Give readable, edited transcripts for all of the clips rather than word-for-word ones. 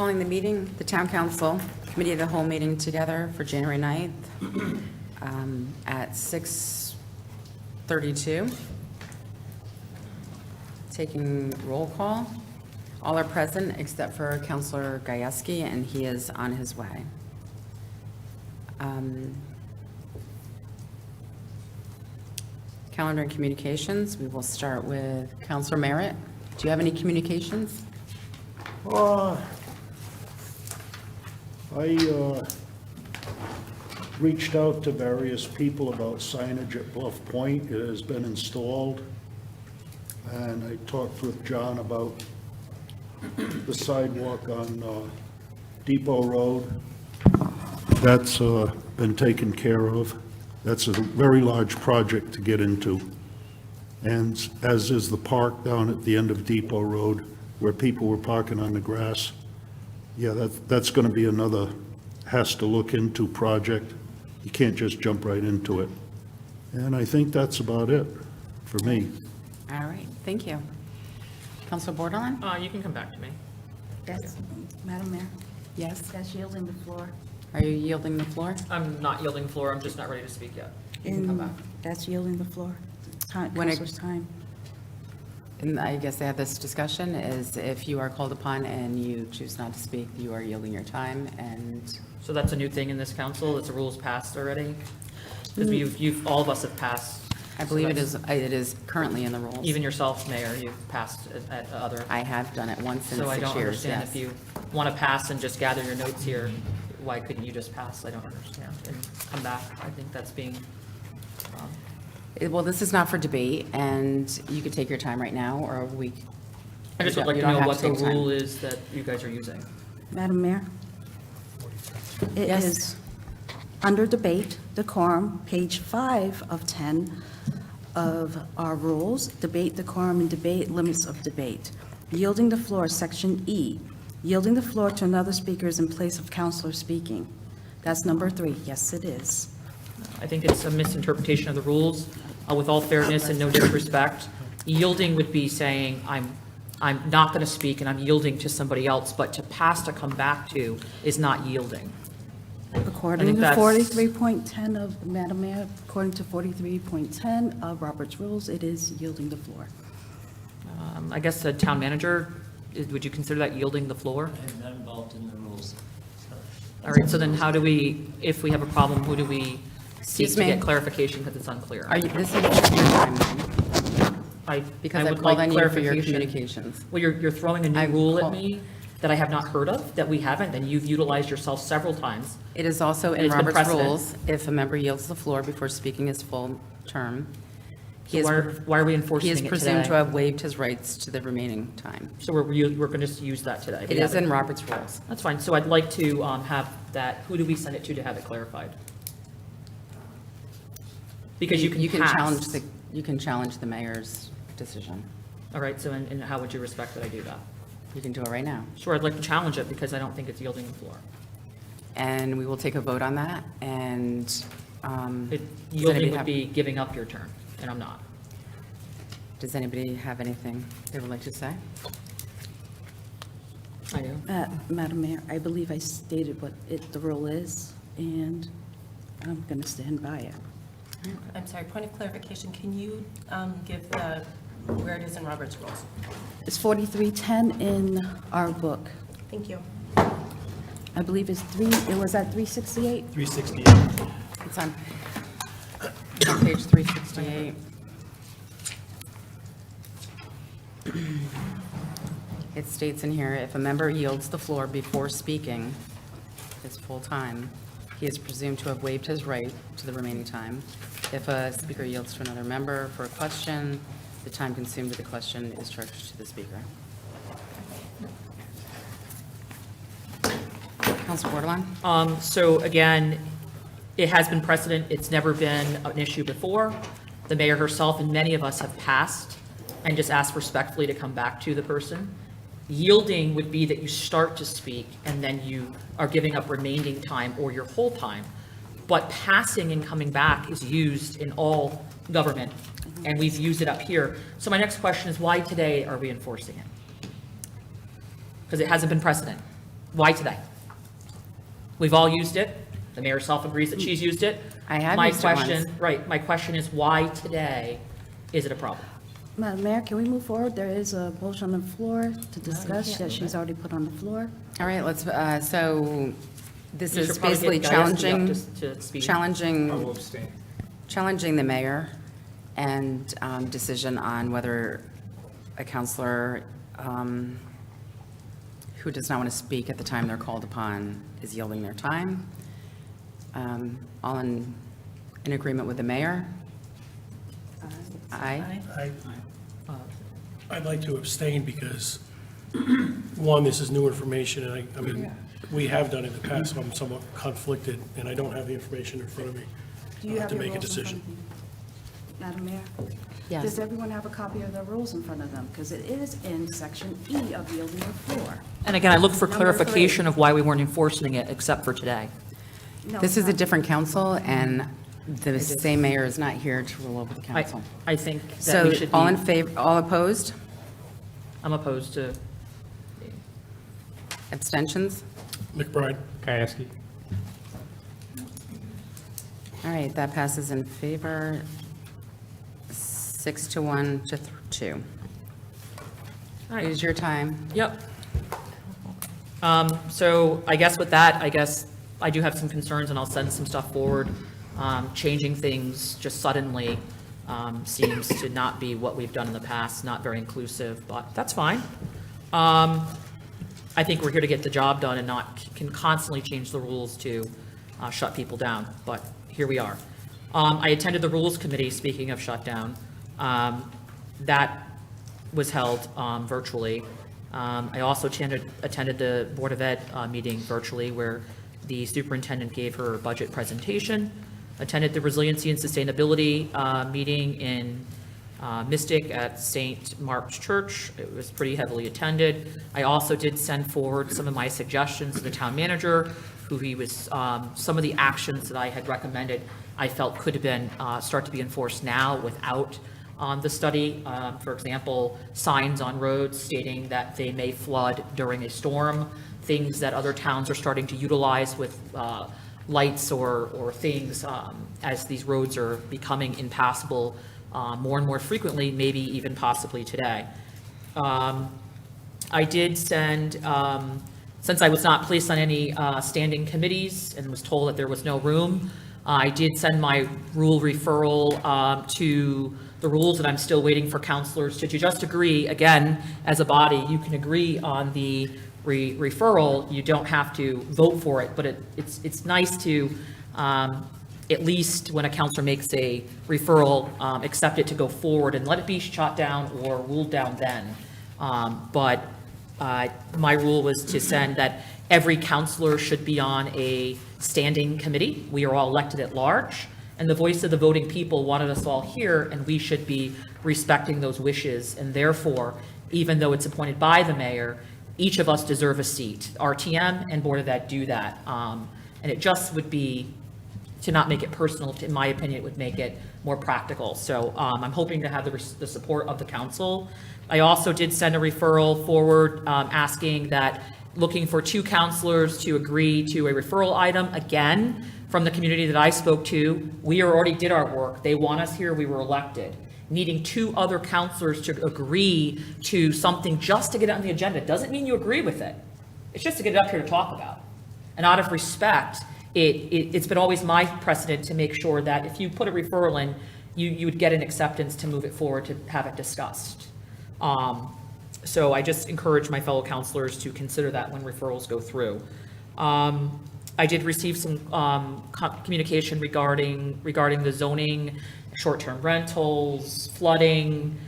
Calling the meeting, the Town Council Committee of the Whole meeting together for January 9th at 6:32. Taking roll call. All are present except for Councilor Gajewski, and he is on his way. Calendar and communications, we will start with Councilor Merritt. Do you have any communications? I reached out to various people about signage at Bluff Point. It has been installed. And I talked with John about the sidewalk on Depot Road. That's been taken care of. That's a very large project to get into. And as is the park down at the end of Depot Road, where people were parking on the grass. Yeah, that's going to be another has to look into project. You can't just jump right into it. And I think that's about it for me. All right, thank you. Councilor Bordelon? You can come back to me. That's, Madam Mayor, Yes? that's yielding the floor. Are you yielding the floor? I'm not yielding the floor, I'm just not ready to speak yet. You can come back. That's yielding the floor. Time, When it- Councilor's time. And I guess they have this discussion is if you are called upon and you choose not to speak, you are yielding your time, and So that's a new thing in this council, it's a rules passed already? Because all of us have passed. I so believe it that's- is currently in the rules. Even yourself, Mayor, you've passed at other. I have done it once in 6 So I years, don't understand yes. if you want to pass and just gather your notes here, why couldn't you just pass? I don't understand, and come back. I think that's being, Well, this is not for debate, and you could take your time right now, or we. I just would like to know what the rule is that you guys are using. Madam Mayor? It Yes. is under debate, decorum, page 5 of 10 of our rules, debate, decorum, and debate, limits of debate. Yielding the floor, section E, yielding the floor to another speaker is in place of counselor speaking. That's number 3. Yes, it is. I think it's a misinterpretation of the rules. With all fairness and no disrespect, yielding would be saying, I'm not going to speak and I'm yielding to somebody else, but to pass to come back to is not yielding. According to that's- 43.10 of, Madam Mayor, according to 43.10 of Robert's Rules, it is yielding the floor. I guess the town manager, would you consider that yielding the floor? I'm not involved in the rules. All right, so then how do we, if we have a problem, who do we seek Excuse to me? get clarification because it's unclear? Are you, this is your time, because I would called like on you for your clarification. communications. Well, you're throwing a new I'm rule call- at me that I have not heard of, that we haven't, and you've utilized yourself several times. It is also in It's been Robert's precedent. rules, if a member yields the floor before speaking his full term, he So is, why are we he enforcing is it presumed to today? have waived his rights to the remaining time. So we're going to use that today. It is in Robert's rules. That's fine. So I'd like to have that, who do we send it to have it clarified? Because you can challenge pass. the, you can challenge the mayor's decision. All right, so and how would you respect that I do that? You can do it right now. Sure, I'd like to challenge it because I don't think it's yielding the floor. And we will take a vote on that, and It- does Yielding anybody would have, be giving up your turn, and I'm not. does anybody have anything they would like to say? I do. Madam Mayor, I believe I stated what the rule is, and I'm going to stand by it. I'm sorry, point of clarification, can you give the, where it is in Robert's Rules? It's 4310 in our book. Thank you. I believe it was at 368? 368. It's on page 368. It states in here, if a member yields the floor before speaking his full time, he is presumed to have waived his right to the remaining time. If a speaker yields to another member for a question, the time consumed with the question is charged to the speaker. Council Bordelon? So again, it has been precedent, it's never been an issue before. The mayor herself and many of us have passed and just asked respectfully to come back to the person. Yielding would be that you start to speak and then you are giving up remaining time or your whole time. But passing and coming back is used in all government, and we've used it up here. So my next question is, why today are we enforcing it? Because it hasn't been precedent. Why today? We've all used it. The mayor herself agrees that she's used it. I have My used it once. question, right, my question is why today is it a problem? Madam Mayor, can we move forward? There is a motion on the floor to discuss that she's already put on the floor. All right, let's, so this You is should probably basically get Gayasky up challenging, to speed. challenging the mayor and decision on whether a counselor who does not want to speak at the time they're called upon is yielding their time. All in agreement with the mayor? Aye. I'd like to abstain because, one, this is new information, and I mean, we have done it in the past, so I'm somewhat conflicted, and I don't have the information in front of me Do you have to your make a rules in front decision. of you? Madam Mayor? Yes. Does everyone have a copy of the rules in front of them? Because it is in section E of yielding the floor. And again, I look for Number clarification of why we weren't enforcing it except for today. No, This it's is a not. different council, and the same mayor is not here to rule over the I, council. I think that So we should all in be, favor, all opposed? I'm opposed to, Abstentions? McBride? Gayasky. All right, that passes in favor, 6 to 1 to 2. all right. Use your time. Yep. So I guess with that, I guess I do have some concerns and I'll send some stuff forward. Changing things just suddenly seems to not be what we've done in the past, not very inclusive, but that's fine. I think we're here to get the job done and not can constantly change the rules to shut people down, but here we are. I attended the Rules Committee, speaking of shutdown. That was held virtually. I also attended the Board of Ed meeting virtually where the superintendent gave her budget presentation. Attended the Resiliency and Sustainability meeting in Mystic at St. Mark's Church. It was pretty heavily attended. I also did send forward some of my suggestions to the town manager, who he was, some of the actions that I had recommended, I felt could have been, start to be enforced now without the study. For example, signs on roads stating that they may flood during a storm, things that other towns are starting to utilize with lights or things as these roads are becoming impassable more and more frequently, maybe even possibly today. I did send, since I was not placed on any standing committees and was told that there was no room, I did send my rule referral to the rules, and I'm still waiting for counselors to just agree. Again, as a body, you can agree on the referral. You don't have to vote for it, but it's nice to, at least when a counselor makes a referral, accept it to go forward and let it be shot down or ruled down then. But my rule was to send that every counselor should be on a standing committee. We are all elected at large, and the voice of the voting people wanted us all here, and we should be respecting those wishes. And therefore, even though it's appointed by the mayor, each of us deserve a seat. RTM and Board of Ed do that. And it just would be, to not make it personal, in my opinion, it would make it more practical. So I'm hoping to have the support of the council. I also did send a referral forward asking that, looking for 2 counselors to agree to a referral item. Again, from the community that I spoke to, we already did our work. They want us here, we were elected. Needing 2 other counselors to agree to something just to get it on the agenda doesn't mean you agree with it. It's just to get it up here to talk about. And out of respect, it's been always my precedent to make sure that if you put a referral in, you would get an acceptance to move it forward to have it discussed. So I just encourage my fellow counselors to consider that when referrals go through. I did receive some communication regarding the zoning, short-term rentals, flooding,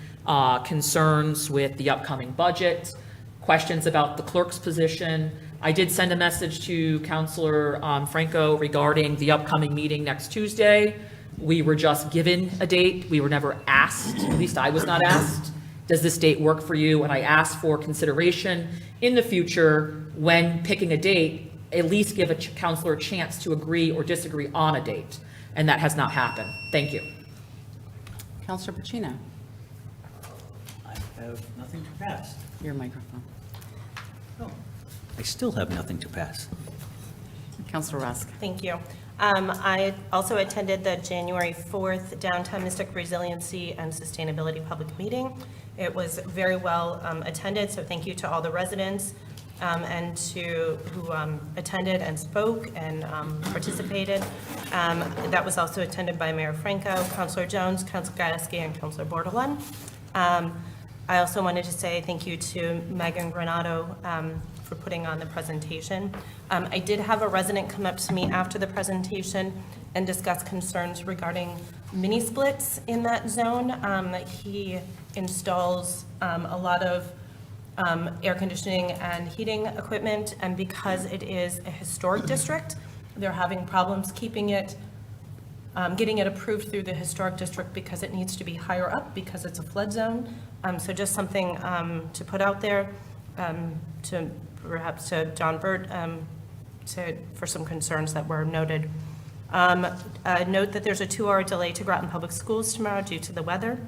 concerns with the upcoming budget, questions about the clerk's position. I did send a message to Councilor Franco regarding the upcoming meeting next Tuesday. We were just given a date. We were never asked, at least I was not asked, does this date work for you? And I asked for consideration in the future when picking a date, at least give a counselor a chance to agree or disagree on a date. And that has not happened. Thank you. Counselor Pacino, I have nothing to pass. your microphone. Oh, I still have nothing to pass. Counselor Rusk. Thank you. I also attended the January 4th Downtown Mystic Resiliency and Sustainability Public Meeting. It was very well attended, so thank you to all the residents and to who attended and spoke and participated. That was also attended by Mayor Franco, Councilor Jones, Councilor Gieske, and Councilor Bordelon. I also wanted to say thank you to Megan Granato for putting on the presentation. I did have a resident come up to me after the presentation and discuss concerns regarding mini splits in that zone. He installs a lot of air conditioning and heating equipment, and because it is a historic district, they're having problems keeping it, getting it approved through the historic district because it needs to be higher up because it's a flood zone. So just something to put out there to perhaps to John Burt for some concerns that were noted. Note that there's a 2-hour delay to Groton Public Schools tomorrow due to the weather.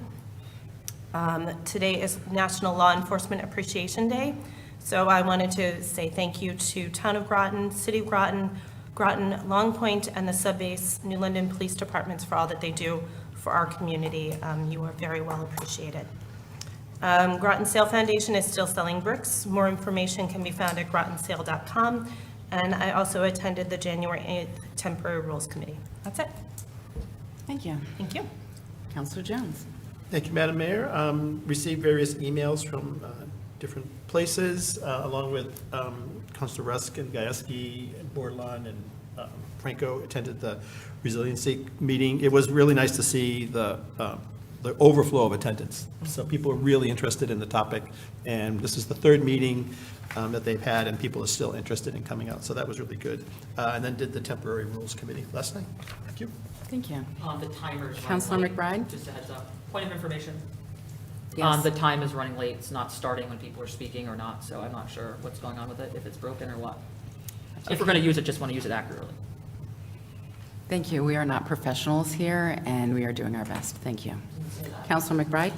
Today is National Law Enforcement Appreciation Day, so I wanted to say thank you to Town of Groton, City of Groton, Groton, Long Point, and the sub-base New London Police Departments for all that they do for our community. You are very well appreciated. Groton Sale Foundation is still selling bricks. More information can be found at grotonsale.com. And I also attended the January 8th Temporary Rules Committee. That's it. Thank you. Thank you. Counselor Jones. Thank you, Madam Mayor. Received various emails from different places, along with Councilor Rusk and Gieske and Bordelon and Franco attended the Resiliency meeting. It was really nice to see the overflow of attendance. So people are really interested in the topic, and this is the third meeting that they've had, and people are still interested in coming out. So that was really good. And then did the Temporary Rules Committee last night. Thank you. Thank you. The timer's running Counselor late. McBride? Just a heads up. Point of information. Yes. The time is running late. It's not starting when people are speaking or not, so I'm not sure what's going on with it, if it's broken or what. If we're going to use it, just want to use it accurately. Thank you. We are not professionals here, and we are doing our best. Thank you. Counselor McBride?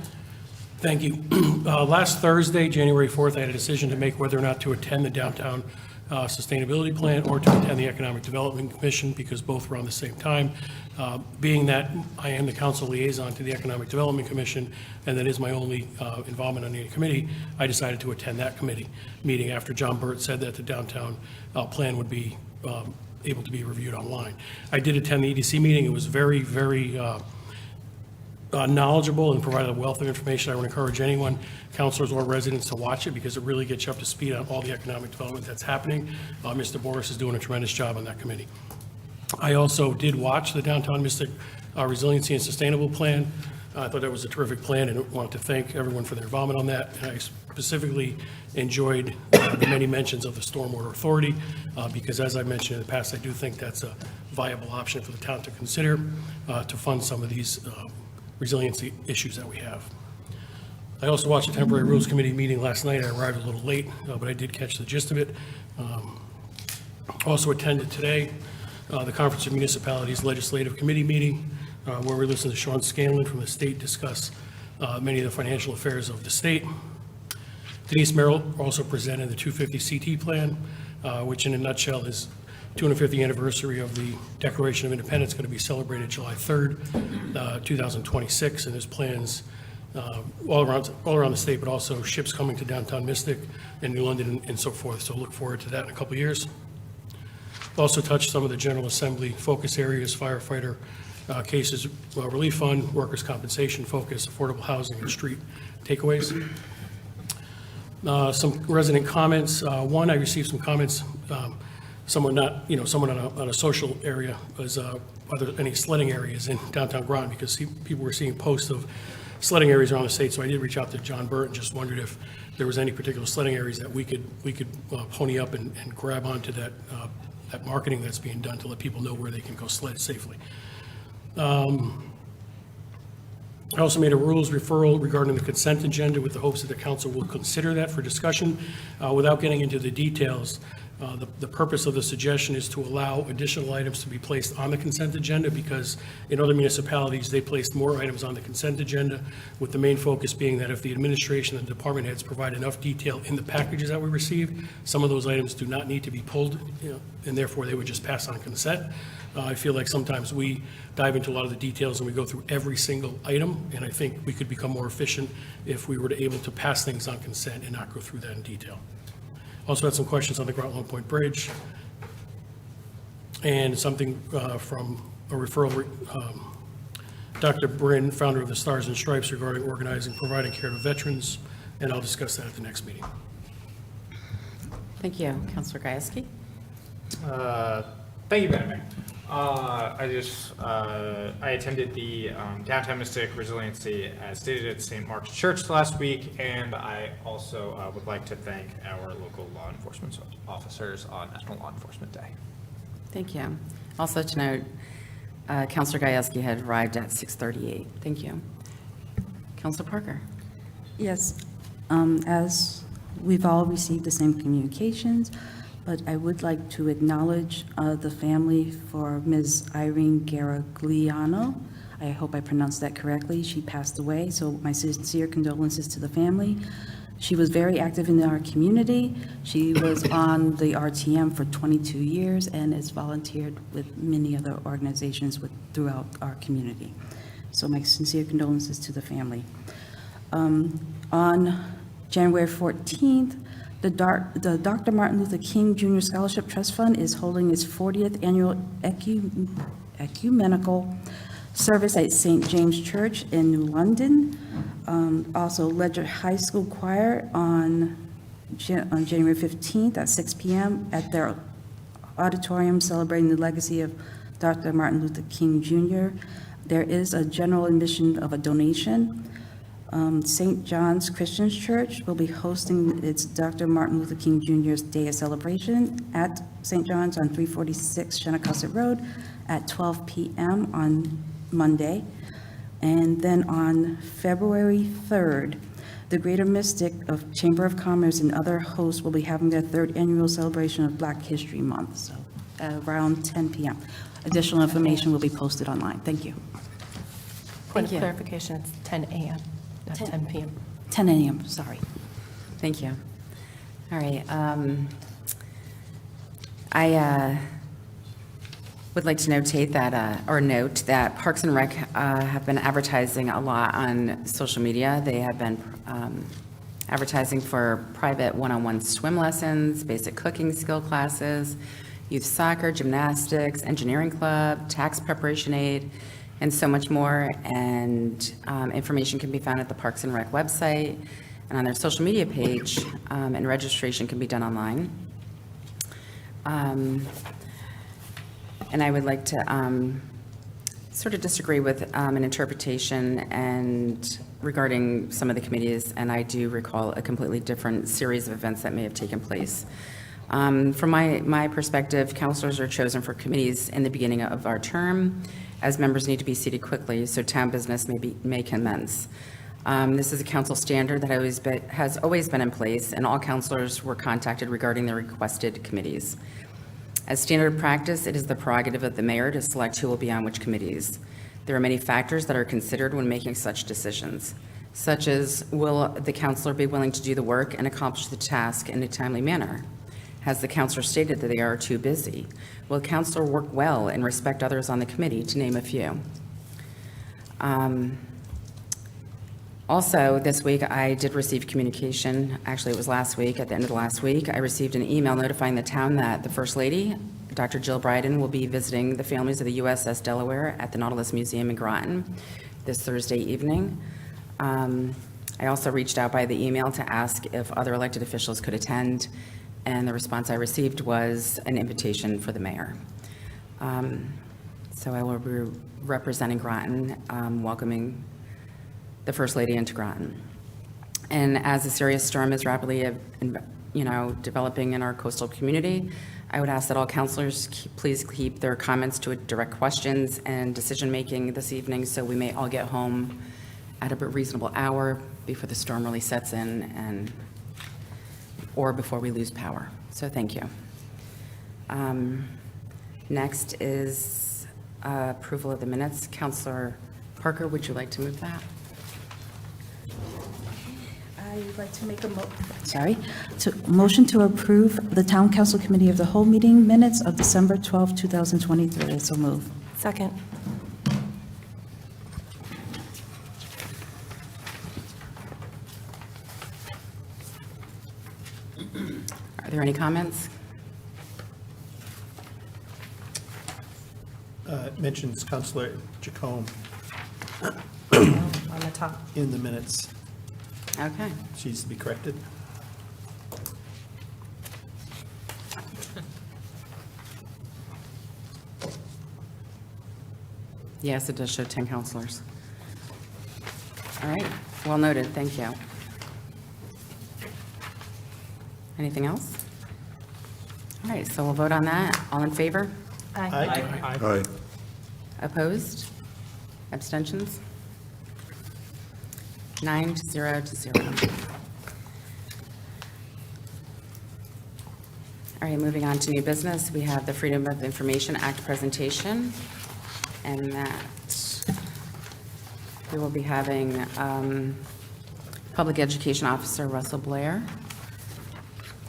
Thank you. Last Thursday, January 4th, I had a decision to make whether or not to attend the Downtown Sustainability Plan or to attend the Economic Development Commission, because both were on the same time. Being that I am the council liaison to the Economic Development Commission, and that is my only involvement on any committee, I decided to attend that committee meeting after John Burt said that the downtown plan would be able to be reviewed online. I did attend the EDC meeting. It was very, very knowledgeable and provided a wealth of information. I would encourage anyone, councilors or residents, to watch it because it really gets you up to speed on all the economic development that's happening. Mr. Boris is doing a tremendous job on that committee. I also did watch the Downtown Mystic Resiliency and Sustainable Plan. I thought that was a terrific plan, and I want to thank everyone for their involvement on that. And I specifically enjoyed the many mentions of the Stormwater Authority, because as I mentioned in the past, I do think that's a viable option for the town to consider to fund some of these resiliency issues that we have. I also watched the Temporary Rules Committee meeting last night. I arrived a little late, but I did catch the gist of it. Also attended today the Conference of Municipalities Legislative Committee meeting, where we listened to Sean Scanlon from the state discuss many of the financial affairs of the state. Denise Merrill also presented the 250 CT plan, which in a nutshell is 250th anniversary of the Declaration of Independence, going to be celebrated July 3rd, 2026, and there's plans all around the state, but also ships coming to downtown Mystic and New London and so forth, so look forward to that in a couple of years. Also touched some of the General Assembly focus areas, firefighter cases, relief fund, workers' compensation focus, affordable housing, and street takeaways. Some resident comments. One, I received some comments, someone on a social area, was are there any sledding areas in downtown Groton, because people were seeing posts of sledding areas around the state, so I did reach out to John Burt and just wondered if there was any particular sledding areas that we could pony up and grab onto that marketing that's being done to let people know where they can go sled safely. I also made a rules referral regarding the consent agenda with the hopes that the council will consider that for discussion. Without getting into the details, The purpose of the suggestion is to allow additional items to be placed on the consent agenda, because in other municipalities, they placed more items on the consent agenda, with the main focus being that if the administration and department heads provide enough detail in the packages that we receive, some of those items do not need to be pulled, and therefore they would just pass on consent. I feel like sometimes we dive into a lot of the details and we go through every single item, and I think we could become more efficient if we were able to pass things on consent and not go through that in detail. Also had some questions on the Groton Long Point Bridge, and something from a referral, Dr. Bryn, founder of the Stars and Stripes, regarding organizing, providing care to veterans, and I'll discuss that at the next meeting. Thank you. Counselor Gajewski? Thank you, Madam Mayor. I attended the Downtown Mystic Resiliency, as stated, at St. Mark's Church last week, and I also would like to thank our local law enforcement officers on National Law Enforcement Day. Thank you. Also to note, Counselor Gajewski had arrived at 6:38. Thank you. Counselor Parker? Yes, as we've all received the same communications, but I would like to acknowledge the family for Ms. Irene Garagliano. I hope I pronounced that correctly. She passed away, so my sincere condolences to the family. She was very active in our community. She was on the RTM for 22 years and has volunteered with many other organizations throughout our community. So my sincere condolences to the family. On January 14th, the Dr. Martin Luther King Jr. Scholarship Trust Fund is holding its 40th annual ecumenical service at St. James Church in New London. Also, Ledger High School Choir on January 15th at 6 p.m. at their auditorium, celebrating the legacy of Dr. Martin Luther King Jr. There is a general admission of a donation. St. John's Christian Church will be hosting its Dr. Martin Luther King Jr.'s Day of Celebration at St. John's on 346 Shinnecock Road at 12 p.m. on Monday. And then on February 3rd, the Greater Mystic of Chamber of Commerce and other hosts will be having their third annual celebration of Black History Month, so around 10 p.m. Additional information will be posted online. Thank you. Point of you. clarification, it's 10 a.m., not 10 p.m. 10 a.m., sorry. Thank you. All right. I would like to note that Parks and Rec have been advertising a lot on social media. They have been advertising for private one-on-one swim lessons, basic cooking skill classes, youth soccer, gymnastics, engineering club, tax preparation aid, and so much more. And information can be found at the Parks and Rec website and on their social media page, and registration can be done online. And I would like to sort of disagree with an interpretation and regarding some of the committees, and I do recall a completely different series of events that may have taken place. From my perspective, counselors are chosen for committees in the beginning of our term, as members need to be seated quickly so town business may commence. This is a council standard that has always been in place, and all counselors were contacted regarding their requested committees. As standard practice, it is the prerogative of the mayor to select who will be on which committees. There are many factors that are considered when making such decisions, such as, will the counselor be willing to do the work and accomplish the task in a timely manner? Has the counselor stated that they are too busy? Will the counselor work well and respect others on the committee, to name a few? Also, this week, I did receive communication, actually it was last week, at the end of the last week, I received an email notifying the town that the First Lady, Dr. Jill Bryden, will be visiting the families of the USS Delaware at the Nautilus Museum in Groton this Thursday evening. I also reached out by the email to ask if other elected officials could attend, and the response I received was an invitation for the mayor. So I will be representing Groton, welcoming the First Lady into Groton. And as a serious storm is rapidly, developing in our coastal community, I would ask that all counselors please keep their comments to direct questions and decision-making this evening, so we may all get home at a reasonable hour before the storm really sets in or before we lose power. So thank you. Next is approval of the minutes. Counselor Parker, would you like to move that? I'd like to make a motion to approve the Town Council Committee of the Whole meeting minutes of December 12, 2023. So move. Second. Are there any comments? Mentions Counselor Jacome On the top. in the minutes. Okay. She needs to be corrected. Yes, it does show 10 counselors. All right, well noted, thank you. Anything else? All right, so we'll vote on that. All in favor? Aye. Aye. Opposed? Abstentions? 9-0. All right, moving on to new business, we have the Freedom of Information Act presentation, and that we will be having Public Education Officer Russell Blair.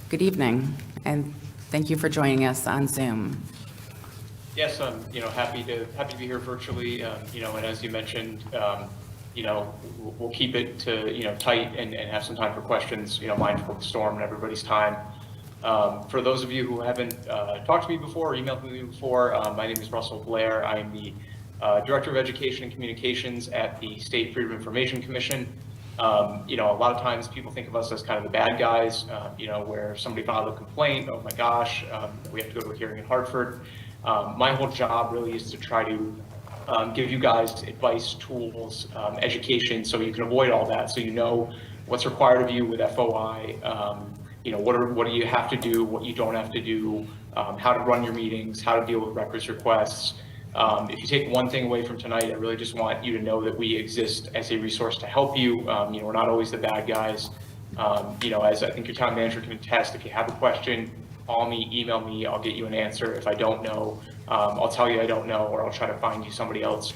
Good evening, and thank you for joining us on Zoom. Yes, I'm, happy to be here virtually, and as you mentioned, we'll keep it to, tight and have some time for questions, mindful of the storm and everybody's time. For those of you who haven't talked to me before or emailed me before, my name is Russell Blair. I'm the Director of Education and Communications at the State Freedom of Information Commission. A lot of times people think of us as kind of the bad guys, where somebody filed a complaint, oh my gosh, we have to go to a hearing in Hartford. My whole job really is to try to give you guys advice, tools, education, so you can avoid all that. So you know what's required of you with FOI, what do you have to do, what you don't have to do, how to run your meetings, how to deal with records requests. If you take one thing away from tonight, I really just want you to know that we exist as a resource to help you. We're not always the bad guys. As I think your town manager can attest, if you have a question, call me, email me, I'll get you an answer. If I don't know, I'll tell you I don't know, or I'll try to find you somebody else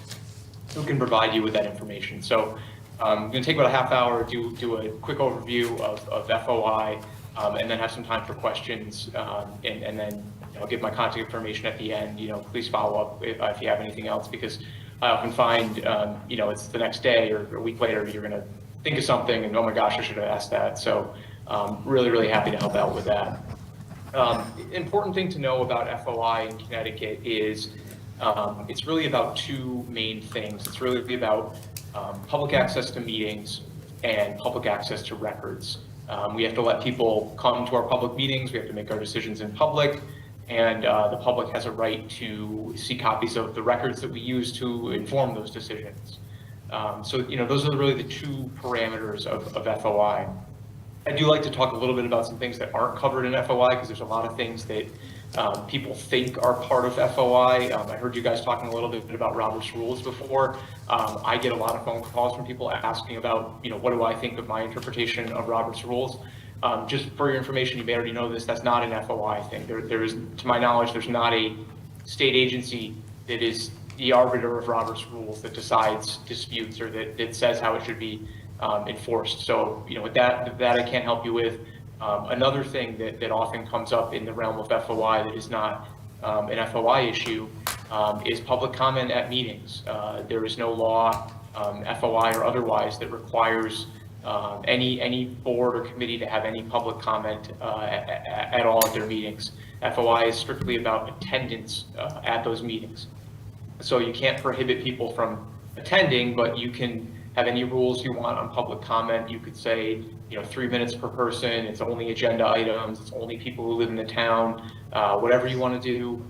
who can provide you with that information. So I'm going to take about a half hour, do a quick overview of FOI, and then have some time for questions, and then I'll give my contact information at the end. Please follow up if you have anything else, because I often find, it's the next day or a week later, you're going to think of something and, oh my gosh, I should have asked that. So really, really happy to help out with that. Important thing to know about FOI in Connecticut is it's really about two main things. It's really about public access to meetings and public access to records. We have to let people come to our public meetings. We have to make our decisions in public, and the public has a right to see copies of the records that we use to inform those decisions. So those are really the two parameters of FOI. I do like to talk a little bit about some things that aren't covered in FOI, because there's a lot of things that people think are part of FOI. I heard you guys talking a little bit about Robert's Rules before. I get a lot of phone calls from people asking about, what do I think of my interpretation of Robert's Rules? Just for your information, you may already know this, that's not an FOI thing. There is, to my knowledge, there's not a state agency that is the arbiter of Robert's Rules that decides disputes or that says how it should be enforced. So, with that I can't help you with. Another thing that often comes up in the realm of FOI that is not an FOI issue is public comment at meetings. There is no law, FOI or otherwise, that requires any board or committee to have any public comment at all at their meetings. FOI is strictly about attendance at those meetings. So you can't prohibit people from attending, but you can have any rules you want on public comment. You could say, 3 minutes per person, it's only agenda items, it's only people who live in the town, whatever you want to do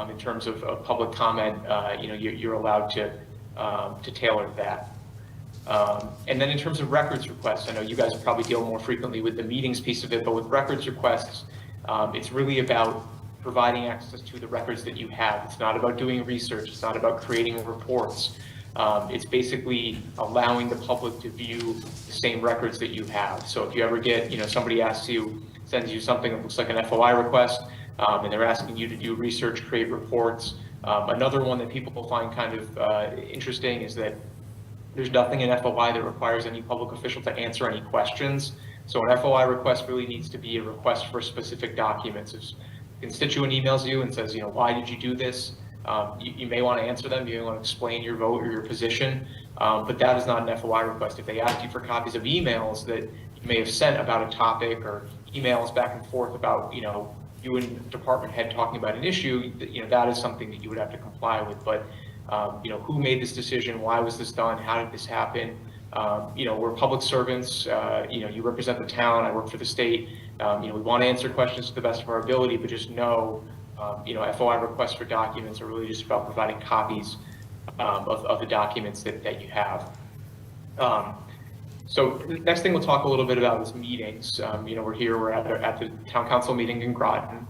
in terms of public comment, you're allowed to tailor that. And then in terms of records requests, I know you guys probably deal more frequently with the meetings piece of it, but with records requests, it's really about providing access to the records that you have. It's not about doing research, it's not about creating reports. It's basically allowing the public to view the same records that you have. So if you ever get, somebody sends you something that looks like an FOI request, and they're asking you to do research, create reports. Another one that people find kind of interesting is that there's nothing in FOI that requires any public official to answer any questions. So an FOI request really needs to be a request for specific documents. If a constituent emails you and says, why did you do this? You may want to answer them. You may want to explain your vote or your position, but that is not an FOI request. If they ask you for copies of emails that you may have sent about a topic, or emails back and forth about, you and department head talking about an issue, that is something that you would have to comply with. But who made this decision? Why was this done? How did this happen? We're public servants. You represent the town. I work for the state. We want to answer questions to the best of our ability, but just know, FOI requests for documents are really just about providing copies of the documents that you have. So next thing we'll talk a little bit about is meetings. We're at the town council meeting in Groton.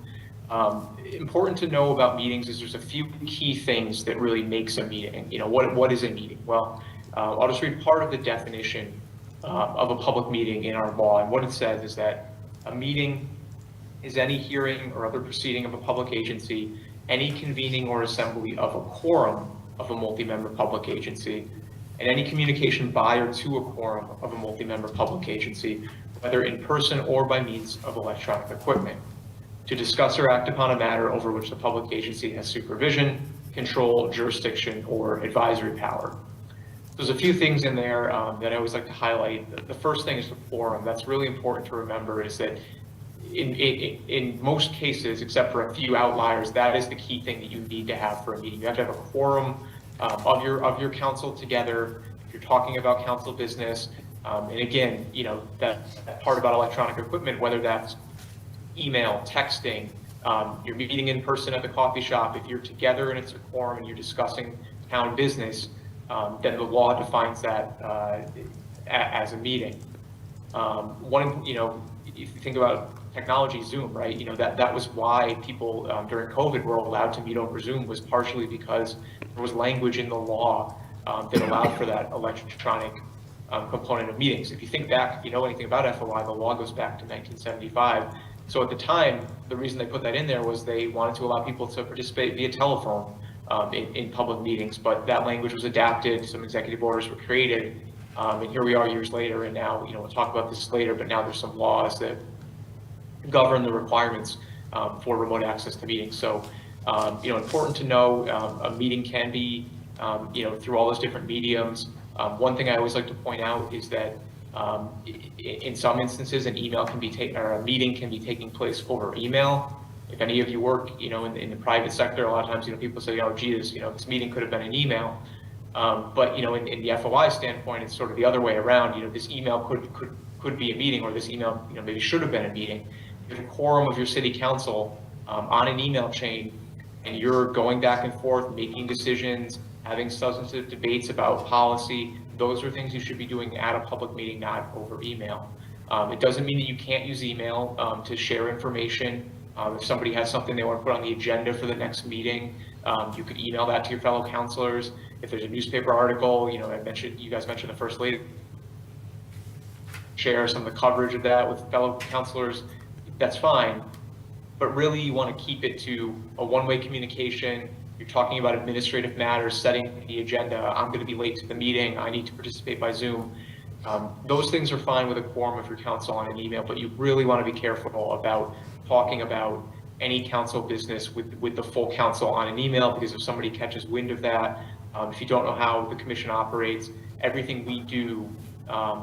Important to know about meetings is there's a few key things that really makes a meeting. What is a meeting? Well, I'll just read part of the definition of a public meeting in our law. And what it says is that a meeting is any hearing or other proceeding of a public agency, any convening or assembly of a quorum of a multi-member public agency, and any communication by or to a quorum of a multi-member public agency, whether in person or by means of electronic equipment, to discuss or act upon a matter over which the public agency has supervision, control, jurisdiction, or advisory power. There's a few things in there that I always like to highlight. The first thing is the quorum. That's really important to remember, is that in most cases, except for a few outliers, that is the key thing that you need to have for a meeting. You have to have a quorum of your council together. If you're talking about council business, and again, that part about electronic equipment, whether that's email, texting, you're meeting in person at the coffee shop, if you're together and it's a quorum and you're discussing town business, then the law defines that as a meeting. If you think about technology, Zoom, right? That was why people during COVID were allowed to meet over Zoom, was partially because there was language in the law that allowed for that electronic component of meetings. If you think back, if you know anything about FOI, the law goes back to 1975. So at the time, the reason they put that in there was they wanted to allow people to participate via telephone in public meetings, but that language was adapted, some executive orders were created, and here we are years later, and now, we'll talk about this later, but now there's some laws that govern the requirements for remote access to meetings. So, important to know, a meeting can be, through all those different mediums. One thing I always like to point out is that in some instances, an email can be or a meeting can be taking place over email. If any of you work, in the private sector, a lot of times, people say, oh, geez, this meeting could have been an email. But, in the FOI standpoint, it's sort of the other way around. This email could be a meeting, or this email, maybe should have been a meeting. If a quorum of your city council on an email chain, and you're going back and forth, making decisions, having substantive debates about policy, those are things you should be doing at a public meeting, not over email. It doesn't mean that you can't use email to share information. If somebody has something they want to put on the agenda for the next meeting, you could email that to your fellow councilors. If there's a newspaper article, you guys mentioned the First Lady, share some of the coverage of that with fellow councilors, that's fine. But really, you want to keep it to a one-way communication. You're talking about administrative matters, setting the agenda. I'm going to be late to the meeting. I need to participate by Zoom. Those things are fine with a quorum of your council on an email, but you really want to be careful about talking about any council business with the full council on an email, because if somebody catches wind of that, if you don't know how the commission operates, everything we do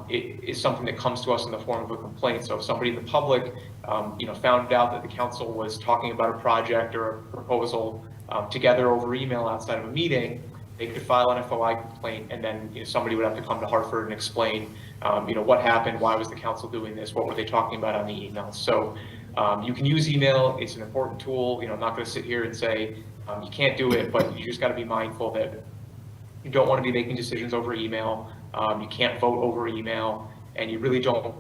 it is something that comes to us in the form of a complaint. So if somebody in the public, found out that the council was talking about a project or a proposal together over email outside of a meeting, they could file an FOI complaint, and then somebody would have to come to Hartford and explain, what happened, why was the council doing this, what were they talking about on the emails. So you can use email; it's an important tool. I'm not going to sit here and say you can't do it, but you just got to be mindful that you don't want to be making decisions over email. You can't vote over email, and you really don't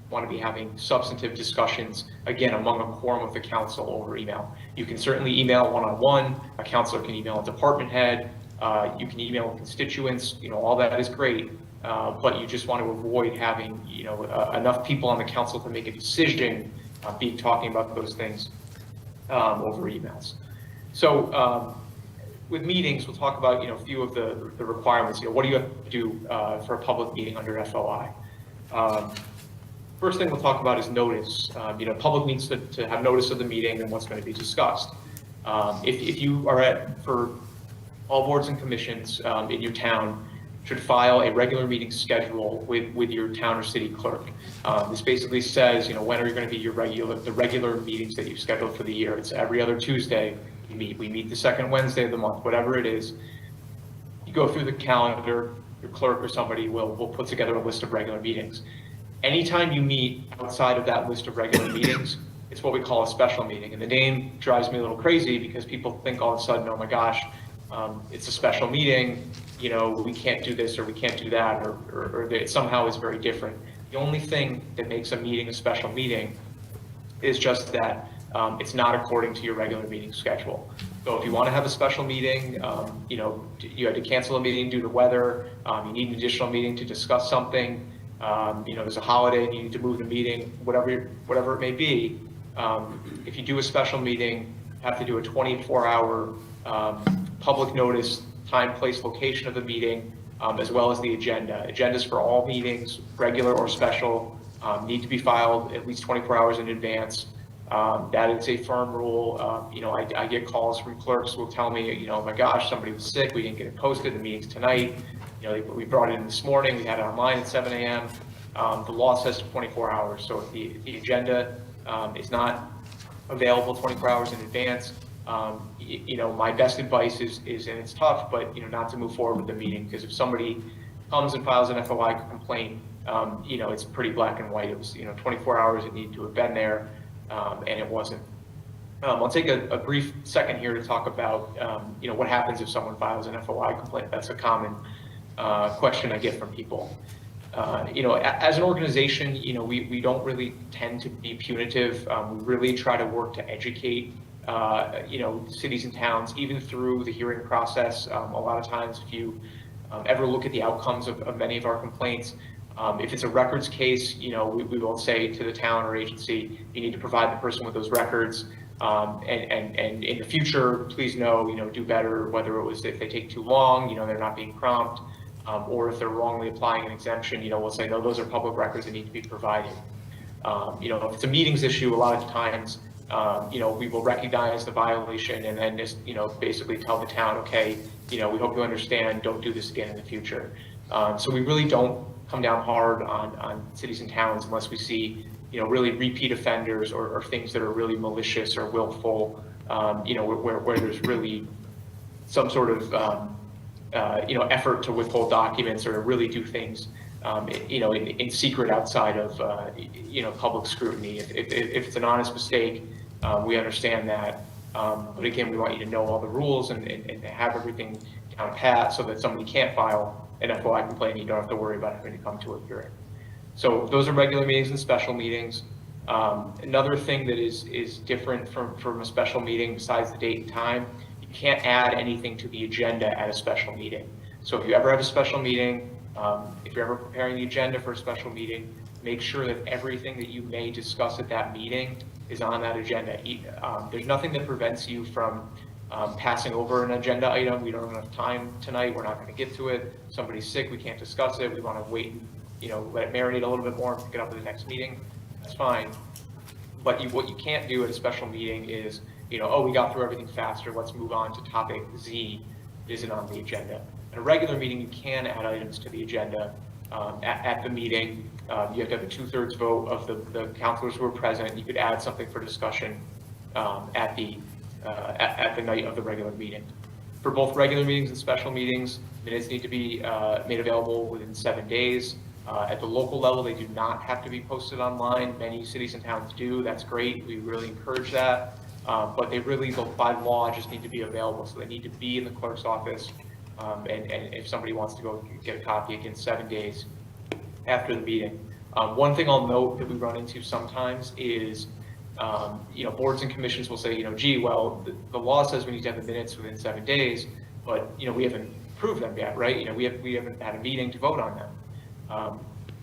want to be having substantive discussions, again, among a quorum of the council over email. You can certainly email one-on-one, a councilor can email a department head, you can email constituents, all that is great, but you just want to avoid having, enough people on the council to make a decision, talking about those things. over emails. So with meetings, we'll talk about, a few of the requirements. What do you have to do for a public meeting under FOI? First thing we'll talk about is notice. Public needs to have notice of the meeting and what's going to be discussed. If you are for all boards and commissions in your town, should file a regular meeting schedule with your town or city clerk. This basically says, when are going to be the regular meetings that you've scheduled for the year. It's every other Tuesday we meet. We meet the second Wednesday of the month, whatever it is. You go through the calendar, your clerk or somebody will put together a list of regular meetings. Anytime you meet outside of that list of regular meetings, it's what we call a special meeting. And the name drives me a little crazy because people think all of a sudden, oh my gosh, it's a special meeting, we can't do this or we can't do that, or it somehow is very different. The only thing that makes a meeting a special meeting is just that it's not according to your regular meeting schedule. So if you want to have a special meeting, you had to cancel a meeting due to weather, you need an additional meeting to discuss something, there's a holiday and you need to move the meeting, whatever it may be. If you do a special meeting, you have to do a 24-hour public notice, time, place, location of the meeting, as well as the agenda. Agendas for all meetings, regular or special, need to be filed at least 24 hours in advance. That is a firm rule. I get calls from clerks who will tell me, oh my gosh, somebody was sick, we didn't get it posted, the meeting's tonight. We brought it in this morning, we had it online at 7 a.m. The law says 24 hours. So if the agenda is not available 24 hours in advance, my best advice is, and it's tough, but, not to move forward with the meeting, because if somebody comes and files an FOI complaint, it's pretty black and white. It was, 24 hours it needed to have been there, and it wasn't. I'll take a brief second here to talk about, what happens if someone files an FOI complaint. That's a common question I get from people. As an organization, we don't really tend to be punitive. We really try to work to educate cities and towns, even through the hearing process. A lot of times, if you ever look at the outcomes of many of our complaints, if it's a records case, we will say to the town or agency, you need to provide the person with those records. And in the future, please do better, whether it was if they take too long, they're not being prompt, or if they're wrongly applying an exemption, we'll say, no, those are public records that need to be provided. If it's a meetings issue, a lot of times, we will recognize the violation and then just, basically tell the town, okay, we hope you understand, don't do this again in the future. So we really don't come down hard on cities and towns unless we see, really repeat offenders or things that are really malicious or willful, where there's really some sort of, effort to withhold documents or to really do things, in secret outside of, public scrutiny. If it's an honest mistake, we understand that. But again, we want you to know all the rules and have everything down pat so that somebody can't file an FOI complaint and you don't have to worry about having to come to a hearing. So those are regular meetings and special meetings. Another thing that is different from a special meeting besides the date and time, you can't add anything to the agenda at a special meeting. So if you ever have a special meeting, if you're ever preparing the agenda for a special meeting, make sure that everything that you may discuss at that meeting is on that agenda. There's nothing that prevents you from passing over an agenda item. We don't have enough time tonight, we're not going to get to it. Somebody's sick, we can't discuss it, we want to wait and let it marinate a little bit more and pick it up at the next meeting. That's fine. But what you can't do at a special meeting is, oh, we got through everything faster, let's move on to topic Z that isn't on the agenda. In a regular meeting, you can add items to the agenda at the meeting. You have to have a 2/3 vote of the councilors who are present. You could add something for discussion at the night of the regular meeting. For both regular meetings and special meetings, minutes need to be made available within 7 days. At the local level, they do not have to be posted online. Many cities and towns do. That's great. We really encourage that. But they really, by law, just need to be available. So they need to be in the clerk's office. And if somebody wants to go get a copy, again, 7 days after the meeting. One thing I'll note that we run into sometimes is, boards and commissions will say, gee, well, the law says we need to have the minutes within 7 days, but, we haven't approved them yet, right? We haven't had a meeting to vote on them.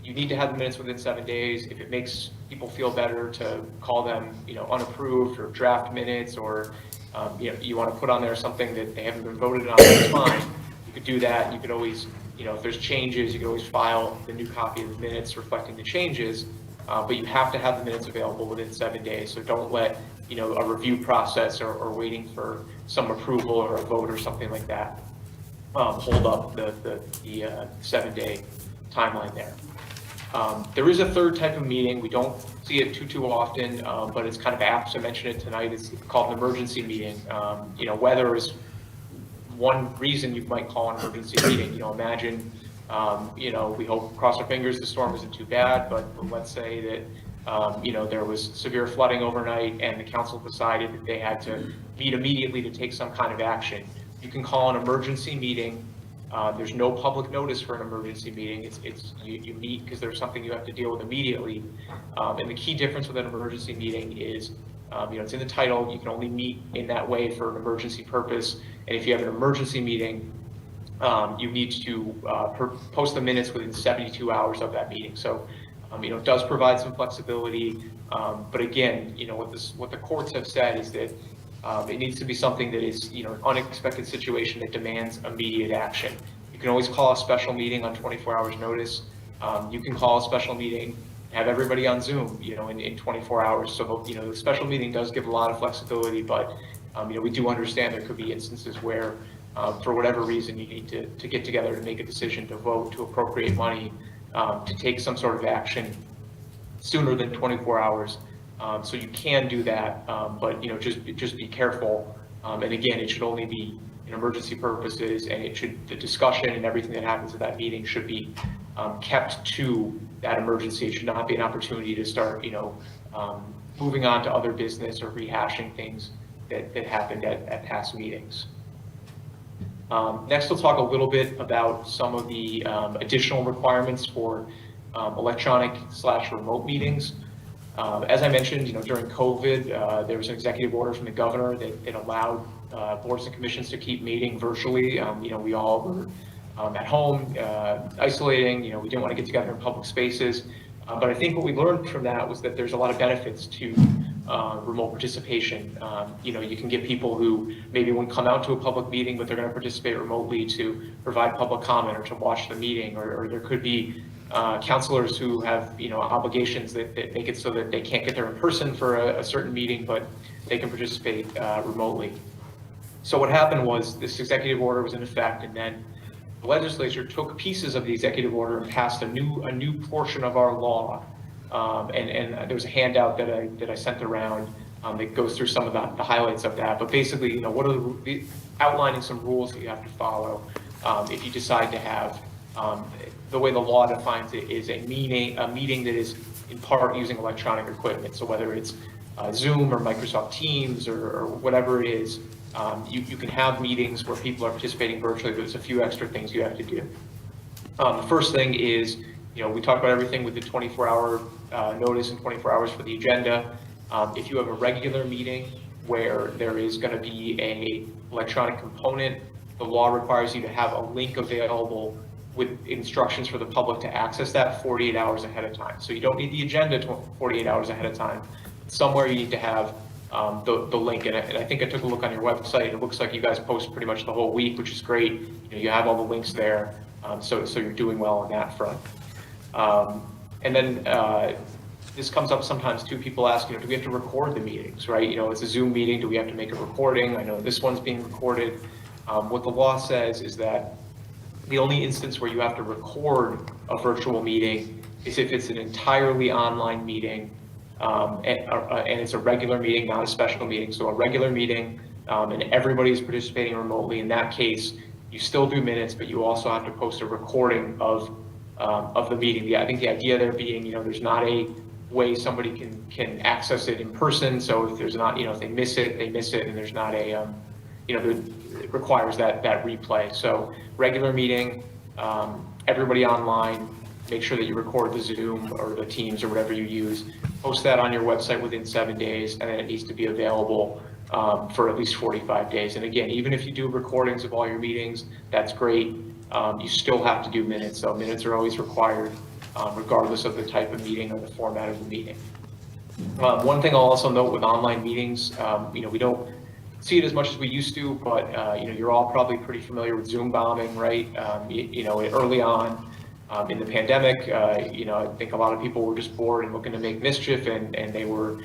you need to have the minutes within 7 days. If it makes people feel better to call them, unapproved or draft minutes, or, you want to put on there something that they haven't been voted on, that's fine. You could do that. You could always, if there's changes, you could always file the new copy of the minutes reflecting the changes. But you have to have the minutes available within 7 days. So don't let, a review process or waiting for some approval or a vote or something like that hold up the 7-day timeline there. There is a third type of meeting. We don't see it too often, but it's kind of apt to mention it tonight. It's called an emergency meeting. Weather is one reason you might call an emergency meeting. Imagine, we hope, cross our fingers, the storm isn't too bad, but let's say that, there was severe flooding overnight and the council decided that they had to meet immediately to take some kind of action. You can call an emergency meeting. There's no public notice for an emergency meeting. You meet because there's something you have to deal with immediately. And the key difference with an emergency meeting is, it's in the title, you can only meet in that way for an emergency purpose. And if you have an emergency meeting, you need to post the minutes within 72 hours of that meeting. So, it does provide some flexibility. But again, what the courts have said is that it needs to be something that is, an unexpected situation that demands immediate action. You can always call a special meeting on 24 hours notice. You can call a special meeting, have everybody on Zoom, in 24 hours. So, the special meeting does give a lot of flexibility, but, we do understand there could be instances where, for whatever reason, you need to get together to make a decision to vote, to appropriate money, to take some sort of action sooner than 24 hours. So you can do that, but just be careful. And again, it should only be in emergency purposes, and the discussion and everything that happens at that meeting should be kept to that emergency. It should not be an opportunity to start, moving on to other business or rehashing things that happened at past meetings. Next, we'll talk a little bit about some of the additional requirements for electronic/remote meetings. As I mentioned, during COVID, there was an executive order from the governor that allowed boards and commissions to keep meeting virtually. We all were at home, isolating. We didn't want to get together in public spaces. But I think what we learned from that was that there's a lot of benefits to remote participation. You can get people who maybe wouldn't come out to a public meeting, but they're going to participate remotely to provide public comment or to watch the meeting, or there could be counselors who have obligations that make it so that they can't get there in person for a certain meeting, but they can participate remotely. So what happened was this executive order was in effect, and then the legislature took pieces of the executive order and passed a new portion of our law. And there was a handout that I sent around that goes through some of the highlights of that. But basically, what are outlining some rules that you have to follow if you decide to have the way the law defines it is a meeting that is in part using electronic equipment. So whether it's Zoom or Microsoft Teams or whatever it is, you can have meetings where people are participating virtually, but there's a few extra things you have to do. The first thing is, we talked about everything with the 24-hour notice and 24 hours for the agenda. If you have a regular meeting where there is going to be a electronic component, the law requires you to have a link available with instructions for the public to access that 48 hours ahead of time. So you don't need the agenda 48 hours ahead of time. Somewhere you need to have the link. And I think I took a look on your website. It looks like you guys post pretty much the whole week, which is great. You have all the links there. So you're doing well on that front. And then this comes up sometimes too. People ask, do we have to record the meetings, right? It's a Zoom meeting. Do we have to make a recording? I know this one's being recorded. What the law says is that the only instance where you have to record a virtual meeting is if it's an entirely online meeting and it's a regular meeting, not a special meeting. So a regular meeting and everybody's participating remotely. In that case, you still do minutes, but you also have to post a recording of the meeting. I think the idea there being, there's not a way somebody can access it in person. So if there's not, if they miss it, they miss it, and there's not a, it requires that replay. So regular meeting, everybody online, make sure that you record the Zoom or the Teams or whatever you use, post that on your website within 7 days, and then it needs to be available for at least 45 days. And again, even if you do recordings of all your meetings, that's great. You still have to do minutes, so minutes are always required. regardless of the type of meeting or the format of the meeting. One thing I'll also note with online meetings, we don't see it as much as we used to, but, you're all probably pretty familiar with Zoom bombing, right? Early on in the pandemic, I think a lot of people were just bored and looking to make mischief, and they were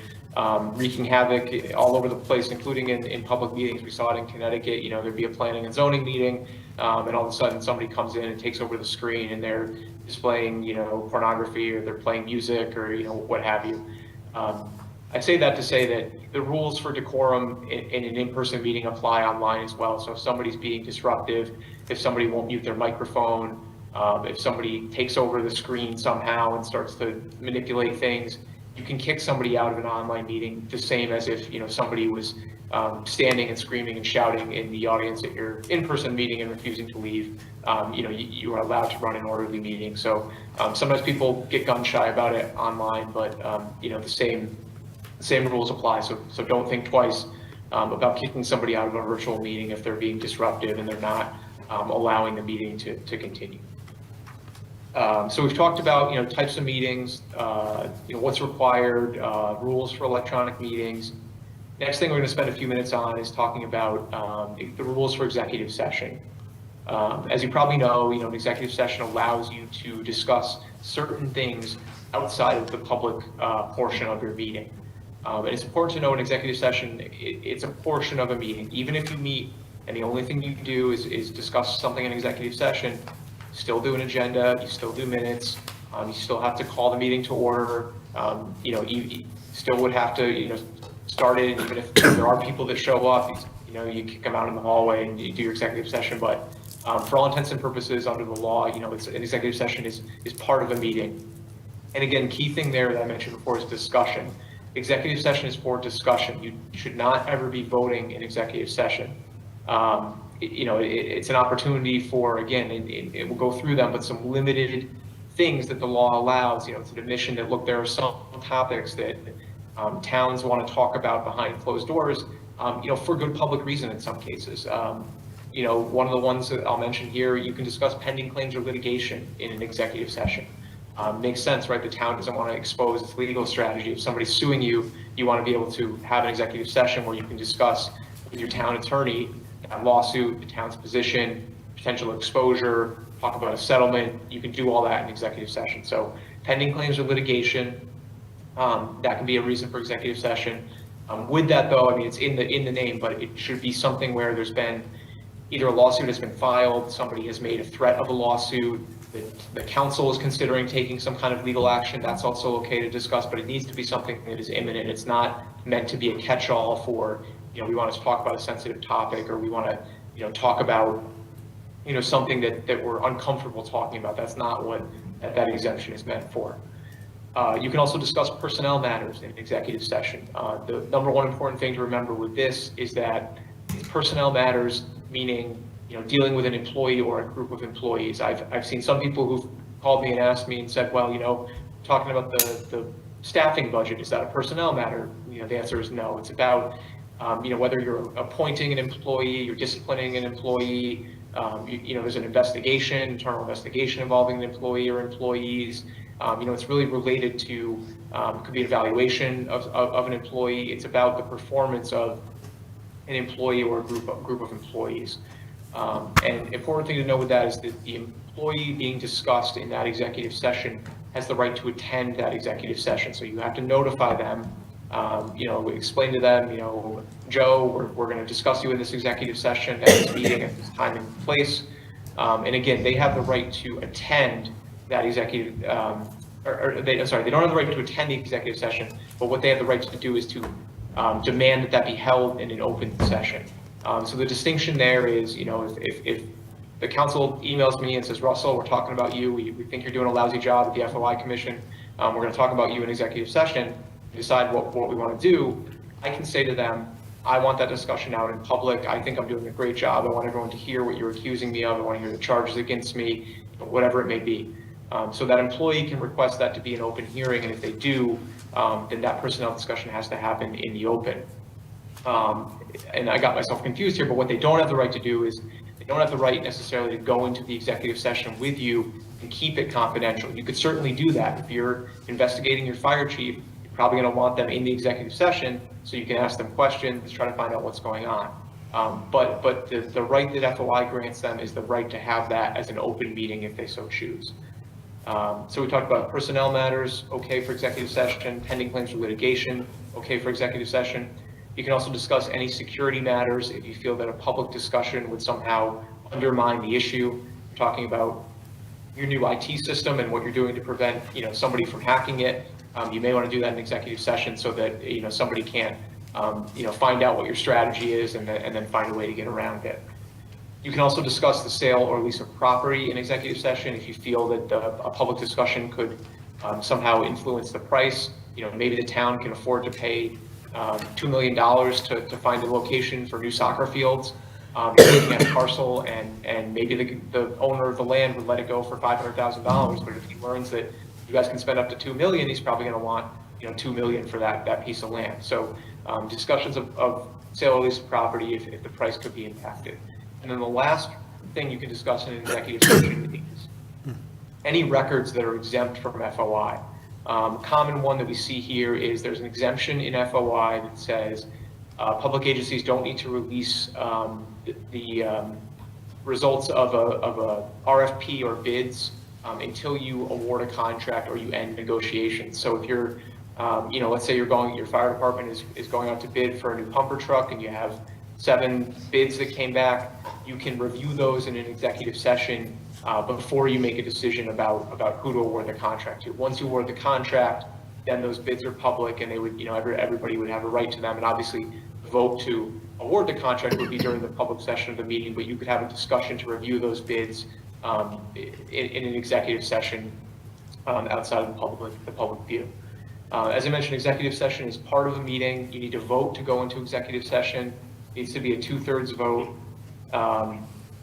wreaking havoc all over the place, including in public meetings. We saw it in Connecticut. There'd be a planning and zoning meeting, and all of a sudden somebody comes in and takes over the screen, and they're displaying, pornography, or they're playing music, or, what have you. I say that to say that the rules for decorum in an in-person meeting apply online as well. So if somebody's being disruptive, if somebody won't mute their microphone, if somebody takes over the screen somehow and starts to manipulate things, you can kick somebody out of an online meeting the same as if somebody was standing and screaming and shouting in the audience at your in-person meeting and refusing to leave. You are allowed to run an orderly meeting. So sometimes people get gun shy about it online, but the same rules apply. So don't think twice about kicking somebody out of a virtual meeting if they're being disruptive and they're not allowing the meeting to continue. So we've talked about types of meetings, what's required, rules for electronic meetings. Next thing we're going to spend a few minutes on is talking about the rules for executive session. As you probably know, an executive session allows you to discuss certain things outside of the public portion of your meeting. And it's important to know in executive session, it's a portion of a meeting. Even if you meet and the only thing you do is discuss something in executive session, you still do an agenda, you still do minutes, you still have to call the meeting to order, you still would have to, start it, and even if there are people that show up, you kick them out in the hallway and you do your executive session. But for all intents and purposes under the law, it's an executive session is part of a meeting. And again, key thing there that I mentioned before is discussion. Executive session is for discussion. You should not ever be voting in executive session. It's an opportunity for, again, it will go through them, but some limited things that the law allows. It's an admission that, look, there are some topics that towns want to talk about behind closed doors, for good public reason in some cases. One of the ones that I'll mention here, you can discuss pending claims or litigation in an executive session. Makes sense, right? The town doesn't want to expose its legal strategy. If somebody's suing you, you want to be able to have an executive session where you can discuss with your town attorney that lawsuit, the town's position, potential exposure, talk about a settlement. You can do all that in executive session. So pending claims or litigation, that can be a reason for executive session. With that though, it's in the name, but it should be something where there's been either a lawsuit has been filed, somebody has made a threat of a lawsuit, the council is considering taking some kind of legal action. That's also okay to discuss, but it needs to be something that is imminent. It's not meant to be a catch-all for, we want to talk about a sensitive topic, or we want to, talk about, something that we're uncomfortable talking about. That's not what that exemption is meant for. You can also discuss personnel matters in executive session. The number one important thing to remember with this is that personnel matters, meaning dealing with an employee or a group of employees. I've seen some people who've called me and asked me and said, well, talking about the staffing budget, is that a personnel matter? The answer is no. It's about whether you're appointing an employee, you're disciplining an employee, there's an investigation, internal investigation involving an employee or employees. It's really related to, could be an evaluation of an employee. It's about the performance of an employee or a group of employees. And important thing to know with that is that the employee being discussed in that executive session has the right to attend that executive session. So you have to notify them, explain to them, Joe, we're going to discuss you in this executive session at this meeting at this time and place. And again, they have the right to attend that executive, they don't have the right to attend the executive session, but what they have the right to do is to demand that be held in an open session. So the distinction there is, if the council emails me and says, Russell, we're talking about you, we think you're doing a lousy job at the FOI commission, we're going to talk about you in executive session, decide what we want to do, I can say to them, I want that discussion out in public. I think I'm doing a great job. I want everyone to hear what you're accusing me of. I want to hear the charges against me, whatever it may be. So that employee can request that to be an open hearing, and if they do, then that personnel discussion has to happen in the open. And I got myself confused here, but what they don't have the right to do is they don't have the right necessarily to go into the executive session with you and keep it confidential. You could certainly do that. If you're investigating your fire chief, you're probably going to want them in the executive session so you can ask them questions, try to find out what's going on. But the right that FOI grants them is the right to have that as an open meeting if they so choose. So we talked about personnel matters, okay for executive session, pending claims for litigation, okay for executive session. You can also discuss any security matters if you feel that a public discussion would somehow undermine the issue. We're talking about your new IT system and what you're doing to prevent, somebody from hacking it. You may want to do that in executive session so that, somebody can't, find out what your strategy is and then find a way to get around it. You can also discuss the sale or lease of property in executive session if you feel that a public discussion could somehow influence the price. Maybe the town can afford to pay $2 million to find a location for new soccer fields. You're looking at a parcel and maybe the owner of the land would let it go for $500,000, but if he learns that you guys can spend up to $2 million, he's probably going to want $2 million for that piece of land. So discussions of sale or lease of property if the price could be impacted. And then the last thing you can discuss in an executive session is any records that are exempt from FOI. Common one that we see here is there's an exemption in FOI that says public agencies don't need to release the results of a RFP or bids until you award a contract or you end negotiations. So if you're, let's say your fire department is going out to bid for a new pumper truck and you have 7 bids that came back, you can review those in an executive session before you make a decision about who to award the contract to. Once you award the contract, then those bids are public and they would, everybody would have a right to them. And obviously the vote to award the contract would be during the public session of the meeting, but you could have a discussion to review those bids in an executive session outside of the public view. As I mentioned, executive session is part of a meeting. You need to vote to go into executive session. It needs to be a 2/3 vote.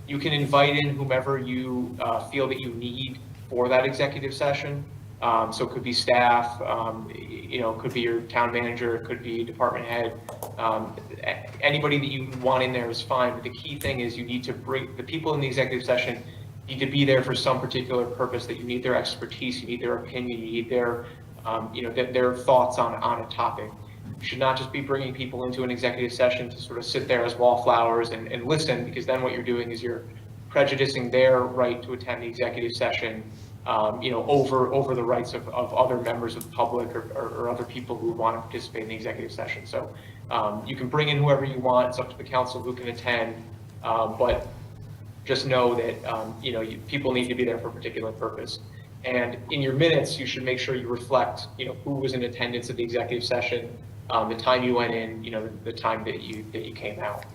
You can invite in whomever you feel that you need for that executive session. So it could be staff, it could be your town manager, it could be department head. Anybody that you want in there is fine, but the key thing is you need to bring the people in the executive session need to be there for some particular purpose, that you need their expertise, you need their opinion, you need their thoughts on a topic. You should not just be bringing people into an executive session to sort of sit there as wallflowers and listen, because then what you're doing is you're prejudicing their right to attend the executive session, over the rights of other members of the public or other people who want to participate in the executive session. So you can bring in whoever you want. It's up to the council who can attend, but just know that people need to be there for a particular purpose. And in your minutes, you should make sure you reflect, who was in attendance at the executive session, the time you went in, the time that you came out.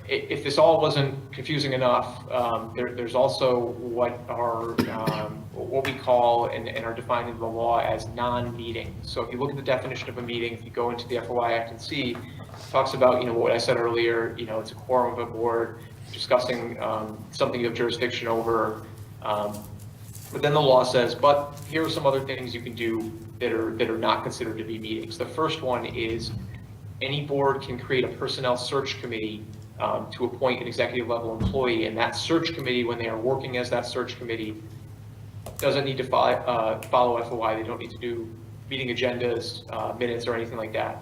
If this all wasn't confusing enough, there's also what we call and are defined in the law as non-meeting. So if you look at the definition of a meeting, if you go into the FOI Act and see, it talks about what I said earlier. It's a quorum of a board discussing something you have jurisdiction over. But then the law says, but here are some other things you can do that are not considered to be meetings. The first one is any board can create a personnel search committee to appoint an executive level employee, and that search committee, when they are working as that search committee, doesn't need to follow FOI. They don't need to do meeting agendas, minutes, or anything like that.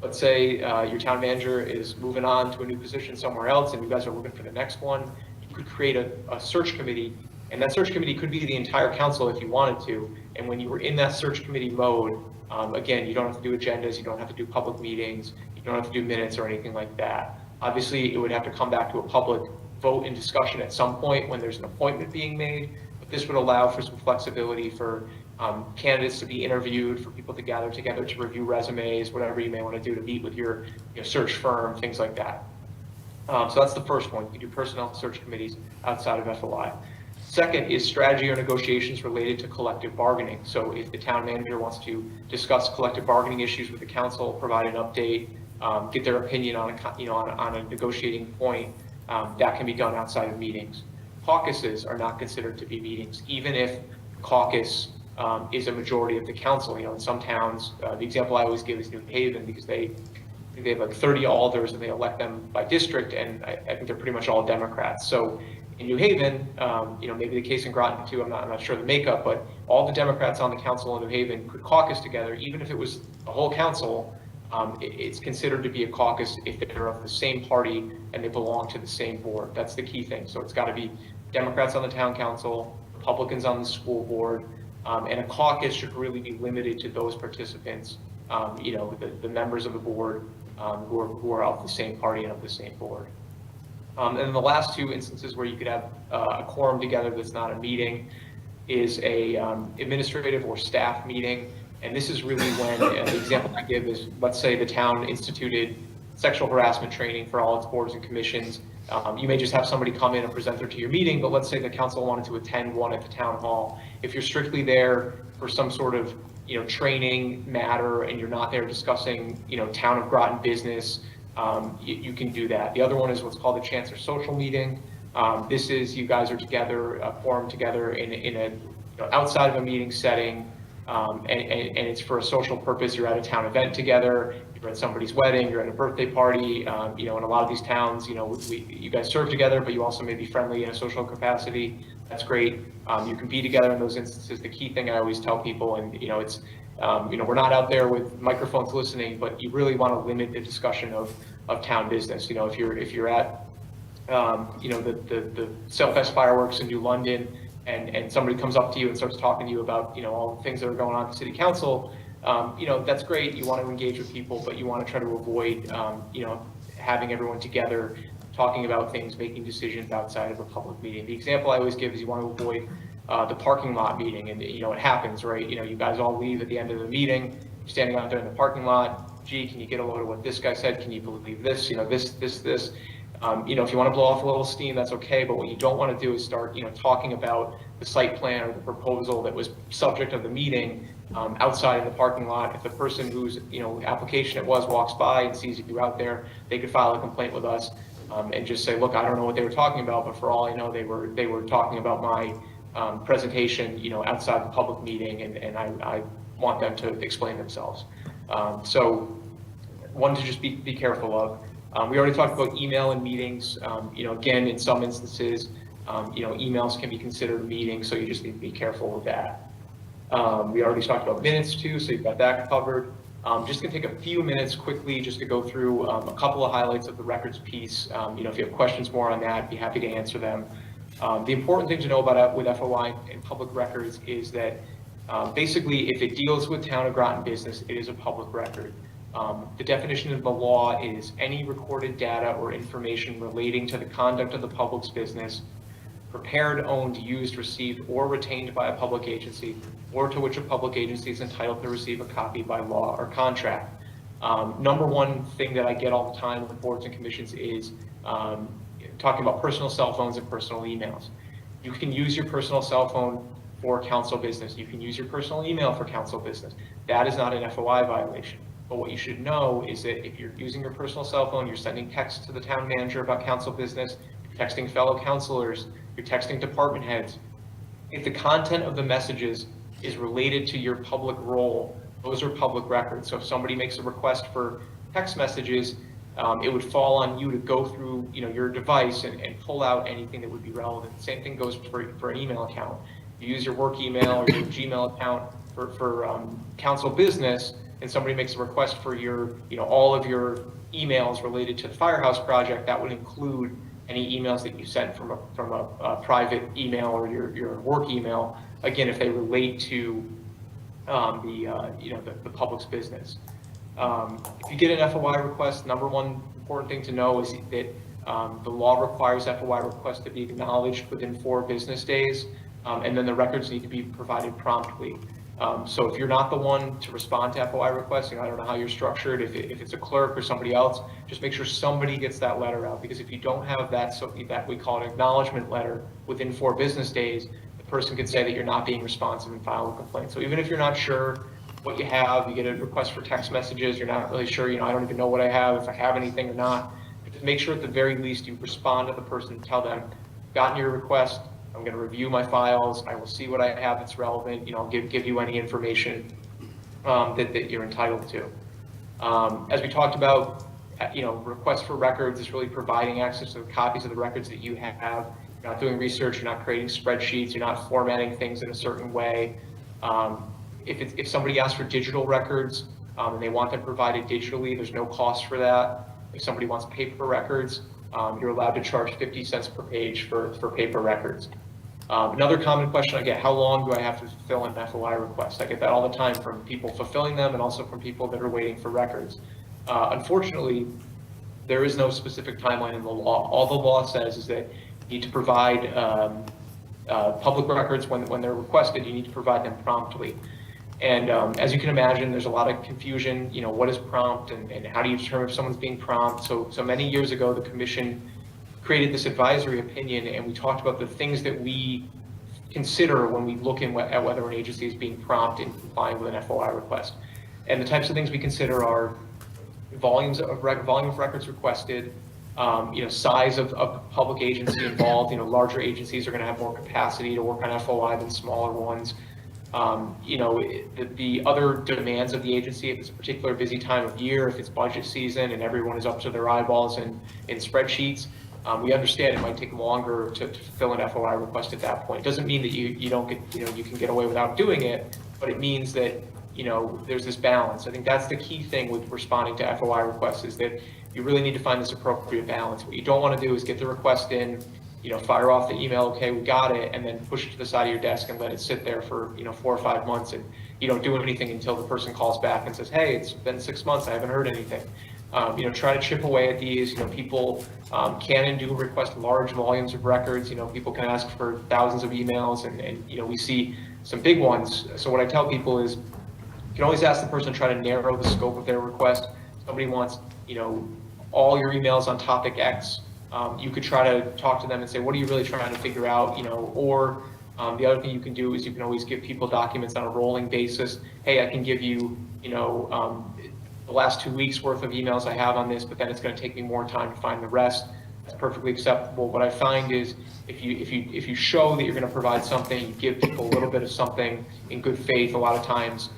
Let's say your town manager is moving on to a new position somewhere else and you guys are looking for the next one. You could create a search committee, and that search committee could be the entire council if you wanted to. And when you were in that search committee mode, again, you don't have to do agendas, you don't have to do public meetings, you don't have to do minutes or anything like that. Obviously, it would have to come back to a public vote and discussion at some point when there's an appointment being made, but this would allow for some flexibility for candidates to be interviewed, for people to gather together to review resumes, whatever you may want to do to meet with your search firm, things like that. So that's the first one. You can do personnel search committees outside of FOI. Second is strategy or negotiations related to collective bargaining. So if the town manager wants to discuss collective bargaining issues with the council, provide an update, get their opinion on a negotiating point, that can be done outside of meetings. Caucuses are not considered to be meetings, even if caucus is a majority of the council. In some towns, the example I always give is New Haven, because they they have like 30 alders and they elect them by district, and I think they're pretty much all Democrats. So in New Haven, maybe the case in Groton too, I'm not sure the makeup, but all the Democrats on the council in New Haven could caucus together, even if it was the whole council. It's considered to be a caucus if they're of the same party and they belong to the same board. That's the key thing. So it's got to be Democrats on the town council, Republicans on the school board, and a caucus should really be limited to those participants, the members of the board who are of the same party and of the same board. And then the last two instances where you could have a quorum together that's not a meeting is a administrative or staff meeting. And this is really when, the example I give is, let's say the town instituted sexual harassment training for all its boards and commissions. You may just have somebody come in and present there to your meeting, but let's say the council wanted to attend one at the town hall. If you're strictly there for some sort of, training matter and you're not there discussing, town of Groton business, you can do that. The other one is what's called a Chancellor Social Meeting. This is you guys are together, quorum together in a outside of a meeting setting. And it's for a social purpose. You're at a town event together, you're at somebody's wedding, you're at a birthday party. In a lot of these towns, you guys serve together, but you also may be friendly in a social capacity. That's great. You can be together in those instances. The key thing I always tell people, and it's, we're not out there with microphones listening, but you really want to limit the discussion of town business. If you're at, the Sailfest fireworks in New London, and somebody comes up to you and starts talking to you about, all the things that are going on at the city council, that's great. You want to engage with people, but you want to try to avoid, having everyone together, talking about things, making decisions outside of a public meeting. The example I always give is you want to avoid the parking lot meeting, and, it happens, right? You guys all leave at the end of the meeting, you're standing out there in the parking lot. Gee, can you get a load of what this guy said? Can you believe this? This. If you want to blow off a little steam, that's okay. But what you don't want to do is start, talking about the site plan or the proposal that was subject of the meeting outside in the parking lot. If the person whose, application it was walks by and sees you out there, they could file a complaint with us and just say, look, I don't know what they were talking about, but for all I know, they were talking about my presentation, outside the public meeting, and I want them to explain themselves. So one to just be careful of. We already talked about email and meetings. Again, in some instances, emails can be considered a meeting, so you just need to be careful with that. We already talked about minutes too, so you've got that covered. Just gonna take a few minutes quickly just to go through a couple of highlights of the records piece. If you have questions more on that, I'd be happy to answer them. The important thing to know about with FOI and public records is that basically if it deals with town of Groton business, it is a public record. The definition of the law is any recorded data or information relating to the conduct of the public's business, prepared, owned, used, received, or retained by a public agency, or to which a public agency is entitled to receive a copy by law or contract. Number one thing that I get all the time with boards and commissions is talking about personal cell phones and personal emails. You can use your personal cell phone for council business. You can use your personal email for council business. That is not an FOI violation. But what you should know is that if you're using your personal cell phone, you're sending texts to the town manager about council business, you're texting fellow councilors, you're texting department heads. If the content of the messages is related to your public role, those are public records. So if somebody makes a request for text messages, it would fall on you to go through, your device and pull out anything that would be relevant. Same thing goes for an email account. You use your work email or your Gmail account for council business, and somebody makes a request for your, all of your emails related to the firehouse project, that would include any emails that you sent from a private email or your work email. Again, if they relate to the public's business. If you get an FOI request, number one important thing to know is that the law requires FOI requests to be acknowledged within 4 business days, and then the records need to be provided promptly. So if you're not the one to respond to FOI requests, I don't know how you're structured, if it's a clerk or somebody else, just make sure somebody gets that letter out, because if you don't have that, that we call an acknowledgement letter within 4 business days, the person could say that you're not being responsive and file a complaint. So even if you're not sure what you have, you get a request for text messages, you're not really sure, I don't even know what I have, if I have anything or not, just make sure at the very least you respond to the person and tell them, gotten your request, I'm going to review my files. I will see what I have that's relevant. I'll give you any information that you're entitled to. As we talked about, requests for records is really providing access to the copies of the records that you have. You're not doing research, you're not creating spreadsheets, you're not formatting things in a certain way. If somebody asks for digital records and they want them provided digitally, there's no cost for that. If somebody wants paper records, you're allowed to charge 50 cents per page for paper records. Another common question I get, how long do I have to fulfill an FOI request? I get that all the time from people fulfilling them and also from people that are waiting for records. Unfortunately, there is no specific timeline in the law. All the law says is that you need to provide public records when they're requested. You need to provide them promptly. And as you can imagine, there's a lot of confusion, what is prompt and how do you determine if someone's being prompt? So many years ago, the commission created this advisory opinion, and we talked about the things that we consider when we look at whether an agency is being prompt in complying with an FOI request. And the types of things we consider are volume of records requested, size of the public agency involved. Larger agencies are going to have more capacity to work on FOI than smaller ones. The other demands of the agency, if it's a particular busy time of year, if it's budget season and everyone is up to their eyeballs in spreadsheets, we understand it might take longer to fill an FOI request at that point. It doesn't mean that you don't get, you can get away without doing it, but it means that, there's this balance. I think that's the key thing with responding to FOI requests, is that you really need to find this appropriate balance. What you don't want to do is get the request in, fire off the email, okay, we got it, and then push it to the side of your desk and let it sit there for, 4 or 5 months, and you don't do anything until the person calls back and says, hey, it's been 6 months, I haven't heard anything. Try to chip away at these. People can and do request large volumes of records. People can ask for thousands of emails, and we see some big ones. So what I tell people is, you can always ask the person to try to narrow the scope of their request. Somebody wants, all your emails on topic X. You could try to talk to them and say, what are you really trying to figure out? Or the other thing you can do is you can always give people documents on a rolling basis. Hey, I can give you, the last 2 weeks worth of emails I have on this, but then it's going to take me more time to find the rest. That's perfectly acceptable. What I find is if you show that you're going to provide something, you give people a little bit of something in good faith, a lot of times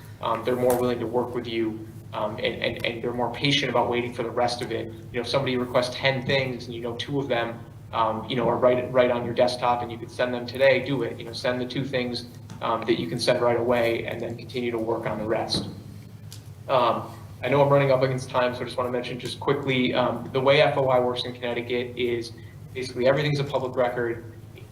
they're more willing to work with you, and they're more patient about waiting for the rest of it. If somebody requests 10 things and 2 of them are right on your desktop and you could send them today, do it. Send the 2 things that you can send right away and then continue to work on the rest. I know I'm running up against time, so I just want to mention just quickly, the way FOI works in Connecticut is basically everything's a public record,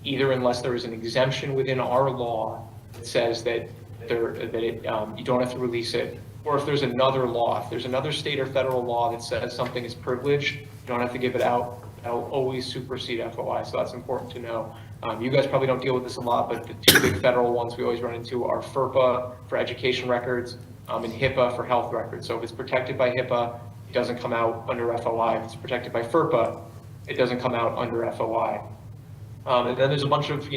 either unless there is an exemption within our law that says that you don't have to release it, or if there's another law, if there's another state or federal law that says something is privileged, you don't have to give it out. That'll always supersede FOI, so that's important to know. You guys probably don't deal with this a lot, but the 2 big federal ones we always run into are FERPA for education records, and HIPAA for health records. So if it's protected by HIPAA, it doesn't come out under FOI. If it's protected by FERPA, it doesn't come out under FOI. And then there's a bunch of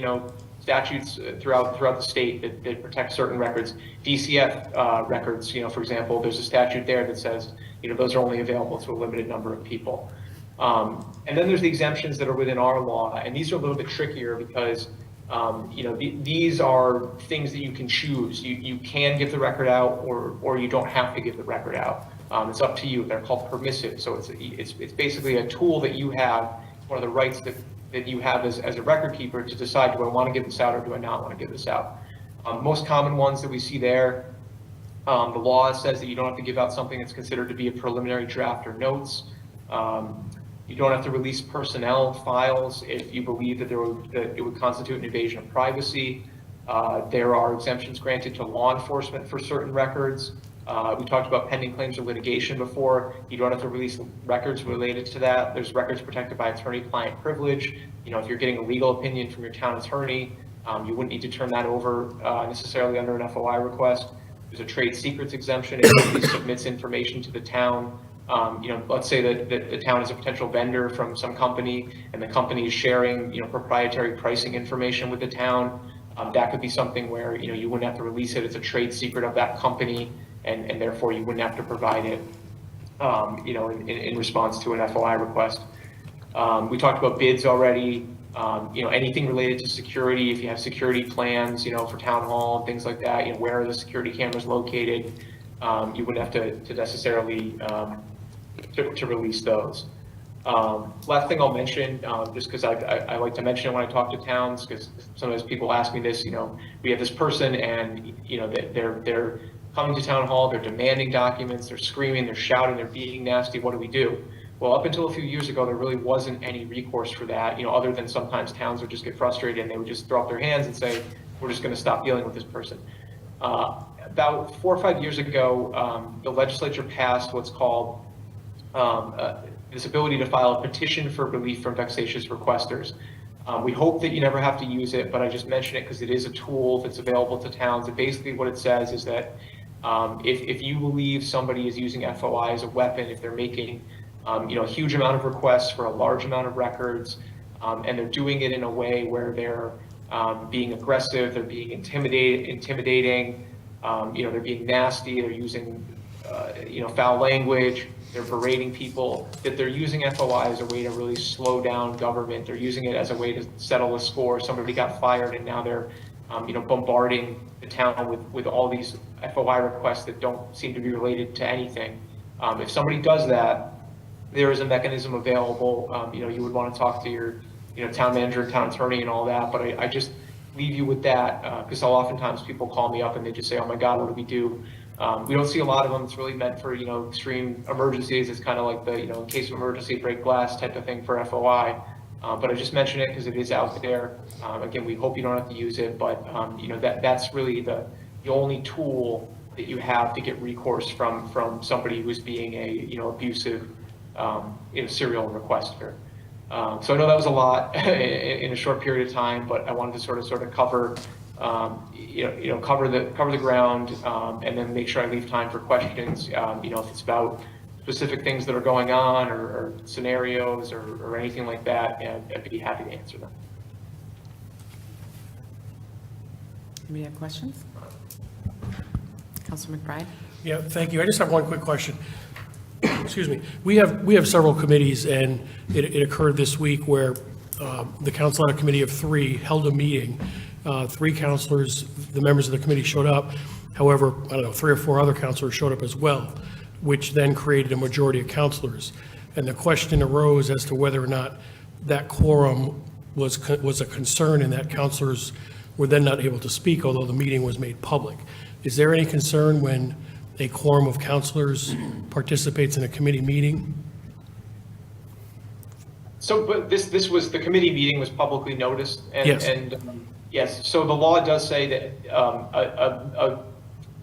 statutes throughout the state that protect certain records. DCF records, for example, there's a statute there that says those are only available to a limited number of people. And then there's the exemptions that are within our law, and these are a little bit trickier because these are things that you can choose. You can give the record out, or you don't have to give the record out. It's up to you. They're called permissive. So it's basically a tool that you have, one of the rights that you have as a record keeper to decide, do I want to give this out or do I not want to give this out? Most common ones that we see there, the law says that you don't have to give out something that's considered to be a preliminary draft or notes. You don't have to release personnel files if you believe that it would constitute an invasion of privacy. There are exemptions granted to law enforcement for certain records. We talked about pending claims or litigation before. You don't have to release records related to that. There's records protected by attorney-client privilege. If you're getting a legal opinion from your town attorney, you wouldn't need to turn that over necessarily under an FOI request. There's a trade secrets exemption if somebody submits information to the town. Let's say that the town is a potential vendor from some company and the company is sharing, proprietary pricing information with the town. That could be something where, you wouldn't have to release it. It's a trade secret of that company, and therefore you wouldn't have to provide it, in response to an FOI request. We talked about bids already. Anything related to security, if you have security plans, for town hall and things like that, where are the security cameras located? you wouldn't have to necessarily to release those. Last thing I'll mention, just because I like to mention it when I talk to towns, because sometimes people ask me this, we have this person and, they're coming to town hall, they're demanding documents, they're screaming, they're shouting, they're being nasty, what do we do? Well, up until a few years ago, there really wasn't any recourse for that, other than sometimes towns would just get frustrated and they would just throw up their hands and say, we're just going to stop dealing with this person. About 4 or 5 years ago, the legislature passed what's called this ability to file a petition for relief from vexatious requesters. We hope that you never have to use it, but I just mention it because it is a tool that's available to towns. And basically what it says is that if you believe somebody is using FOI as a weapon, if they're making a huge amount of requests for a large amount of records, and they're doing it in a way where they're being aggressive, they're being intimidating, they're being nasty, they're using foul language, they're berating people, that they're using FOI as a way to really slow down government. They're using it as a way to settle a score. Somebody got fired and now they're bombarding the town with all these FOI requests that don't seem to be related to anything. If somebody does that, there is a mechanism available. You would want to talk to your town manager, town attorney and all that, but I just leave you with that because oftentimes people call me up and they just say, oh my God, what do we do? We don't see a lot of them. It's really meant for, extreme emergencies. It's kind of like the, in case of emergency, break glass type of thing for FOI. But I just mention it because it is out there. Again, we hope you don't have to use it, but, that's really the only tool that you have to get recourse from somebody who's being a, abusive, serial requester. So I know that was a lot in a short period of time, but I wanted to sort of cover cover the ground, and then make sure I leave time for questions. If it's about specific things that are going on or scenarios or anything like that, and I'd be happy to answer them. Anybody have questions? Councilor McBride? Yeah, thank you. I just have one quick question. Excuse me. We have several committees, and it occurred this week where the council had a committee of 3 held a meeting. 3 councilors, the members of the committee showed up. However, 3 or 4 other councilors showed up as well, which then created a majority of councilors. And the question arose as to whether or not that quorum was a concern and that councilors were then not able to speak, although the meeting was made public. Is there any concern when a quorum of councilors participates in a committee meeting? So, but this was, the committee meeting was publicly noticed, and, Yes. Yes, so the law does say that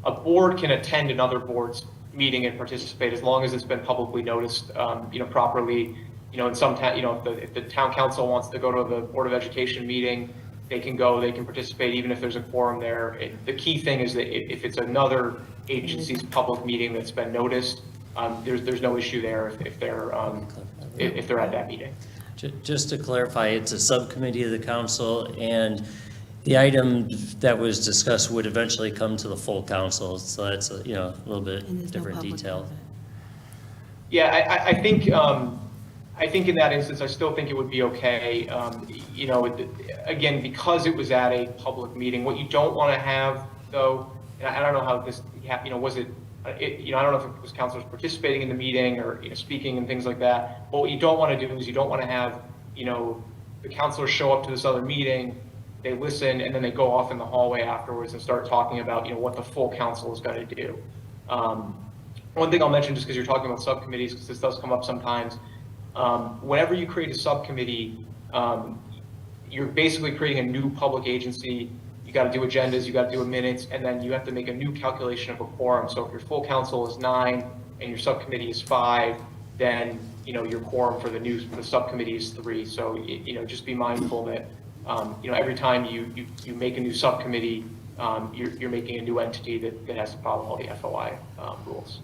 a board can attend another board's meeting and participate as long as it's been publicly noticed, properly. In some town, if the town council wants to go to the Board of Education meeting, they can go, they can participate, even if there's a quorum there. The key thing is that if it's another agency's public meeting that's been noticed, there's no issue there if they're at that meeting. Just to clarify, it's a subcommittee of the council, and the item that was discussed would eventually come to the full council, so that's a little bit And there's no different public detail. comment. Yeah, I think in that instance, I still think it would be okay. Again, because it was at a public meeting, what you don't want to have, though, and I don't know how this, was it, I don't know if it was councilors participating in the meeting or, speaking and things like that. But what you don't want to do is you don't want to have, the councilors show up to this other meeting, they listen, and then they go off in the hallway afterwards and start talking about, what the full council is going to do. One thing I'll mention, just because you're talking about subcommittees, because this does come up sometimes, whenever you create a subcommittee, you're basically creating a new public agency. You got to do agendas, you got to do minutes, and then you have to make a new calculation of a quorum. So if your full council is 9 and your subcommittee is 5, then your quorum for the subcommittee is 3. So just be mindful that every time you make a new subcommittee, you're making a new entity that has to follow all the FOI rules.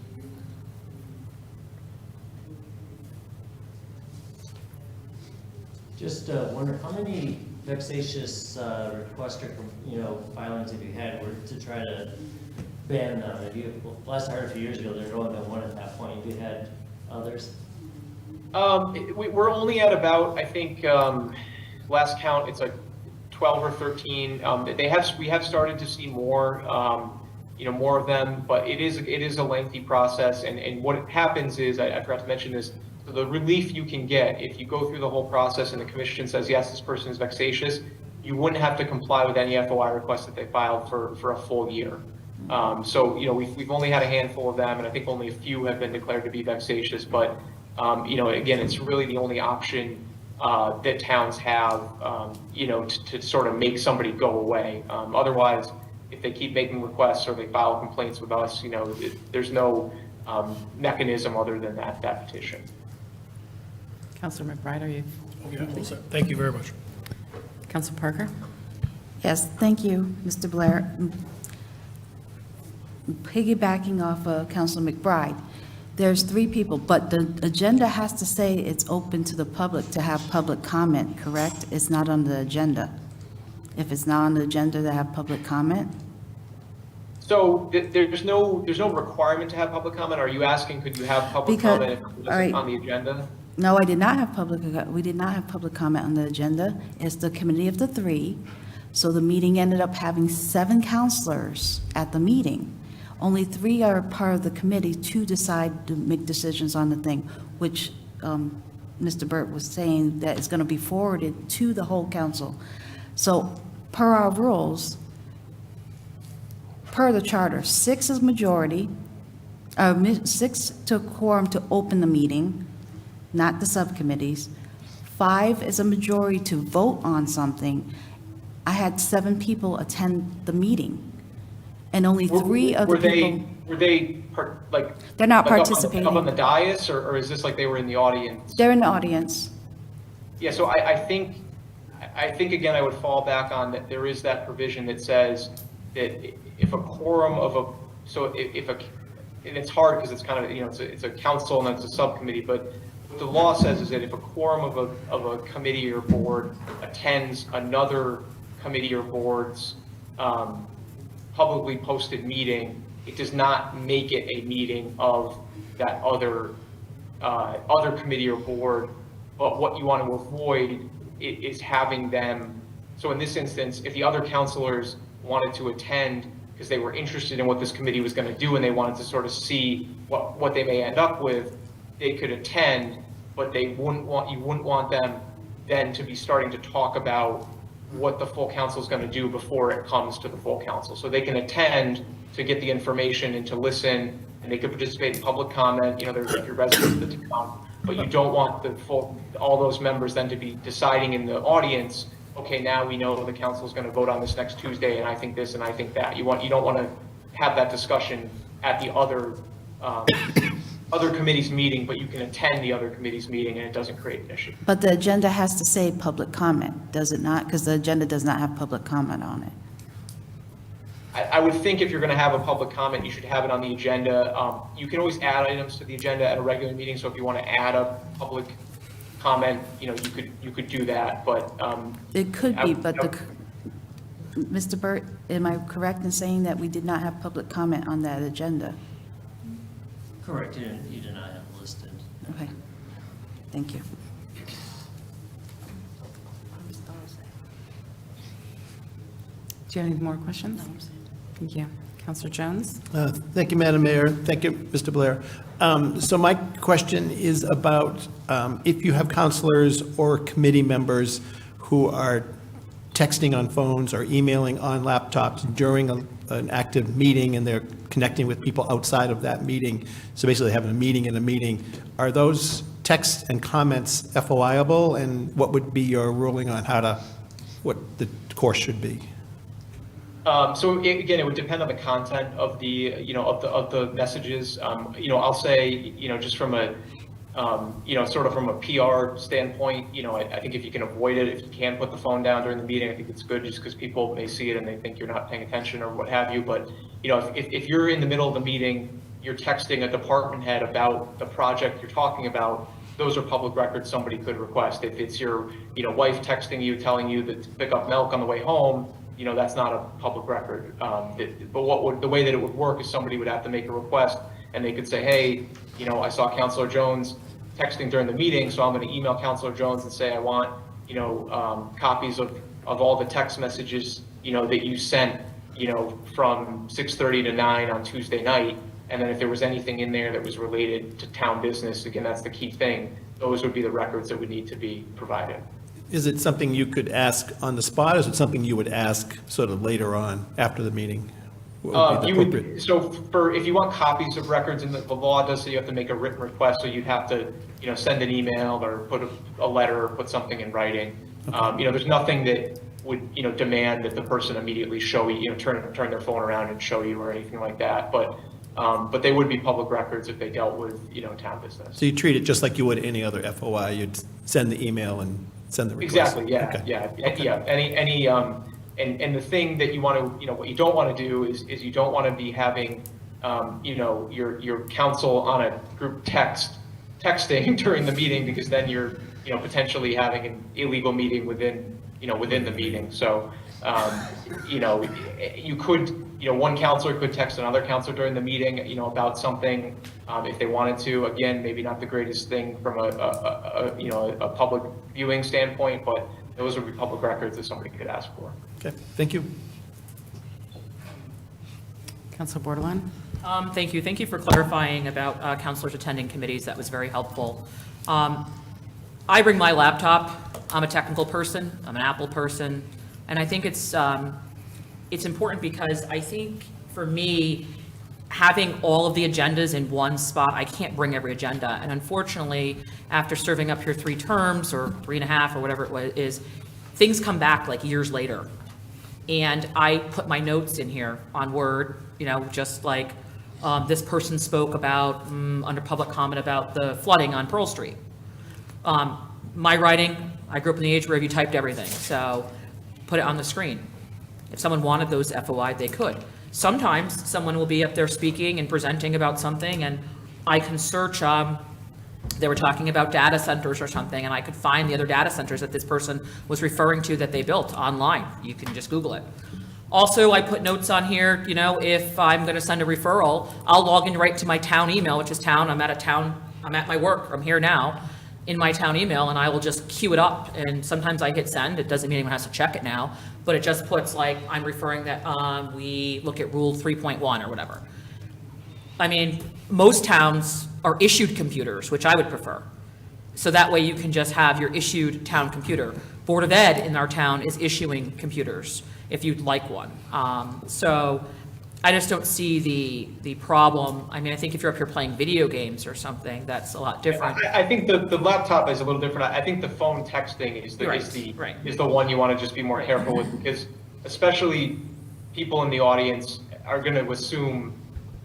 Just wonder, how many vexatious requester, filings have you had to try to ban them? Last I heard a few years ago, there had only been 1 at that point. Have you had others? We're only at about, I think, last count, it's like 12 or 13. We have started to see more. more of them, but it is a lengthy process. And what happens is, I forgot to mention this, so the relief you can get if you go through the whole process and the commission says, yes, this person is vexatious, you wouldn't have to comply with any FOI request that they filed for a full year. So, we've only had a handful of them, and I think only a few have been declared to be vexatious, but, again, it's really the only option that towns have, to sort of make somebody go away. Otherwise, if they keep making requests or they file complaints with us, there's no mechanism other than that petition. Counselor McBride, are you? Yeah, well said. Thank you very much. Counselor Parker? Yes, thank you, Mr. Blair. Piggybacking off of Councilor McBride, there's 3 people, but the agenda has to say it's open to the public to have public comment, correct? It's not on the agenda. If it's not on the agenda to have public comment? So there's no requirement to have public comment. Are you asking, could you have public Because- comment if it all wasn't right. on the agenda? No, we did not have public comment on the agenda. It's the committee of the 3. So the meeting ended up having 7 counselors at the meeting. Only 3 are part of the committee to decide to make decisions on the thing, which Mr. Burt was saying that it's going to be forwarded to the whole council. So per our rules, per the charter, 6 is majority, 6 to quorum to open the meeting, not the subcommittees. 5 is a majority to vote on something. I had 7 people attend the meeting, and only 3 of the people. Were they They're not like up on participating. the dais, or is this like they were in the audience? They're in the audience. Yeah, so I think again, I would fall back on that there is that provision that says that if a quorum of and it's hard because it's kind of, it's a council and it's a subcommittee, but what the law says is that if a quorum of a committee or board attends another committee or board's publicly posted meeting, it does not make it a meeting of that other committee or board. But what you want to avoid is having them, so in this instance, if the other counselors wanted to attend because they were interested in what this committee was going to do and they wanted to sort of see what they may end up with, they could attend, but you wouldn't want them then to be starting to talk about what the full council is going to do before it comes to the full council. So they can attend to get the information and to listen, and they could participate in public comment, there's your residents of the town, but you don't want all those members then to be deciding in the audience, okay, now we know the council is going to vote on this next Tuesday, and I think this and I think that. You don't want to have that discussion at the other committee's meeting, but you can attend the other committee's meeting and it doesn't create an issue. But the agenda has to say public comment, does it not? Because the agenda does not have public comment on it. I would think if you're going to have a public comment, you should have it on the agenda. You can always add items to the agenda at a regular meeting, so if you want to add a public comment, you could do that, but. It could be, but Mr. Burt, am I correct in saying that we did not have public comment on that agenda? Correct, you do not have listed. Okay, thank you. Do you have any more questions? Thank you. Counselor Jones? Thank you, Madam Mayor. Thank you, Mr. Blair. So my question is about if you have counselors or committee members who are texting on phones or emailing on laptops during an active meeting and they're connecting with people outside of that meeting, so basically having a meeting in a meeting, are those texts and comments FOIable, and what would be your ruling on what the course should be? So again, it would depend on the content of the, of the messages. I'll say, just from a, sort of from a PR standpoint, I think if you can avoid it, if you can put the phone down during the meeting, I think it's good just because people may see it and they think you're not paying attention or what have you. But, if you're in the middle of the meeting, you're texting a department head about the project you're talking about, those are public records somebody could request. If it's your, wife texting you, telling you that to pick up milk on the way home, that's not a public record. But the way that it would work is somebody would have to make a request and they could say, hey, I saw Counselor Jones texting during the meeting, so I'm going to email Counselor Jones and say I want, copies of all the text messages, that you sent from 6:30 to 9 on Tuesday night. And then if there was anything in there that was related to town business, again, that's the key thing, those would be the records that would need to be provided. Is it something you could ask on the spot, or is it something you would ask sort of later on, after the meeting? What would be the appropriate? So if you want copies of records, and the law does say you have to make a written request, so you'd have to, send an email or put a letter or put something in writing. There's nothing that would, demand that the person immediately show you, turn their phone around and show you or anything like that. But they would be public records if they dealt with, town business. So you treat it just like you would any other FOI, you'd send the email and send the request? Exactly, yeah, Okay. yeah. And the thing that you want to, what you don't want to do is you don't want to be having, your counsel on a group texting during the meeting, because then you're, potentially having an illegal meeting within the meeting. So, you could, one counselor could text another counselor during the meeting, about something, if they wanted to. Again, maybe not the greatest thing from a public viewing standpoint, but those would be public records that somebody could ask for. Okay, thank you. Councilor Bordelon? Thank you. Thank you for clarifying about counselors attending committees. That was very helpful. I bring my laptop. I'm a technical person. I'm an Apple person. And I think it's important because I think for me, having all of the agendas in one spot, I can't bring every agenda. And unfortunately, after serving up here 3 terms or 3.5 or whatever it is, things come back like years later. And I put my notes in here on Word, just like this person spoke about, under public comment about the flooding on Pearl Street. My writing, I grew up in the age where you typed everything, so put it on the screen. If someone wanted those FOI, they could. Sometimes someone will be up there speaking and presenting about something, and I can search, they were talking about data centers or something, and I could find the other data centers that this person was referring to that they built online. You can just Google it. Also, I put notes on here, if I'm going to send a referral, I'll log in right to my town email, which is town. I'm at my work, I'm here now, in my town email, and I will just queue it up. And sometimes I hit send. It doesn't mean anyone has to check it now, but it just puts like, I'm referring that we look at rule 3.1 or whatever. I mean, most towns are issued computers, which I would prefer. So that way you can just have your issued town computer. Board of Ed in our town is issuing computers if you'd like one. So I just don't see the problem. I mean, I think if you're up here playing video games or something, that's a lot different. I think the laptop is a little different. I think the phone texting is the one you want to just be more careful with, because especially people in the audience are going to assume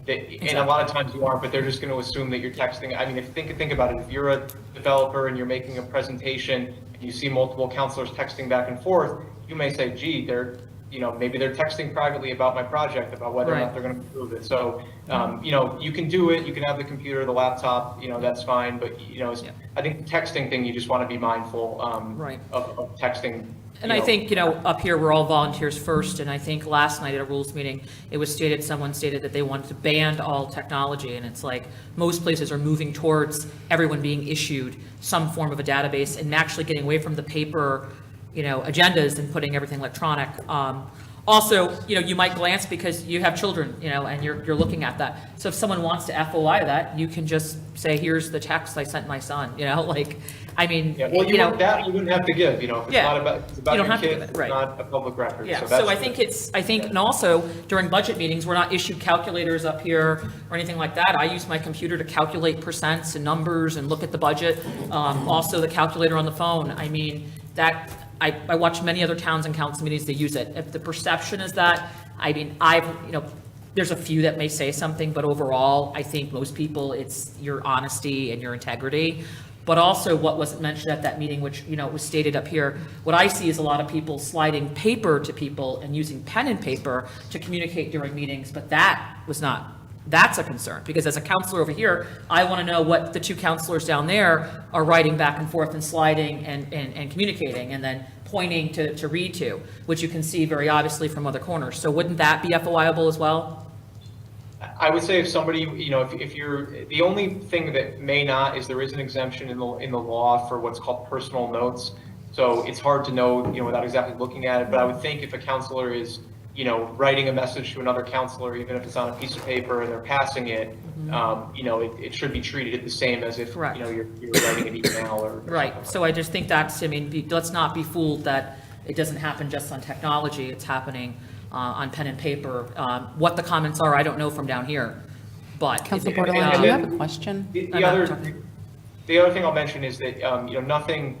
that, and a lot of times you aren't, but they're just going to assume that you're texting. I mean, if think about it, if you're a developer and you're making a presentation and you see multiple counselors texting back and forth, you may say, gee, maybe they're texting privately about my project, about whether or not they're going to approve it. So, you can do it. You can have the computer, the laptop, that's fine. But, I think the texting thing, you just want to be mindful of texting. And I think, up here, we're all volunteers first. And I think last night at a rules meeting, someone stated that they wanted to ban all technology. And it's like most places are moving towards everyone being issued some form of a database and actually getting away from the paper agendas and putting everything electronic. Also, you might glance because you have children, and you're looking at that. So if someone wants to FOI that, you can just say, here's the text I sent my son, I mean, you wouldn't have to give, if it's Yeah. not about, it's about You don't your have to give kids, it, right. it's not a public record. yeah, that's so I think, and also during budget meetings, we're not issued calculators up here or anything like that. I use my computer to calculate percents and numbers and look at the budget. Also the calculator on the phone. I mean, I watch many other towns and council meetings that use it. If the perception is that, I mean, there's a few that may say something, but overall, I think most people, it's your honesty and your integrity. But also what wasn't mentioned at that meeting, which, was stated up here, what I see is a lot of people sliding paper to people and using pen and paper to communicate during meetings, but that's a concern, because as a counselor over here, I want to know what the 2 counselors down there are writing back and forth and sliding and communicating and then pointing to read to, which you can see very obviously from other corners. So wouldn't that be FOIable as well? I would say if somebody, if you're, the only thing that may not is there is an exemption in the law for what's called personal notes. So it's hard to know, without exactly looking at it, but I would think if a counselor is, writing a message to another counselor, even if it's on a piece of paper and they're passing it, it should be treated the same as if, Correct. you're writing an email or. Right, so I just think that's, let's not be fooled that it doesn't happen just on technology, it's happening on pen and paper. What the comments are, I don't know from down here, but. Council if- Bordelon, do you have a question? The I'm not other, talking- the other thing I'll mention is that, nothing,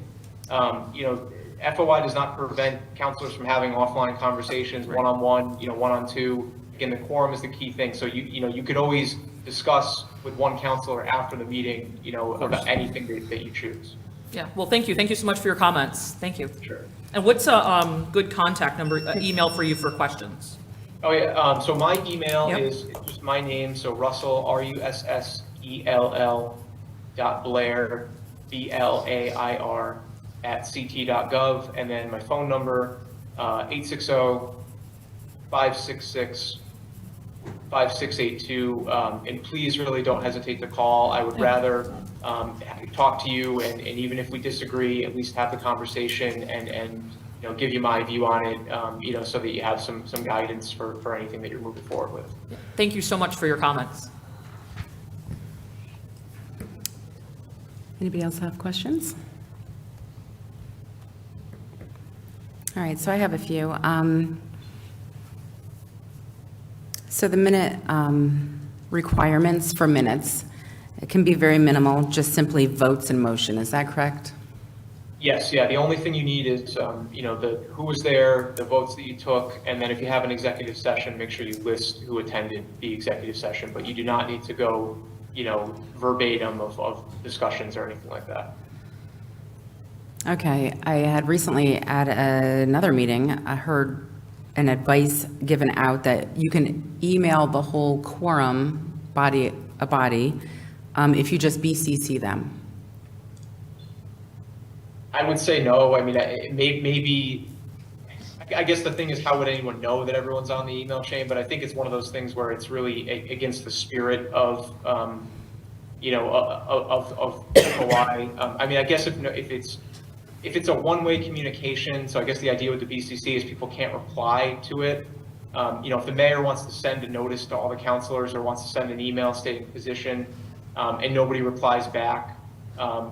FOI does not prevent counselors from having offline conversations, one-on-one, one-on-two. Again, the quorum is the key thing. So you could always discuss with one counselor after the meeting, about anything that you choose. Yeah, well, thank you so much for your comments, thank you. Sure. And what's a good contact number, email for you for questions? Oh, yeah, so my email Yep. is just my name, so Russell, RUSSELL .Blair, BLAIR @ct.gov, and then my phone number, 860-566-5682, and please really don't hesitate to call. I would rather talk to you, and even if we disagree, at least have the conversation and give you my view on it, so that you have some guidance for anything that you're moving forward with. Thank you so much for your comments. Anybody else have questions? All right, so I have a few. So the minute requirements for minutes, it can be very minimal, just simply votes in motion. Is that correct? Yes, yeah, the only thing you need is, who was there, the votes that you took, and then if you have an executive session, make sure you list who attended the executive session, but you do not need to go, verbatim of discussions or anything like that. Okay, I had recently at another meeting, I heard an advice given out that you can email the whole quorum body, if you just BCC them. I would say no. I mean, maybe, I guess the thing is, how would anyone know that everyone's on the email chain? But I think it's one of those things where it's really against the spirit of, of FOI. I mean, I guess if it's a one-way communication, so I guess the idea with the BCC is people can't reply to it. If the mayor wants to send a notice to all the councilors or wants to send an email stating position, and nobody replies back, I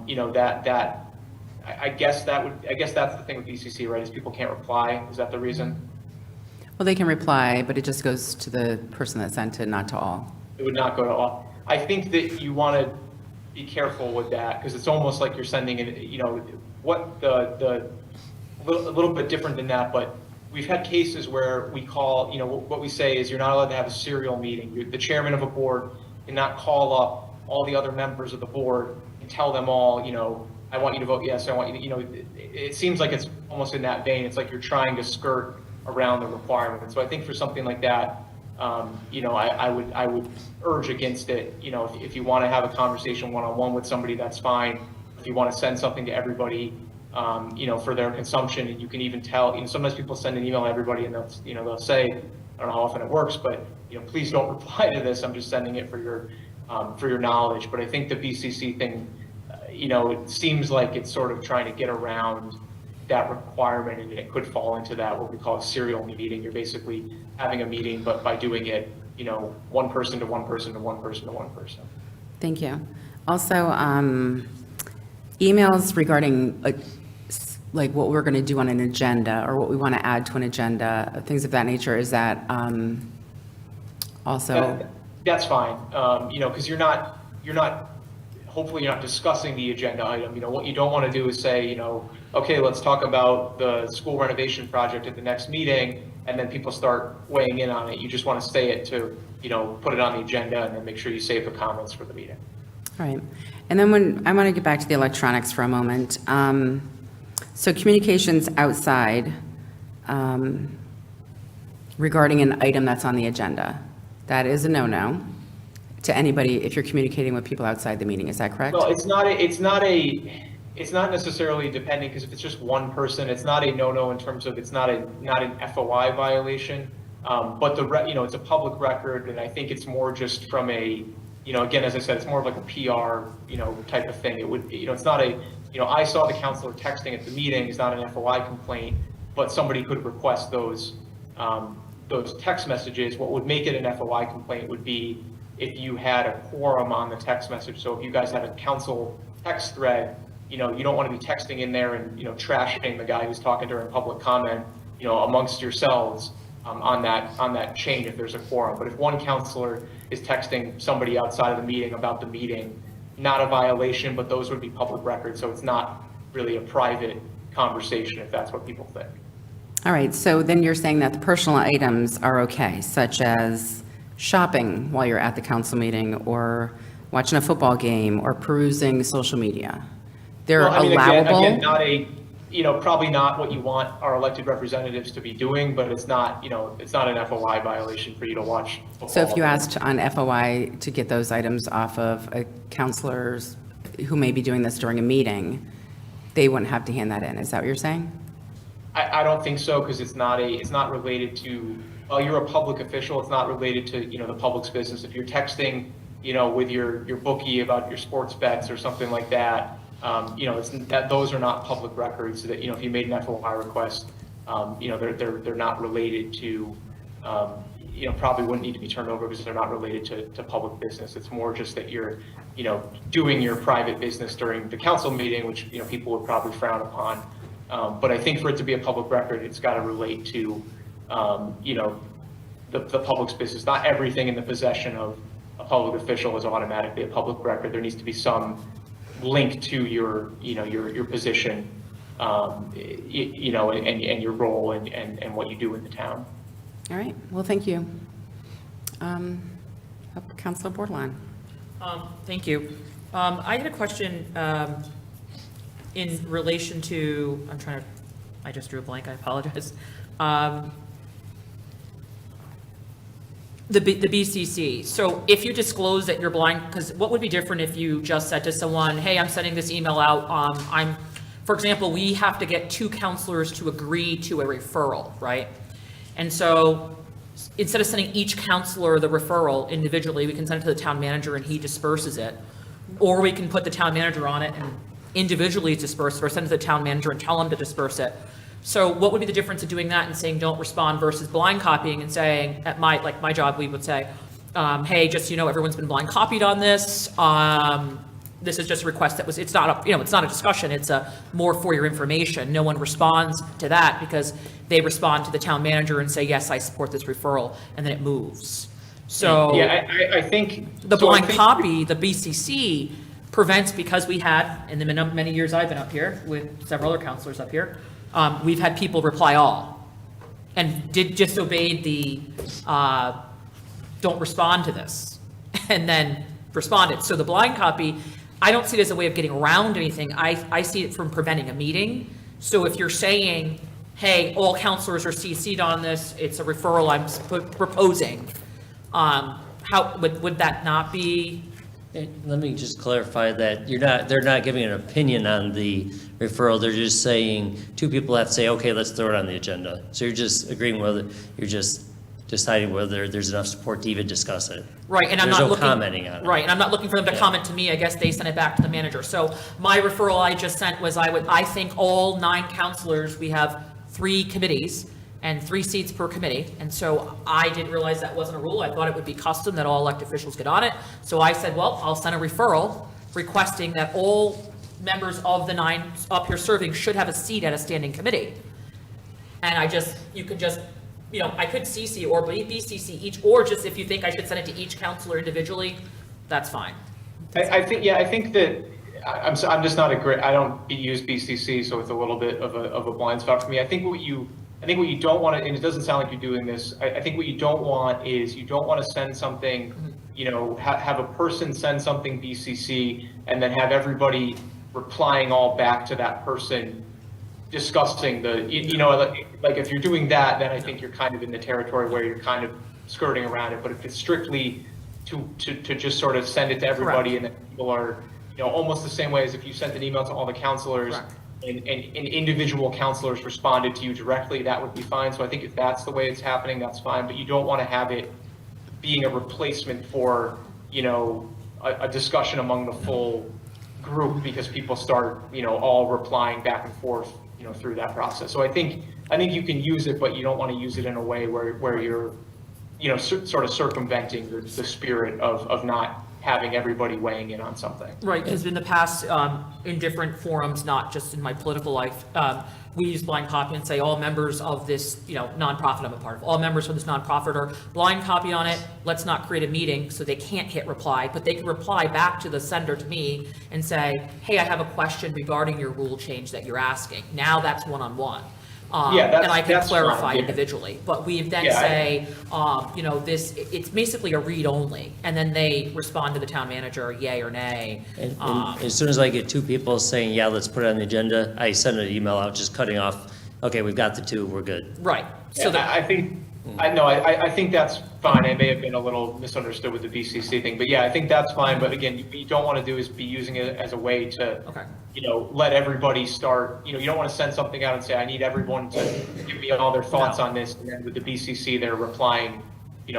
guess that's the thing with BCC, right? Is people can't reply. Is that the reason? Well, they can reply, but it just goes to the person that sent it, not to all. It would not go to all. I think that you want to be careful with that because it's almost like you're sending it, what a little bit different than that, but we've had cases where we call, what we say is you're not allowed to have a serial meeting. The chairman of a board cannot call up all the other members of the board and tell them all, I want you to vote yes, I want you to, it seems like it's almost in that vein. It's like you're trying to skirt around the requirement. So I think for something like that, I would urge against it. If you want to have a conversation one-on-one with somebody, that's fine. If you want to send something to everybody, for their consumption, and you can even tell, sometimes people send an email to everybody and they'll say, I don't know how often it works, but, please don't reply to this. I'm just sending it for your knowledge. But I think the BCC thing, it seems like it's sort of trying to get around that requirement, and it could fall into that, what we call a serial meeting. You're basically having a meeting, but by doing it, one person to one person to one person to one person. Thank you. Also, emails regarding like what we're going to do on an agenda or what we want to add to an agenda, things of that nature, is that also? That's fine, because you're not, hopefully you're not discussing the agenda item. What you don't want to do is say, okay, let's talk about the school renovation project at the next meeting, and then people start weighing in on it. You just want to say it to, put it on the agenda and then make sure you save the comments for the meeting. All right. And then I want to get back to the electronics for a moment. So communications outside regarding an item that's on the agenda, that is a no-no to anybody if you're communicating with people outside the meeting. Is that correct? Well, it's not necessarily depending, because if it's just one person, it's not a no-no in terms of it's not an FOI violation. But it's a public record, and I think it's more just from a, again, as I said, it's more of like a PR, type of thing. It would, it's not a, I saw the counselor texting at the meeting is not an FOI complaint, but somebody could request those, those text messages. What would make it an FOI complaint would be if you had a quorum on the text message. So if you guys have a council text thread, you don't want to be texting in there and, trashing the guy who's talking during public comment, amongst yourselves on that chain if there's a quorum. But if one counselor is texting somebody outside of the meeting about the meeting, not a violation, but those would be public records. So it's not really a private conversation if that's what people think. All right, so then you're saying that the personal items are okay, such as shopping while you're at the council meeting, or watching a football game, or perusing social media. They're Well, I mean, allowable? Again, not probably not what you want our elected representatives to be doing, but it's not, it's not an FOI violation for you to watch football. So if you asked on FOI to get those items off of counselors who may be doing this during a meeting, they wouldn't have to hand that in, is that what you're saying? I don't think so, because it's not related to, well, you're a public official, it's not related to, the public's business. If you're texting, with your bookie about your sports bets or something like that, those are not public records. So that, if you made an FOI request, they're not related to, probably wouldn't need to be turned over because they're not related to public business. It's more just that you're, doing your private business during the council meeting, which, people would probably frown upon. But I think for it to be a public record, it's got to relate to, the public's business. Not everything in the possession of a public official is automatically a public record. There needs to be some link to your, your position, and your role and what you do in the town. All right, well, thank you. Councilor Bordelon. Thank you. I had a question in relation to, I just drew a blank, I apologize. The BCC. So if you disclose that you're blind, because what would be different if you just said to someone, hey, I'm sending this email out, for example, we have to get 2 counselors to agree to a referral, right? And so instead of sending each counselor the referral individually, we can send it to the town manager and he disperses it. Or we can put the town manager on it and individually disperse it, or send it to the town manager and tell him to disperse it. So what would be the difference of doing that and saying don't respond versus blind copying and saying, at my job, we would say, hey, just, everyone's been blind copied on this. This is just a request it's not a discussion, it's more for your information. No one responds to that because they respond to the town manager and say, yes, I support this referral, and then it moves. So Yeah, I think. the blind copy, the BCC prevents, because we had, in the many years I've been up here with several other counselors up here, we've had people reply all and disobeyed the don't respond to this and then responded. So the blind copy, I don't see it as a way of getting around anything. I see it from preventing a meeting. So if you're saying, hey, all counselors are CC'd on this, it's a referral I'm proposing, how would that not be? Let me just clarify that they're not giving an opinion on the referral. They're just saying 2 people have to say, okay, let's throw it on the agenda. So you're just agreeing whether, you're just deciding whether there's enough support to even discuss it. Right, and I'm not There's no looking. commenting on it. Right, and I'm not looking for them to Yeah. comment to me. I guess they sent it back to the manager. So my referral I just sent was I think all 9 counselors, we have 3 committees and 3 seats per committee. And so I didn't realize that wasn't a rule. I thought it would be custom that all elected officials get on it. So I said, well, I'll send a referral requesting that all members of the 9 up here serving should have a seat at a standing committee. And you could just, I could CC or BCC each, or just if you think I should send it to each counselor individually, that's fine. I think that, I'm just not I don't use BCC, so it's a little bit of a blind spot for me. I think what you don't want to, and it doesn't sound like you're doing this, I think what you don't want is, you don't want to send something, have a person send something BCC and then have everybody replying all back to that person discussing like if you're doing that, then I think you're kind of in the territory where you're kind of skirting around it. But if it's strictly to just sort of send it to everybody, and then people are, almost the same way as if you sent an email to all the counselors and individual counselors responded to you directly, that would be fine. So I think if that's the way it's happening, that's fine. But you don't want to have it being a replacement for, a discussion among the full group, because people start, all replying back and forth through that process. So I think you can use it, but you don't want to use it in a way where you're, sort of circumventing the spirit of not having everybody weighing in on something. Right, because in the past, in different forums, not just in my political life, we use blind copy and say all members of this, nonprofit I'm a part of, all members of this nonprofit are blind copy on it. Let's not create a meeting so they can't hit reply, but they can reply back to the sender, to me, and say, hey, I have a question regarding your rule change that you're asking. Now that's one-on-one. Yeah, and I can that's clarify fine, yeah. individually, but we then Yeah, say, it's basically a read-only, and then they respond to the town manager, yay or nay. And as soon as I get two people saying, yeah, let's put it on the agenda, I send an email out just cutting off, okay, we've got the two, we're good. Right, so Yeah, that, I think, I think that's fine. I may have been a little misunderstood with the BCC thing, but yeah, I think that's fine. But again, what you don't want to do is be using it as a way to, Okay. let everybody start, you don't want to send something out and say, I need everyone to give me all their thoughts on this. And then with the BCC, they're replying,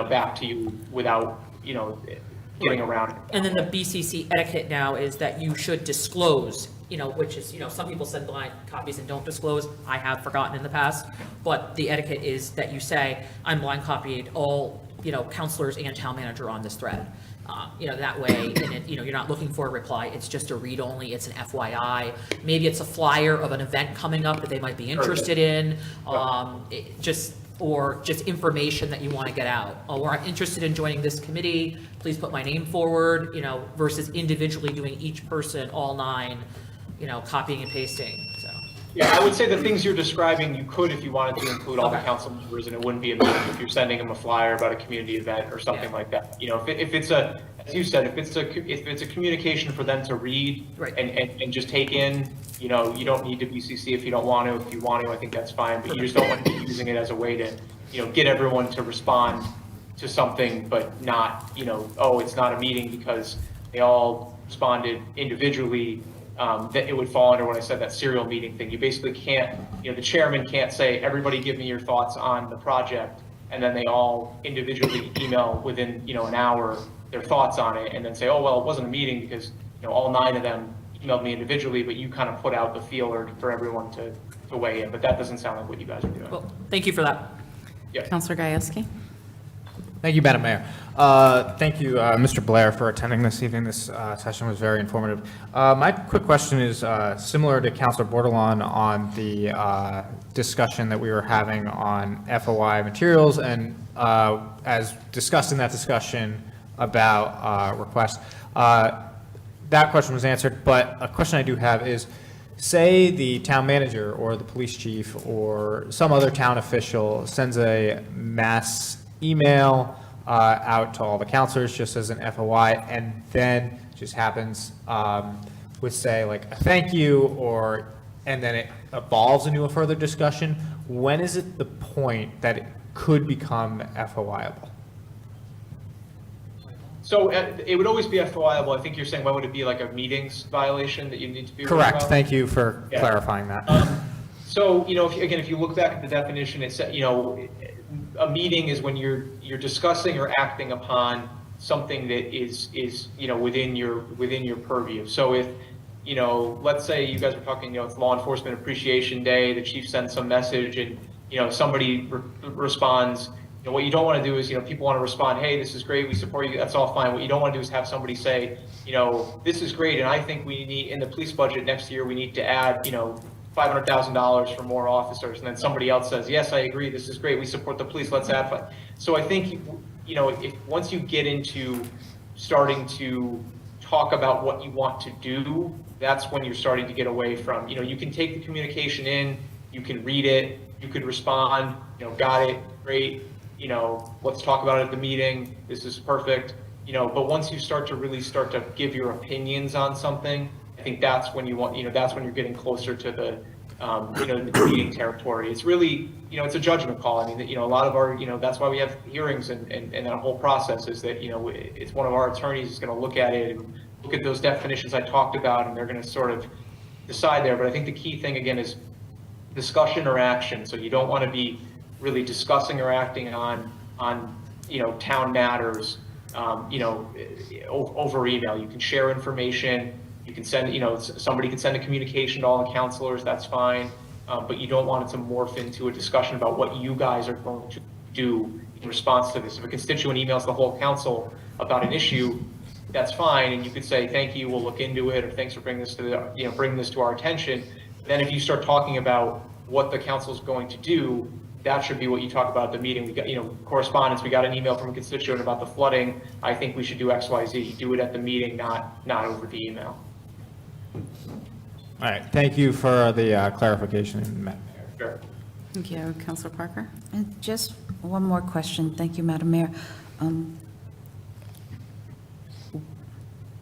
back to you without, getting around it. and then the BCC etiquette now is that you should disclose, which is, some people send blind copies and don't disclose. I have forgotten in the past, but the etiquette is that you say, I'm blind copied all, counselors and town manager on this thread. That way, and it, you're not looking for a reply, it's just a read-only, it's an FYI. Maybe it's a flyer of an event coming up that they might be interested in, or just information that you want to get out. Or I'm interested in joining this committee, please put my name forward, versus individually doing each person, all 9, copying and pasting, so. Yeah, I would say the things you're describing, you could if you wanted to include all the Okay. council members, and it wouldn't be a meeting if you're sending them a flyer about a community event or something Yeah. like that. If it's a, as you said, if it's a communication for them to read Right. and just take in, you don't need to BCC if you don't want to. If you want to, I think that's fine, but you just don't want to be using it as a way to, get everyone to respond to something, but not, oh, it's not a meeting because they all responded individually. That it would fall under when I said that serial meeting thing. You basically can't, the chairman can't say, everybody give me your thoughts on the project, and then they all individually email within, an hour their thoughts on it, and then say, oh, well, it wasn't a meeting because, all 9 of them emailed me individually, but you kind of put out the feeler for everyone to weigh in, but that doesn't sound like what you guys are doing. Well, thank you for that. Yeah. Counselor Gajewski? Thank you, Madam Mayor. Thank you, Mr. Blair, for attending this evening. This session was very informative. My quick question is similar to Councilor Bordelon on the discussion that we were having on FOI materials, and as discussed in that discussion about requests. That question was answered, but a question I do have is, say the town manager or the police chief or some other town official sends a mass email out to all the counselors just as an FOI, and then just happens with, say, like a thank you, and then it evolves into a further discussion. When is it the point that it could become FOIable? So it would always be FOIable. I think you're saying, when would it be like a meetings violation that you need to be? worried Correct. about? Thank you for Yeah. clarifying that. So, if you look back at the definition, it's, a meeting is when you're discussing or acting upon something that is within your purview. So if, let's say you guys were talking, it's Law Enforcement Appreciation Day, the chief sends some message and, somebody responds. What you don't want to do is, people want to respond, hey, this is great, we support you, that's all fine. What you don't want to do is have somebody say, this is great, and I think we need, in the police budget next year, we need to add, $500,000 for more officers. And then somebody else says, yes, I agree, this is great, we support the police, let's add five. So I think, if once you get into starting to talk about what you want to do, that's when you're starting to get away from, you can take the communication in, you can read it, you could respond, got it, great, let's talk about it at the meeting, this is perfect, but once you start to give your opinions on something, I think that's when you want, that's when you're getting closer to the, the meeting territory. It's really, it's a judgment call. I mean, a lot of our, that's why we have hearings and that whole process is that, it's one of our attorneys is going to look at it and look at those definitions I talked about, and they're going to sort of decide there. But I think the key thing again is discussion or action. So you don't want to be really discussing or acting on town matters, over email. You can share information. You can send, somebody can send a communication to all the counselors, that's fine. but you don't want it to morph into a discussion about what you guys are going to do in response to this. If a constituent emails the whole council about an issue, that's fine, and you could say, thank you, we'll look into it, or thanks for bringing this to the, bringing this to our attention. Then if you start talking about what the council is going to do, that should be what you talk about at the meeting. We got, correspondence, we got an email from a constituent about the flooding. I think we should do X, Y, Z. Do it at the meeting, not over the email. All right, thank you for the clarification, Madam Mayor. Sure. Thank you. Counselor Parker? And just one more question. Thank you, Madam Mayor.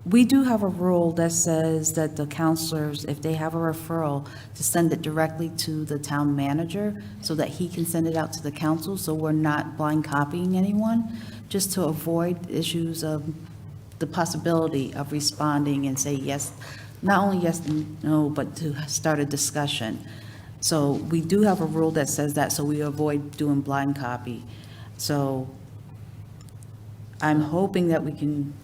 We do have a rule that says that the counselors, if they have a referral, to send it directly to the town manager so that he can send it out to the council, so we're not blind copying anyone, just to avoid issues of the possibility of responding and say yes, not only yes and no, but to start a discussion. So we do have a rule that says that, so we avoid doing blind copy. So I'm hoping that we can.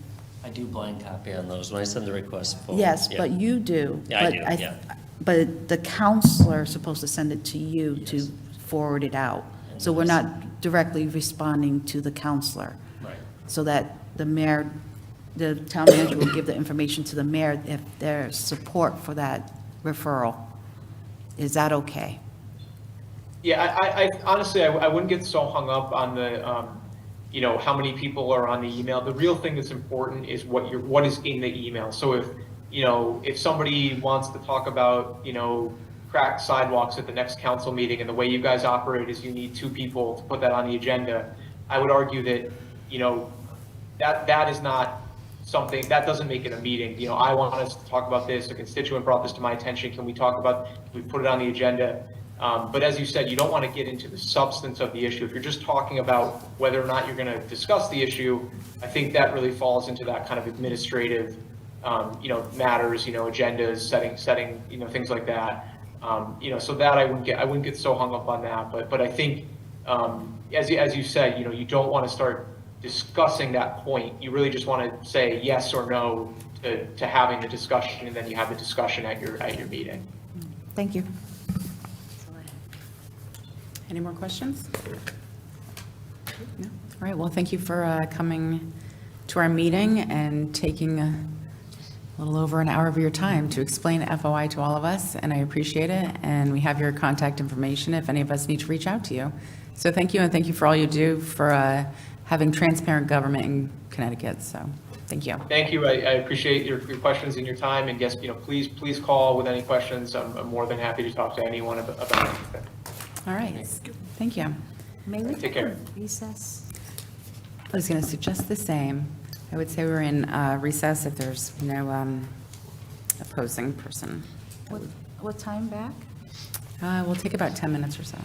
I do blind copy on those when I send the request forward. Yes, Yeah. but you do. Yeah, I But do, yeah. But the counselor is supposed to send it to you to forward it out. So we're not directly responding to the counselor. Right. So that the mayor, the town manager will give the information to the mayor if there's support for that referral. Is that okay? Yeah, I honestly, I wouldn't get so hung up on the, how many people are on the email. The real thing that's important is what is in the email. So if somebody wants to talk about, cracked sidewalks at the next council meeting, and the way you guys operate is you need 2 people to put that on the agenda, I would argue that, that is not something, that doesn't make it a meeting. I want us to talk about this, a constituent brought this to my attention, can we put it on the agenda? But as you said, you don't want to get into the substance of the issue. If you're just talking about whether or not you're going to discuss the issue, I think that really falls into that kind of administrative, matters, agendas, setting, things like that. So that I wouldn't get so hung up on that. But I think, as you said, you don't want to start discussing that point. You really just want to say yes or no to having the discussion, and then you have the discussion at your meeting. Thank you. Any more questions? No? All right, well, thank you for coming to our meeting and taking a little over an hour of your time to explain FOI to all of us, and I appreciate it. And we have your contact information if any of us need to reach out to you. So thank you, and thank you for all you do for having transparent government in Connecticut. So thank you. Thank you. I appreciate your questions and your time. And yes, please call with any questions. I'm more than happy to talk to anyone about anything. All right, thank you. May we Take take a care. recess? I was going to suggest the same. I would say we're in recess if there's no opposing person. What time back? We'll take about 10 minutes or so.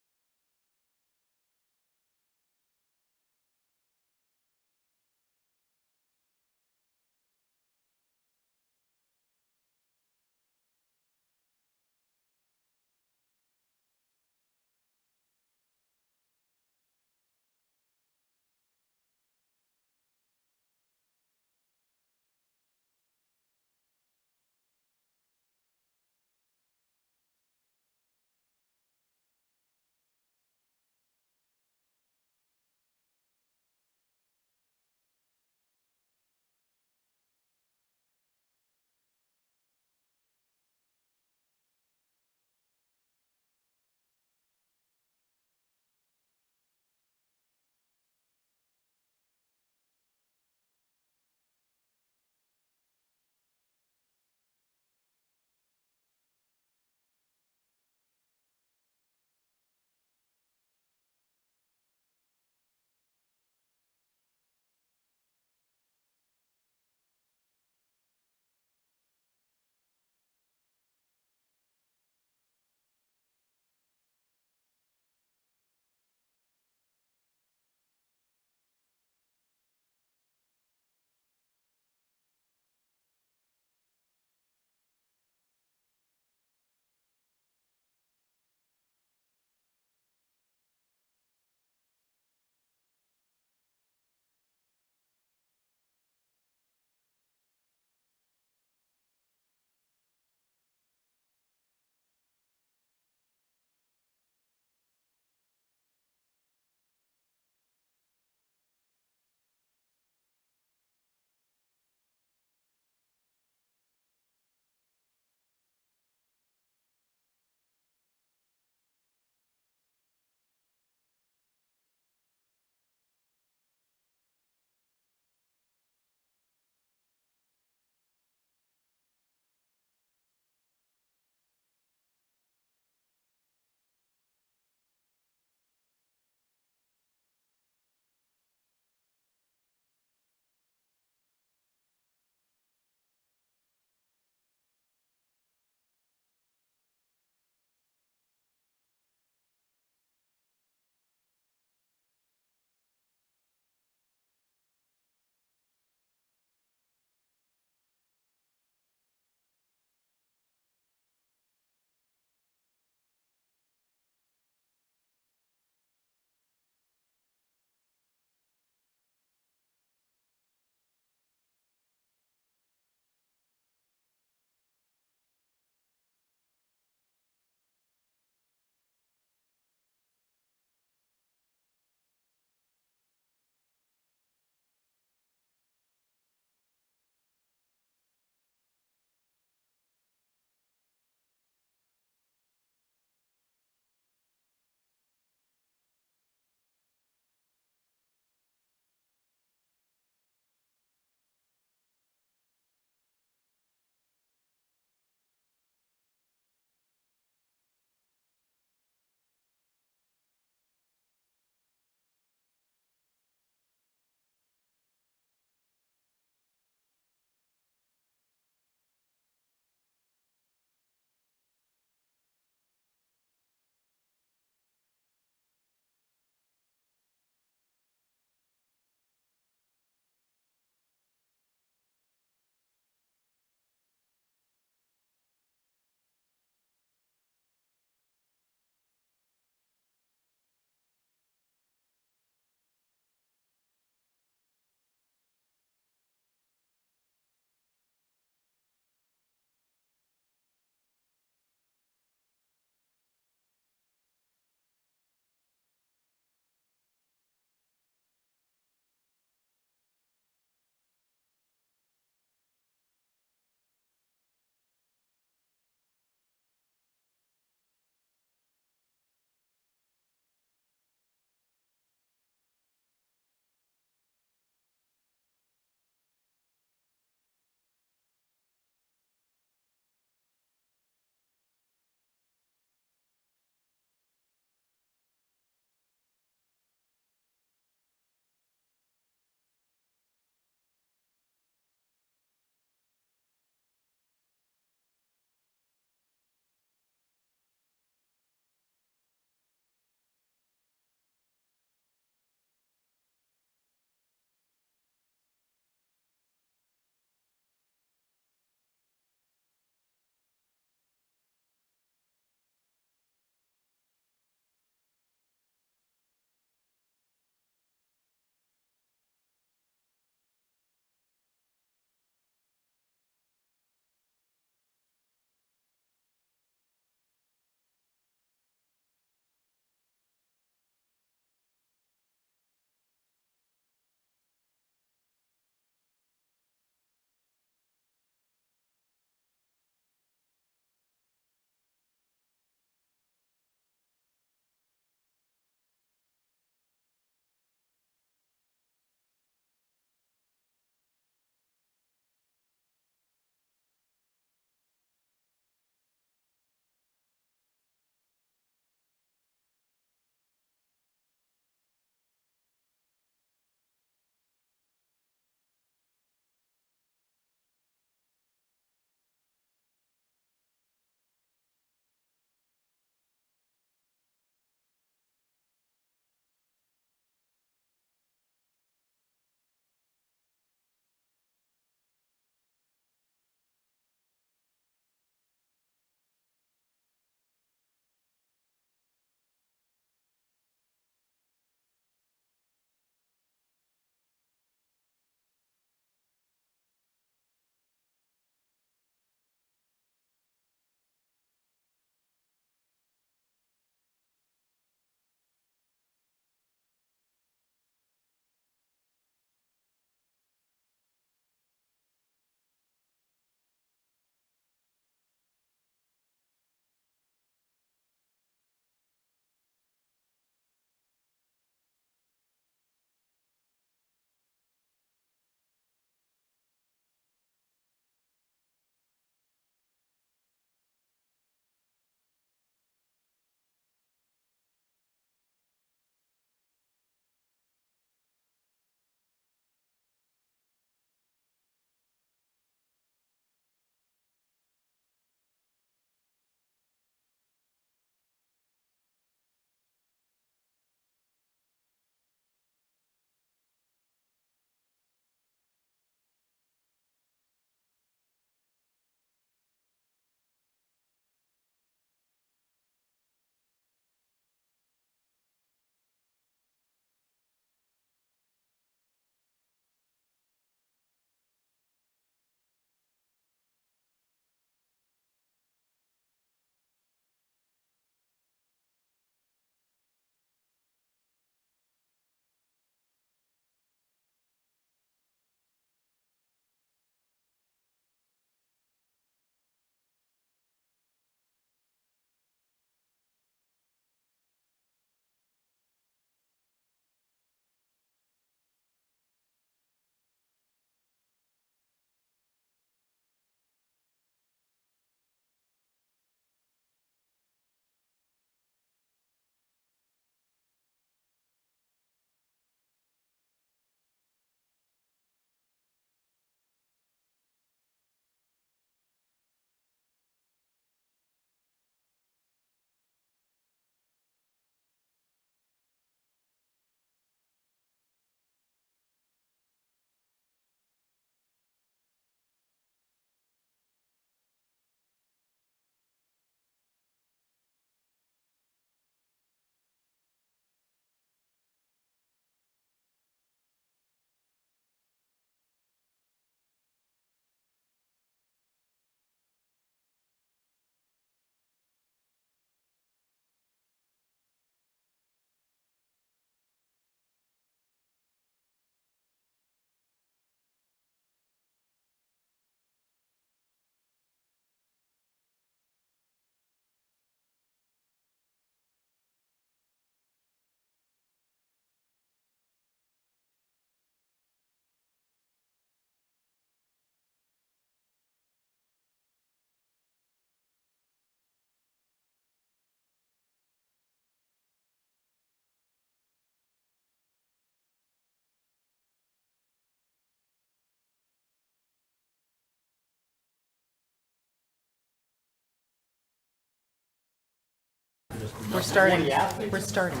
We're starting. We're starting.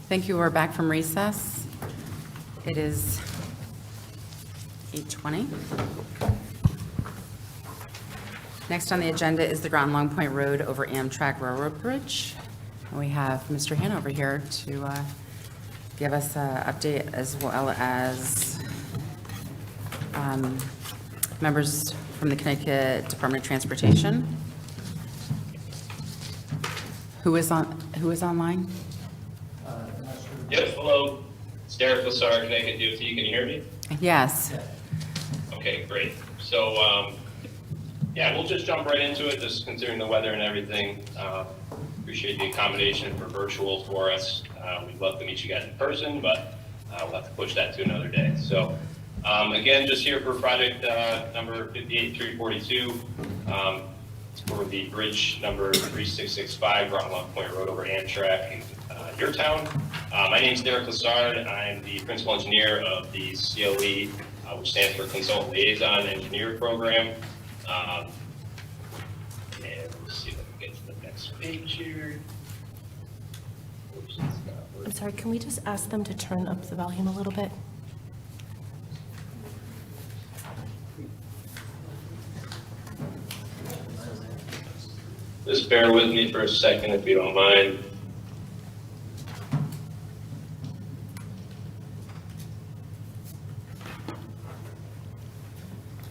Thank you. We're back from recess. It is 8:20. Next on the agenda is the Groton Long Point Road over Amtrak Railroad Bridge. And we have Mr. Hanover here to give us an update, as well as members from the Connecticut Department of Transportation. Who is online? Yep, hello, it's Derek Lassard, Connecticut DOT, can you hear me? Yes. Okay, great. So, yeah, we'll just jump right into it, just considering the weather and everything. Appreciate the accommodation for virtual for us. We'd love to meet you guys in person, but we'll have to push that to another day. So, again, just here for project number 58342, for the bridge number 3665, Groton Long Point Road over Amtrak in your town. My name is Derek Lassard. I'm the principal engineer of the CLE, which stands for Consultant Liaison Engineer Program. And let's see if I can get to the next page here. Oops, it's not working. I'm sorry, can we just ask them to turn up the volume a little bit? Just bear with me for a second if you don't mind.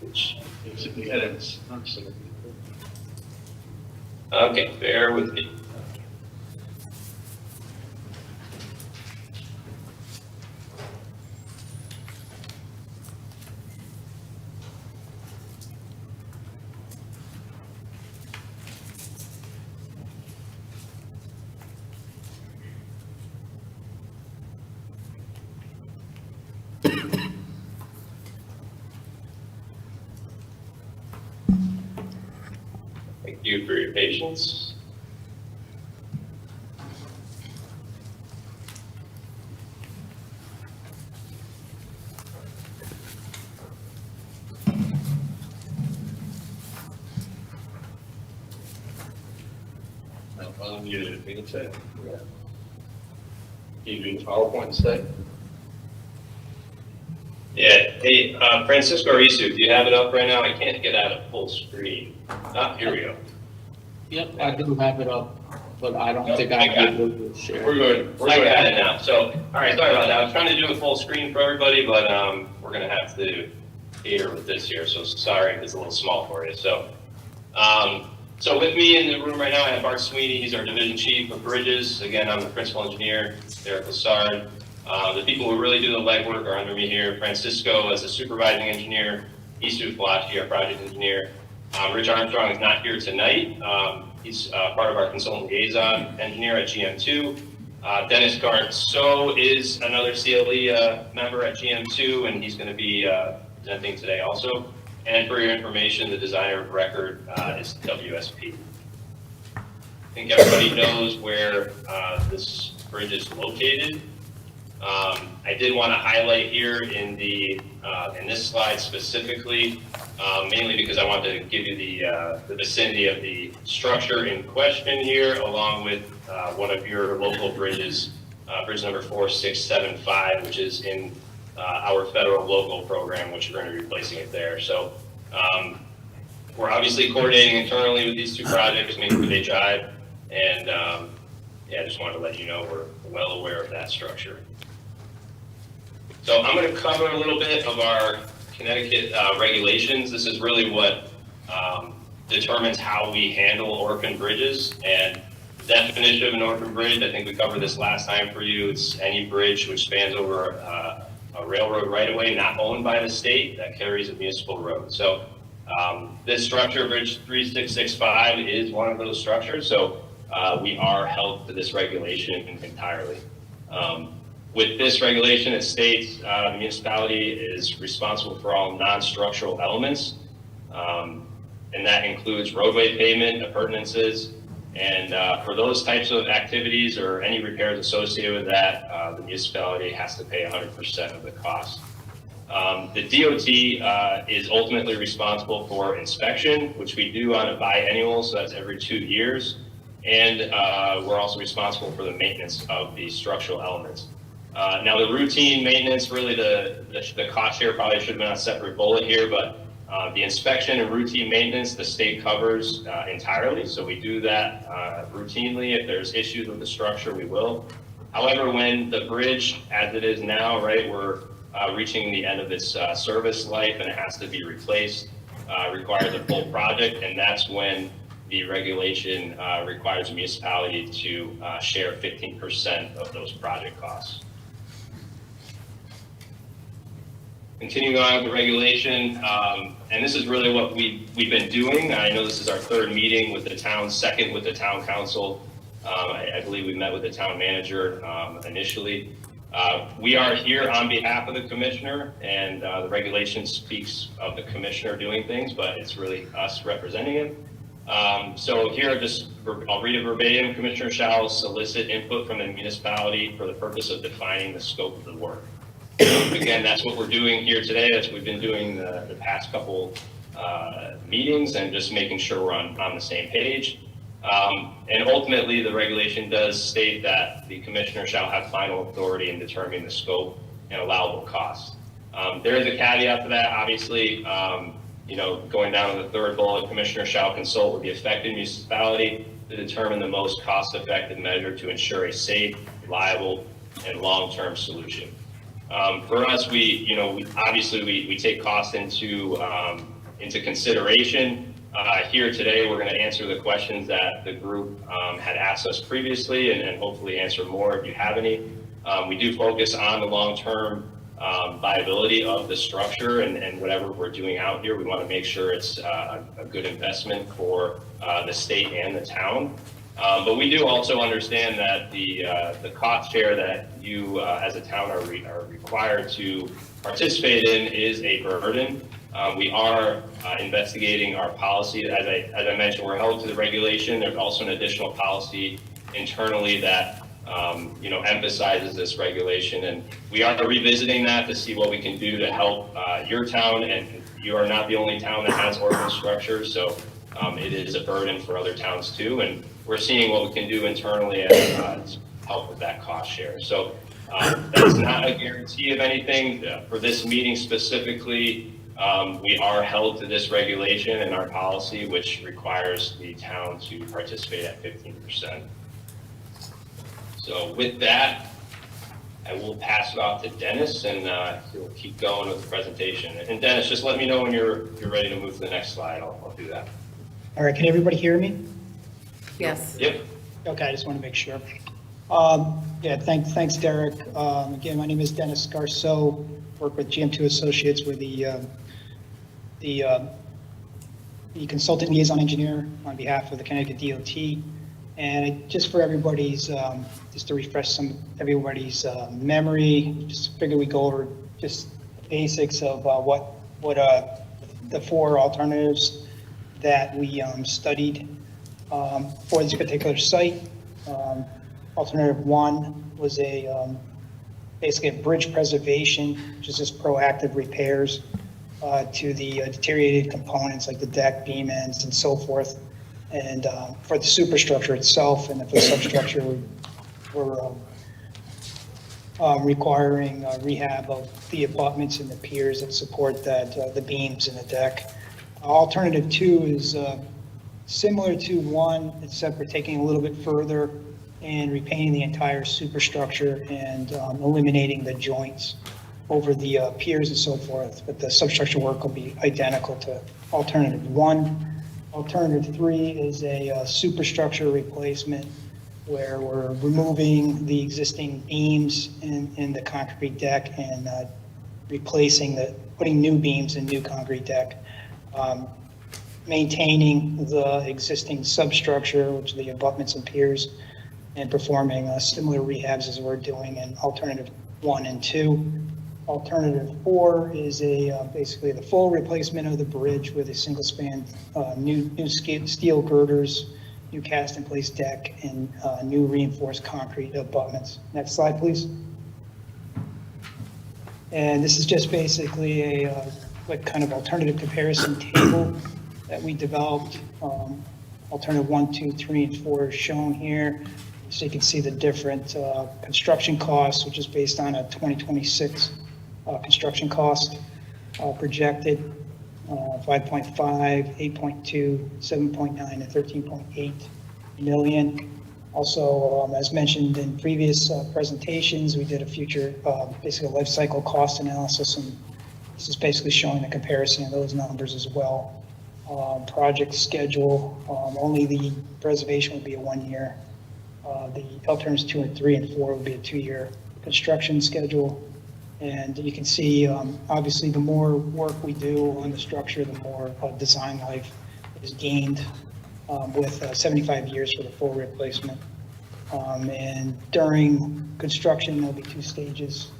Which basically edits. Okay, bear with me. Thank you for your patience. You can say. You doing PowerPoint instead? Yeah. Hey, Francisco Arisu, do you have it up right now? I can't get out of full screen. Ah, here we go. Yep, I do have it up, but I don't think I got I'm able to share. We're going at it now. So, all right, sorry about that. I was trying to do a full screen for everybody, but we're going to have to cater with this here. So sorry, it's a little small for you. So, so with me in the room right now, I have Art Sweeney. He's our division chief of bridges. Again, I'm the principal engineer, Derek Lassard. The people who really do the legwork are under me here. Francisco as a supervising engineer, Isu Flashy, our project engineer. Rich Armstrong is not here tonight. He's part of our consultant liaison engineer at GM2. Dennis Garnso is another CLE member at GM2, and he's going to be presenting today also. And for your information, the designer of record is WSP. I think everybody knows where this bridge is located. I did want to highlight here in this slide specifically, mainly because I wanted to give you the vicinity of the structure in question here, along with one of your local bridges, bridge number 4675, which is in our federal local program, which we're going to be replacing it there. So we're obviously coordinating internally with these two projects, making sure they jive, and yeah, I just wanted to let you know we're well aware of that structure. So I'm going to cover a little bit of our Connecticut regulations. This is really what determines how we handle orphan bridges. And the definition of an orphan bridge, I think we covered this last time for you. It's any bridge which spans over a railroad right-of-way not owned by the state that carries a municipal road. So this structure, Bridge 3665, is one of those structures. So we are held to this regulation entirely. With this regulation, it states the municipality is responsible for all non-structural elements, and that includes roadway pavement, appurtenances, and for those types of activities or any repairs associated with that, the municipality has to pay 100% of the cost. The DOT is ultimately responsible for inspection, which we do on a biennial, so that's every 2 years. And we're also responsible for the maintenance of the structural elements. Now, the routine maintenance, really the cost share probably should have been on a separate bullet here, but the inspection and routine maintenance, the state covers entirely. So we do that routinely. If there's issues with the structure, we will. However, when the bridge, as it is now, right, we're reaching the end of its service life and it has to be replaced, requires a full project, and that's when the regulation requires a municipality to share 15% of those project costs. Continuing on with the regulation, and this is really what we've been doing. I know this is our third meeting with the town, second with the town council. I believe we met with the town manager initially. We are here on behalf of the commissioner, and the regulation speaks of the commissioner doing things, but it's really us representing him. So here, I'll read it verbatim. Commissioner shall solicit input from the municipality for the purpose of defining the scope of the work. Again, that's what we're doing here today. That's what we've been doing the past couple meetings, and just making sure we're on the same page. And ultimately, the regulation does state that the commissioner shall have final authority in determining the scope and allowable costs. There is a caveat to that, obviously. Going down to the third bullet, commissioner shall consult with the affected municipality to determine the most cost-effective measure to ensure a safe, reliable, and long-term solution. For us, we take cost into consideration. Here today, we're going to answer the questions that the group had asked us previously, and hopefully answer more if you have any. We do focus on the long-term viability of the structure and whatever we're doing out here. We want to make sure it's a good investment for the state and the town. But we do also understand that the cost share that you as a town are required to participate in is a burden. We are investigating our policy. As I mentioned, we're held to the regulation. There's also an additional policy internally that emphasizes this regulation, and we are revisiting that to see what we can do to help your town. And you are not the only town that has ordinance structure, so it is a burden for other towns too. And we're seeing what we can do internally to help with that cost share. So that's not a guarantee of anything. For this meeting specifically, we are held to this regulation and our policy, which requires the town to participate at 15%. So with that, I will pass it off to Dennis, and he'll keep going with the presentation. And Dennis, just let me know when you're ready to move to the next slide. I'll do that. All right, can everybody hear me? Yes. Yep. Okay, I just want to make sure. Yeah, thanks, Derek. Again, my name is Dennis Garceau, work with GM2 Associates. We're the consultant liaison engineer on behalf of the Connecticut DOT. And just for everybody's, just to refresh everybody's memory, just figured we go over just basics of what the four alternatives that we studied for this particular site. Alternative one was basically a bridge preservation, which is just proactive repairs to the deteriorated components like the deck, beam ends, and so forth. And for the superstructure itself and for the substructure, we're requiring rehab of the abutments and the piers that support that, the beams in the deck. Alternative two is similar to one, except we're taking a little bit further and repainting the entire superstructure and eliminating the joints over the piers and so forth. But the substructure work will be identical to alternative one. Alternative three is a superstructure replacement where we're removing the existing beams in the concrete deck and putting new beams in new concrete deck. Maintaining the existing substructure, which are the abutments and piers, and performing similar rehabs as we're doing in alternative 1 and 2. Alternative 4 is basically the full replacement of the bridge with a single span, new steel girders, new cast in place deck, and new reinforced concrete abutments. Next slide, please. And this is just basically a what kind of alternative comparison table that we developed. Alternative 1, 2, 3, and 4 is shown here. So you can see the different construction costs, which is based on a 2026 construction cost projected, 5.5, 8.2, 7.9, and 13.8 million. Also, as mentioned in previous presentations, we did a future, basically a life cycle cost analysis, and this is basically showing the comparison of those numbers as well. Project schedule, only the preservation would be a 1 year. The alternatives 2 and 3 and 4 would be a 2-year construction schedule. And you can see, obviously, the more work we do on the structure, the more design life is gained with 75 years for the full replacement. And during construction, there'll be 2 stages,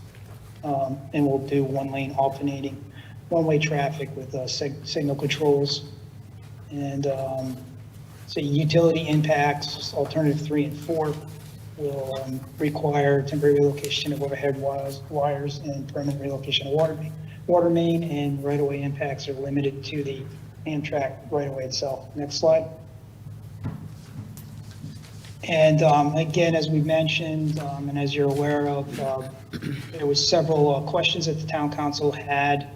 and we'll do 1-lane alternating, one-way traffic with signal controls. And so utility impacts, alternative 3 and 4 will require temporary relocation of overhead wires and permanent relocation of water main, and right-of-way impacts are limited to the Amtrak right-of-way itself. Next slide. And again, as we mentioned, and as you're aware of, there was several questions that the town council had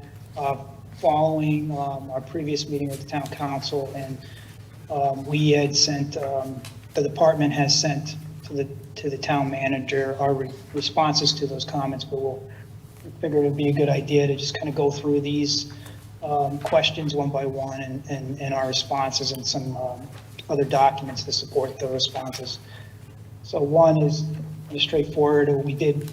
following our previous meeting with the town council, and we had sent, the department has sent to the town manager our responses to those comments, but we figured it'd be a good idea to just kind of go through these questions one by one, and our responses, and some other documents to support the responses. So one is straightforward. We did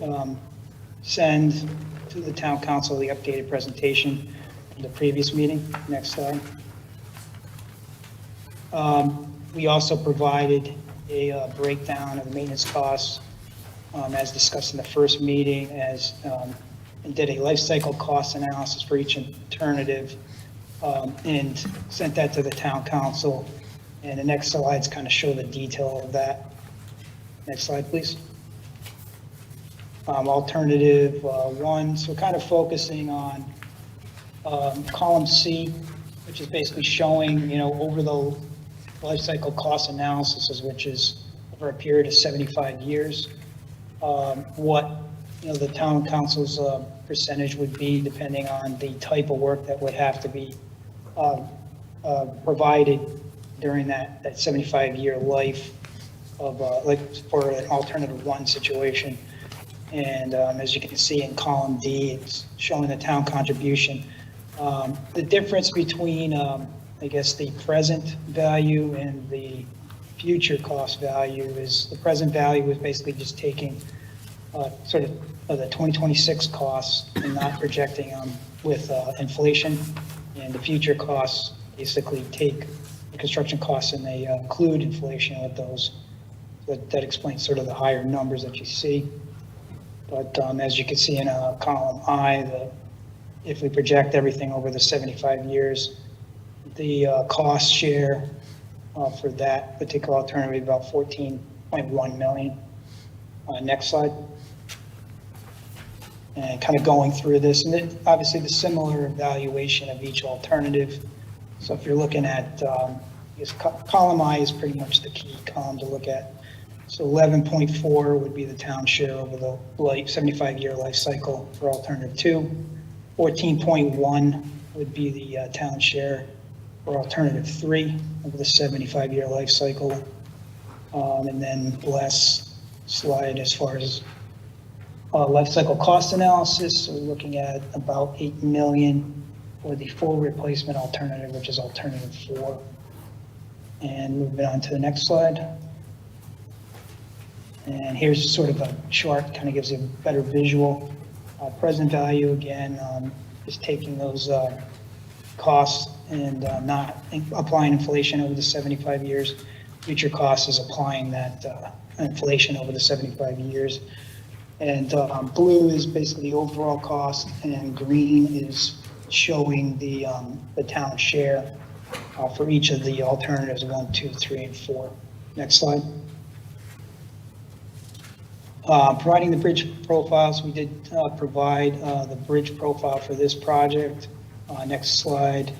send to the town council the updated presentation from the previous meeting. Next slide. We also provided a breakdown of the maintenance costs as discussed in the first meeting, and did a life cycle cost analysis for each alternative, and sent that to the town council. And the next slides kind of show the detail of that. Next slide, please. Alternative 1, so kind of focusing on column C, which is basically showing, over the life cycle cost analysis, which is over a period of 75 years, what, the town council's percentage would be depending on the type of work that would have to be provided during that 75-year life of, like for an alternative 1 situation. And as you can see in column D, it's showing the town contribution. The difference between, I guess, the present value and the future cost value is the present value is basically just taking sort of the 2026 costs and not projecting them with inflation. And the future costs basically take the construction costs and they include inflation with those. That explains sort of the higher numbers that you see. But as you can see in column I, if we project everything over the 75 years, the cost share for that particular alternative is about 14.1 million. Next slide. And kind of going through this, and obviously the similar evaluation of each alternative. So if you're looking at, I guess column I is pretty much the key column to look at. So 11.4 would be the town share over the 75-year life cycle for alternative 2. 14.1 would be the town share for alternative 3 over the 75-year life cycle. And then the last slide as far as life cycle cost analysis, so we're looking at about 8 million for the full replacement alternative, which is alternative 4. And moving on to the next slide. And here's sort of a chart, kind of gives you a better visual. Present value, again, is taking those costs and not applying inflation over the 75 years. Future cost is applying that inflation over the 75 years. And blue is basically the overall cost, and green is showing the town share for each of the alternatives 1, 2, 3, and 4. Next slide. Providing the bridge profiles, we did provide the bridge profile for this project. Next slide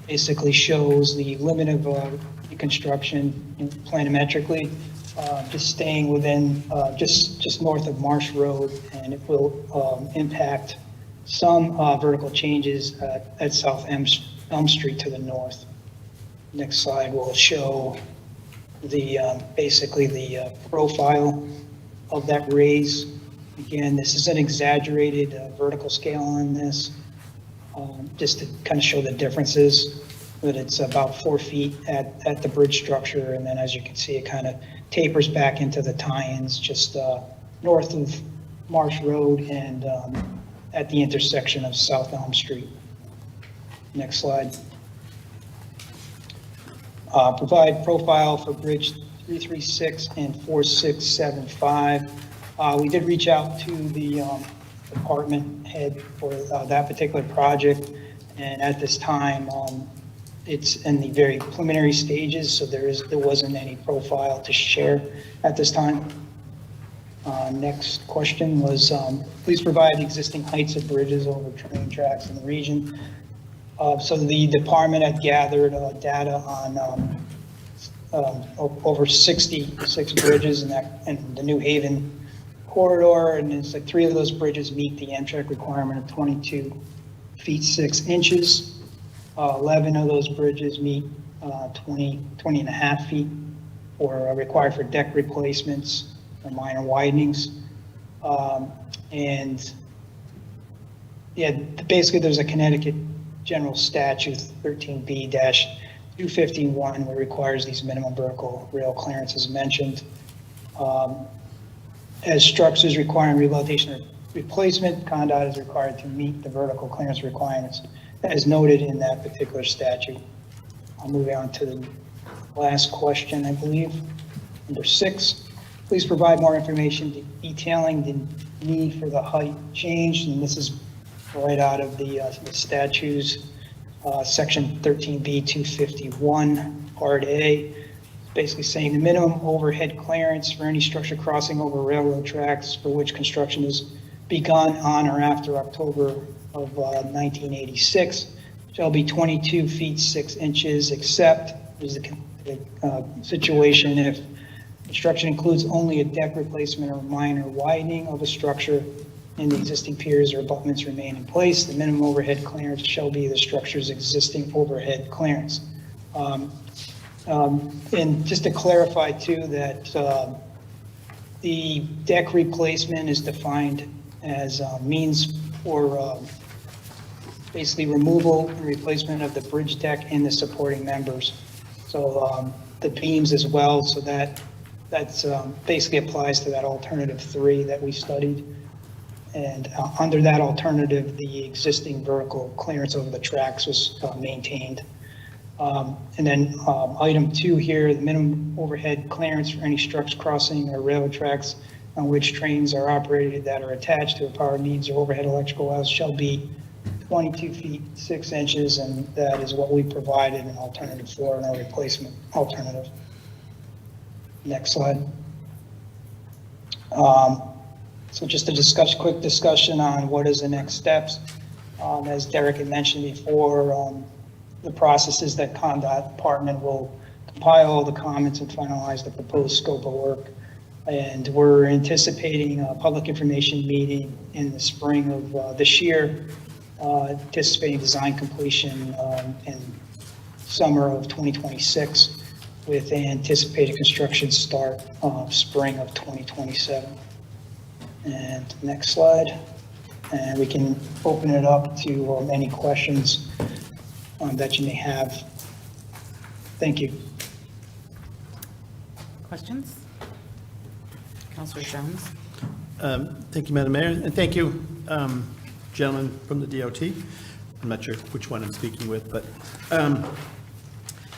basically shows the limit of reconstruction planimetrically, just staying within, just north of Marsh Road, and it will impact some vertical changes at South Elm Street to the north. Next slide will show the, basically the profile of that raise. Again, this is an exaggerated vertical scale on this, just to kind of show the differences, but it's about 4 feet at the bridge structure, and then as you can see, it kind of tapers back into the tie-ins just north of Marsh Road and at the intersection of South Elm Street. Next slide. Provide profile for Bridge 336 and 4675. We did reach out to the department head for that particular project, and at this time, it's in the very preliminary stages, so there wasn't any profile to share at this time. Next question was, please provide existing heights of bridges over train tracks in the region. So the department had gathered data on over 66 bridges in the New Haven corridor, and it's like 3 of those bridges meet the Amtrak requirement of 22 feet 6 inches. 11 of those bridges meet 20 and a half feet or are required for deck replacements or minor widenings. And yeah, basically there's a Connecticut General Statute 13B-251 that requires these minimum vertical rail clearances mentioned. As structures requiring rehabilitation or replacement, CONDOT is required to meet the vertical clearance requirements as noted in that particular statute. I'll move on to the last question, I believe. Number 6, please provide more information detailing the need for the height change, and this is right out of the statutes, section 13B-251, part A, basically saying the minimum overhead clearance for any structure crossing over railroad tracks for which construction is begun on or after October of 1986 shall be 22 feet 6 inches, except there's the situation if construction includes only a deck replacement or minor widening of a structure and the existing piers or abutments remain in place, the minimum overhead clearance shall be the structure's existing overhead clearance. And just to clarify too, that the deck replacement is defined as means for basically removal and replacement of the bridge deck and the supporting members. So the beams as well, so that's basically applies to that alternative 3 that we studied. And under that alternative, the existing vertical clearance over the tracks was maintained. And then item 2 here, the minimum overhead clearance for any structures crossing or railroad tracks on which trains are operated that are attached to a power needs or overhead electrical wires shall be 22 feet 6 inches, and that is what we provided in alternative 4 and our replacement alternative. Next slide. So just a quick discussion on what is the next steps. As Derek had mentioned before, the process is that CONDOT department will compile all the comments and finalize the proposed scope of work. And we're anticipating a public information meeting in the spring of this year, anticipating design completion in summer of 2026 with anticipated construction start spring of 2027. And next slide. And we can open it up to any questions that you may have. Thank you. Questions? Councilor Jones? Thank you, Madam Mayor, and thank you, gentlemen from the DOT. I'm not sure which one I'm speaking with, but,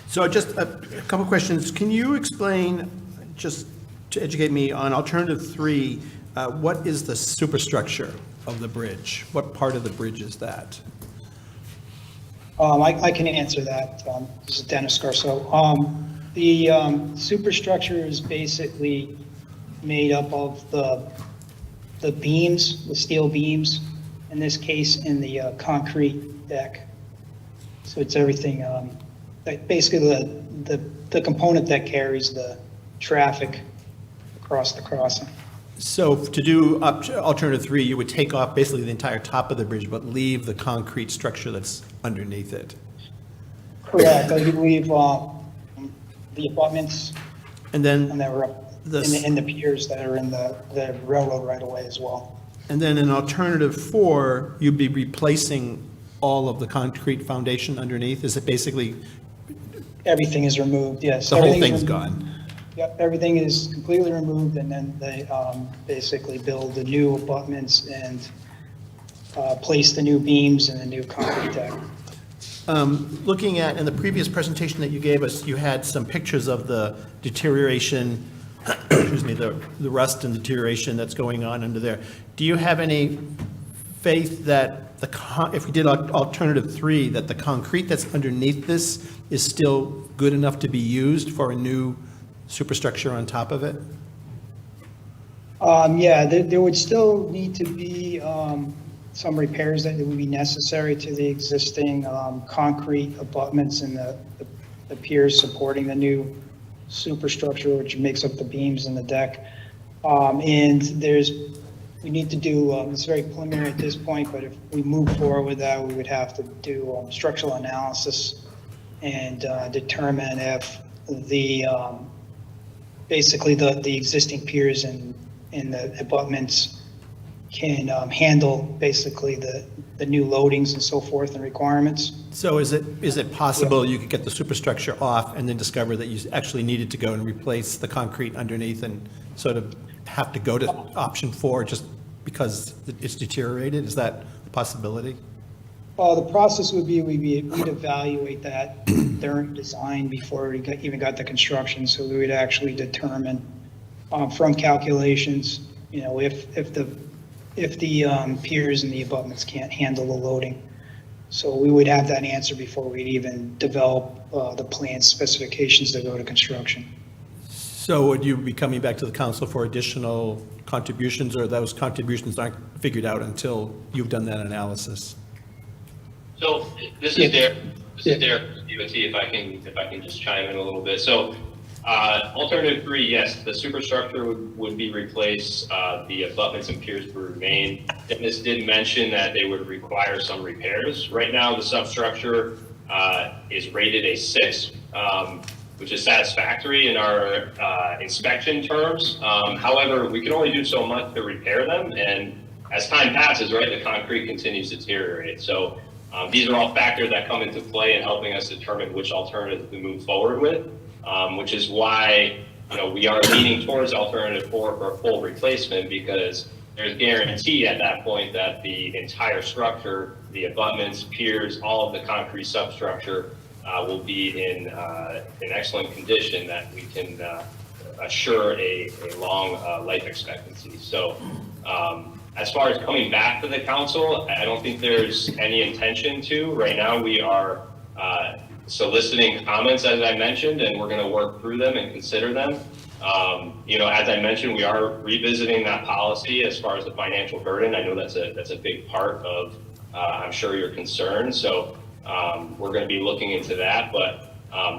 so just a couple questions. Can you explain, just to educate me on alternative 3, what is the superstructure of the bridge? What part of the bridge is that? I can answer that. This is Dennis Garceau. The superstructure is basically made up of the beams, the steel beams, in this case, in the concrete deck. So it's everything, basically the component that carries the traffic across the crossing. So to do alternative 3, you would take off basically the entire top of the bridge, but leave the concrete structure that's underneath it. Correct, I believe the abutments And then, and that were up in the piers that are in the railroad right away as well. and then in alternative 4, you'd be replacing all of the concrete foundation underneath? Is it basically Everything is removed, yes. the whole Everything's thing's removed. gone? Yep, everything is completely removed, and then they basically build the new abutments and place the new beams and the new concrete deck. Looking at, in the previous presentation that you gave us, you had some pictures of the deterioration, excuse me, the rust and deterioration that's going on under there. Do you have any faith that if we did alternative 3, that the concrete that's underneath this is still good enough to be used for a new superstructure on top of it? Yeah, there would still need to be some repairs that would be necessary to the existing concrete abutments and the piers supporting the new superstructure, which makes up the beams and the deck. And we need to do, it's very preliminary at this point, but if we move forward with that, we would have to do structural analysis and determine if basically the existing piers and the abutments can handle basically the new loadings and so forth and requirements. So is it possible you could get the superstructure off and then discover that you actually needed to go and replace the concrete underneath and sort of have to go to option 4 just because it's deteriorated? Is that a possibility? The process would be, we'd evaluate that during design before we even got the construction. So we would actually determine from calculations, if the piers and the abutments can't handle the loading. So we would have that answer before we'd even develop the plan specifications that go to construction. So would you be coming back to the council for additional contributions, or those contributions aren't figured out until you've done that analysis? So this is Derek, DOT, if I can just chime in a little bit. So alternative 3, yes, the superstructure would be replaced, the abutments and piers would remain. Dennis did mention that they would require some repairs. Right now, the substructure is rated a 6, which is satisfactory in our inspection terms. However, we can only do so much to repair them, and as time passes, right, the concrete continues to deteriorate. So these are all factors that come into play in helping us determine which alternative to move forward with, which is why we are leaning towards alternative 4 for a full replacement, because there's guarantee at that point that the entire structure, the abutments, piers, all of the concrete substructure will be in excellent condition, that we can assure a long life expectancy. So as far as coming back to the council, I don't think there's any intention to. Right now, we are soliciting comments, as I mentioned, and we're going to work through them and consider them. As I mentioned, we are revisiting that policy as far as the financial burden. I know that's a big part of, I'm sure, your concern. So we're going to be looking into that, but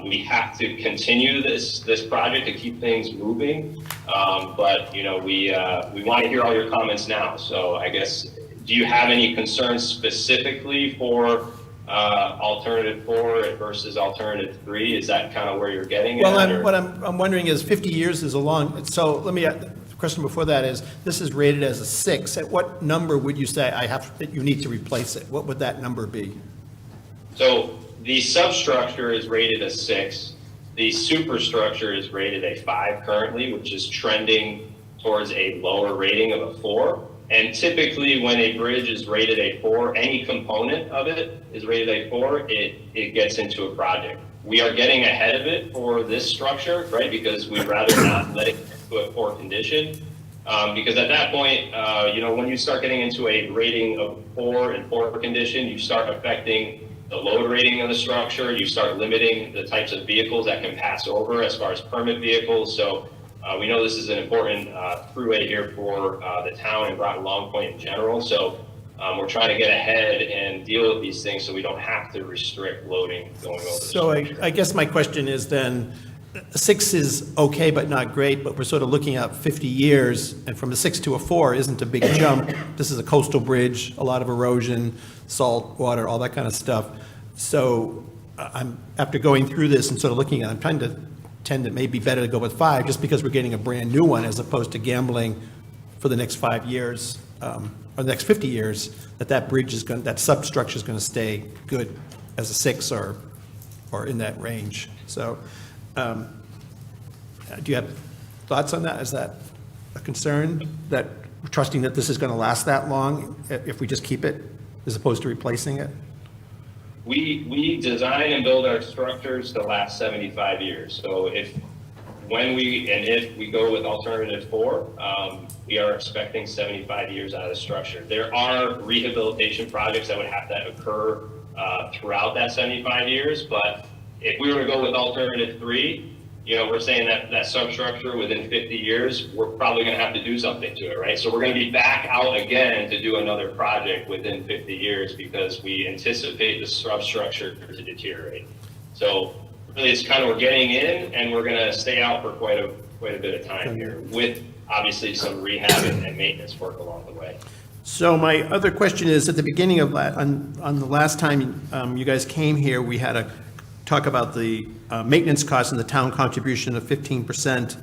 we have to continue this project to keep things moving. But we want to hear all your comments now. So I guess, do you have any concerns specifically for alternative 4 versus alternative 3? Is that kind of where you're getting Well, at? what I'm wondering is 50 years is a long, so let me, the question before that is, this is rated as a 6. At what number would you say that you need to replace it? What would that number be? So the substructure is rated a 6. The superstructure is rated a 5 currently, which is trending towards a lower rating of a 4. And typically, when a bridge is rated a 4, any component of it is rated a 4, it gets into a project. We are getting ahead of it for this structure, right? Because we'd rather not let it get to a poor condition. Because at that point, when you start getting into a rating of 4 and poor condition, you start affecting the load rating of the structure. You start limiting the types of vehicles that can pass over as far as permit vehicles. So We know this is an important throughway here for the town and Groton Long Point in general, so we're trying to get ahead and deal with these things so we don't have to restrict loading going over the So I guess my question is then, 6 is okay but not great, but we're sort of looking at 50 years, and from a 6 to a 4 isn't a big jump. This is a coastal bridge, a lot of erosion, salt water, all that kind of stuff. So after going through this and sort of looking at it, I'm trying to tend it may be better to go with 5, just because we're getting a brand-new one, as opposed to gambling for the next 5 years, or the next 50 years, that bridge is going, that substructure is going to stay good as a 6 or in that range. So, do you have thoughts on that? Is that a concern, that trusting that this is going to last that long if we just keep it, as opposed to replacing it? We design and build our structures to last 75 years. So if we go with alternative 4, we are expecting 75 years out of the structure. There are rehabilitation projects that would have to occur throughout that 75 years, but if we were to go with alternative 3, we're saying that substructure within 50 years, we're probably going to have to do something to it, right? So we're going to be back out again to do another project within 50 years because we anticipate the substructure to deteriorate. So really, it's kind of, we're getting in and we're going to stay out for quite a bit of time here, with obviously some rehab and maintenance work along the way. So my other question is, at the beginning of on the last time you guys came here, we had a talk about the maintenance costs and the town contribution of 15%,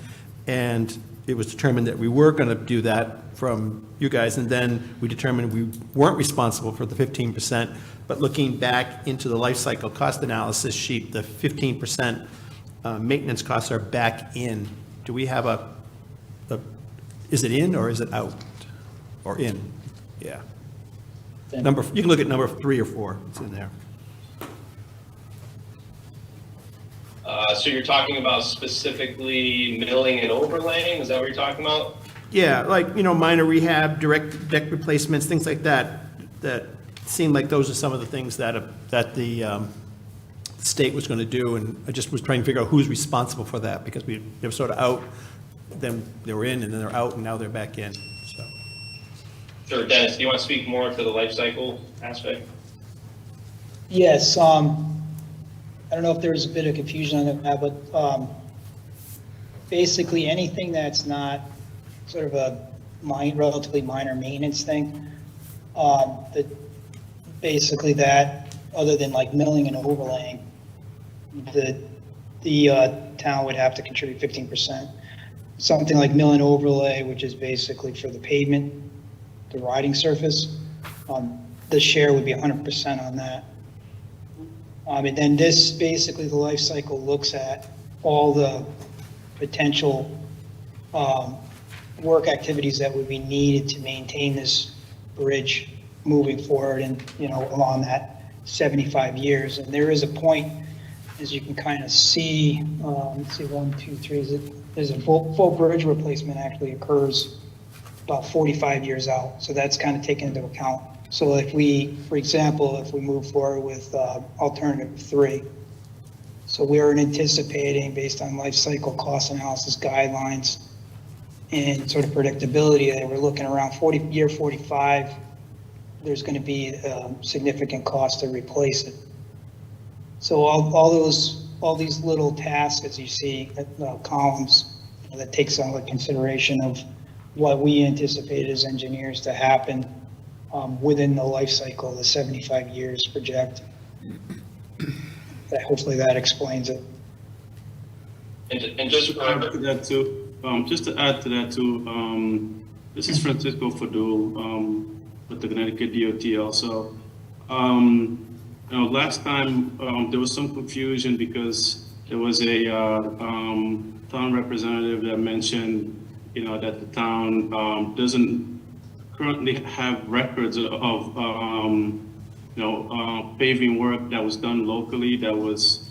and it was determined that we were going to do that from you guys, and then we determined we weren't responsible for the 15%, but looking back into the life cycle cost analysis sheet, the 15% maintenance costs are back in. Do we have is it in or is it out? Or in? Yeah. You can look at number 3 or 4, it's in there. So you're talking about specifically milling and overlaying? Is that what you're talking about? Yeah, like, minor rehab, direct deck replacements, things like that, that seem like those are some of the things that the state was going to do, and I just was trying to figure out who's responsible for that, because they were sort of out, then they were in, and then they're out, and now they're back in, so. Sure, Dennis, do you want to speak more to the life cycle aspect? Yes, I don't know if there's a bit of confusion on that, but basically anything that's not sort of a relatively minor maintenance thing, basically that, other than like milling and overlaying, the town would have to contribute 15%. Something like mill and overlay, which is basically for the pavement, the riding surface, the share would be 100% on that. And then this, basically, the life cycle looks at all the potential work activities that would be needed to maintain this bridge moving forward and, along that 75 years. And there is a point, as you can kind of see, let's see, 1, 2, 3, there's a full bridge replacement actually occurs about 45 years out. So that's kind of taken into account. So if we, for example, if we move forward with alternative 3, so we are anticipating, based on life cycle cost analysis guidelines and sort of predictability, that we're looking around year 45, there's going to be significant cost to replace it. So all these little tasks, as you see, columns, that takes on the consideration of what we anticipate as engineers to happen within the life cycle, the 75 years project. Hopefully that explains it. And just to add to that too, this is Francisco Fadul with the Connecticut DOT also. Last time there was some confusion because there was a town representative that mentioned, that the town doesn't currently have records of paving work that was done locally that was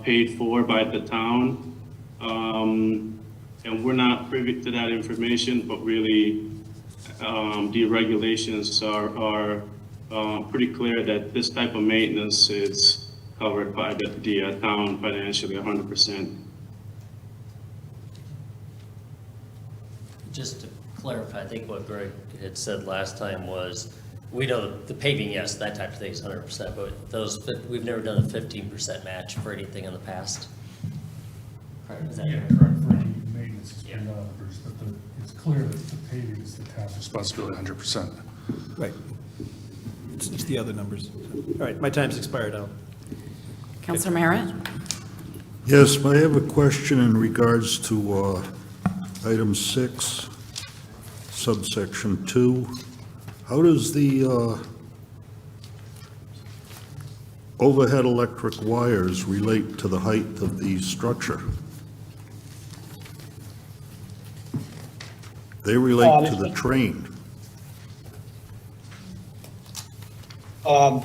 paid for by the town, and we're not privy to that information, but really the regulations are pretty clear that this type of maintenance is covered by the town financially 100%. just to clarify, I think what Greg had said last time was, we know the paving, yes, that type of thing is 100%, but we've never done a 15% match for anything in the past. Correct, is that Yeah, correct? correct, for any maintenance it's been numbers, but it's clear that the paving is the town's responsibility 100%. Right. It's the other numbers. All right, my time's expired out. Counselor Merritt? Yes, I have a question in regards to item 6, subsection 2. How does the overhead electric wires relate to the height of the structure? They relate to the train. I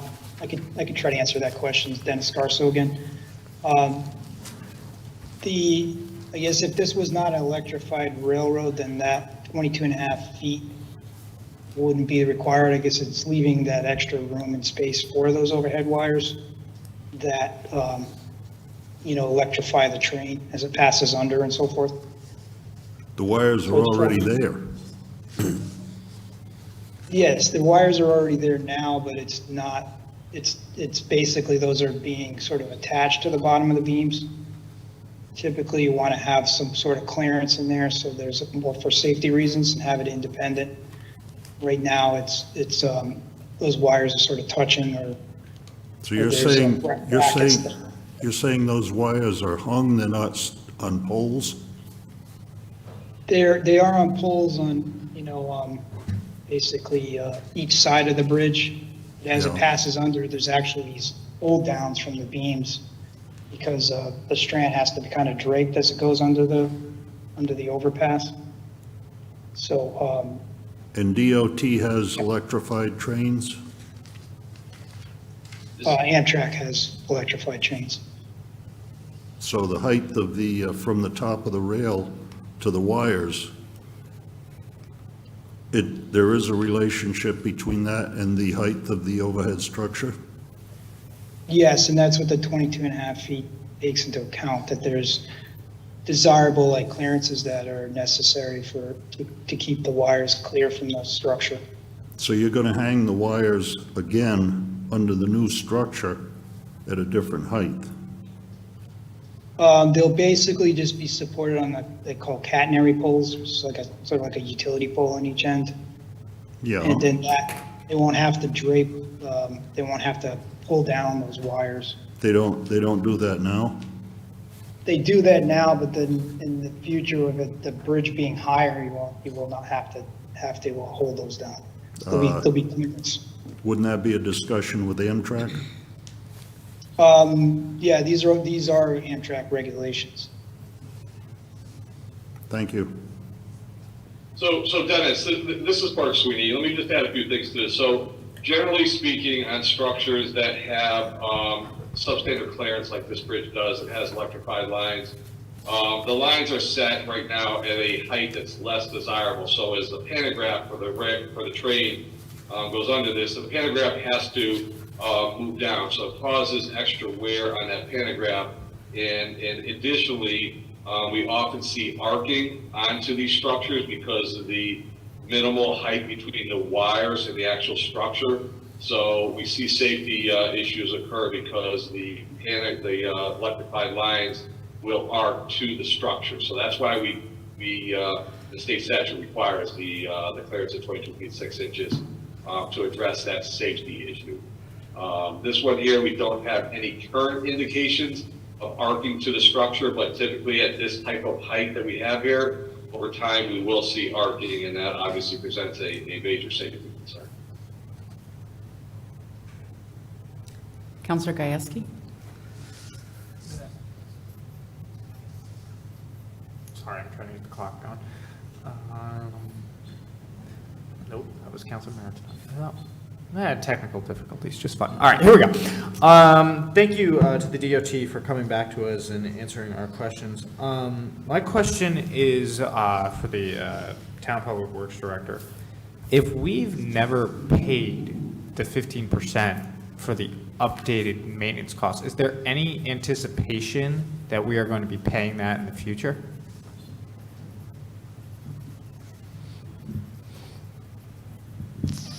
could try to answer that question. It's Dennis Garso again. I guess if this was not an electrified railroad, then that 22.5 feet wouldn't be required. I guess it's leaving that extra room and space for those overhead wires that, electrify the train as it passes under and so forth. The wires are already there. Yes, the wires are already there now, but it's not, it's basically, those are being sort of attached to the bottom of the beams. Typically, you want to have some sort of clearance in there, so there's more for safety reasons and have it independent. Right now, it's those wires are sort of touching or. So you're there's saying, brackets that- you're saying those wires are hung, they're not on poles? They are on poles on, basically each side of the bridge. As it Yeah. passes under, there's actually these hold downs from the beams because the strand has to be kind of draped as it goes under the overpass. So, And DOT has electrified trains? Amtrak has electrified trains. So the height of the, from the top of the rail to the wires, there is a relationship between that and the height of the overhead structure? Yes, and that's what the 22.5 feet takes into account, that there's desirable clearances that are necessary to keep the wires clear from the structure. So you're going to hang the wires again under the new structure at a different height? They'll basically just be supported on they call catenary poles, which is sort of like a utility pole on each end. Yeah. And then they won't have to drape, they won't have to pull down those wires. They don't do that now? They do that now, but then in the future of the bridge being higher, you will not have to hold those down. There'll be clearance. Wouldn't that be a discussion with Amtrak? Yeah, these are Amtrak regulations. Thank you. So Dennis, this is Mark Sweeney. Let me just add a few things to this. So generally speaking, on structures that have substandard clearance like this bridge does, it has electrified lines. The lines are set right now at a height that's less desirable. So as the pantograph for the train goes under this, the pantograph has to move down. So it causes extra wear on that pantograph. And additionally, we often see arcing onto these structures because of the minimal height between the wires and the actual structure. So we see safety issues occur because the electrified lines will arc to the structure. So that's why the state statute requires the clearance of 22 feet 6 inches to address that safety issue. This one here, we don't have any current indications of arcing to the structure, but typically at this type of height that we have here, over time we will see arcing, and that obviously presents a major safety concern. Counselor Gajewski? Sorry, I'm trying to get the clock going. Nope, that was Councilor Merritt. No. I had technical difficulties, just fine. All right, here we go. Thank you to the DOT for coming back to us and answering our questions. My question is for the Town Public Works Director. If we've never paid the 15% for the updated maintenance costs, is there any anticipation that we are going to be paying that in the future?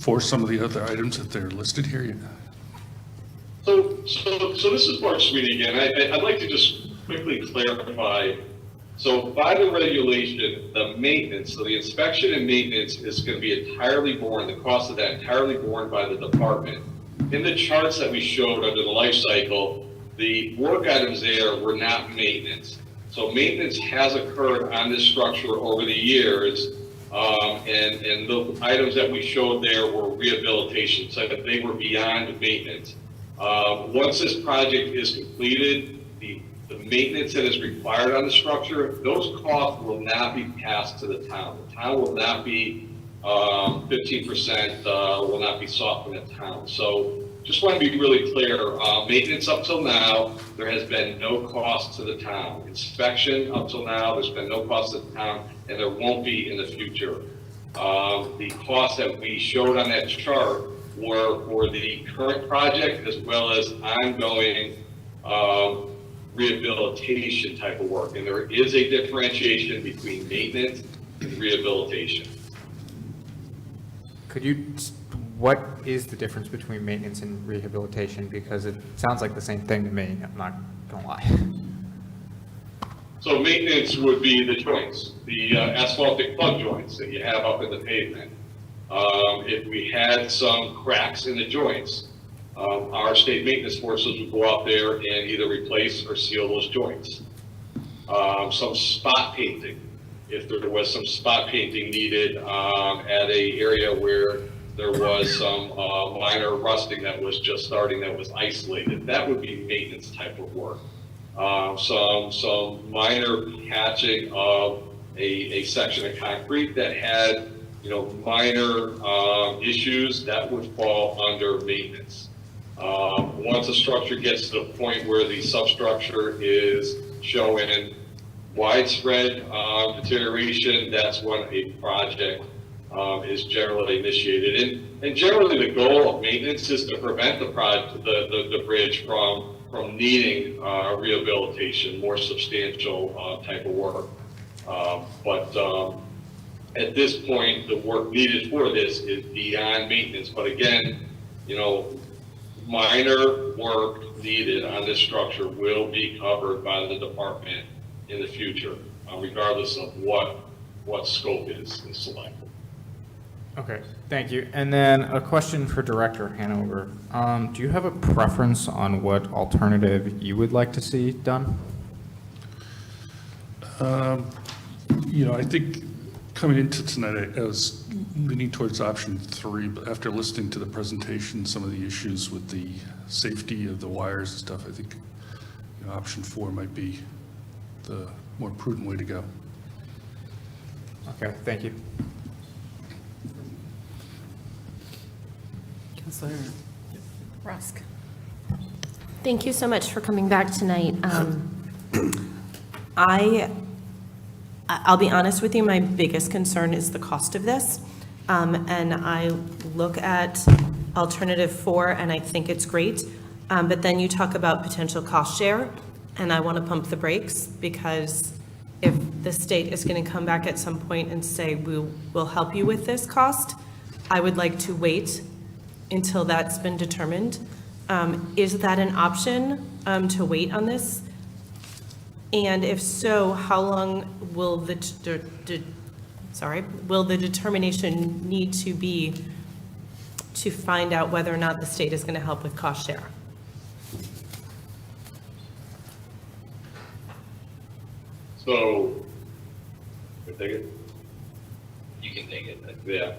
for some of the other items that they're listed here? So this is Mark Sweeney again. I'd like to just quickly clarify. So by the regulation, the maintenance, so the inspection and maintenance is going to be entirely borne, the cost of that entirely borne by the department. In the charts that we showed under the life cycle, the work items there were not maintenance. So maintenance has occurred on this structure over the years, and the items that we showed there were rehabilitation, so that they were beyond maintenance. Once this project is completed, the maintenance that is required on the structure, those costs will not be passed to the town. The town will not be 15% will not be sought from the town. So just want to be really clear, maintenance up till now, there has been no cost to the town. Inspection up till now, there's been no cost to the town, and there won't be in the future. The costs that we showed on that chart were for the current project as well as ongoing rehabilitation type of work. And there is a differentiation between maintenance and rehabilitation. Could you, what is the difference between maintenance and rehabilitation? Because it sounds like the same thing to me, I'm not gonna lie. So maintenance would be the joints, the asphaltic plug joints that you have up in the pavement. If we had some cracks in the joints, our state maintenance forces would go out there and either replace or seal those joints. Some spot painting, if there was some spot painting needed at a area where there was some minor rusting that was just starting, that was isolated, that would be maintenance type of work. Some minor patching of a section of concrete that had, minor issues, that would fall under maintenance. Once a structure gets to the point where the substructure is showing widespread deterioration, that's when a project is generally initiated. And generally the goal of maintenance is to prevent the bridge from needing rehabilitation, more substantial type of work. But at this point, the work needed for this is beyond maintenance. But again, minor work needed on this structure will be covered by the department in the future, regardless of what scope is selected. Okay, thank you. And then a question for Director Hanover. Do you have a preference on what alternative you would like to see done? I think coming into tonight, I was leaning towards option 3, but after listening to the presentation, some of the issues with the safety of the wires and stuff, I think option 4 might be the more prudent way to go. Okay, thank you. Councilor Rusk. Thank you so much for coming back tonight. I'll be honest with you, my biggest concern is the cost of this. And I look at alternative 4 and I think it's great. But then you talk about potential cost share, and I want to pump the brakes, because if the state is going to come back at some point and say, we'll help you with this cost, I would like to wait until that's been determined. Is that an option, to wait on this? And if so, how long will the determination need to be to find out whether or not the state is going to help with cost share? So, can I take it? You can take it. Yeah.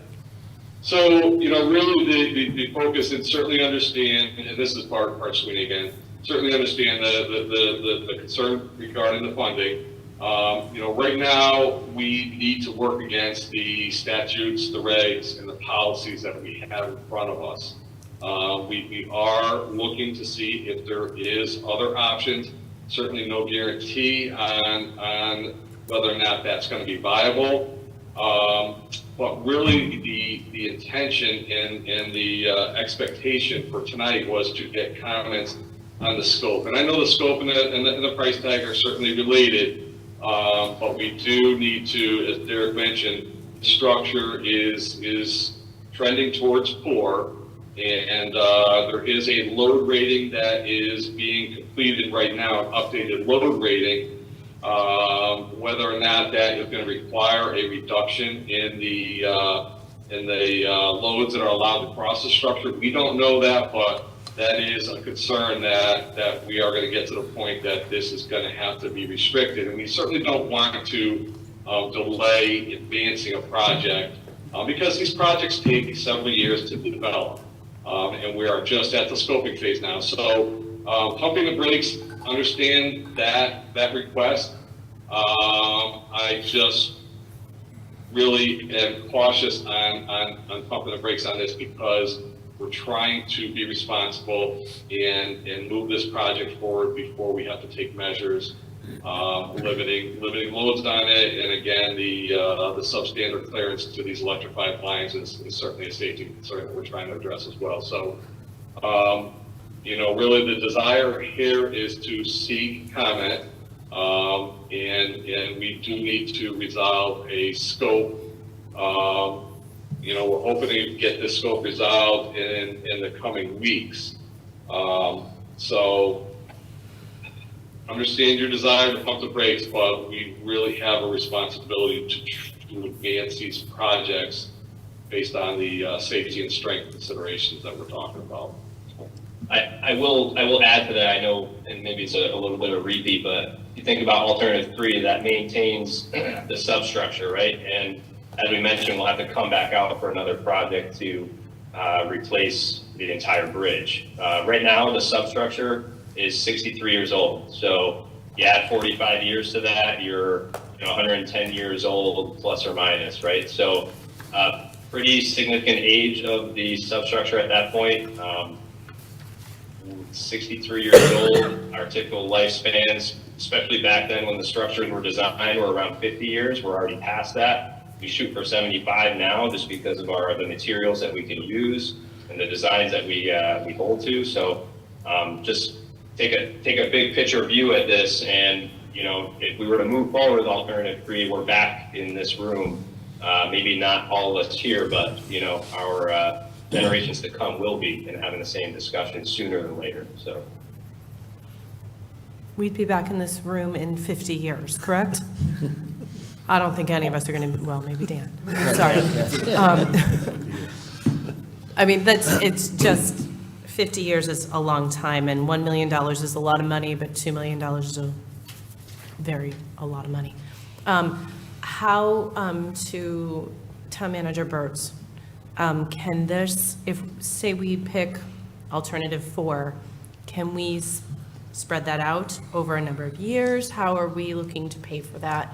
So, really the focus, and certainly understand, and this is Bart Sweeney again, certainly understand the concern regarding the funding. Right now, we need to work against the statutes, the regs, and the policies that we have in front of us. We are looking to see if there is other options. Certainly no guarantee on whether or not that's going to be viable. But really the intention and the expectation for tonight was to get comments on the scope. And I know the scope and the price tag are certainly related, but we do need to, as Derek mentioned, the structure is trending towards 4. And there is a load rating that is being completed right now, an updated load rating. Whether or not that is going to require a reduction in the loads that are allowed to cross the structure, we don't know that, but that is a concern that we are going to get to the point that this is going to have to be restricted. And we certainly don't want to delay advancing a project because these projects take several years to develop. And we are just at the scoping phase now. So pumping the brakes, understand that request. I just really am cautious on pumping the brakes on this because we're trying to be responsible and move this project forward before we have to take measures, limiting loads on it. And again, the substandard clearance to these electrified lines is certainly a safety concern that we're trying to address as well. So, really the desire here is to seek comment, and we do need to resolve a scope. We're hoping to get this scope resolved in the coming weeks. So understand your desire to pump the brakes, but we really have a responsibility to advance these projects based on the safety and strength considerations that we're talking about. I will add to that. I know, and maybe it's a little bit of a repeat, but you think about alternative 3 that maintains the substructure, right? And as we mentioned, we'll have to come back out for another project to replace the entire bridge. Right now, the substructure is 63 years old. So you add 45 years to that, you're 110 years old plus or minus, right? So pretty significant age of the substructure at that point. 63 years old, our typical lifespans, especially back then when the structures were designed, were around 50 years. We're already past that. We shoot for 75 now just because of the materials that we can use and the designs that we hold to. So just take a big picture view at this, and if we were to move forward with alternative 3, we're back in this room. Maybe not all of us here, but our generations to come will be, and having the same discussion sooner than later. So We'd be back in this room in 50 years, correct? I don't think any of us are going to, well, maybe Dan. Sorry. I mean, it's just 50 years is a long time, and $1 million is a lot of money, but $2 million is a lot of money. How to Town Manager Burt's, can this, if, say we pick alternative 4, can we spread that out over a number of years? How are we looking to pay for that?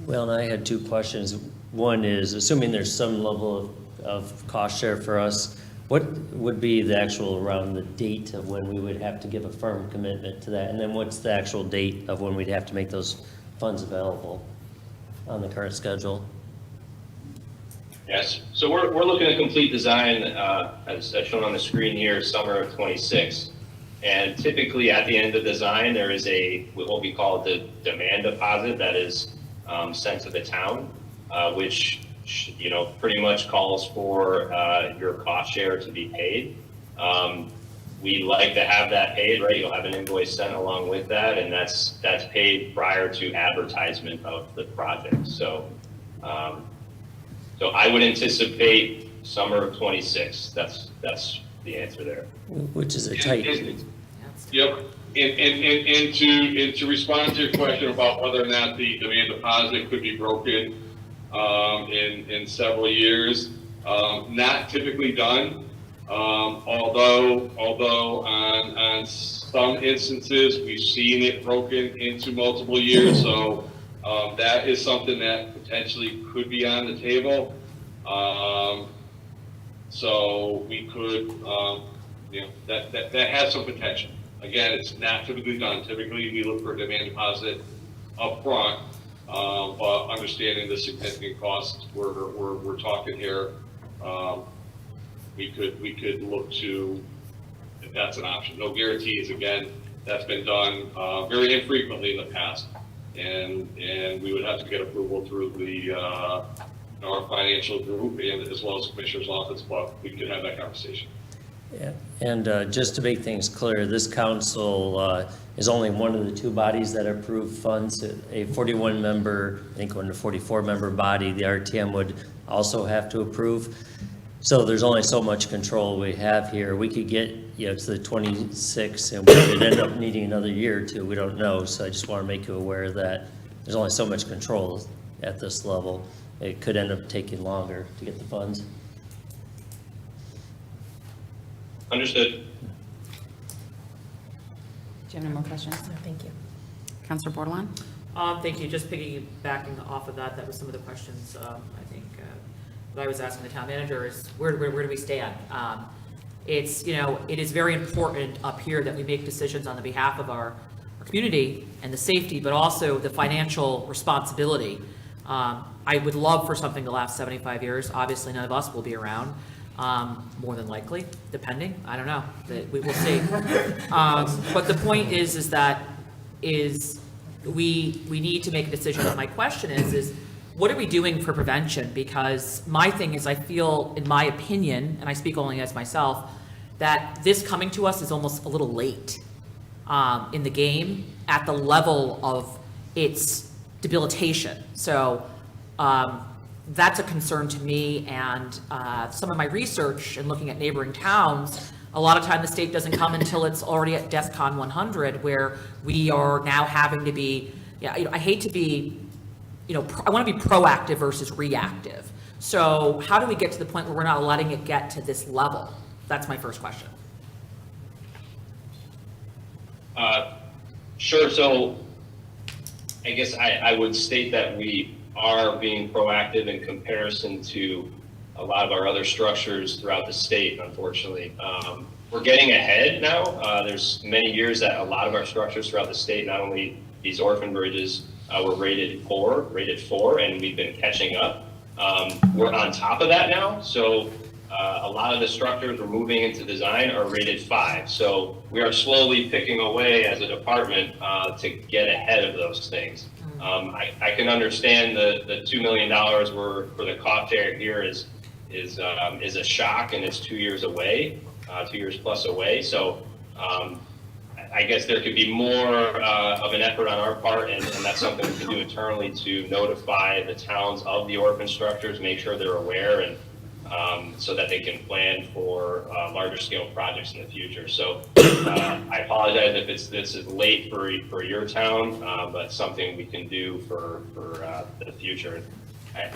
Well, and I had 2 questions. One is, assuming there's some level of cost share for us, what would be the actual around the date of when we would have to give a firm commitment to that? And then what's the actual date of when we'd have to make those funds available on the current schedule? yes, so we're looking at complete design as shown on the screen here, summer of 26. And typically at the end of design, there is what we call the demand deposit that is sent to the town, which pretty much calls for your cost share to be paid. We like to have that paid, right? You'll have an invoice sent along with that, and that's paid prior to advertisement of the project. So I would anticipate summer of 26. That's the answer there. Which is a tight. Yep, and to respond to your question about whether or not the demand deposit could be broken in several years, not typically done. Although on some instances we've seen it broken into multiple years, so that is something that potentially could be on the table. So we could, that has some potential. Again, it's not typically done. Typically, we look for a demand deposit up front, but understanding the significant costs we're talking here, we could look to, if that's an option. No guarantees. Again, that's been done very infrequently in the past, and we would have to get approval through the our financial group and as well as Commissioner's office, but we can have that conversation. Yeah, and just to make things clear, this council is only one of the two bodies that approve funds. A 41-member, I think, when a 44-member body, the RTM would also have to approve. So there's only so much control we have here. We could get, to the 26, and we could end up needing another year or two. We don't know. So I just want to make you aware that there's only so much control at this level. It could end up taking longer to get the funds. Understood. Do you have any more questions? No, thank you. Counselor Bordelon? Thank you. Just piggybacking off of that, that was some of the questions, I think, that I was asking the town manager is, where do we stand? It's, it is very important up here that we make decisions on the behalf of our community and the safety, but also the financial responsibility. I would love for something to last 75 years. Obviously, none of us will be around. More than likely, depending, I don't know, we will see. But the point is that we need to make a decision. And my question is what are we doing for prevention? Because my thing is, I feel, in my opinion, and I speak only as myself, that this coming to us is almost a little late in the game at the level of its debilitation. So that's a concern to me, and some of my research and looking at neighboring towns, a lot of time the state doesn't come until it's already at DEFCON 100, where we are now having to be, I hate to be, I want to be proactive versus reactive. So how do we get to the point where we're not letting it get to this level? That's my first question. Sure. So I guess I would state that we are being proactive in comparison to a lot of our other structures throughout the state, unfortunately. We're getting ahead now. There's many years that a lot of our structures throughout the state, not only these orphan bridges, were rated 4, and we've been catching up. We're on top of that now. So a lot of the structures we're moving into design are rated 5. So we are slowly picking away as a department to get ahead of those things. I can understand the $2 million for the cost share here is a shock, and it's 2 years away, 2 years plus away. So I guess there could be more of an effort on our part, and that's something we can do internally to notify the towns of the orphan structures, make sure they're aware, and so that they can plan for larger scale projects in the future. So I apologize if this is late for your town, but something we can do for the future.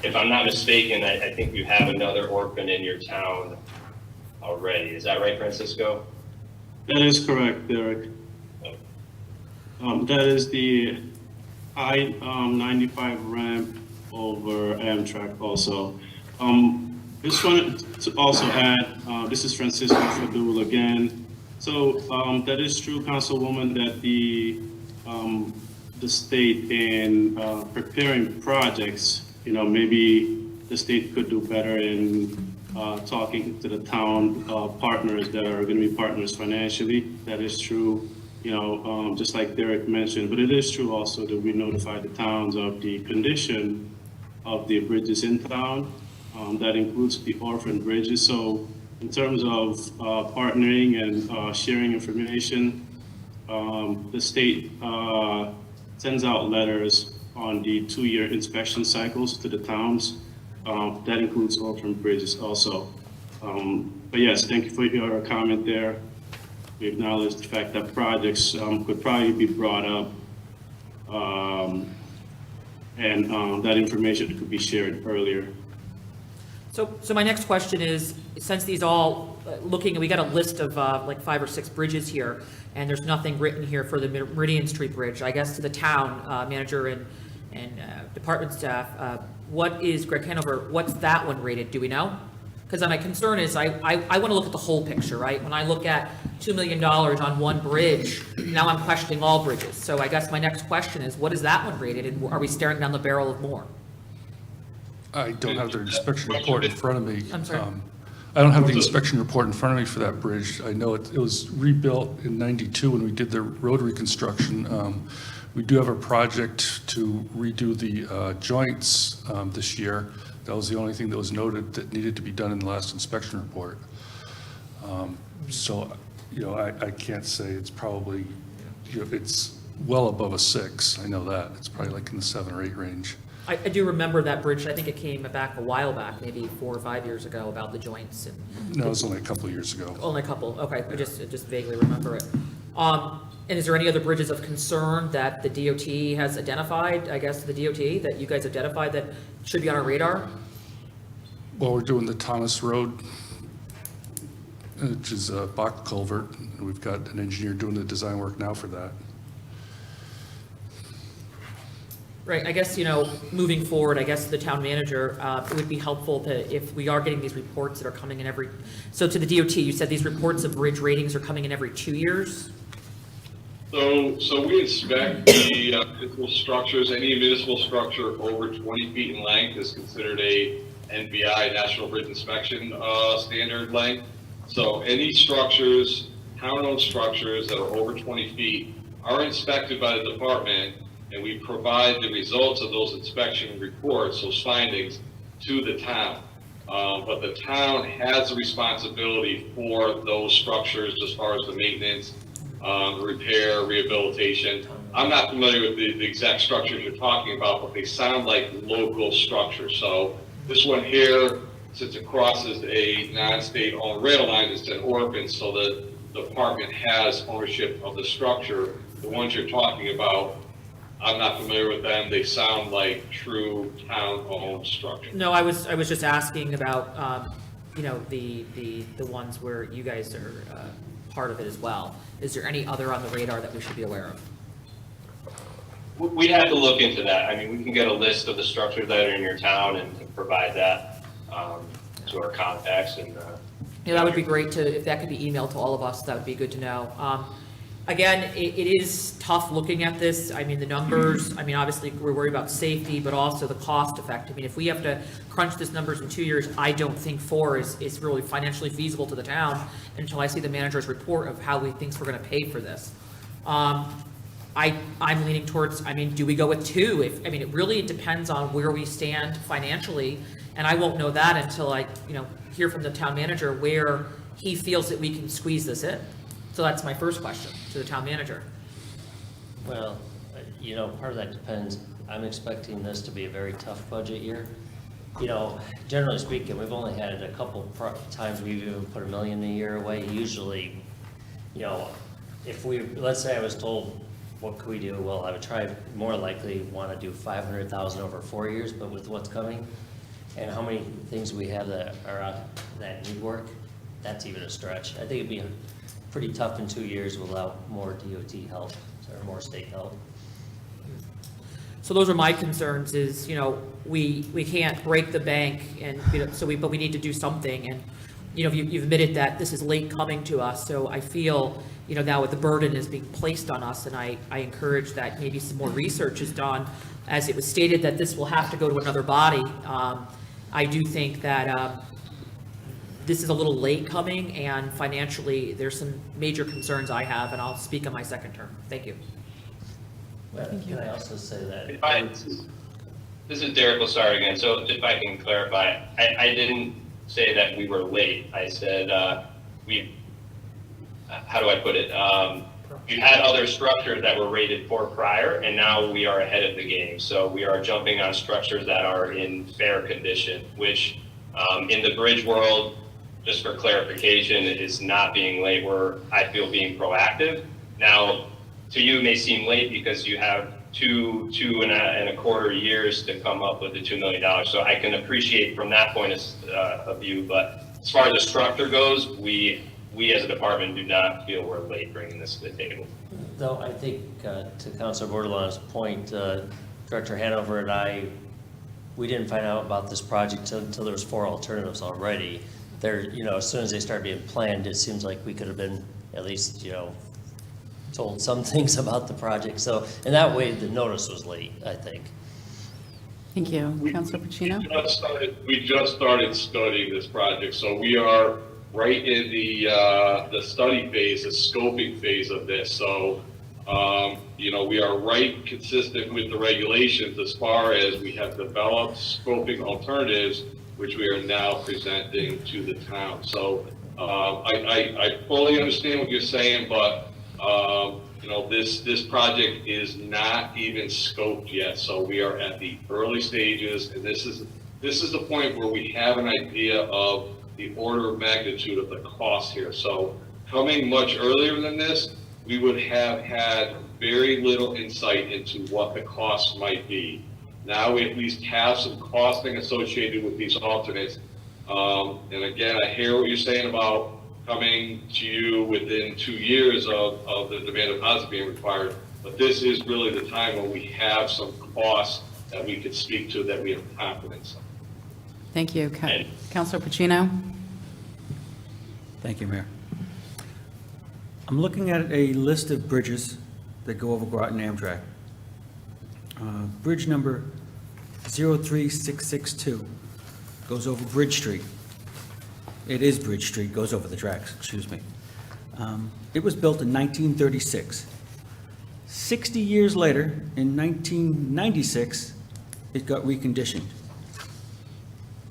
If I'm not mistaken, I think you have another orphan in your town already. Is that right, Francisco? That is correct, Derek. That is the I-95 ramp over Amtrak also. Just wanted to also add, this is Francisco Fadul again. So that is true, Councilwoman, that the state in preparing projects, maybe the state could do better in talking to the town partners that are going to be partners financially. That is true, just like Derek mentioned, but it is true also that we notify the towns of the condition of the bridges in town. That includes the orphan bridges. So in terms of partnering and sharing information, the state sends out letters on the 2-year inspection cycles to the towns. That includes orphan bridges also. But yes, thank you for your comment there. We acknowledge the fact that projects could probably be brought up, and that information could be shared earlier. So my next question is, since these all, we got a list of like 5 or 6 bridges here, and there's nothing written here for the Meridian Street Bridge, I guess to the town manager and department staff, what is Greg Hanover, what's that one rated, do we know? Because my concern is I want to look at the whole picture, right? When I look at $2 million on one bridge, now I'm questioning all bridges. So I guess my next question is, what is that one rated, and are we staring down the barrel of more? I don't have the inspection report in front of me. I'm sorry? I don't have the inspection report in front of me for that bridge. I know it was rebuilt in '92 when we did the road reconstruction. We do have a project to redo the joints this year. That was the only thing that was noted that needed to be done in the last inspection report. So, I can't say it's probably, it's well above a 6, I know that. It's probably like in the 7 or 8 range. I do remember that bridge, I think it came back a while back, maybe 4 or 5 years ago, about the joints and. No, it was only a couple of years ago. Only a couple, okay, I just vaguely remember it. And is there any other bridges of concern that the DOT has identified, I guess the DOT, that you guys identified that should be on our radar? Well, we're doing the Thomas Road, which is a box culvert, and we've got an engineer doing the design work now for that. Right, I guess, moving forward, I guess the town manager, it would be helpful to, if we are getting these reports that are coming in so to the DOT, you said these reports of bridge ratings are coming in every 2 years? So we inspect the municipal structures. Any municipal structure over 20 feet in length is considered a NBI, National Bridge Inspection standard length. So any structures, town-owned structures that are over 20 feet are inspected by the department, and we provide the results of those inspection reports, those findings, to the town. But the town has the responsibility for those structures as far as the maintenance, repair, rehabilitation. I'm not familiar with the exact structures you're talking about, but they sound like local structures. So this one here, since it crosses a non-state owned rail line, it's an orphan, so the department has ownership of the structure. The ones you're talking about, I'm not familiar with them. They sound like true town-owned structures. No, I was just asking about, the ones where you guys are part of it as well. Is there any other on the radar that we should be aware of? We'd have to look into that. I mean, we can get a list of the structures that are in your town and provide that to our contacts and. Yeah, that would be great if that could be emailed to all of us, that would be good to know. Again, it is tough looking at this. I mean, the numbers, obviously we're worried about safety, but also the cost effect. If we have to crunch this numbers in 2 years, I don't think 4 is really financially feasible to the town until I see the manager's report of how he thinks we're gonna pay for this. I'm leaning towards, do we go with 2? It really depends on where we stand financially, and I won't know that until I, hear from the town manager where he feels that we can squeeze this in. So that's my first question to the town manager. Well, part of that depends. I'm expecting this to be a very tough budget year. Generally speaking, we've only had a couple times we've even put $1 million a year away. Usually, if let's say I was told, what could we do? Well, I would try more likely want to do 500,000 over 4 years, but with what's coming and how many things we have that are that need work, that's even a stretch. I think it'd be pretty tough in 2 years without more DOT help or more state help. So those are my concerns is, we can't break the bank and, but we need to do something. And, you've admitted that this is late coming to us. So I feel, now the burden is being placed on us, and I encourage that maybe some more research is done. As it was stated that this will have to go to another body. I do think that, this is a little late coming, and financially, there's some major concerns I have, and I'll speak on my second term. Thank you. Well, can I also say that? This is Derek Lassard again, so if I can clarify, I didn't say that we were late. I said how do I put it? We had other structures that were rated 4 prior, and now we are ahead of the game. So we are jumping on structures that are in fair condition, which in the bridge world, just for clarification, it is not being late. We're, I feel, being proactive. Now, to you, it may seem late because you have two and a quarter years to come up with the $2 million. So I can appreciate from that point of view, but as far as the structure goes, we as a department do not feel we're late bringing this to the table. Though I think to Councilor Bordelon's point, Director Hanover and I, we didn't find out about this project until there was 4 alternatives already. There, as soon as they start being planned, it seems like we could have been at least, told some things about the project. So in that way, the notice was late, I think. Thank you. Councilor Pacino? We just started studying this project, so we are right in the study phase, the scoping phase of this. So We are right consistent with the regulations as far as we have developed scoping alternatives, which we are now presenting to the town. So I fully understand what you're saying, but this project is not even scoped yet. So we are at the early stages, and this is the point where we have an idea of the order of magnitude of the cost here. So coming much earlier than this, we would have had very little insight into what the cost might be. Now we at least have some costing associated with these alternates. And again, I hear what you're saying about coming to you within 2 years of the demand deposit being required, but this is really the time when we have some costs that we could speak to that we have confidence in. Thank you. Councilor Pacino? Thank you, Mayor. I'm looking at a list of bridges that go over Groton Amtrak. Bridge number 03662 goes over Bridge Street. It is Bridge Street, goes over the tracks, excuse me. It was built in 1936. 60 years later, in 1996, it got reconditioned.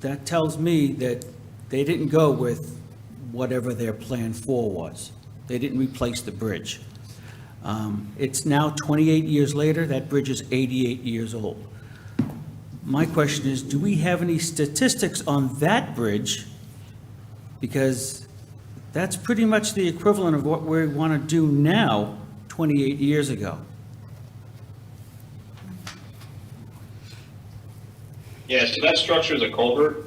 That tells me that they didn't go with whatever their plan 4 was. They didn't replace the bridge. It's now 28 years later, that bridge is 88 years old. My question is, do we have any statistics on that bridge? Because that's pretty much the equivalent of what we want to do now, 28 years ago. Yeah, so that structure is a culvert.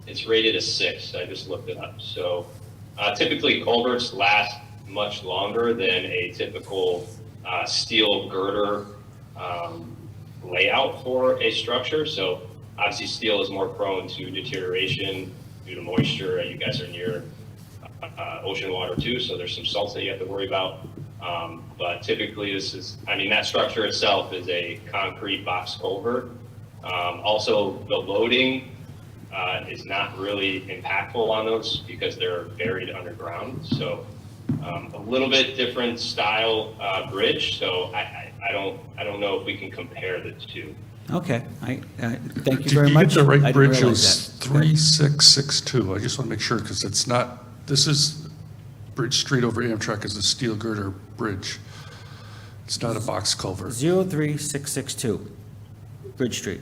It's rated a 6. I just looked it up. So typically culverts last much longer than a typical steel girder layout for a structure. So obviously steel is more prone to deterioration due to moisture. You guys are near ocean water too, so there's some salts that you have to worry about. But typically that structure itself is a concrete box culvert. Also, the loading is not really impactful on those because they're buried underground. So a little bit different style bridge. So I don't know if we can compare the two. Okay, thank you Did very you much. get the right I didn't bridge? It realize was that. 3662. I just want to make sure, because it's not, this is Bridge Street over Amtrak is a steel girder bridge. It's not a box culvert. 03662, Bridge Street.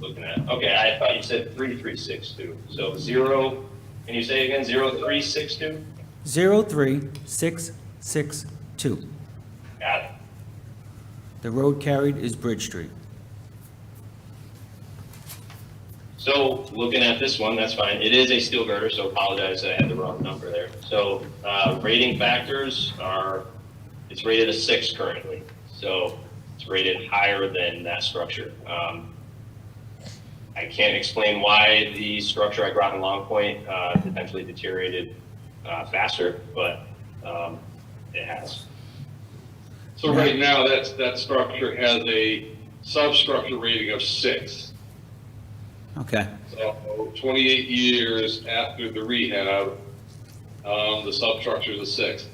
Looking at, okay, I thought you said 3362. So 0, can you say again, 0362? 03662. Got it. The road carried is Bridge Street. So looking at this one, that's fine. It is a steel girder, so apologize, I had the wrong number there. So rating factors are, it's rated a 6 currently. So it's rated higher than that structure. I can't explain why the structure at Groton Long Point potentially deteriorated faster, but it has. So right now, that structure has a substructure rating of 6. Okay. So 28 years after the rehab, the substructure is a 6.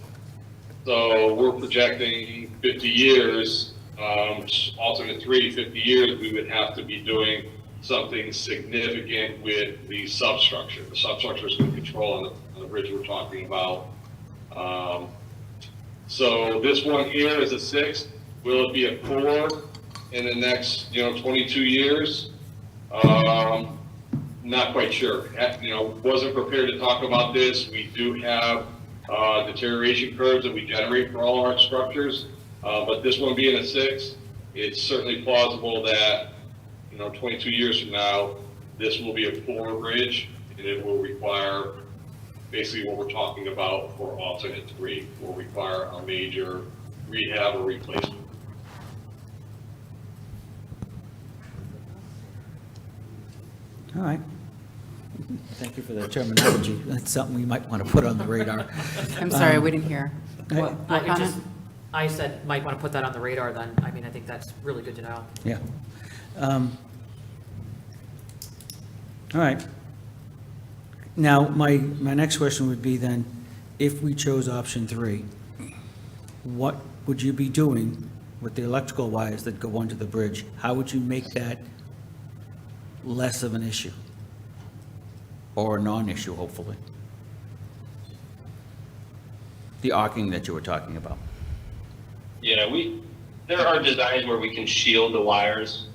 So we're projecting 50 years, alternate 50 years, we would have to be doing something significant with the substructure. The substructure is going to control on the bridge we're talking about. So this one here is a 6. Will it be a 4 in the next, 22 years? Not quite sure. Wasn't prepared to talk about this. We do have deterioration curves that we generate for all our structures, but this one being a 6, it's certainly plausible that 22 years from now, this will be a 4 bridge, and it will require basically what we're talking about for alternate 3, will require a major rehab or replacement. All right. Thank you for the terminology. That's something we might want to put on the radar. I'm sorry, we didn't hear. What comment? I said, might want to put that on the radar then. I think that's really good to know. Yeah. All right. Now, my next question would be then, if we chose option 3, what would you be doing with the electrical wires that go under the bridge? How would you make that less of an issue? Or a non-issue, hopefully? The arcing that you were talking about. Yeah, there are designs where we can shield the wires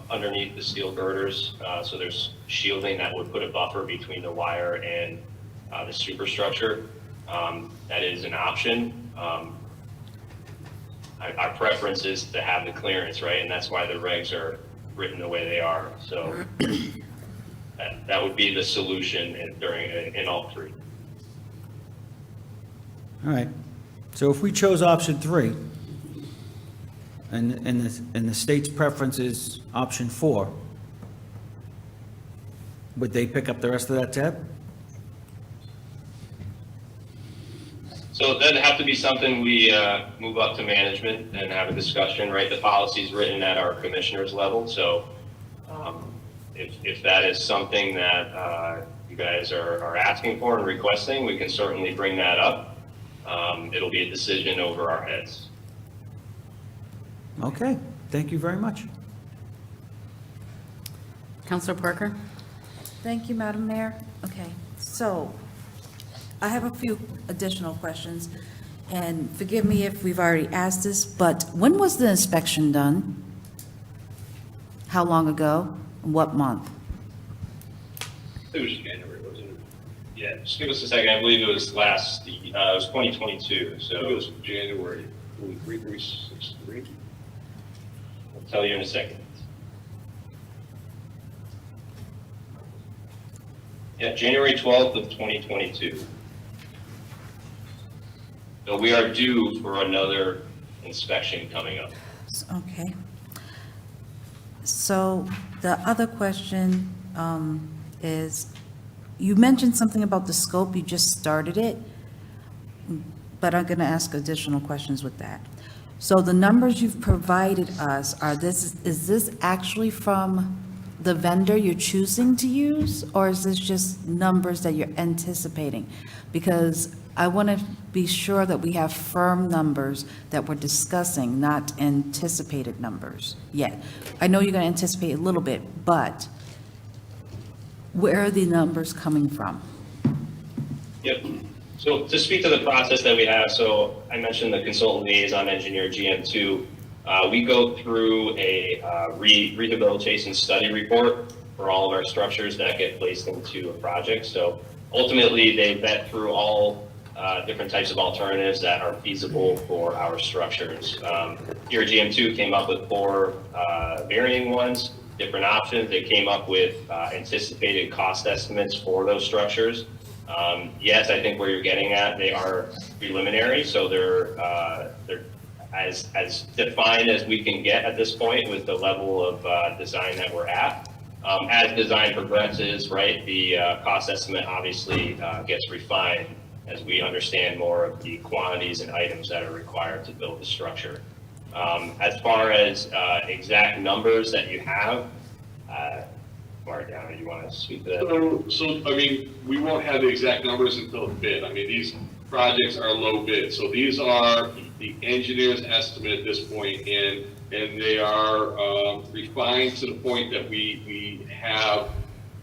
underneath the steel girders. So there's shielding that would put a buffer between the wire and the superstructure. That is an option. Our preference is to have the clearance, right? And that's why the regs are written the way they are. So that would be the solution in all three. All right. So if we chose option 3, and the state's preference is option 4, would they pick up the rest of that tab? So that'd have to be something we move up to management and have a discussion, right? The policy's written at our commissioner's level, so if that is something that you guys are asking for and requesting, we can certainly bring that up. It'll be a decision over our heads. Okay, thank you very much. Counselor Parker? Thank you, Madam Mayor. Okay, so I have a few additional questions, and forgive me if we've already asked this, but when was the inspection done? How long ago? What month? It was January, wasn't it? Yeah, just give us a second. I believe it was it was 2022, so. It was January 363. I'll tell you in a second. Yeah, January 12th of 2022. So we are due for another inspection coming up. Okay. So the other question is, you mentioned something about the scope, you just started it, but I'm going to ask additional questions with that. So the numbers you've provided us, is this actually from the vendor you're choosing to use, or is this just numbers that you're anticipating? Because I want to be sure that we have firm numbers that we're discussing, not anticipated numbers yet. I know you're going to anticipate a little bit, but where are the numbers coming from? Yep. So to speak to the process that we have, so I mentioned the consultant liaison engineer GM2. We go through a rehabilitation study report for all of our structures that get placed into a project. So ultimately, they vet through all different types of alternatives that are feasible for our structures. Here, GM2 came up with 4 varying ones, different options. They came up with anticipated cost estimates for those structures. Yes, I think where you're getting at, they are preliminary, so they're as defined as we can get at this point with the level of design that we're at. As design progresses, right, the cost estimate obviously gets refined as we understand more of the quantities and items that are required to build the structure. As far as exact numbers that you have, Mark, you want to speak to that? So, I mean, we won't have the exact numbers until the bid. I mean, these projects are low bid. So these are the engineer's estimate at this point, and they are refined to the point that we have,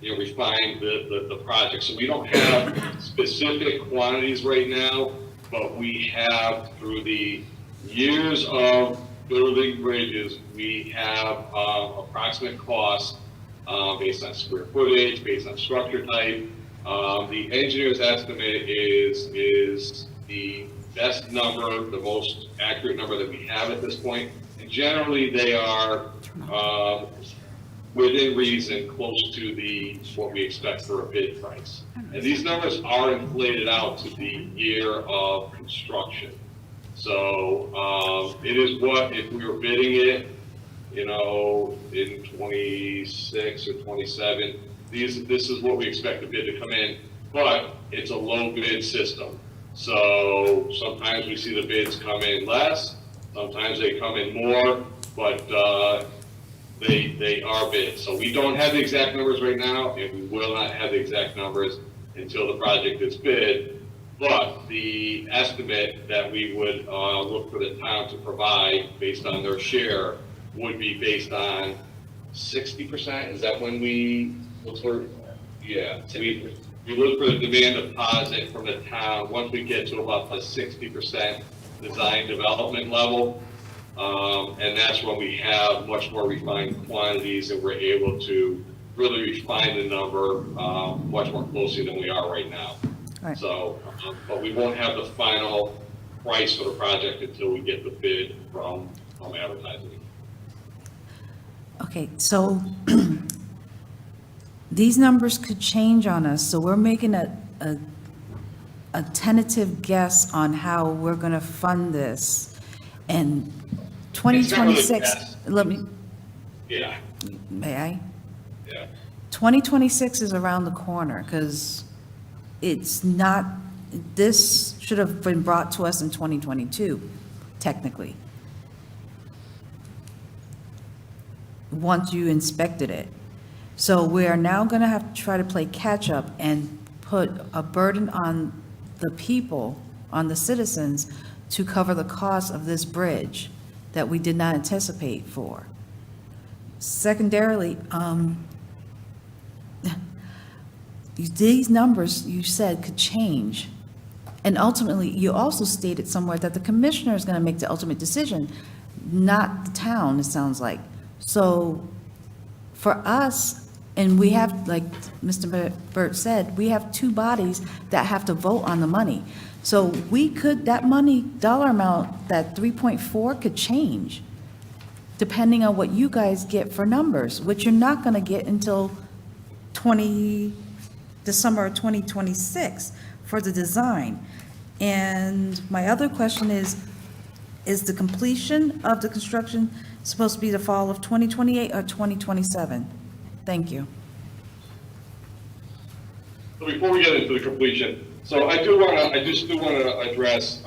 refined the project. So we don't have specific quantities right now, but we have, through the years of building bridges, we have approximate costs based on square footage, based on structure type. The engineer's estimate is the best number, the most accurate number that we have at this point. And generally, they are within reason, close to what we expect for a bid price. And these numbers are inflated out to the year of construction. So it is what, if we were bidding it, in 26 or 27, this is what we expect the bid to come in, but it's a low bid system. So sometimes we see the bids come in less, sometimes they come in more, but they are bids. So we don't have the exact numbers right now, and we will not have the exact numbers until the project is bid. But the estimate that we would look for the town to provide based on their share would be based on 60%. Is that when we look for? Yeah, we look for the demand deposit from the town once we get to about the 60% design development level. And that's when we have much more refined quantities and we're able to really refine the number much more closely than we are right now. Right. So, but we won't have the final price for the project until we get the bid from advertising. Okay, so these numbers could change on us, so we're making a tentative guess on how we're going to fund this. And 2026, let me, Yeah, may I? yeah. 2026 is around the corner, because it's not, this should have been brought to us in 2022, technically. Once you inspected it. So we are now going to have to try to play catch-up and put a burden on the people, on the citizens, to cover the cost of this bridge that we did not anticipate for. Secondarily, these numbers, you said, could change. And ultimately, you also stated somewhere that the commissioner is going to make the ultimate decision, not the town, it sounds like. So for us, and we have, like Mr. Burt said, we have two bodies that have to vote on the money. So we could, that money, dollar amount, that 3.4 could change, depending on what you guys get for numbers, which you're not going to get until December of 2026 for the design. And my other question is the completion of the construction supposed to be the fall of 2028 or 2027? Thank you. So before we get into the completion, so I just do want to address,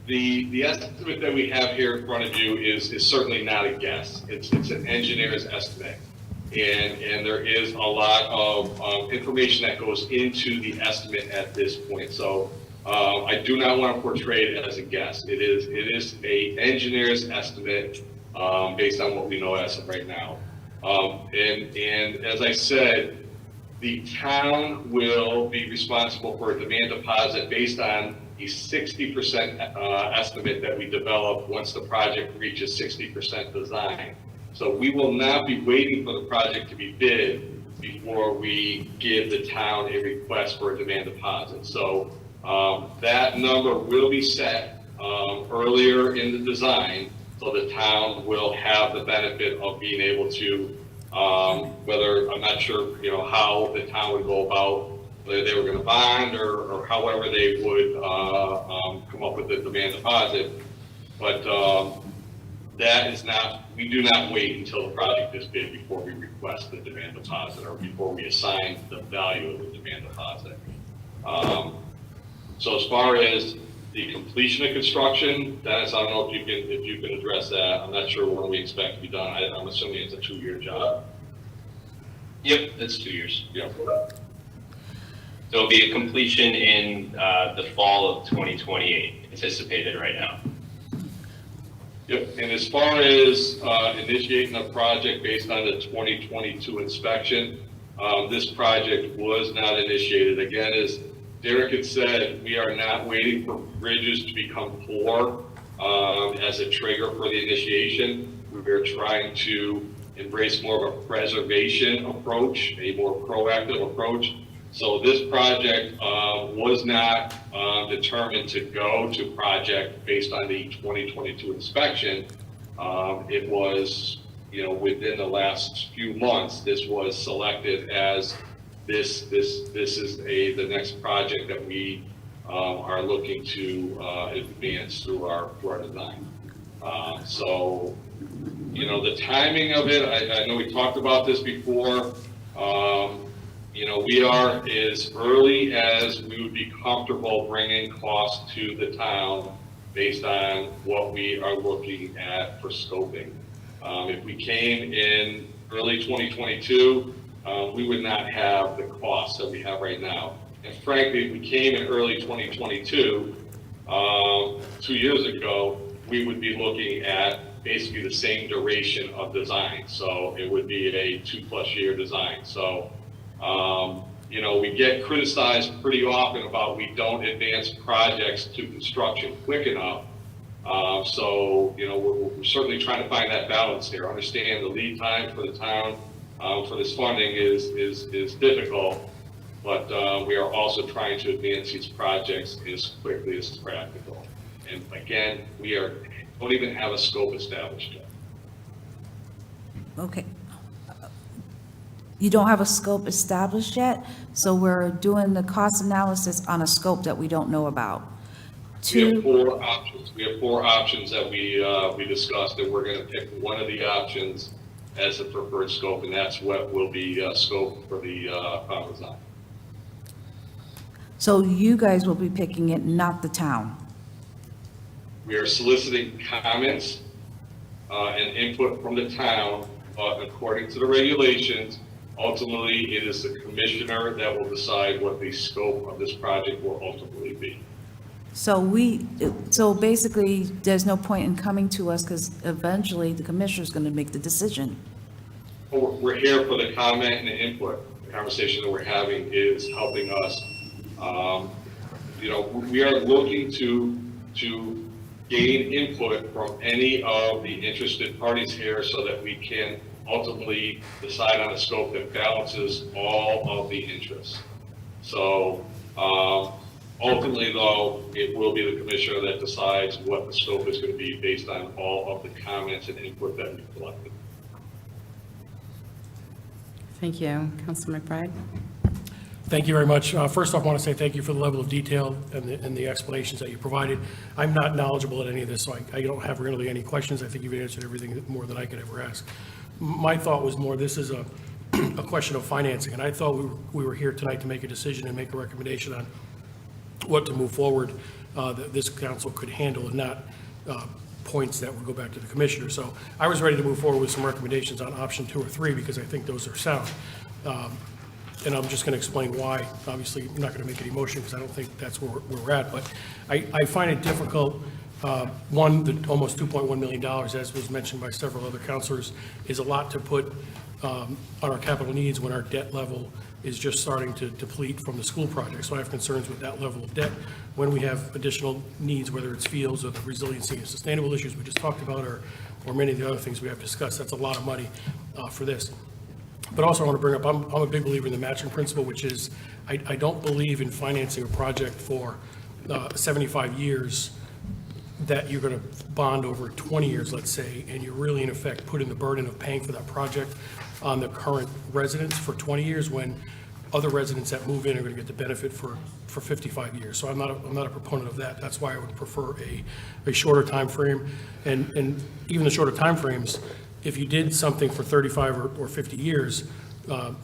the estimate that we have here in front of you is certainly not a guess. It's an engineer's estimate. And there is a lot of information that goes into the estimate at this point. So I do not want to portray it as a guess. It is a engineer's estimate based on what we know as of right now. And as I said, the town will be responsible for a demand deposit based on a 60% estimate that we develop once the project reaches 60% design. So we will not be waiting for the project to be bid before we give the town a request for a demand deposit. So that number will be set earlier in the design, so the town will have the benefit of being able to, whether, I'm not sure, how the town would go about, whether they were going to bond or however they would come up with the demand deposit. But that is not, we do not wait until the project is bid before we request the demand deposit or before we assign the value of the demand deposit. So as far as the completion of construction, Dennis, I don't know if you can address that. I'm not sure when we expect to be done. I'm assuming it's a 2-year job. Yep, that's 2 years. Yeah. So it'll be a completion in the fall of 2028, anticipated right now. Yep, and as far as initiating a project based on the 2022 inspection, this project was not initiated. Again, as Derek had said, we are not waiting for bridges to become poor as a trigger for the initiation. We are trying to embrace more of a preservation approach, a more proactive approach. So this project was not determined to go to project based on the 2022 inspection. It was, within the last few months, this was selected as this is the next project that we are looking to advance through our design. So, the timing of it, I know we talked about this before. We are as early as we would be comfortable bringing costs to the town based on what we are looking at for scoping. If we came in early 2022, we would not have the costs that we have right now. And frankly, if we came in early 2022, 2 years ago, we would be looking at basically the same duration of design. So it would be a 2+ year design. So, you know, we get criticized pretty often about we don't advance projects to construction quick enough. So, you know, we're certainly trying to find that balance here. Understand the lead time for the town for this funding is difficult, but we are also trying to advance these projects as quickly as practical. And again, don't even have a scope established yet. Okay. You don't have a scope established yet, so we're doing the cost analysis on a scope that we don't know about. We have 4 options. We have 4 options that we discussed, and we're going to pick one of the options as the preferred scope, and that's what will be scope for the final design. So you guys will be picking it, not the town? We are soliciting comments and input from the town according to the regulations. Ultimately, it is the commissioner that will decide what the scope of this project will ultimately be. So basically, there's no point in coming to us because eventually the commissioner's going to make the decision. We're here for the comment and the input. The conversation that we're having is helping us. You know, we are looking to gain input from any of the interested parties here so that we can ultimately decide on a scope that balances all of the interests. So ultimately, though, it will be the commissioner that decides what the scope is going to be based on all of the comments and input that we've collected. Thank you. Councilor McBride? Thank you very much. First off, I want to say thank you for the level of detail and the explanations that you provided. I'm not knowledgeable at any of this, so I don't have really any questions. I think you've answered everything more than I could ever ask. My thought was more, this is a question of financing, and I thought we were here tonight to make a decision and make a recommendation on what to move forward that this council could handle, and not points that would go back to the commissioner. So I was ready to move forward with some recommendations on option 2 or 3 because I think those are sound. And I'm just going to explain why. Obviously, I'm not going to make any motion because I don't think that's where we're at, but I find it difficult. One, the almost $2.1 million, as was mentioned by several other councilors, is a lot to put on our capital needs when our debt level is just starting to deplete from the school project. So I have concerns with that level of debt. When we have additional needs, whether it's fields or the resiliency and sustainable issues we just talked about, or many of the other things we have discussed, that's a lot of money for this. But also I want to bring up, I'm a big believer in the matching principle, which is I don't believe in financing a project for 75 years that you're going to bond over 20 years, let's say, and you're really in effect putting the burden of paying for that project on the current residents for 20 years when other residents that move in are going to get the benefit for 55 years. So I'm not a proponent of that. That's why I would prefer a shorter time frame. And even the shorter time frames, if you did something for 35 or 50 years,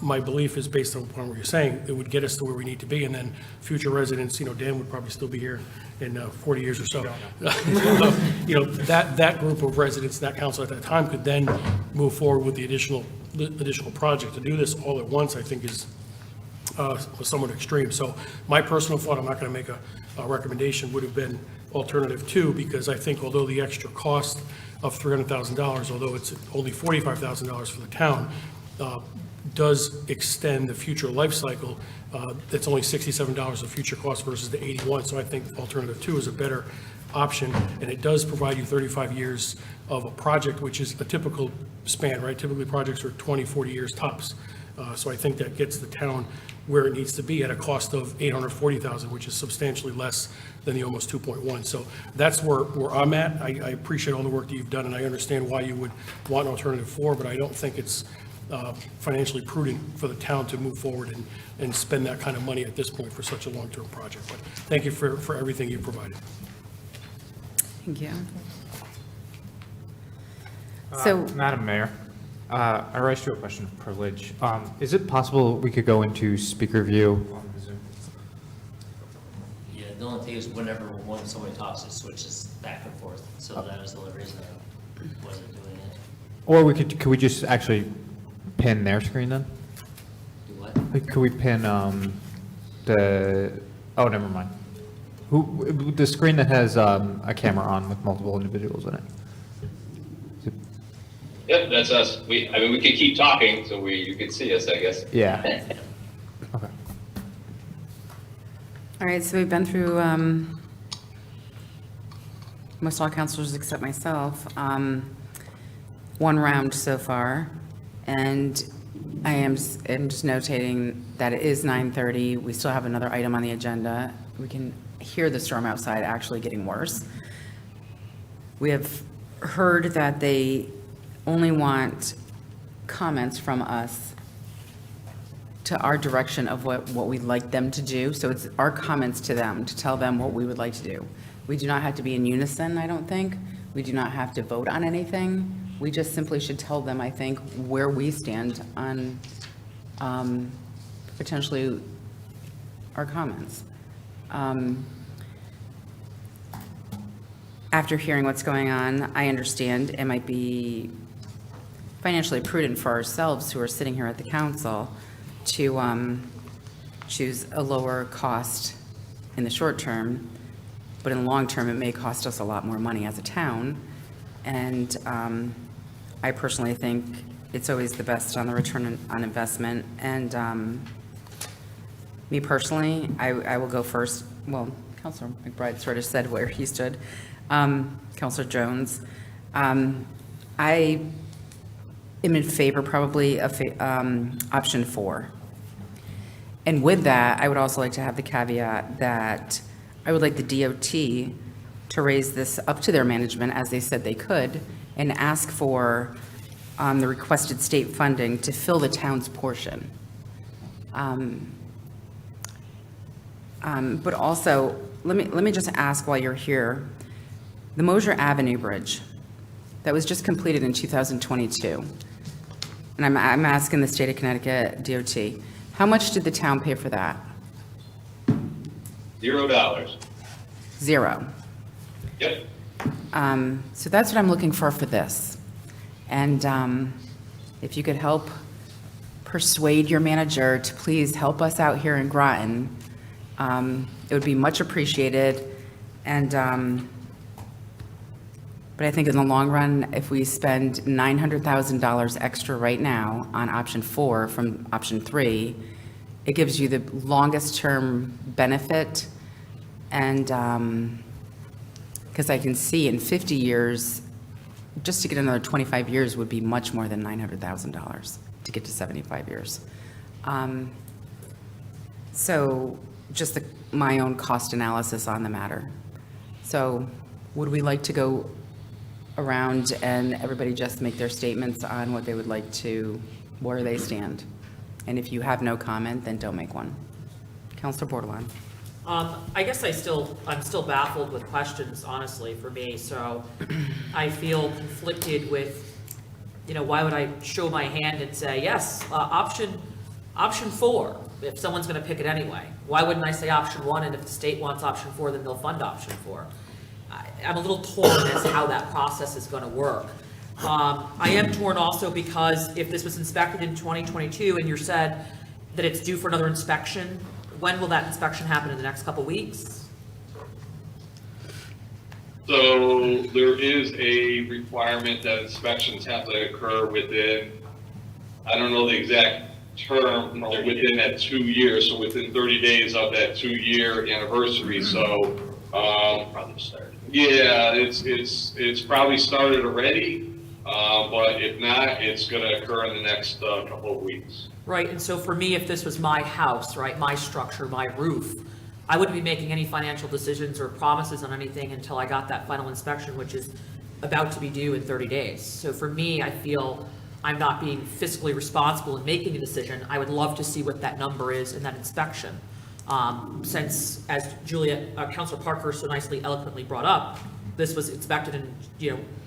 my belief is based on what you're saying, it would get us to where we need to be. And then future residents, Dan would probably still be here in 40 years or so. That group of residents, that council at that time could then move forward with the additional project. To do this all at once, I think is somewhat extreme. So my personal thought, I'm not going to make a recommendation, would have been alternative 2, because I think although the extra cost of $300,000, although it's only $45,000 for the town, does extend the future life cycle. That's only $67 of future cost versus the $81. So I think alternative 2 is a better option, and it does provide you 35 years of a project, which is a typical span, right? Typically projects are 20, 40 years tops. So I think that gets the town where it needs to be at a cost of $840,000, which is substantially less than the almost 2.1. So that's where I'm at. I appreciate all the work that you've done, and I understand why you would want an alternative 4, but I don't think it's financially prudent for the town to move forward and spend that kind of money at this point for such a long-term project. But thank you for everything you provided. Thank you. So, Madam Mayor, I raised you a question of privilege. Is it possible we could go into speaker view on the Zoom? Yeah, the only thing is when somebody talks, it switches back and forth. So that is the only reason I wasn't doing it. Or could we just actually pin their screen then? Do what? Could we pin Oh, never mind. The screen that has a camera on with multiple individuals in it. Yep, that's us. We could keep talking, so you could see us, I guess. Yeah. Okay. All right, so we've been through most all counselors except myself, one round so far, and I'm just notating that it is 9:30. We still have another item on the agenda. We can hear the storm outside actually getting worse. We have heard that they only want comments from us to our direction of what we'd like them to do. So it's our comments to them, to tell them what we would like to do. We do not have to be in unison, I don't think. We do not have to vote on anything. We just simply should tell them, I think, where we stand on potentially our comments. After hearing what's going on, I understand it might be financially prudent for ourselves who are sitting here at the council to choose a lower cost in the short term, but in the long term, it may cost us a lot more money as a town. And I personally think it's always the best on the return on investment. And me personally, I will go first. Well, Councilor McBride sort of said where he stood. Councilor Jones, I am in favor probably of option 4. And with that, I would also like to have the caveat that I would like the DOT to raise this up to their management, as they said they could, and ask for the requested state funding to fill the town's portion. But also, let me just ask while you're here, the Mosier Avenue Bridge that was just completed in 2022, and I'm asking the state of Connecticut DOT, how much did the town pay for that? $0. 0. Yep. So that's what I'm looking for this. And if you could help persuade your manager to please help us out here in Groton, it would be much appreciated. And but I think in the long run, if we spend $900,000 extra right now on option 4 from option 3, it gives you the longest term benefit. And because I can see in 50 years, just to get another 25 years would be much more than $900,000 to get to 75 years. So just my own cost analysis on the matter. So would we like to go around and everybody just make their statements on what they would like to, where they stand? And if you have no comment, then don't make one. Councilor Bordelon. I guess I'm still baffled with questions, honestly, for me. So I feel conflicted with, why would I show my hand and say, yes, option 4, if someone's going to pick it anyway? Why wouldn't I say option 1, and if the state wants option 4, then they'll fund option 4? I'm a little torn as to how that process is going to work. I am torn also because if this was inspected in 2022 and you said that it's due for another inspection, when will that inspection happen? In the next couple weeks? So there is a requirement that inspections have to occur within, I don't know the exact term, they're within that 2 years, so within 30 days of that 2-year anniversary. So, Probably started. yeah, it's probably started already, but if not, it's going to occur in the next couple of weeks. Right, and so for me, if this was my house, right, my structure, my roof, I wouldn't be making any financial decisions or promises on anything until I got that final inspection, which is about to be due in 30 days. So for me, I feel I'm not being fiscally responsible in making a decision. I would love to see what that number is in that inspection. Since, as Councilor Parker so nicely, eloquently brought up, this was inspected in,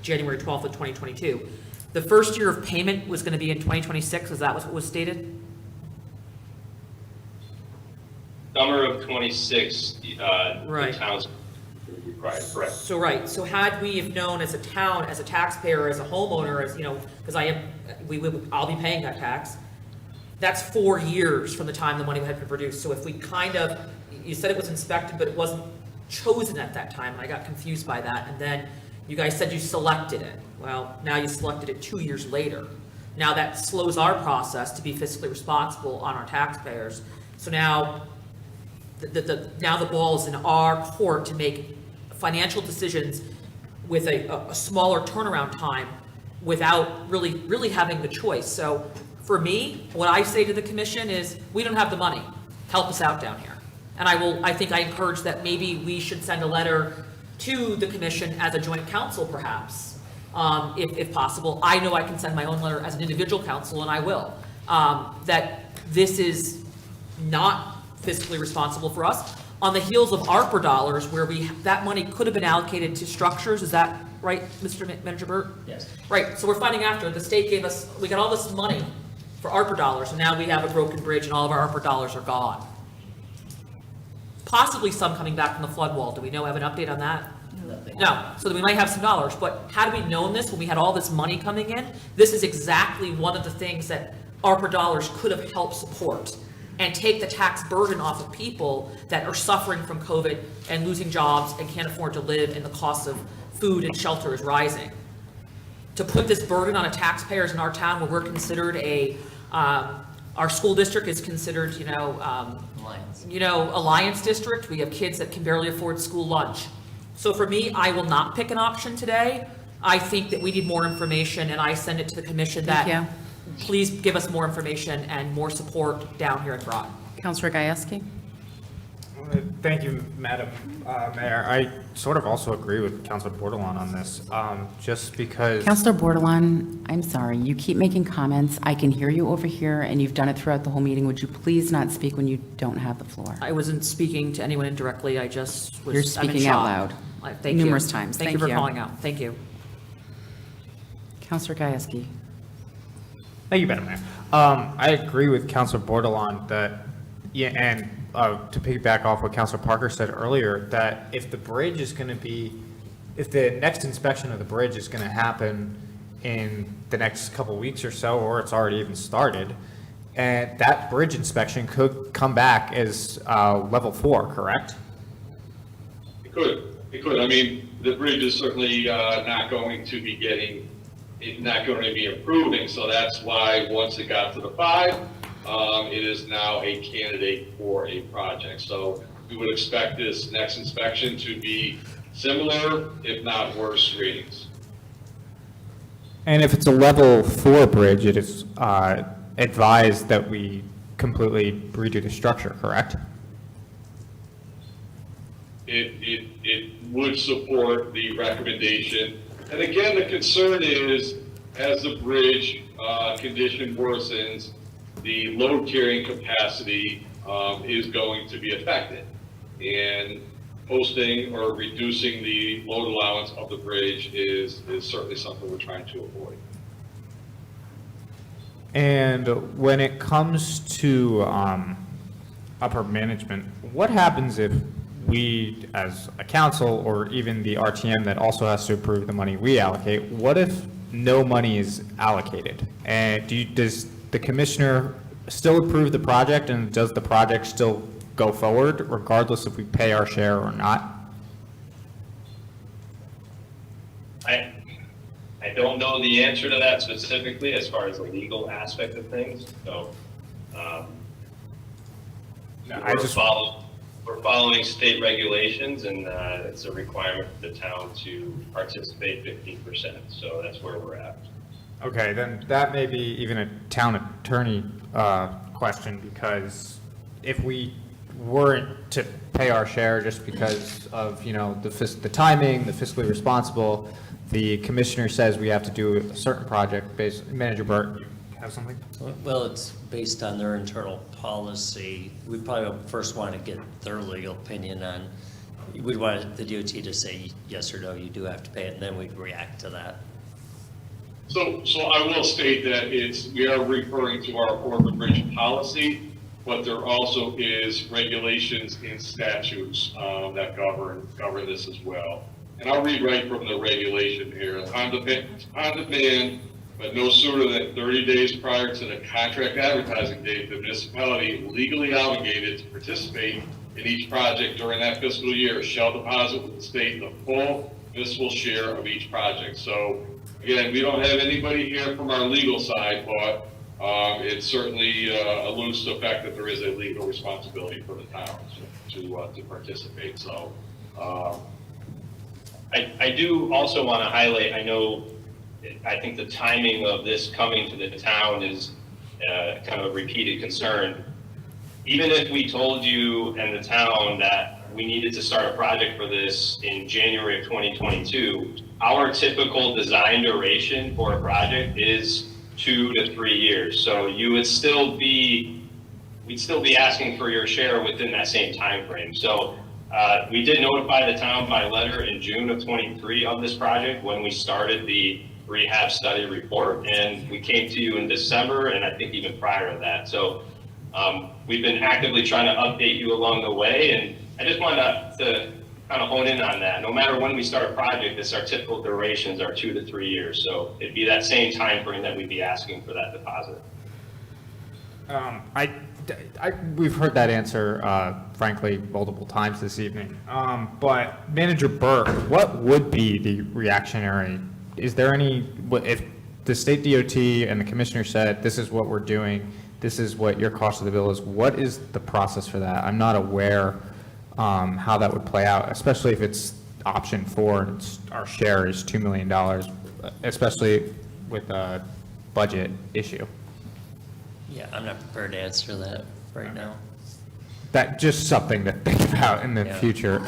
January 12th of 2022. The first year of payment was going to be in 2026. Is that what was stated? Summer of 26, Right. the town's required, correct. So, right, so had we have known as a town, as a taxpayer, as a homeowner, as, because I'll be paying that tax. that's 4 years from the time the money had been produced. So if we kind of, you said it was inspected, but it wasn't chosen at that time, and I got confused by that. And then you guys said you selected it. Well, now you selected it 2 years later. Now that slows our process to be fiscally responsible on our taxpayers. So now now the ball is in our court to make financial decisions with a smaller turnaround time without really having the choice. So for me, what I say to the commission is, we don't have the money. Help us out down here. And I think I encourage that maybe we should send a letter to the commission as a joint council perhaps, if possible. I know I can send my own letter as an individual council, and I will, that this is not fiscally responsible for us. On the heels of ARPA dollars, where that money could have been allocated to structures, is that right, Mr. Manager Burt? Yes. Right, so we're finding after, the state gave us, we got all this money for ARPA dollars, and now we have a broken bridge and all of our ARPA dollars are gone. Possibly some coming back from the flood wall. Do we have an update on that? No, so we might have some dollars, but had we known this when we had all this money coming in, this is exactly one of the things that ARPA dollars could have helped support and take the tax burden off of people that are suffering from COVID and losing jobs and can't afford to live, and the cost of food and shelter is rising. To put this burden on taxpayers in our town where we're considered our school district is considered, Alliance district. We have kids that can barely afford school lunch. So for me, I will not pick an option today. I think that we need more information, and I send it to the commission that Thank you. please give us more information and more support down here in Groton. Counselor Gajewski? Thank you, Madam Mayor. I sort of also agree with Councilor Bordelon on this, just because. Counselor Bordelon, I'm sorry, you keep making comments. I can hear you over here, and you've done it throughout the whole meeting. Would you please not speak when you don't have the floor? I wasn't speaking to anyone indirectly. I just was. You're I'm in speaking out shock. loud. Thank you. Numerous times. Thank you for calling out. Thank you. Counselor Gajewski? Thank you, Madam Mayor. I agree with Councilor Bordelon that, yeah, and to piggyback off what Councilor Parker said earlier, that if the bridge is going to be, if the next inspection of the bridge is going to happen in the next couple weeks or so, or it's already even started, and that bridge inspection could come back as level 4, correct? It could. I mean, the bridge is certainly not going to be improving, so that's why once it got to the 5, it is now a candidate for a project. So we would expect this next inspection to be similar, if not worse, ratings. And if it's a level 4 bridge, it is advised that we completely redo the structure, correct? It would support the recommendation. And again, the concern is, as the bridge condition worsens, the load carrying capacity is going to be affected. And posting or reducing the load allowance of the bridge is certainly something we're trying to avoid. And when it comes to upper management, what happens if we, as a council, or even the RTM that also has to approve the money we allocate, what if no money is allocated? And does the commissioner still approve the project, and does the project still go forward regardless if we pay our share or not? I don't know the answer to that specifically as far as the legal aspect of things, so we're following state regulations, and it's a requirement for the town to participate 15%, so that's where we're at. Okay, then that may be even a town attorney question, because if we weren't to pay our share just because of, the timing, the fiscally responsible, the commissioner says we have to do a certain project based, Manager Burt, you have something? Well, it's based on their internal policy. We probably first want to get their legal opinion on, we'd want the DOT to say yes or no, you do have to pay it, and then we'd react to that. So I will state that we are referring to our Portland Bridge policy, but there also is regulations and statutes that govern this as well. And I'll read right from the regulation here. On demand but no sooner than 30 days prior to the contract advertising date, the municipality legally obligated to participate in each project during that fiscal year shall deposit with the state the full municipal share of each project. So again, we don't have anybody here from our legal side, but it certainly alludes to the fact that there is a legal responsibility for the town to participate. So I do also want to highlight, I think the timing of this coming to the town is kind of a repeated concern. Even if we told you and the town that we needed to start a project for this in January of 2022, our typical design duration for a project is 2 to 3 years. So we'd still be asking for your share within that same time frame. So we did notify the town by letter in June of 23 of this project when we started the rehab study report, and we came to you in December, and I think even prior to that. So we've been actively trying to update you along the way, and I just wanted to kind of hone in on that. No matter when we start a project, our typical durations are 2 to 3 years. So it'd be that same time frame that we'd be asking for that deposit. We've heard that answer, frankly, multiple times this evening. But Manager Burke, what would be the reactionary? Is there any, if the state DOT and the commissioner said, this is what we're doing, this is what your cost of the bill is, what is the process for that? I'm not aware how that would play out, especially if it's option 4 and our share is $2 million, especially with a budget issue. Yeah, I'm not prepared to answer that right now. That just something to think about in the Yeah. future.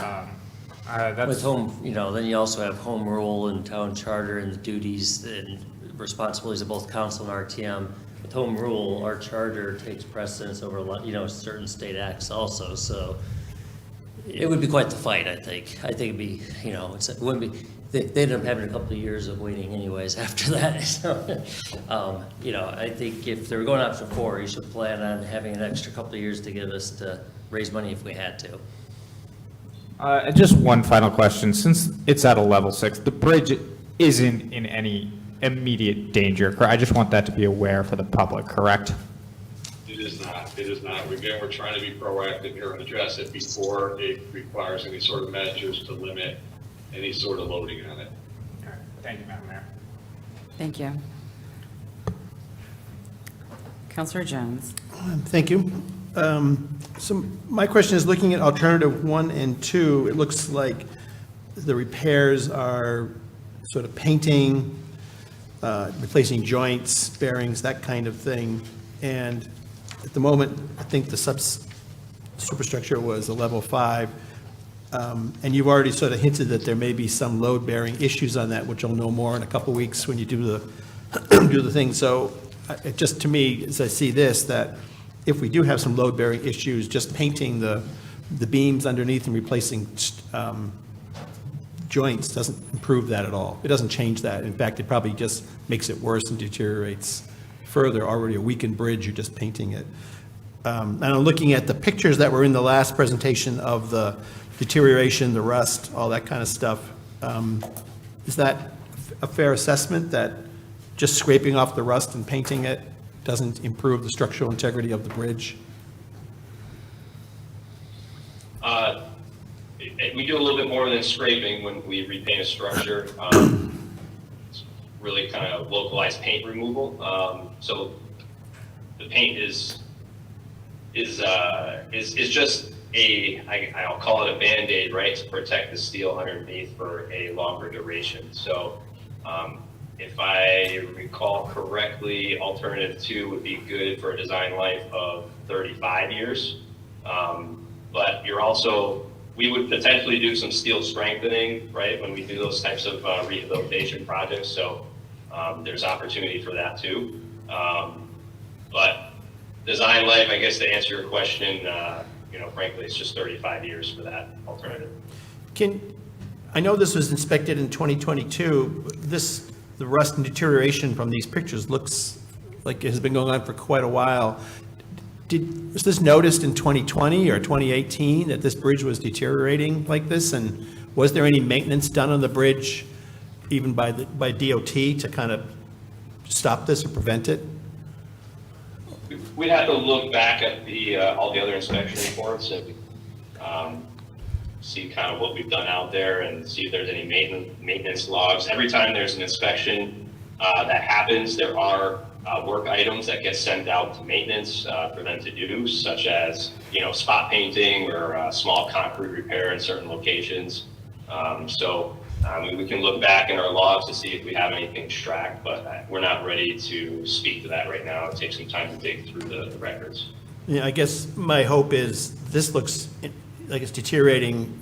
With home, then you also have home rule and town charter and the duties and responsibilities of both council and RTM. With home rule, our charter takes precedence over, certain state acts also, so it would be quite the fight, I think. I think it'd be, it wouldn't be, they'd end up having a couple of years of waiting anyways after that. So, I think if they're going option 4, you should plan on having an extra couple of years to give us to raise money if we had to. Just one final question. Since it's at a level 6, the bridge isn't in any immediate danger. I just want that to be aware for the public, correct? it is not. It is not. Again, we're trying to be proactive here and address it before it requires any sort of measures to limit any sort of loading on it. Thank you, Madam Mayor. Thank you. Counselor Jones. Thank you. So my question is, looking at alternative 1 and 2, it looks like the repairs are sort of painting, replacing joints, bearings, that kind of thing. And at the moment, I think the superstructure was a level 5. And you've already sort of hinted that there may be some load-bearing issues on that, which I'll know more in a couple weeks when you do the thing. So it just, to me, as I see this, that if we do have some load-bearing issues, just painting the beams underneath and replacing joints doesn't improve that at all. It doesn't change that. In fact, it probably just makes it worse and deteriorates further. Already a weakened bridge, you're just painting it. And I'm looking at the pictures that were in the last presentation of the deterioration, the rust, all that kind of stuff. Is that a fair assessment, that just scraping off the rust and painting it doesn't improve the structural integrity of the bridge? We do a little bit more than scraping when we repaint a structure. It's really kind of localized paint removal. So the paint is just I'll call it a Band-Aid, right, to protect the steel underneath for a longer duration. So if I recall correctly, alternative 2 would be good for a design life of 35 years. But we would potentially do some steel strengthening, right, when we do those types of rehabilitation projects. So there's opportunity for that too. But design life, I guess, to answer your question, frankly, it's just 35 years for that alternative. I know this was inspected in 2022. The rust and deterioration from these pictures looks like it has been going on for quite a while. Was this noticed in 2020 or 2018 that this bridge was deteriorating like this? And was there any maintenance done on the bridge, even by DOT, to kind of stop this or prevent it? We'd have to look back at all the other inspection reports and see kind of what we've done out there and see if there's any maintenance logs. Every time there's an inspection that happens, there are work items that get sent out to maintenance for them to do, such as, spot painting or small concrete repair in certain locations. We can look back in our logs to see if we have anything tracked, but we're not ready to speak to that right now. It takes some time to dig through the records. Yeah, I guess my hope is this looks like it's deteriorating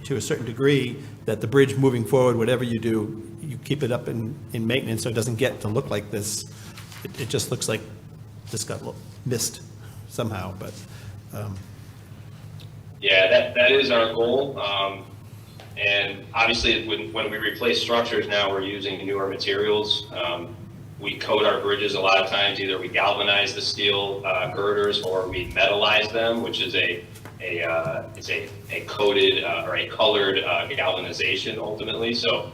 to a certain degree, that the bridge moving forward, whatever you do, you keep it up in maintenance so it doesn't get to look like this. It just looks like this got missed somehow, but. Yeah, that is our goal. And obviously, when we replace structures now, we're using newer materials. We coat our bridges a lot of times. Either we galvanize the steel girders or we metalize them, which is it's a coated or a colored galvanization ultimately. So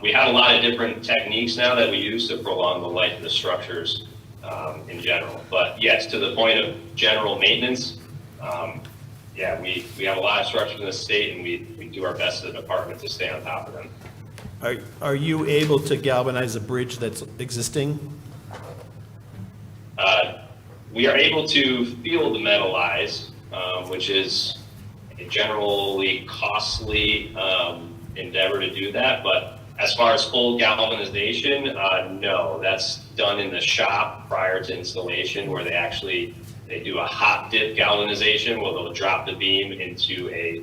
we have a lot of different techniques now that we use to prolong the life of the structures in general. But yes, to the point of general maintenance, yeah, we have a lot of structures in the state, and we do our best as a department to stay on top of them. Are you able to galvanize a bridge that's existing? We are able to field metalize, which is a generally costly endeavor to do that. But as far as full galvanization, no, that's done in the shop prior to installation, where they do a hot dip galvanization, where they'll drop the beam into a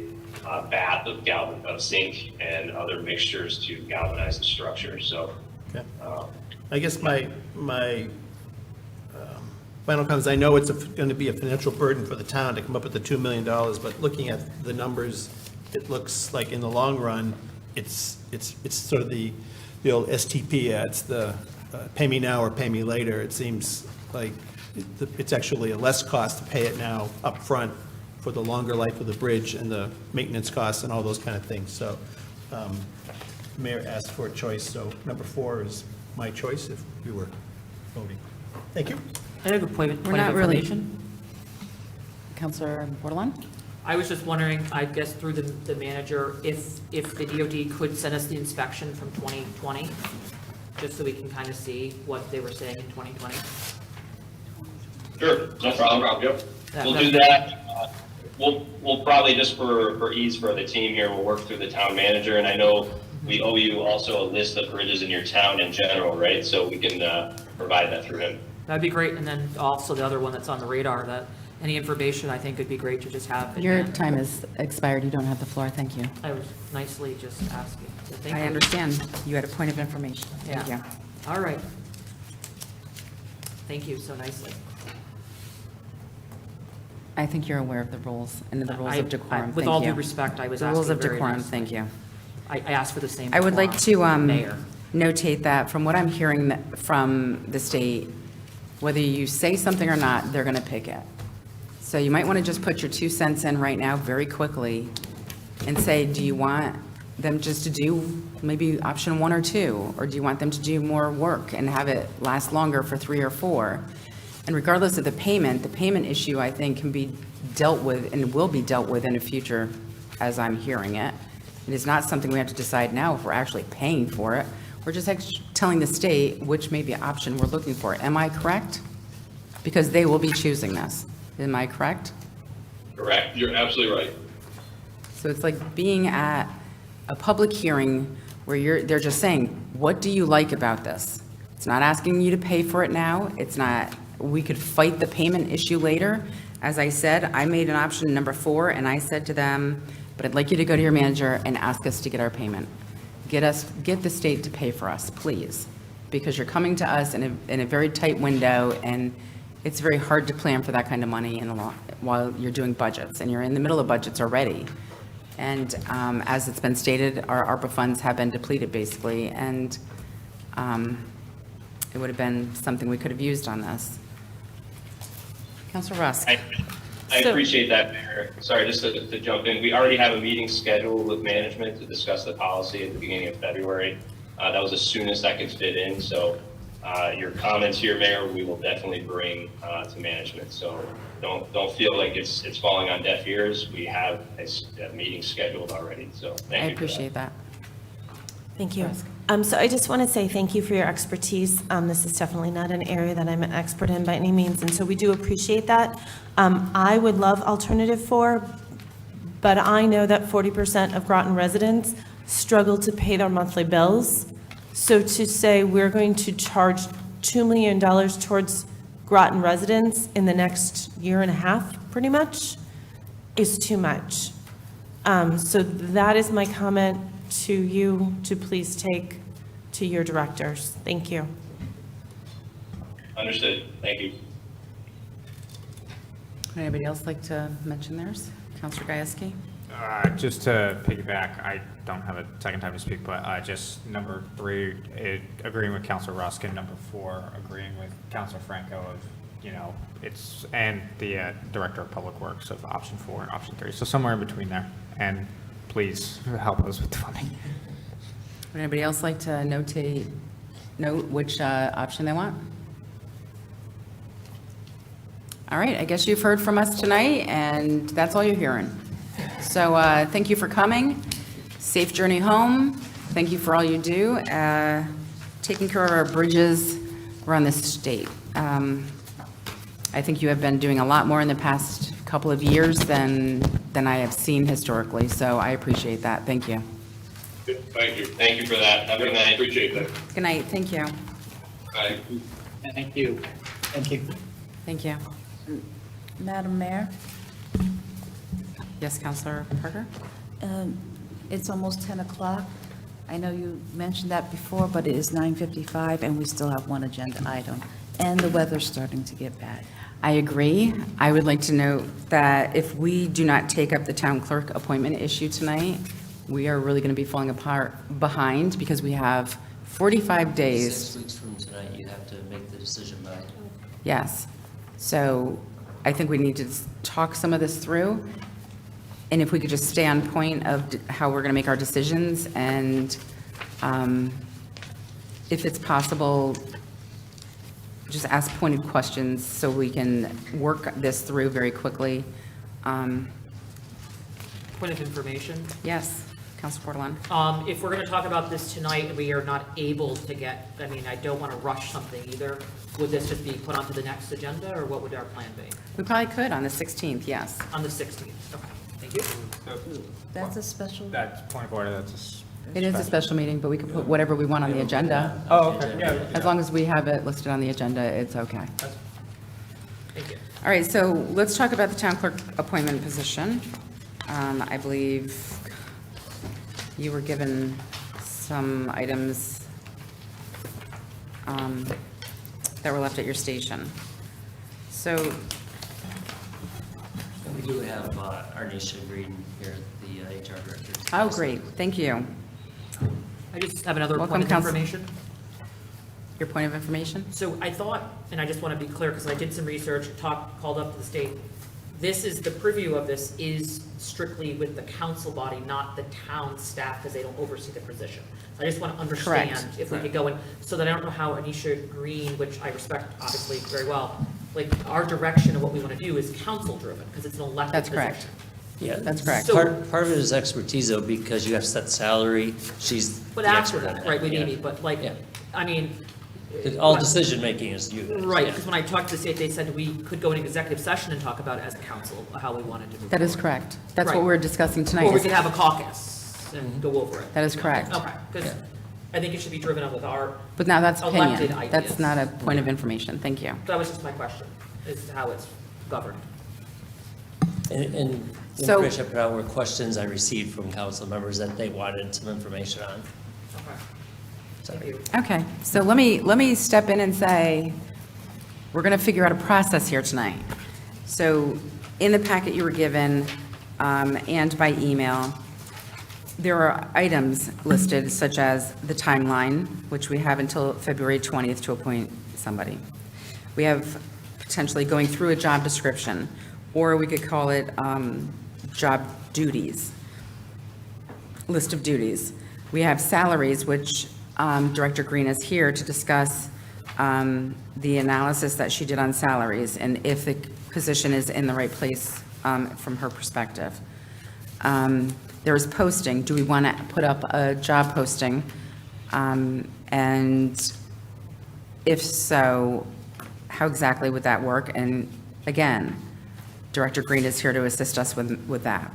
bath of zinc and other mixtures to galvanize the structure. So, Okay. I guess my final comments, I know it's going to be a financial burden for the town to come up with the $2 million, but looking at the numbers, it looks like in the long run, it's sort of the old STP ads, the pay me now or pay me later. It seems like it's actually a less cost to pay it now up front for the longer life of the bridge and the maintenance costs and all those kind of things. So Mayor asked for a choice, so number 4 is my choice if we were voting. Thank you. I have a point of We're not really. information. Counselor Bordelon? I was just wondering, I guess through the manager, if the DOD could send us the inspection from 2020, just so we can kind of see what they were saying in 2020. sure, no problem, yep. We'll do that. We'll probably, just for ease for the team here, we'll work through the town manager, and I know we owe you also a list of bridges in your town in general, right? So we can provide that through him. That'd be great, and then also the other one that's on the radar, that any information I think would be great to just have. in Your hand. time is expired. You don't have the floor. Thank you. I was nicely just asking. So thank I you. understand. You had a point of information. Thank Yeah. you. All right. Thank you so nicely. I think you're aware of the rules and the rules of decorum. With Thank all you. due respect, I was The asking rules of very decorum, nicely. thank you. I asked for the same. I would like decorum, to Mayor. notate that from what I'm hearing from the state, whether you say something or not, they're going to pick it. So you might want to just put your 2 cents in right now very quickly and say, do you want them just to do maybe option 1 or 2? Or do you want them to do more work and have it last longer for 3 or 4? And regardless of the payment issue, I think, can be dealt with and will be dealt with in the future, as I'm hearing it. It is not something we have to decide now if we're actually paying for it. We're just telling the state which may be an option we're looking for. Am I correct? Because they will be choosing this. Am I correct? Correct. You're absolutely right. So it's like being at a public hearing where they're just saying, what do you like about this? It's not asking you to pay for it now. It's not, we could fight the payment issue later. As I said, I made an option number 4, and I said to them, but I'd like you to go to your manager and ask us to get our payment. Get the state to pay for us, please, because you're coming to us in a very tight window, and it's very hard to plan for that kind of money while you're doing budgets, and you're in the middle of budgets already. And as it's been stated, our ARPA funds have been depleted, basically, and it would have been something we could have used on this. Councilor Rusk. I appreciate that, Mayor. Sorry, just to jump in, we already have a meeting scheduled with management to discuss the policy at the beginning of February. That was the soonest I could fit in, so your comments here, Mayor, we will definitely bring to management. So don't feel like it's falling on deaf ears. We have a meeting scheduled already, so thank I you for appreciate that. Thank you. So I just want to say thank you for your expertise. This is definitely not an area that I'm an expert in by any means, and so we do appreciate that. I would love alternative 4, but I know that 40% of Groton residents struggle to pay their monthly bills. So to say we're going to charge $2 million towards Groton residents in the next year and a half, pretty much, is too much. So that is my comment to you to please take to your directors. Thank you. Understood. Thank you. Would anybody else like to mention theirs? Counselor Gajewski? Just to piggyback, I don't have a second time to speak, but just number 3, agreeing with Counselor Ruskin. Number 4, agreeing with Counselor Franco of, and the Director of Public Works of option 4 and option 3. So somewhere in between there. And please help us with the funding. Would anybody else like to note which option they want? All right, I guess you've heard from us tonight, and that's all you're hearing. So thank you for coming. Safe journey home. Thank you for all you do. Taking care of our bridges around the state. I think you have been doing a lot more in the past couple of years than I have seen historically, so I appreciate that. Thank you. Thank you. Thank you for that. Have a good night. Appreciate that. Good night. Thank you. Bye. Thank you. Thank you. Thank you. Madam Mayor, Yes, Counselor Parker? it's almost 10 o'clock. I know you mentioned that before, but it is 9:55, and we still have one agenda item, and the weather's starting to get bad. I agree. I would like to note that if we do not take up the town clerk appointment issue tonight, we are really going to be falling behind because we have 45 days. 6 weeks from tonight, you have to make the decision by. Yes. So I think we need to talk some of this through. And if we could just stay on point of how we're going to make our decisions, and if it's possible, just ask pointed questions so we can work this through very quickly. Point of information. Yes, Councilor Portolano. If we're going to talk about this tonight and we are not able to get, I don't want to rush something either. Would this just be put onto the next agenda, or what would our plan be? We probably could on the 16th, yes. On the 16th, okay, thank you. That's a special, That's point of order. It is a special meeting, but we can put whatever we want on the agenda. Oh, okay. Yeah. As long as we have it listed on the agenda, it's okay. Thank you. All right, so let's talk about the town clerk appointment position. I believe you were given some items that were left at your station. So, We do have Arnisha Green here, the HR director. oh, great, thank you. I just have another Welcome, point of Counsel. information. Your point of information? So I thought, and I just want to be clear, because I did some research, called up to the state. This is, the purview of this is strictly with the council body, not the town staff, because they don't oversee the position. So I just want to understand Correct. if we could go in, so that I don't know how Anisha Green, which I respect obviously very well, like our direction of what we want to do is council driven, because it's an elected That's position. correct. Yeah. That's correct. So- Part of it is expertise though, because you have set salary, she's But the after expert on that, right, with yeah. Amy, but like, Yeah. I mean. All decision-making is you guys. Right, yeah. because when I talked to the state, they said we could go in executive session and talk about it as a council, how we wanted to move That is forward. correct. That's what Right. we're discussing tonight. Or we is- could have a caucus and go over it. That is correct. Okay, because I think it should be driven up with our, But now that's elected opinion. That's ideas. not a point of information. Thank you. that was just my question, is how it's governed. And the So- information I put out were questions I received from council members that they wanted some information on. Okay. So- Thank you. Okay, so let me step in and say, we're going to figure out a process here tonight. So in the packet you were given, and by email, there are items listed such as the timeline, which we have until February 20th to appoint somebody. We have potentially going through a job description, or we could call it job duties, list of duties. We have salaries, which Director Green is here to discuss the analysis that she did on salaries and if the position is in the right place from her perspective. There is posting. Do we want to put up a job posting? And if so, how exactly would that work? And again, Director Green is here to assist us with that.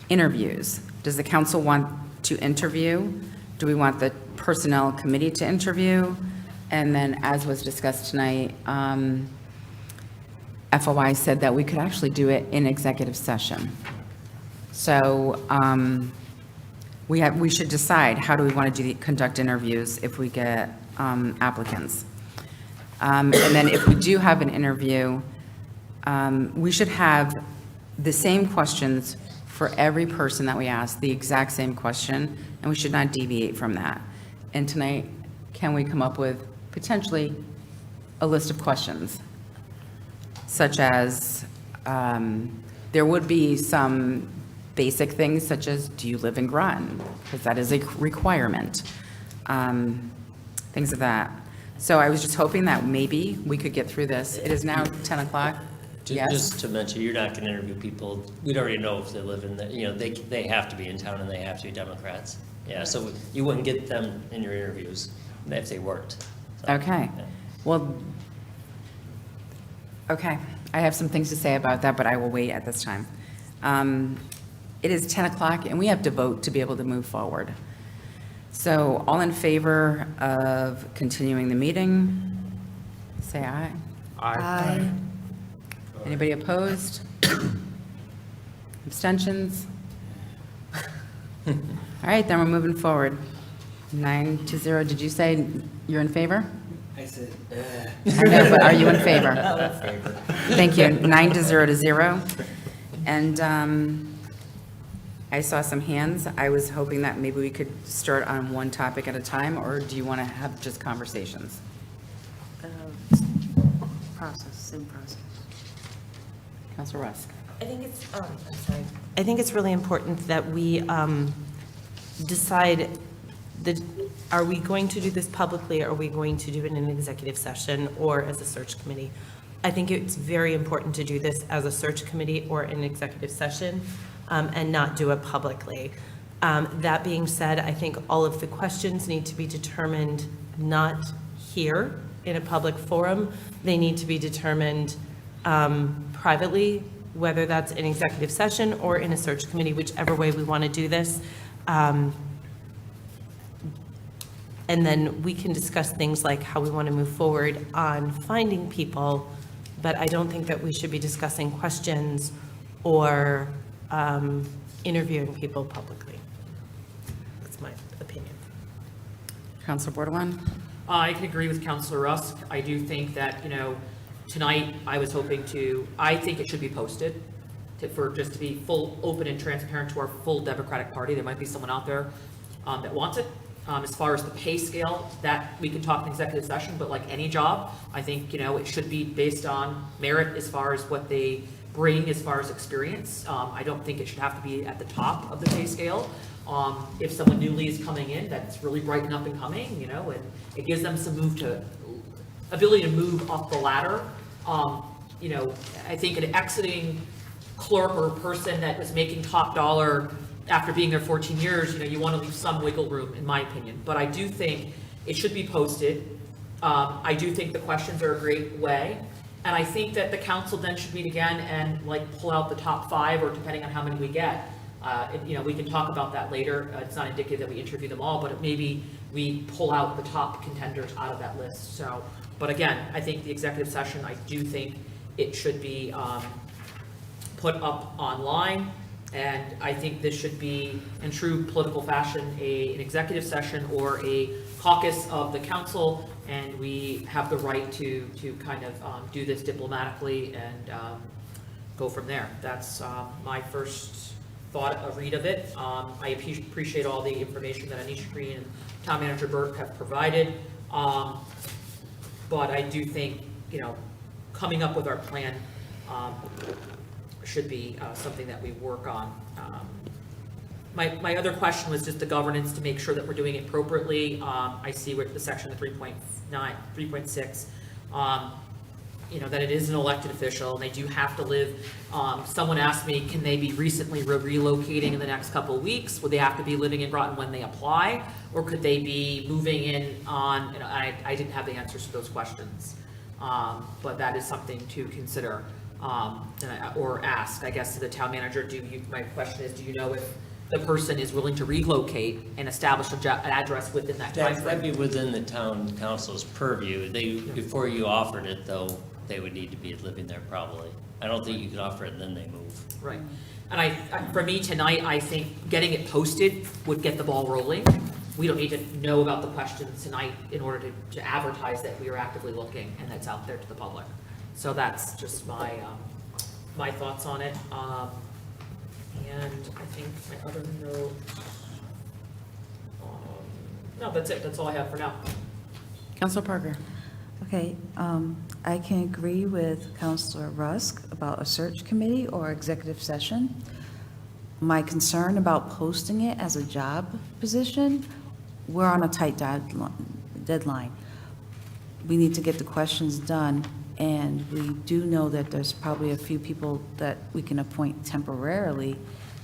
Interviews. Does the council want to interview? Do we want the personnel committee to interview? And then, as was discussed tonight, FOI said that we could actually do it in executive session. So we should decide, how do we want to conduct interviews if we get applicants? And then if we do have an interview, we should have the same questions for every person that we ask, the exact same question, and we should not deviate from that. And tonight, can we come up with potentially a list of questions? Such as, there would be some basic things such as, do you live in Groton? Because that is a requirement. Things of that. So I was just hoping that maybe we could get through this. It is now 10 o'clock. Yes? Just to mention, you're not going to interview people, we'd already know if they live in the, you know, they have to be in town and they have to be Democrats. Yeah, so you wouldn't get them in your interviews if they worked. So, Okay. yeah. Well, okay. I have some things to say about that, but I will wait at this time. It is 10 o'clock, and we have to vote to be able to move forward. So all in favor of continuing the meeting, say aye. Aye. Anybody opposed? Abstentions? All right, then we're moving forward. 9-0, did you say you're in favor? I said, I know, but are you in favor? In favor. Thank you. 9-0. And I saw some hands. I was hoping that maybe we could start on one topic at a time, or do you want to have just conversations? Same process. Councilor Rusk. I think it's, I'm sorry. I think it's really important that we decide are we going to do this publicly, or are we going to do it in an executive session or as a search committee? I think it's very important to do this as a search committee or an executive session and not do it publicly. That being said, I think all of the questions need to be determined not here in a public forum. They need to be determined privately, whether that's in executive session or in a search committee, whichever way we want to do this. And then we can discuss things like how we want to move forward on finding people, but I don't think that we should be discussing questions or interviewing people publicly. That's my opinion. Councilor Bordelon? I can agree with Councilor Rusk. I do think that, tonight I was hoping I think it should be posted just to be full, open and transparent to our full Democratic Party. There might be someone out there that wants it. As far as the pay scale, that we can talk in executive session, but like any job, I think, it should be based on merit as far as what they bring as far as experience. I don't think it should have to be at the top of the pay scale. If someone newly is coming in that's really bright and up and coming, and it gives them some ability to move up the ladder. I think an exiting clerk or person that was making top dollar after being there 14 years, you want to leave some wiggle room, in my opinion. But I do think it should be posted. I do think the questions are a great way. And I think that the council then should meet again and pull out the top 5, or depending on how many we get. We can talk about that later. It's not indicative that we interview them all, but maybe we pull out the top contenders out of that list. So, but again, I think the executive session, I do think it should be put up online. And I think this should be, in true political fashion, an executive session or a caucus of the council, and we have the right to kind of do this diplomatically and go from there. That's my first thought, a read of it. I appreciate all the information that Anisha Green and Town Manager Burke have provided, but I do think, coming up with our plan should be something that we work on My other question was just the governance to make sure that we're doing it appropriately. I see with the section 3.9, 3.6, that it is an elected official and they do have to live. Someone asked me, can they be recently relocating in the next couple of weeks? Would they have to be living in Groton when they apply? Or could they be moving in on, I didn't have the answers to those questions. But that is something to consider, or ask, I guess, to the town manager. My question is, do you know if the person is willing to relocate and establish an address within that time That'd frame? be within the town council's purview. Before you offered it, though, they would need to be living there probably. I don't think you could offer it and then they move. Right. And for me tonight, I think getting it posted would get the ball rolling. We don't need to know about the questions tonight in order to advertise that we are actively looking and that's out there to the public. So that's just my thoughts on it. And I think my other note, no, that's it. That's all I have for now. Counselor Parker. Okay, I can agree with Counselor Rusk about a search committee or executive session. My concern about posting it as a job position, we're on a tight deadline. We need to get the questions done, and we do know that there's probably a few people that we can appoint temporarily,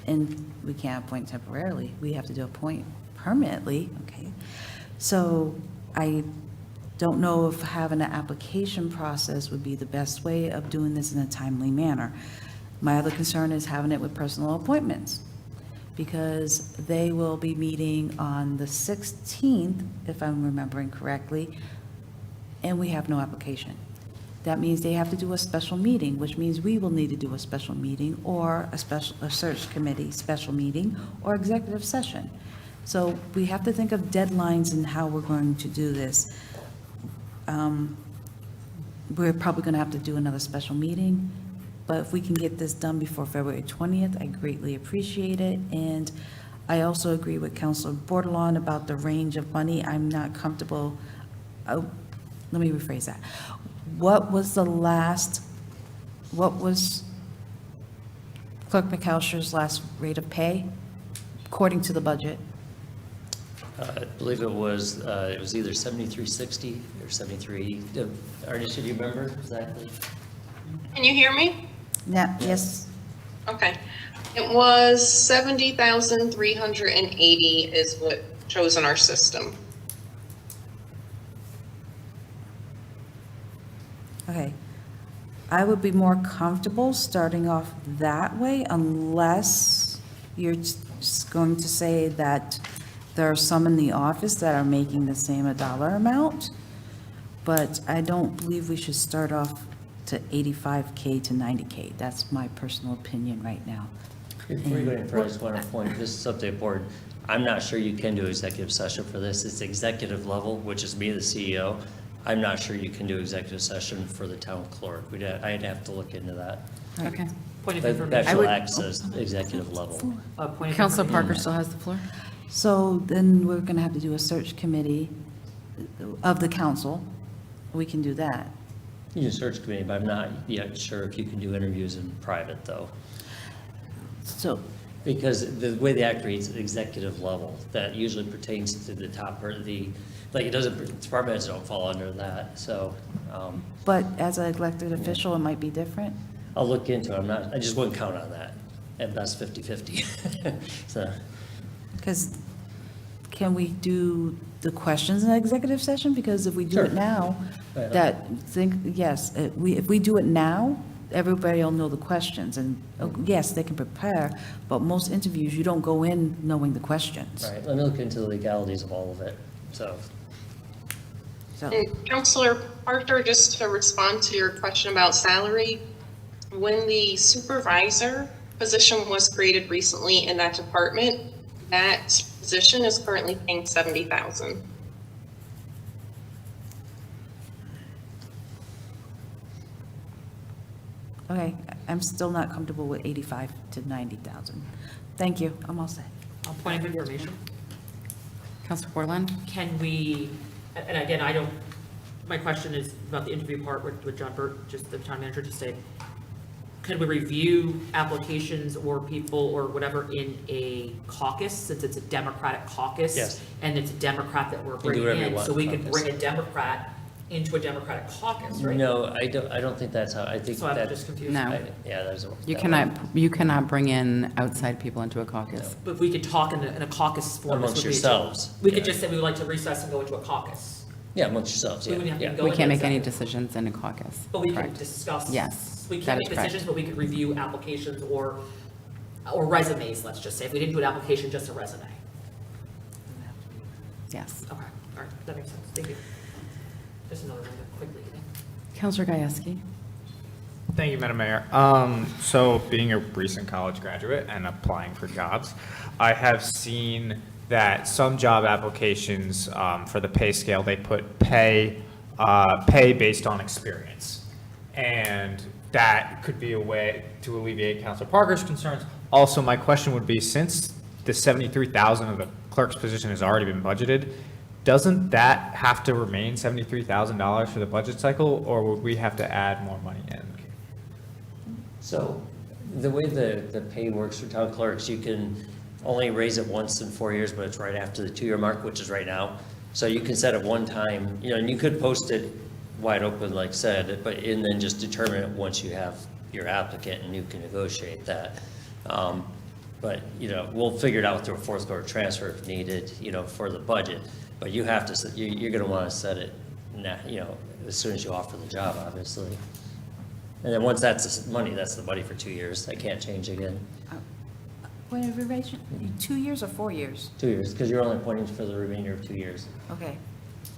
and we can't appoint temporarily. We have to appoint permanently, okay? So I don't know if having an application process would be the best way of doing this in a timely manner. My other concern is having it with personal appointments, because they will be meeting on the 16th, if I'm remembering correctly, and we have no application. That means they have to do a special meeting, which means we will need to do a special meeting, or a search committee special meeting, or executive session. So we have to think of deadlines and how we're going to do this. We're probably going to have to do another special meeting, but if we can get this done before February 20th, I greatly appreciate it. And I also agree with Councilor Bordelon about the range of money. I'm not comfortable. Let me rephrase that. What was Clerk McAllister's last rate of pay, according to the budget? I believe it was either 7360 or 7380. Arnie, should you remember exactly? Can you hear me? Yeah, yes. Okay. It was 70,380 is what shows in our system. Okay. I would be more comfortable starting off that way unless you're just going to say that there are some in the office that are making the same dollar amount, but I don't believe we should start off to 85K to 90K. That's my personal opinion right now. Before you go any further, I just want to point, this is something important. I'm not sure you can do executive session for this. It's executive level, which is me, the CEO. I'm not sure you can do executive session for the town clerk. I'd have to look into that. Okay. Point of But information. that shall act as executive level. Point of Counselor information. Parker still has the floor. So then we're going to have to do a search committee of the council. We can do that. You can search committee, but I'm not yet sure if you can do interviews in private, though. So, Because the way the act reads, executive level, that usually pertains to the top or it doesn't, department heads don't fall under that, so. but as an elected official, it might be different. I'll look into it. I just wouldn't count on that. At best 50/50. So. Because can we do the questions in the executive session? Because if we do it Sure. now, Right. if we do it now, everybody will know the questions. And yes, they can prepare, but most interviews, you don't go in knowing the questions. Right, let me look into the legalities of all of it, so. And Councilor Parker, just to respond to your question about salary, when the supervisor position was created recently in that department, that position is currently paying $70,000. Okay, I'm still not comfortable with 85 to 90,000. Thank you, I'm all set. Point of information. Counselor Bordelon. Can we, and again, my question is about the interview part with John Burt, just the town manager, to say, could we review applications or people or whatever in a caucus, since it's a Democratic caucus? Yes. And it's a Democrat that we're You can do bringing whatever you in, want so we in could caucus. bring a Democrat into a Democratic caucus, right? No, I don't think that's how, I think So I'm that. just confused. No. Yeah, that doesn't work. You that way. you cannot bring in outside people into a caucus. But we could talk in a caucus form. Amongst yourselves, We could yeah. just say we would like to recess and go into a caucus. Yeah, amongst yourselves, We yeah, wouldn't have to yeah. go We into can't make any executive. decisions in a caucus. But we can Correct. discuss. Yes, We that can't is make correct. decisions, but we could review applications or resumes, let's just say. If we didn't do an application, just a resume. Yes. Okay, all right, that makes sense. Thank you. Just another one quickly. Counselor Gajewski? Thank you, Madam Mayor. So being a recent college graduate and applying for jobs, I have seen that some job applications for the pay scale, they put pay based on experience. And that could be a way to alleviate Councilor Parker's concerns. Also, my question would be, since the $73,000 of the clerk's position has already been budgeted, doesn't that have to remain $73,000 for the budget cycle, or would we have to add more money in? So the way the pay works for town clerks, you can only raise it once in 4 years, but it's right after the 2-year mark, which is right now. So you can set it one time, and you could post it wide open, like said, and then just determine it once you have your applicant and you can negotiate that. But, we'll figure it out through a fourth quarter transfer if needed, for the budget. But you have to, you're going to want to set it now, as soon as you offer the job, obviously. And then once that's the money for 2 years. That can't change again. Point of revision, 2 years or 4 years? 2 years, because you're only appointing for the remainder of 2 years. Okay.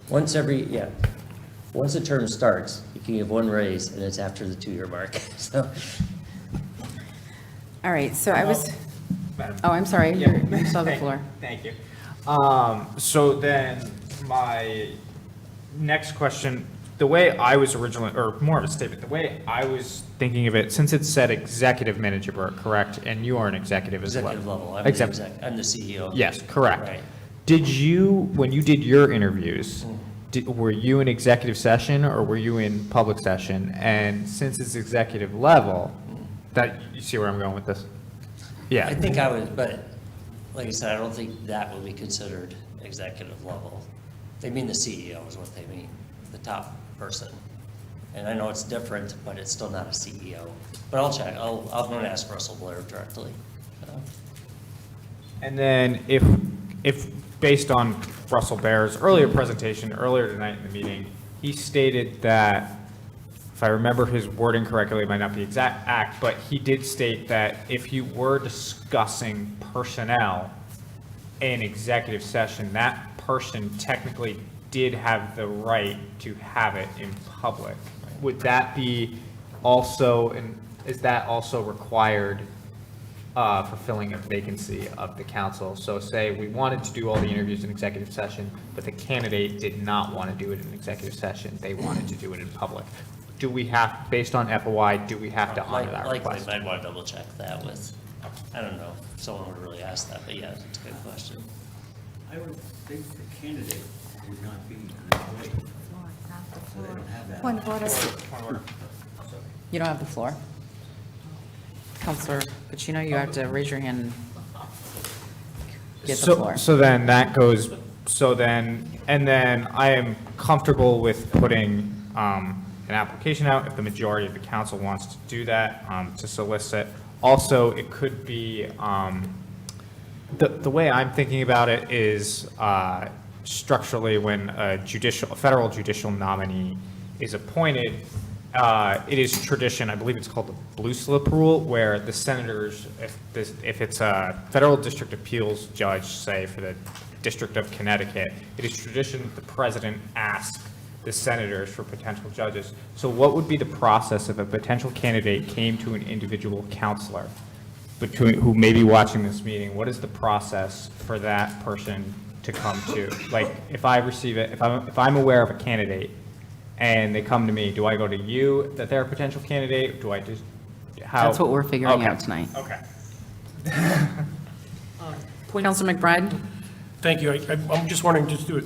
Once the term starts, you can give one raise, and it's after the 2-year mark, so. All right, so I was, Madam- oh, I'm sorry, Yeah. you still have the Thank- floor. Thank you. So then, my next question, the way I was originally, or more of a statement, the way I was thinking of it, since it said executive manager, correct, and you are an executive as well? Executive level, I'm the CEO. Yes, correct. Right. Did you, when you did your interviews, were you in executive session or were you in public session? And since it's executive level, you see where I'm going with this? Yeah. I think I would, but like I said, I don't think that will be considered executive level. They mean the CEO is what they mean, the top person. And I know it's different, but it's still not a CEO. But I'll check, I'm going to ask Russell Blair directly. And then if based on Russell Blair's earlier presentation, earlier tonight in the meeting, he stated that, if I remember his wording correctly, it might not be exact, but he did state that if you were discussing personnel in executive session, that person technically did have the right to have it in public. Would that be also, and is that also required for filling a vacancy of the council? So say we wanted to do all the interviews in executive session, but the candidate did not want to do it in executive session. They wanted to do it in public. Do we have, based on FOI, do we have to honor that Likely, request? I'd want to double check that with, I don't know if someone would really ask that, but yeah, it's a good question. I would think the candidate would not be an employee. So they don't have that. Point of order. You don't have the floor. Counselor Pacino, you have to raise your hand and get the floor. So then that goes, and then I am comfortable with putting an application out if the majority of the council wants to do that, to solicit. Also, it could be, the way I'm thinking about it is structurally when a federal judicial nominee is appointed, it is tradition, I believe it's called the blue slip rule, where the senators, if it's a federal district appeals judge, say for the District of Connecticut, it is tradition that the president asks the senators for potential judges. So what would be the process if a potential candidate came to an individual counselor who may be watching this meeting? What is the process for that person to come to? Like, if I receive it, if I'm aware of a candidate and they come to me, do I go to you that they're a potential candidate? Do I just, how? That's what we're figuring Okay. out tonight. Okay. Counselor McBride? Thank you. I'm just wondering, just do a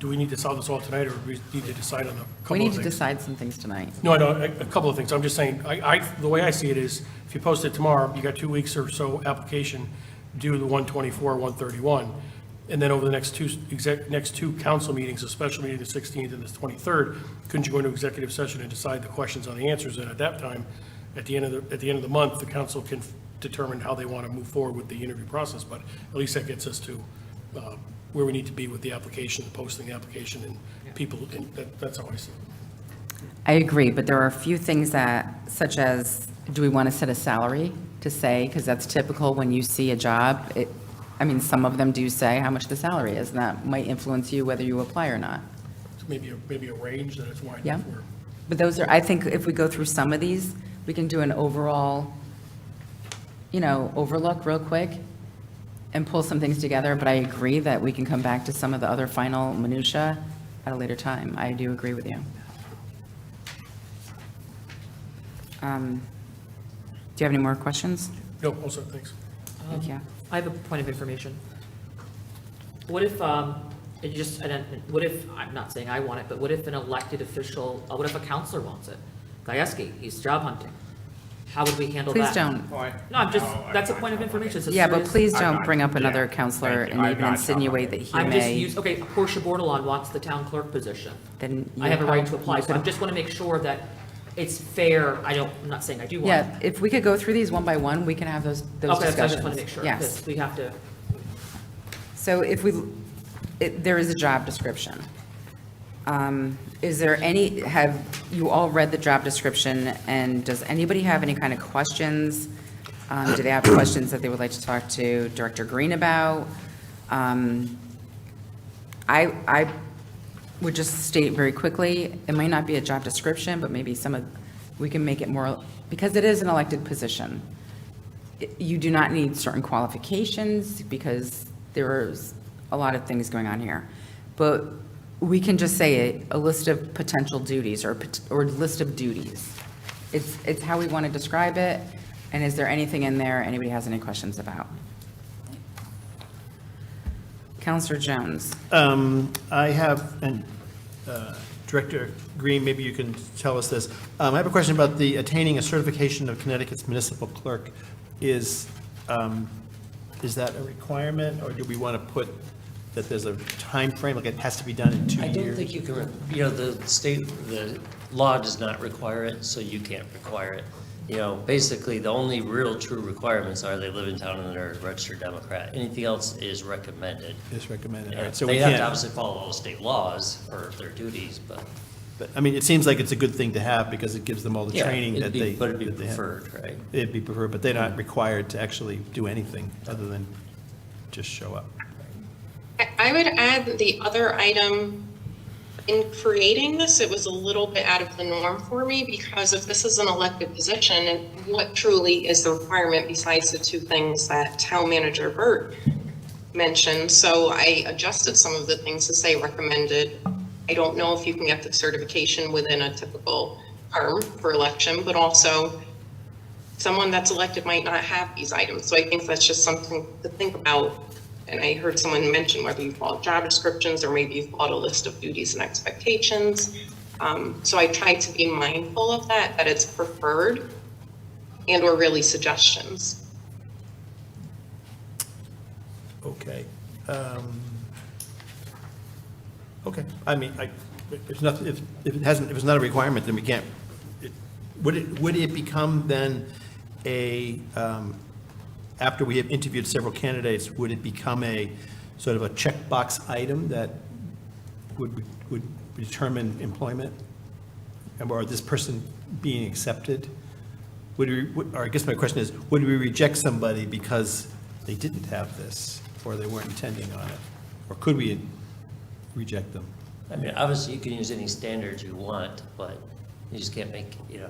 do we need to solve this all tonight, or do we need to decide on a couple of We things? need to decide some things tonight. No, I know, a couple of things. I'm just saying, the way I see it is, if you post it tomorrow, you got 2 weeks or so application due the 124, 131. And then over the next two council meetings, a special meeting the 16th and the 23rd, couldn't you go into executive session and decide the questions on the answers? And at that time, at the end of the month, the council can determine how they want to move forward with the interview process. But at least that gets us to where we need to be with the application, posting the application, and people, and that's how I see it. I agree, but there are a few things that, such as, do we want to set a salary to say, because that's typical when you see a job. I mean, some of them do say how much the salary is, and that might influence you whether you apply or not. Maybe a range that it's wide Yeah. enough where. But those are, I think if we go through some of these, we can do an overall, overlook real quick and pull some things together, but I agree that we can come back to some of the other final minutia at a later time. I do agree with you. Do you have any more questions? No, also, thanks. Thank you. I have a point of information. What if, what if, I'm not saying I want it, but what if an elected official, what if a counselor wants it? Gajewski, he's job hunting. How would we handle that? Please don't. No, that's a point of information. It's a Yeah, but serious- please don't bring up another counselor and even insinuate that he I'm just may, okay, Portia Bordelon wants the town clerk position. then. I have a right to apply, you so I could- just want to make sure that it's fair. I'm not saying I do want it. Yeah, if we could go through these one by one, we can have those Okay, so I discussions. just want to make sure, Yes. because we have to, So if there is a job description. Is there any, have you all read the job description, and does anybody have any kind of questions? Do they have questions that they would like to talk to Director Green about? I would just state very quickly, it might not be a job description, but maybe we can make it more, because it is an elected position. You do not need certain qualifications, because there's a lot of things going on here. But we can just say a list of potential duties or list of duties. It's how we want to describe it, and is there anything in there anybody has any questions about? Counselor Jones. I have, and Director Green, maybe you can tell us this. I have a question about the attaining a certification of Connecticut's municipal clerk. Is that a requirement, or do we want to put that there's a time frame, like it has to be done in 2 years? I don't think you can, the law does not require it, so you can't require it. Basically, the only real true requirements are they live in town and they're a registered Democrat. Anything else is recommended. It's recommended, all Yeah, right, so they we have can't. to obviously follow all the state laws for their duties, but. But, I mean, it seems like it's a good thing to have, because it gives them all the Yeah, training it'd that be- they. but it'd be that they have. preferred, right? It'd be preferred, but they're not required to actually do anything other than just show up. I would add the other item, in creating this, it was a little bit out of the norm for me, because if this is an elected position, and what truly is the requirement besides the two things that town manager Burt mentioned? So I adjusted some of the things to say recommended. I don't know if you can get the certification within a typical term for election, but also someone that's elected might not have these items. So I think that's just something to think about. And I heard someone mention whether you call it job descriptions, or maybe you call it a list of duties and expectations. So I tried to be mindful of that it's preferred and or really suggestions. Okay. Okay, I mean, if nothing, if it's not a requirement, then we can't. Would it become then after we have interviewed several candidates, would it become a sort of a checkbox item that would determine employment? Or this person being accepted? Or I guess my question is, would we reject somebody because they didn't have this, or they weren't intending on it? Or could we reject them? I mean, obviously, you can use any standards you want, but you just can't make, you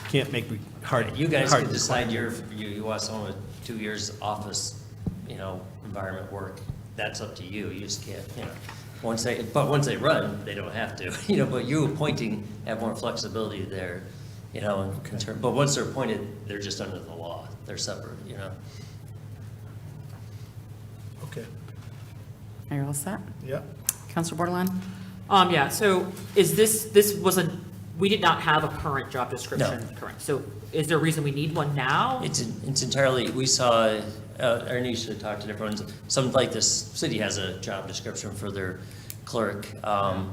can't make hard. You guys hard can decide you want someone with 2 years office, environment work. That's up to you. You just can't, once they run, they don't have to, but you appointing have more flexibility there, but once they're appointed, they're just under the law. They're separate, Okay. Are you all set? Yeah. Counselor Bordelon? Yeah, so is this wasn't, we did not have a current job description, correct? So is there a reason we need one now? It's entirely, we saw, Ernie should talk to different ones. Some, like this city has a job description for their clerk.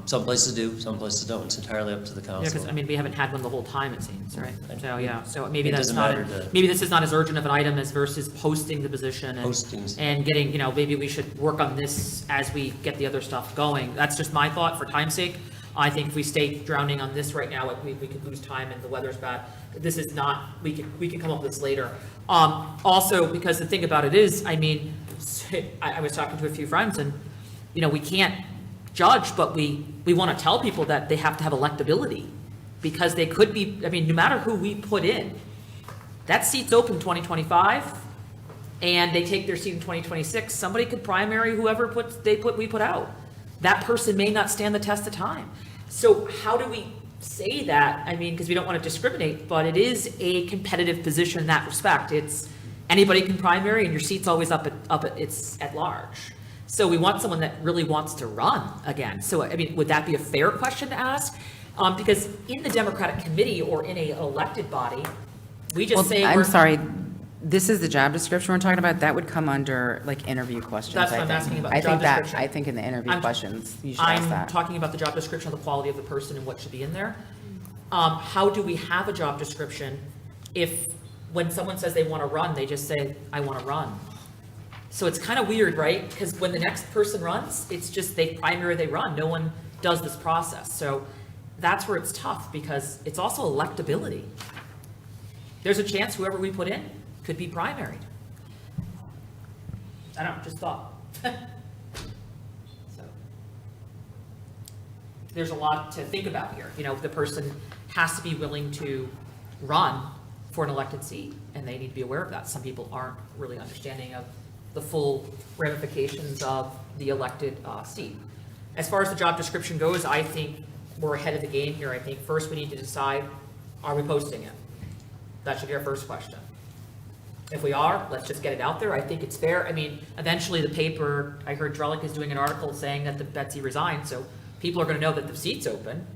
Some places do, some places don't. It's entirely up to the Yeah, council. because, I mean, we haven't had one the whole time, it seems, right? So, yeah, so maybe It that's doesn't not, matter to- maybe this is not as urgent of an item as versus posting the position and. Postings. And getting, maybe we should work on this as we get the other stuff going. That's just my thought for time's sake. I think if we stay drowning on this right now, we could lose time and the weather's bad. This is not, we can come up with this later. Also, because the thing about it is, I mean, I was talking to a few friends and, we can't judge, but we want to tell people that they have to have electability because they could be, I mean, no matter who we put in, that seat's open 2025 and they take their seat in 2026, somebody could primary whoever we put out. That person may not stand the test of time. So how do we say that? I mean, because we don't want to discriminate, but it is a competitive position in that respect. It's anybody can primary and your seat's always it's at large. So we want someone that really wants to run again. So, I mean, would that be a fair question to ask? Because in the Democratic committee or in an elected body, we just say I'm we're. sorry, this is the job description we're talking about? That would come under like interview questions, That's I what I'm think. asking about, I job think that, description. I think in the interview I'm- questions, you should ask I'm that. talking about the job description, the quality of the person and what should be in there. How do we have a job description if, when someone says they want to run, they just say, I want to run? So it's kind of weird, right? Because when the next person runs, it's just they run. No one does this process. So that's where it's tough because it's also electability. There's a chance whoever we put in could be primaried. I don't know, just thought. So there's a lot to think about here. The person has to be willing to run for an elected seat, and they need to be aware of that. Some people aren't really understanding of the full ramifications of the elected seat. As far as the job description goes, I think we're ahead of the game here. I think first we need to decide, are we posting it? That should be our first question. If we are, let's just get it out there. I think it's fair. I mean, eventually the paper, I heard Drellick is doing an article saying that the Betsy resigned, so people are going to know that the seat's open.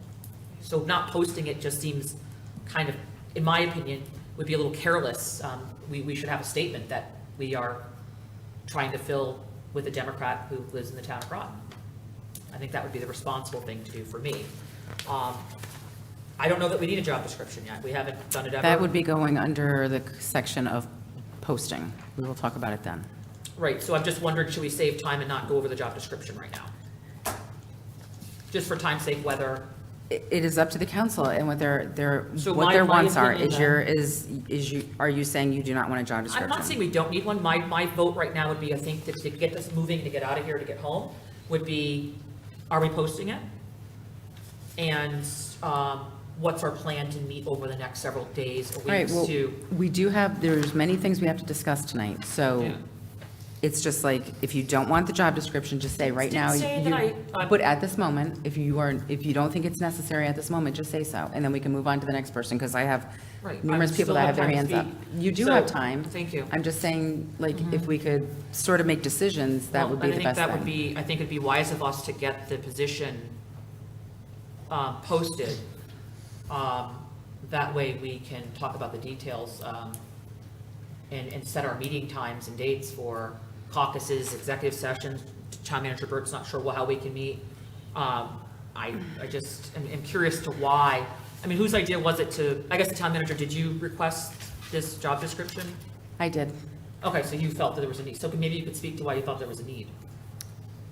So not posting it just seems kind of, in my opinion, would be a little careless. We should have a statement that we are trying to fill with a Democrat who lives in the town of Groton. I think that would be the responsible thing to do for me. I don't know that we need a job description yet. We haven't done it ever. That would be going under the section of posting. We will talk about it then. Right, so I'm just wondering, should we save time and not go over the job description right now? Just for time's sake, whether, It is up to the council and what their So what my- their my wants are. opinion Are you saying you do not want a job I'm description? not saying we don't need one. My vote right now would be, I think, to get this moving, to get out of here, to get home, would be, are we posting it? And what's our plan to meet over the next several days or All right, weeks well, to? we do have, there's many things we have to discuss tonight, so Yeah. it's just like, if you don't want the job description, just say right now. Say that you- I- But at this moment, if you don't think it's necessary at this moment, just say so, and then we can move on to the next person, because I have Right, numerous I people still that have their time hands to up. speak. You do So, have time. Thank you. I'm just saying, like, if we could sort of make decisions, that would be the best I think thing. I think it'd be wise of us to get the position posted. That way we can talk about the details and set our meeting times and dates for caucuses, executive sessions. Town Manager Bert's not sure how we can meet. I just am curious to why. I mean, whose idea was it to, I guess the Town Manager, did you request this job description? I did. Okay, so you felt that there was a need. So maybe you could speak to why you thought there was a need.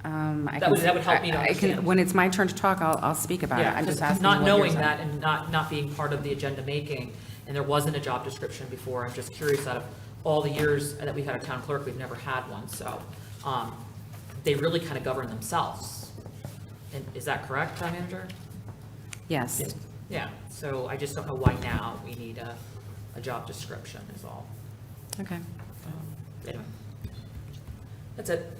That would help me to I can, understand. when it's my turn to talk, I'll speak about it. Yeah, I'm just 'cause asking. not what yours knowing are. that and not being part of the agenda making, and there wasn't a job description before, I'm just curious, out of all the years that we've had a town clerk, we've never had one, so, they really kind of govern themselves. And is that correct, Town Manager? Yes. Yeah, so I just don't know why now we need a job description is all. Okay. Anyway, that's it.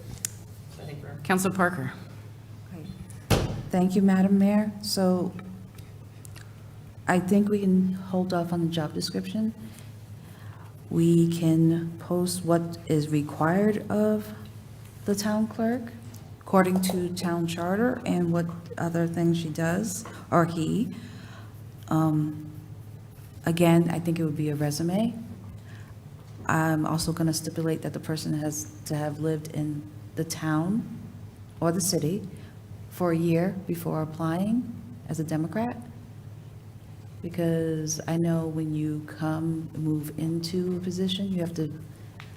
I think we're. Counselor Parker. Thank you, Madam Mayor. So I think we can hold off on the job description. We can post what is required of the town clerk, according to town charter and what other things she does, or he. Again, I think it would be a resume. I'm also going to stipulate that the person has to have lived in the town or the city for a year before applying as a Democrat. Because I know when you move into a position, you have to,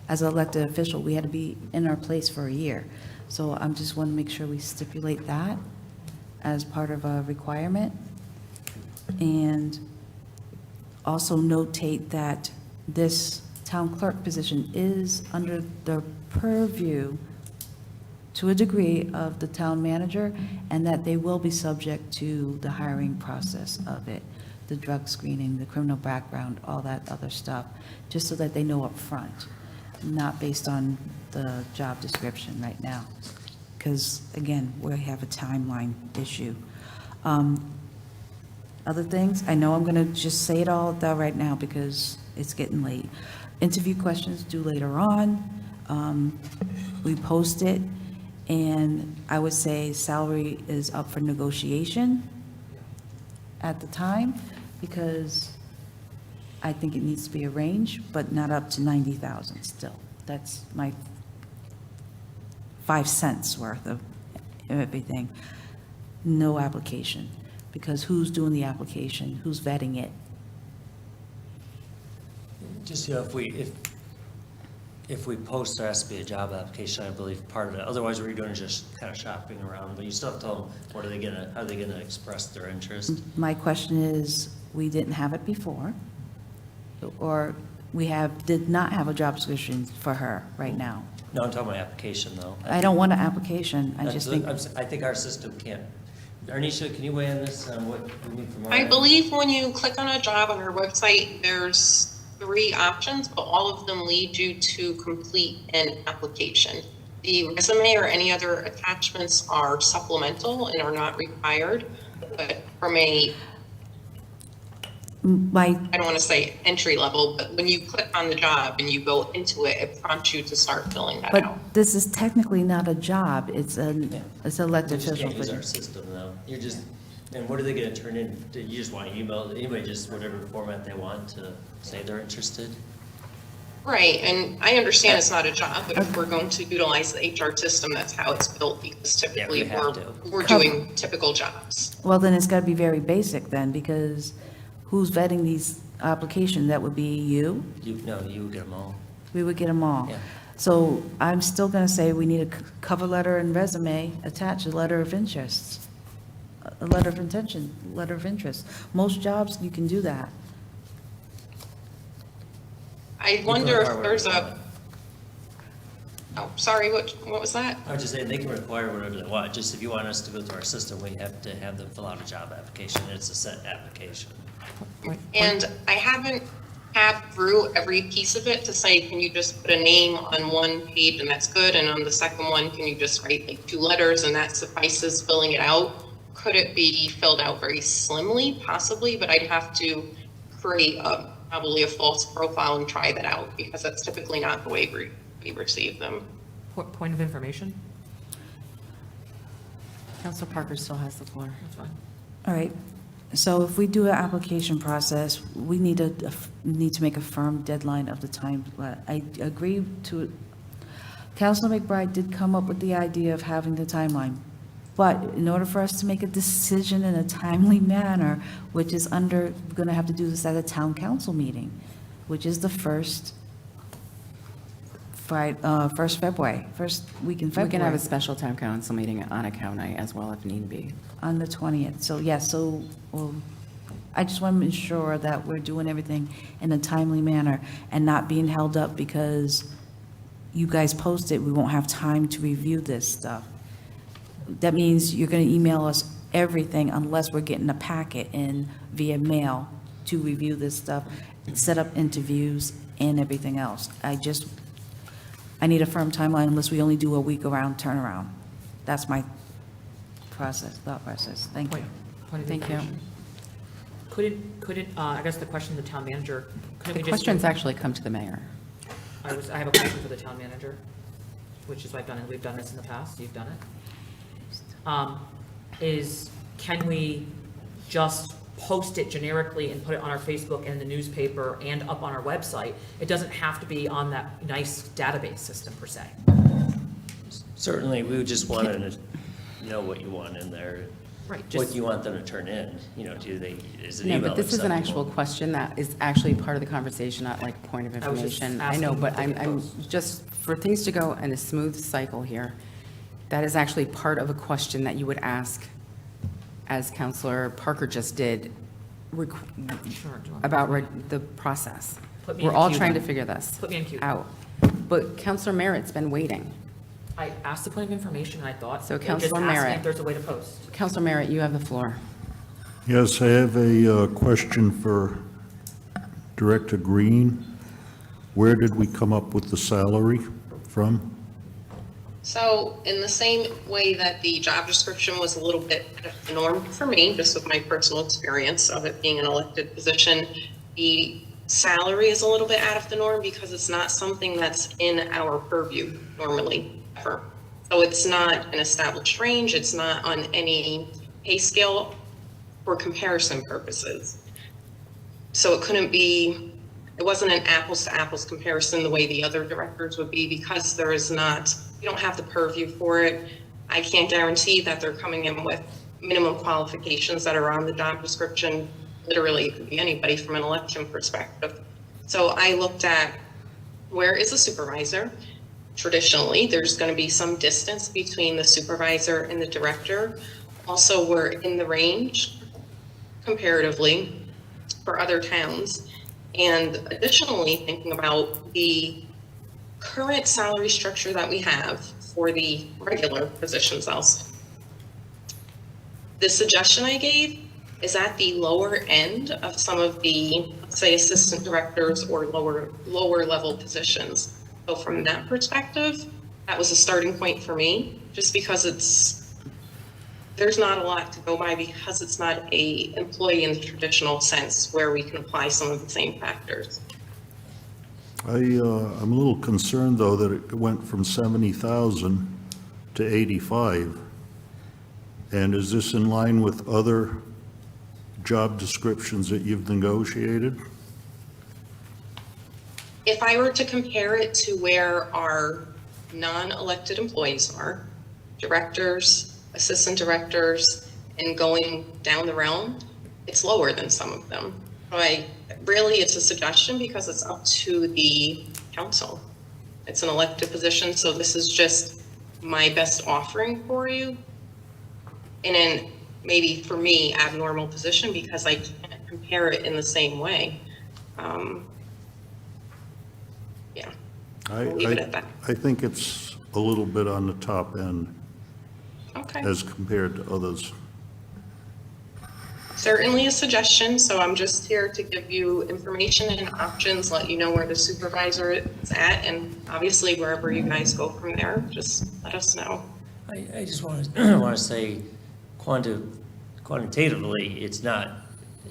as an elected official, we had to be in our place for a year. So I'm just want to make sure we stipulate that as part of a requirement. And also notate that this town clerk position is under the purview to a degree of the town manager, and that they will be subject to the hiring process of it, the drug screening, the criminal background, all that other stuff, just so that they know up front, not based on the job description right now. Because, again, we have a timeline issue. Other things, I know I'm going to just say it all out right now because it's getting late. Interview questions due later on. We post it, and I would say salary is up for negotiation at the time, because I think it needs to be a range, but not up to 90,000 still. That's my 5 cents worth of everything. No application, because who's doing the application? Who's vetting it? Just, if we post, there has to be a job application, I believe, part of it. Otherwise, what you're doing is just kind of shopping around, but you still have to tell them, how are they gonna express their interest? My question is, we didn't have it before, or we did not have a job description for her right now. No, I'm talking about application, though. I don't want an application, I just think, I think our system can't. Arnisha, can you weigh in this on what we need from our I end? believe when you click on a job on our website, there's 3 options, but all of them lead you to complete an application. The resume or any other attachments are supplemental and are not required, but from I don't want to say entry level, but when you click on the job and you go into it, it prompts you to start filling that out. but this is technically not a job, it's an elected You just official can't use our position. system, though. And what are they gonna turn in? Do you just want to email, anybody just whatever format they want to say they're interested? Right, and I understand it's not a job, but if we're going to utilize the HR system, that's how it's built, because typically we have we're doing typical jobs. Well, then it's got to be very basic then, because who's vetting these applications? That would be you? You get them all. We would get them all. Yeah. So I'm still going to say we need a cover letter and resume, attach a letter of interest, a letter of intention, letter of interest. Most jobs, you can do that. I wonder if there's oh, sorry, what was that? I was just saying, they can require whatever they want. Just if you want us to go through our system, we have to have them fill out a job application. It's a set application. And I haven't tabbed through every piece of it to say, can you just put a name on one page and that's good, and on the second one, can you just write like 2 letters and that suffices filling it out? Could it be filled out very slimly? Possibly, but I'd have to create probably a false profile and try that out, because that's typically not the way we receive them. Point of information? Council Parker still has the floor. That's fine. All right. So if we do an application process, we need to make a firm deadline of the time. I agree to, Councilor McBride did come up with the idea of having the timeline. But in order for us to make a decision in a timely manner, which is we're going to have to do this at a town council meeting, which is the first February, first week in February. We can have a special town council meeting on account night as well if need be. On the 20th. So, yes, I just want to ensure that we're doing everything in a timely manner and not being held up because you guys post it, we won't have time to review this stuff. That means you're going to email us everything unless we're getting a packet in via mail to review this stuff, set up interviews and everything else. I need a firm timeline unless we only do a week around turnaround. That's my thought process. Thank you. Point of Thank you. information. Couldn't, I guess the question to the town manager. couldn't The we just questions do- actually come to the mayor. I have a question for the town manager, which is what I've done, and we've done this in the past, you've done it. is can we just post it generically and put it on our Facebook and the newspaper and up on our website? It doesn't have to be on that nice database system per se. Certainly, we would just want to know what you want in there. Right, What just- you want them to turn in, is an No, email but this is an actual acceptable? question that is actually part of the conversation, not like point of I was just information. I know, asking but to get I'm those. just, for things to go in a smooth cycle here, that is actually part of a question that you would ask, as Counselor Parker just did, Sure, do you want- about the process. Put me in We're the all queue trying to then. figure this Put me in queue. out. But Counselor Merritt's been waiting. I asked the point of information, and I thought, So just Counselor asking Merritt. if there's a way to post. Counselor Merritt, you have the floor. Yes, I have a question for Director Green. Where did we come up with the salary from? So in the same way that the job description was a little bit out of the norm for me, just with my personal experience of it being an elected position, the salary is a little bit out of the norm because it's not something that's in our purview normally, ever. So it's not an established range, it's not on any pay scale for comparison purposes. So it wasn't an apples to apples comparison the way the other directors would be, because you don't have the purview for it. I can't guarantee that they're coming in with minimum qualifications that are on the job description. Literally, it could be anybody from an election perspective. So I looked at, where is a supervisor? Traditionally, there's going to be some distance between the supervisor and the director. Also, we're in the range comparatively for other towns. And additionally, thinking about the current salary structure that we have for the regular positions also. The suggestion I gave is at the lower end of some of the, say, assistant directors or lower level positions. So from that perspective, that was a starting point for me, just because there's not a lot to go by because it's not a employee in the traditional sense where we can apply some of the same factors. I'm a little concerned, though, that it went from 70,000 to 85. And is this in line with other job descriptions that you've negotiated? If I were to compare it to where our non-elected employees are, directors, assistant directors, and going down the realm, it's lower than some of them. Really, it's a suggestion because it's up to the council. It's an elected position, so this is just my best offering for you. And then maybe for me, abnormal position because I can't compare it in the same way. Yeah, I'll leave it at that. I think it's a little bit on the top end Okay. as compared to others. Certainly a suggestion, so I'm just here to give you information and options, let you know where the supervisor is at, and obviously wherever you guys go from there, just let us know. I just want to say quantitatively, it's not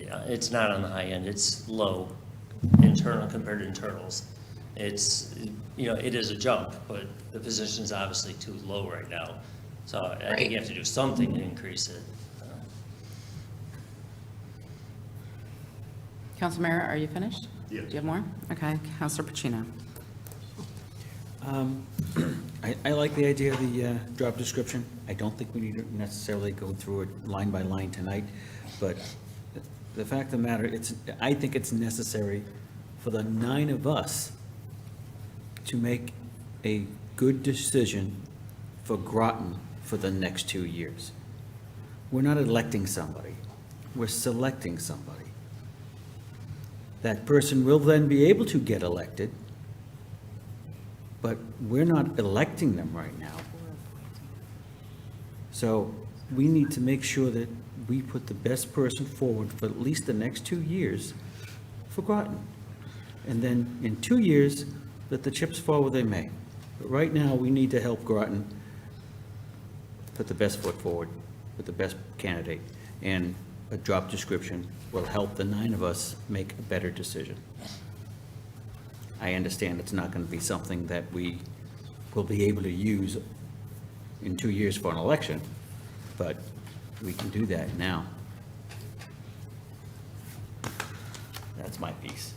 on the high end, it's low internal compared to internals. It's, it is a jump, but the position's obviously too low right now. So I think you have to do something to increase it. Counselor Merritt, are you finished? Yes. Do you have more? Okay, Counselor Pacino. I like the idea of the job description. I don't think we need to necessarily go through it line by line tonight, but the fact of the matter, I think it's necessary for the 9 of us to make a good decision for Groton for the next 2 years. We're not electing somebody, we're selecting somebody. That person will then be able to get elected, but we're not electing them right now. So we need to make sure that we put the best person forward for at least the next 2 years for Groton. And then in 2 years, let the chips fall where they may. But right now, we need to help Groton put the best foot forward, with the best candidate. And a job description will help the 9 of us make a better decision. I understand it's not going to be something that we will be able to use in 2 years for an election, but we can do that now. That's my piece.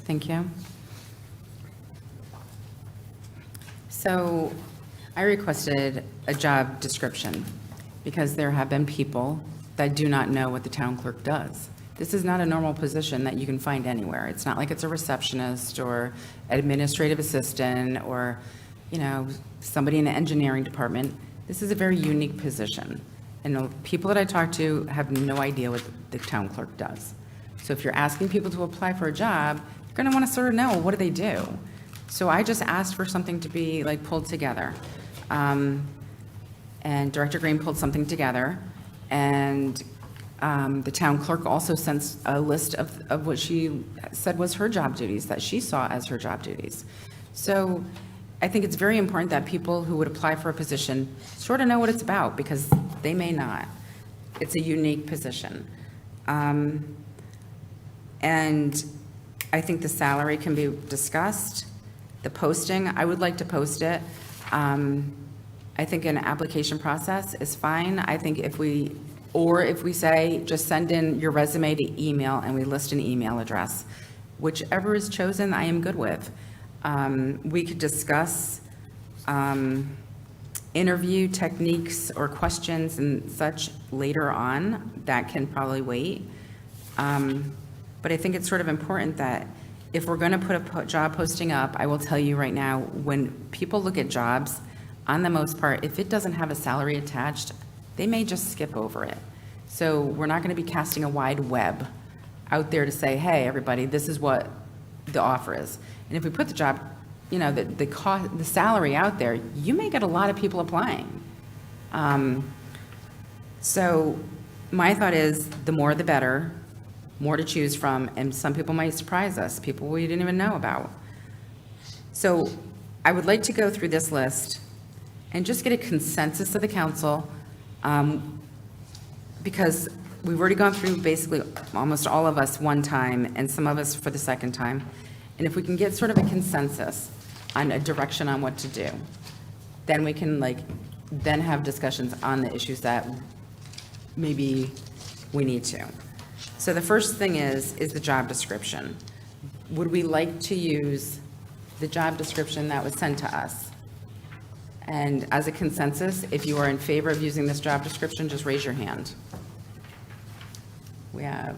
Thank you. So I requested a job description because there have been people that do not know what the town clerk does. This is not a normal position that you can find anywhere. It's not like it's a receptionist or administrative assistant or, you know, somebody in the engineering department. This is a very unique position. And the people that I talk to have no idea what the town clerk does. So if you're asking people to apply for a job, you're going to want to sort of know, what do they do? So I just asked for something to be like pulled together. And Director Green pulled something together. And the town clerk also sent a list of what she said was her job duties, that she saw as her job duties. So I think it's very important that people who would apply for a position sort of know what it's about, because they may not. It's a unique position. And I think the salary can be discussed. The posting, I would like to post it. I think an application process is fine. I think if we say, just send in your resume to email and we list an email address, whichever is chosen, I am good with. We could discuss interview techniques or questions and such later on. That can probably wait. But I think it's sort of important that if we're going to put a job posting up, I will tell you right now, when people look at jobs, on the most part, if it doesn't have a salary attached, they may just skip over it. So we're not going to be casting a wide web out there to say, hey, everybody, this is what the offer is. And if we put the job, you know, the salary out there, you may get a lot of people applying. So my thought is, the more the better, more to choose from, and some people might surprise us, people we didn't even know about. So I would like to go through this list and just get a consensus of the council, because we've already gone through basically almost all of us one time, and some of us for the second time. And if we can get sort of a consensus on a direction on what to do, then we can then have discussions on the issues that maybe we need to. So the first thing is the job description. Would we like to use the job description that was sent to us? And as a consensus, if you are in favor of using this job description, just raise your hand. We have.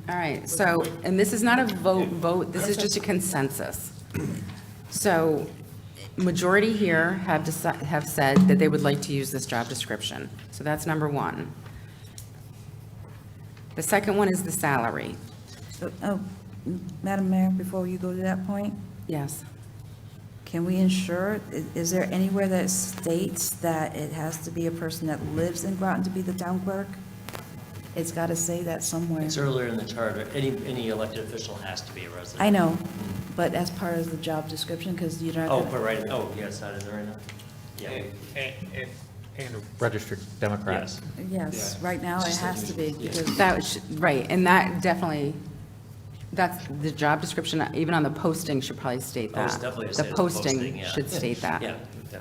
All right, so, and this is not a vote, this is just a consensus. So, majority here have said that they would like to use this job description. So that's number one. The second one is the salary. Madam Mayor, before you go to that point, Yes. can we ensure, is there anywhere that states that it has to be a person that lives in Groton to be the town clerk? It's got to say that somewhere. It's earlier in the charter. Any elected official has to be a resident. I know, but as part of the job description, because you don't. Oh, but right, yeah, it's not in there right now? Yeah. And a registered Democrat. Yes, right now it has to be, because. Right, and that definitely, that's the job description, even on the posting should probably state Oh, it's that. definitely The stated posting yeah. should state that. Yeah. Yeah.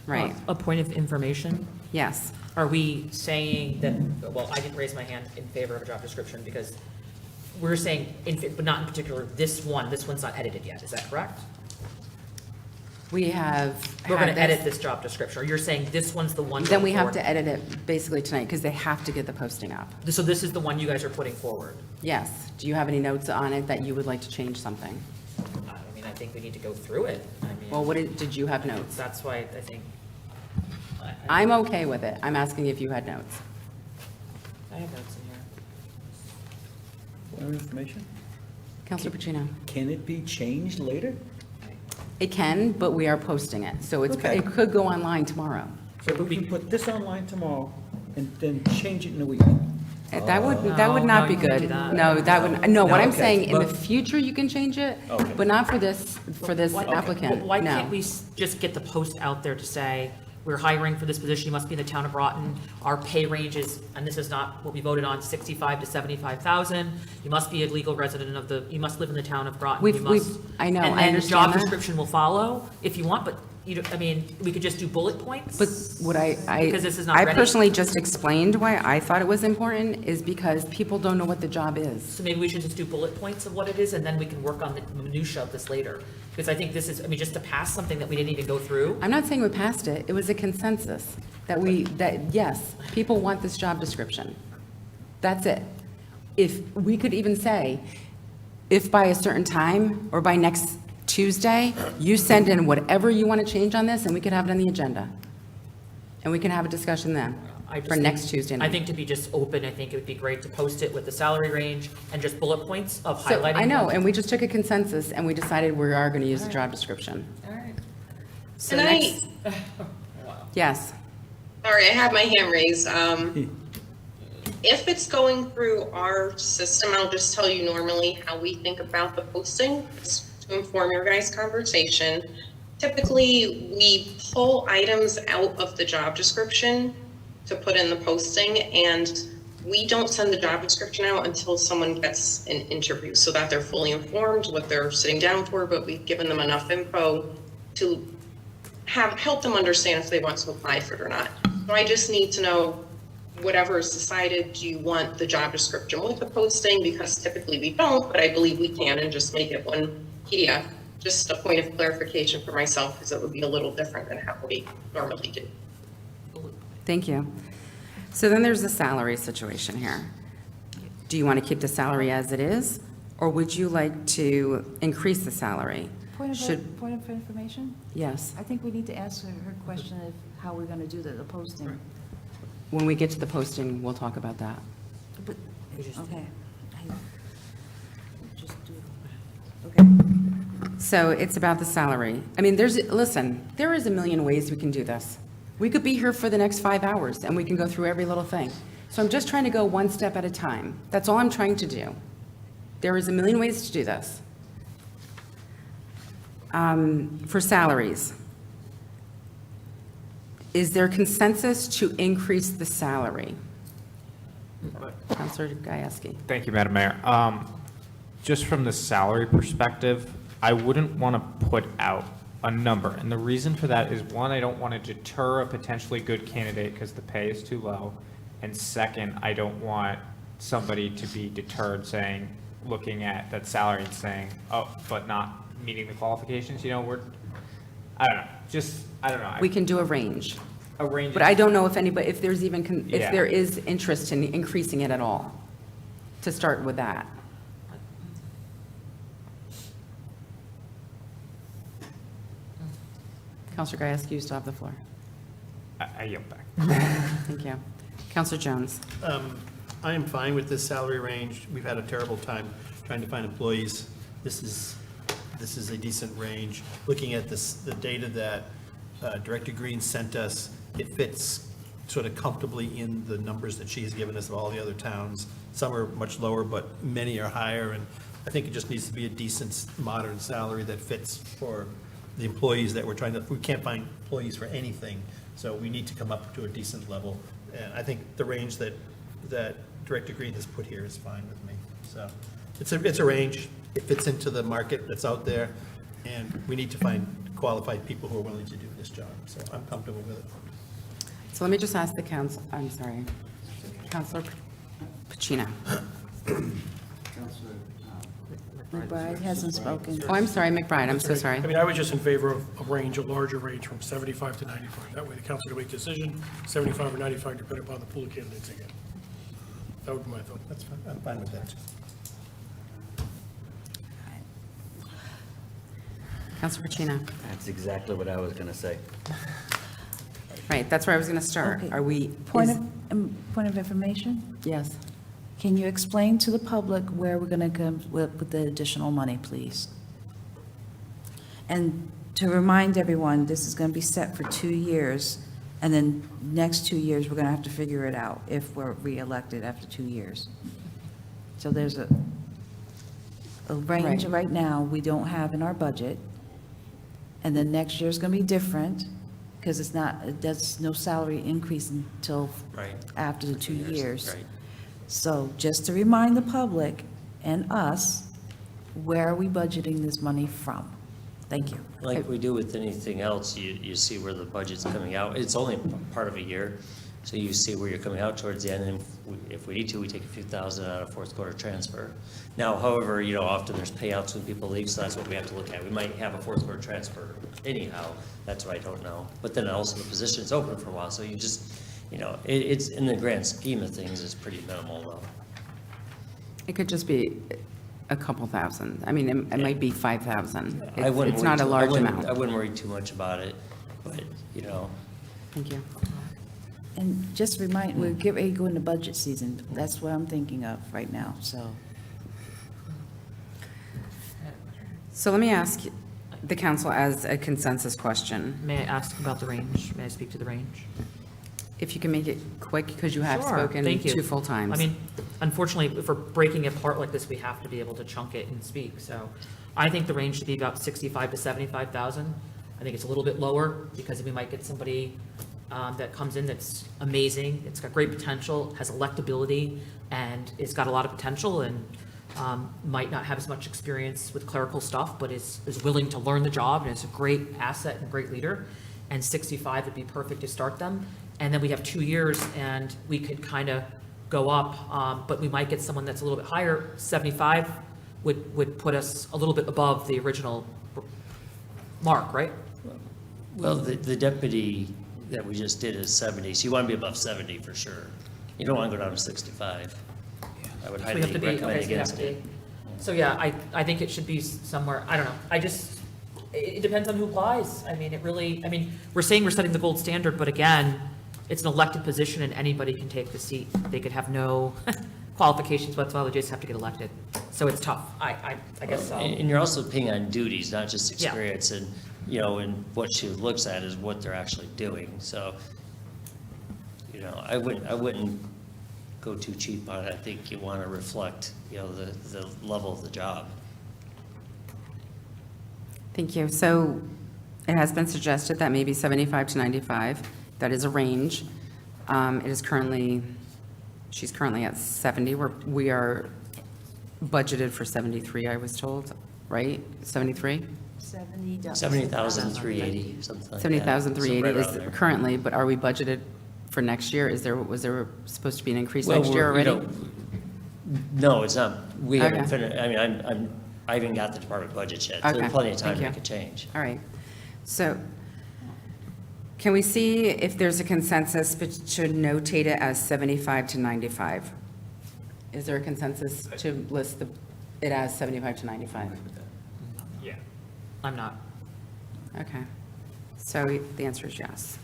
Right, A point of information, yes. are we saying that, well, I didn't raise my hand in favor of a job description because we're saying, but not in particular, this one's not edited yet, is that correct? We have. We're going had to edit this job description, or you're saying this one's the one Then we going have to forward? edit it basically tonight, because they have to get the posting up. So this is the one you guys are putting forward? Yes. Do you have any notes on it that you would like to change something? I mean, I think we need to go through it. I mean, Well, did you have notes? that's why I think. I'm okay with it. I'm asking if you had notes. I have notes in here. More information? Counselor Pacino? Can it be changed later? It can, but we are posting it, so Okay. it could go online tomorrow. So we can put this online tomorrow and then change it in a week? That would No, not be you can't do good. that. No, that would, no, what I'm Okay, saying, in the but- future, you can change it, Okay. but not for this applicant, Why no. can't we just get the post out there to say, we're hiring for this position, you must be in the town of Groton, our pay range is, and this is not what we voted on, 65 to 75,000, you must be a legal resident of you must live in the town of Groton. We've- you must- I know, I And then the understand job that. description will follow if you want, but I mean, we could just do bullet points? But what Because this is not I ready. personally just explained why I thought it was important is because people don't know what the job is. So maybe we should just do bullet points of what it is, and then we can work on the minutia of this later. Because I think this is, I mean, just to pass something that we didn't even go through. I'm not saying we passed it, it was a consensus that yes, people want this job description. That's it. If we could even say, if by a certain time or by next Tuesday, you send in whatever you want to change on this and we could have it on the agenda. And we can have a discussion then I just for think- next Tuesday I night. think to be just open, I think it would be great to post it with the salary range and just bullet points of So, highlighting. I know, them. and we just took a consensus and we decided we are going to use the job description. All right. So And next, yes. Sorry, I have my hand raised. If it's going through our system, I'll just tell you normally how we think about the posting, just to inform your guys' conversation. Typically, we pull items out of the job description to put in the posting, and we don't send the job description out until someone gets an interview, so that they're fully informed what they're sitting down for, but we've given them enough info to help them understand if they want to apply for it or not. So I just need to know, whatever is decided, do you want the job description with the posting? Because typically we don't, but I believe we can, and just make it one PDF. Just a point of clarification for myself, because it would be a little different than how we normally do. Thank you. So then there's the salary situation here. Do you want to keep the salary as it is, or would you like to increase the salary? Point Should- of information? Yes, I think we need to ask her question of how we're going to do the posting. when we get to the posting, we'll talk about that. But, okay. Just do, okay. So it's about the salary. I mean, listen, there is a million ways we can do this. We could be here for the next 5 hours and we can go through every little thing. So I'm just trying to go one step at a time. That's all I'm trying to do. There is a million ways to do this. For salaries, is there consensus to increase the salary? Counselor Gajewski. Thank you, Madam Mayor. Just from the salary perspective, I wouldn't want to put out a number. And the reason for that is, one, I don't want to deter a potentially good candidate because the pay is too low. And second, I don't want somebody to be deterred looking at that salary and saying, oh, but not meeting the qualifications. I don't know. We can do a range. A range. But I don't know if anybody, if there's even, if Yeah. there is interest in increasing it at all, to start with that. Counselor Gajewski, you still have the floor. I yield back. Thank you. Counselor Jones. I am fine with this salary range. We've had a terrible time trying to find employees. This is a decent range. Looking at the data that Director Green sent us, it fits sort of comfortably in the numbers that she has given us of all the other towns. Some are much lower, but many are higher, and I think it just needs to be a decent, modern salary that fits for the employees that we're we can't find employees for anything, so we need to come up to a decent level. And I think the range that Director Green has put here is fine with me. So it's a range. It fits into the market that's out there, and we need to find qualified people who are willing to do this job. So I'm comfortable with it. So let me just ask the council, I'm sorry, Counselor Pacino. McBride hasn't spoken. Oh, I'm sorry, McBride, I'm so sorry. I mean, I was just in favor of a range, a larger range from 75 to 95. That way the council can make a decision, 75 or 95, depending upon the pool of candidates again. That would be my thought. That's fine. I'm fine with that. Counselor Pacino. That's exactly what I was going to say. Right, that's where I was going to start. Okay. Are we? Point of information? Yes. Can you explain to the public where we're going to come with the additional money, please? And to remind everyone, this is going to be set for 2 years, and then next 2 years, we're going to have to figure it out if we're reelected after 2 years. So there's a range right now we don't have in our budget, and then next year's going to be different, because there's no salary increase until after the 2 years. Right. So just to remind the public and us, where are we budgeting this money from? Thank you. Like we do with anything else, you see where the budget's coming out. It's only part of a year, so you see where you're coming out towards the end, and if we need to, we take a few thousand out of fourth quarter transfer. Now, however, often there's payouts when people leave, so that's what we have to look at. We might have a fourth quarter transfer anyhow, that's what I don't know. But then also the position's open for a while, so you just, it's, in the grand scheme of things, it's pretty minimal though. It could just be a couple thousand. I mean, it might be 5,000. I wouldn't It's worry not a too- large I amount. wouldn't worry too much about it, but, Thank you. And just remind, we're getting ready to go into budget season. That's what I'm thinking of right now, so. So let me ask the council as a consensus question. May I ask about the range? May I speak to the range? If you can make it quick, because you have Sure, spoken thank you. 2 full times. I mean, unfortunately, if we're breaking it apart like this, we have to be able to chunk it and speak. So I think the range should be about 65 to 75,000. I think it's a little bit lower because we might get somebody that comes in that's amazing. It's got great potential, has electability, and it's got a lot of potential, and might not have as much experience with clerical stuff, but is willing to learn the job and is a great asset and great leader. And 65 would be perfect to start them. And then we have 2 years and we could kind of go up, but we might get someone that's a little bit higher. 75 would put us a little bit above the original mark, right? Well, the deputy that we just did is 70, so you want to be above 70 for sure. You don't want to go down to 65. I would So we highly have to be, recommend okay, so we have against to it. be. So yeah, I think it should be somewhere, I don't know, it depends on who applies. I mean, we're saying we're setting the gold standard, but again, it's an elected position and anybody can take the seat. They could have no qualifications whatsoever, they just have to get elected. So it's tough, I guess so. And you're also paying on duties, not just Yeah. experience, and, and what she looks at is what they're actually doing, so, I wouldn't go too cheap on it. I think you want to reflect, the level of the job. Thank you. So it has been suggested that maybe 75 to 95, that is a range. She's currently at 70. We are budgeted for 73, I was told, right? 73? 70,380, something like that. 70,380 So right is around there. currently, but are we budgeted for next year? Was there supposed to be an increase Well, next year we're, already? No, it's not. We haven't Okay. finished, I mean, I haven't got the department budget yet. So Okay, there's plenty of time thank to you. make a change. All right. So can we see if there's a consensus to notate it as 75 to 95? Is there a consensus to list it as 75 to 95? Yeah. I'm not. Okay. So the answer is yes.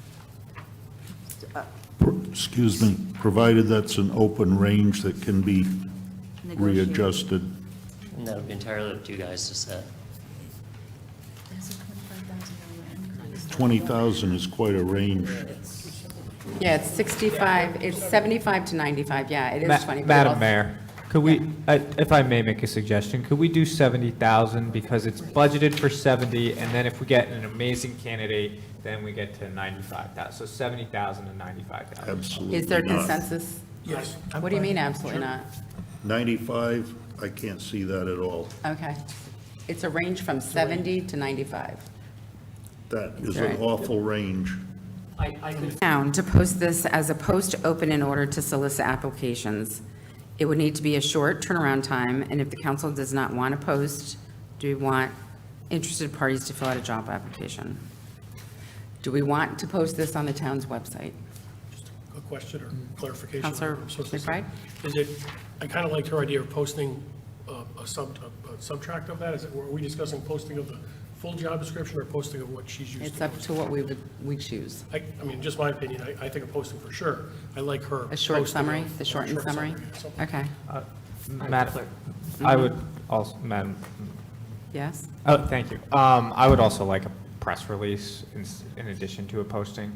Excuse me, provided that's an open range that can be readjusted. And that would be entirely up to you guys to set. 20,000 is quite a range. Yeah, it's 65, it's 75 to 95, yeah, it is 20. Madam Mayor, could we, if I may make a suggestion, could we do 70,000 because it's budgeted for 70, and then if we get an amazing candidate, then we get to 95,000, so 70,000 to 95,000. Absolutely Is there not. consensus? Yes. What do you mean absolutely not? 95, I can't see that at all. Okay. It's a range from 70 to 95. That is All an right. awful range. I could. Town to post this as a post open in order to solicit applications. It would need to be a short turnaround time, and if the council does not want to post, do we want interested parties to fill out a job application? Do we want to post this on the town's website? A question or clarification. Counselor McBride? Is it, I kind of liked her idea of posting a subtract of that. Are we discussing posting of the full job description or posting of what she's used It's to up post? to what we choose. I mean, just my opinion, I think of posting for sure. I like her. A short posting summary, of- the shortened short summary? yeah, something. Okay. Madam, I would also, Madam, Yes? oh, thank you. I would also like a press release in addition to a posting.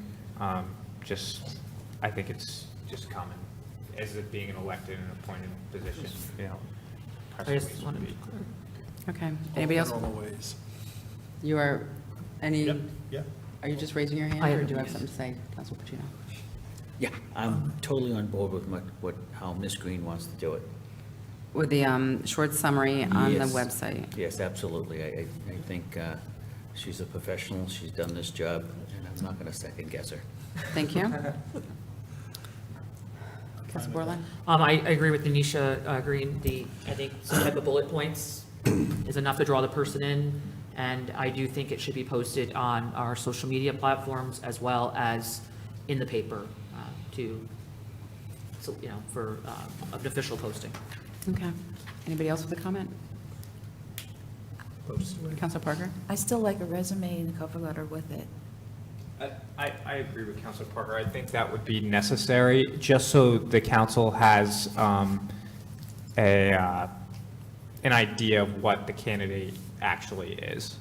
Just, I think it's just common, as it being an elected and appointed position, press I just release wanted would to be. be Okay. Anybody else? All the ways. You are, any, Yep, yeah. are you just raising your hand, I or am, do you have yes. something to say, Councilor Pacino? Yeah, I'm totally on board with how Ms. Green wants to do it. With the short summary on the Yes. website? Yes, absolutely. I think She's a professional, she's done this job, and I'm not going to second guess her. Thank you. Council Borland? I agree with Denisha Green. I think some type of bullet points is enough to draw the person in. And I do think it should be posted on our social media platforms as well as in the paper for an official posting. Okay. Anybody else with a comment? Council Parker? I still like a resume and a cover letter with it. I agree with Councilor Parker. I think that would be necessary, just so the council has an idea of what the candidate actually is.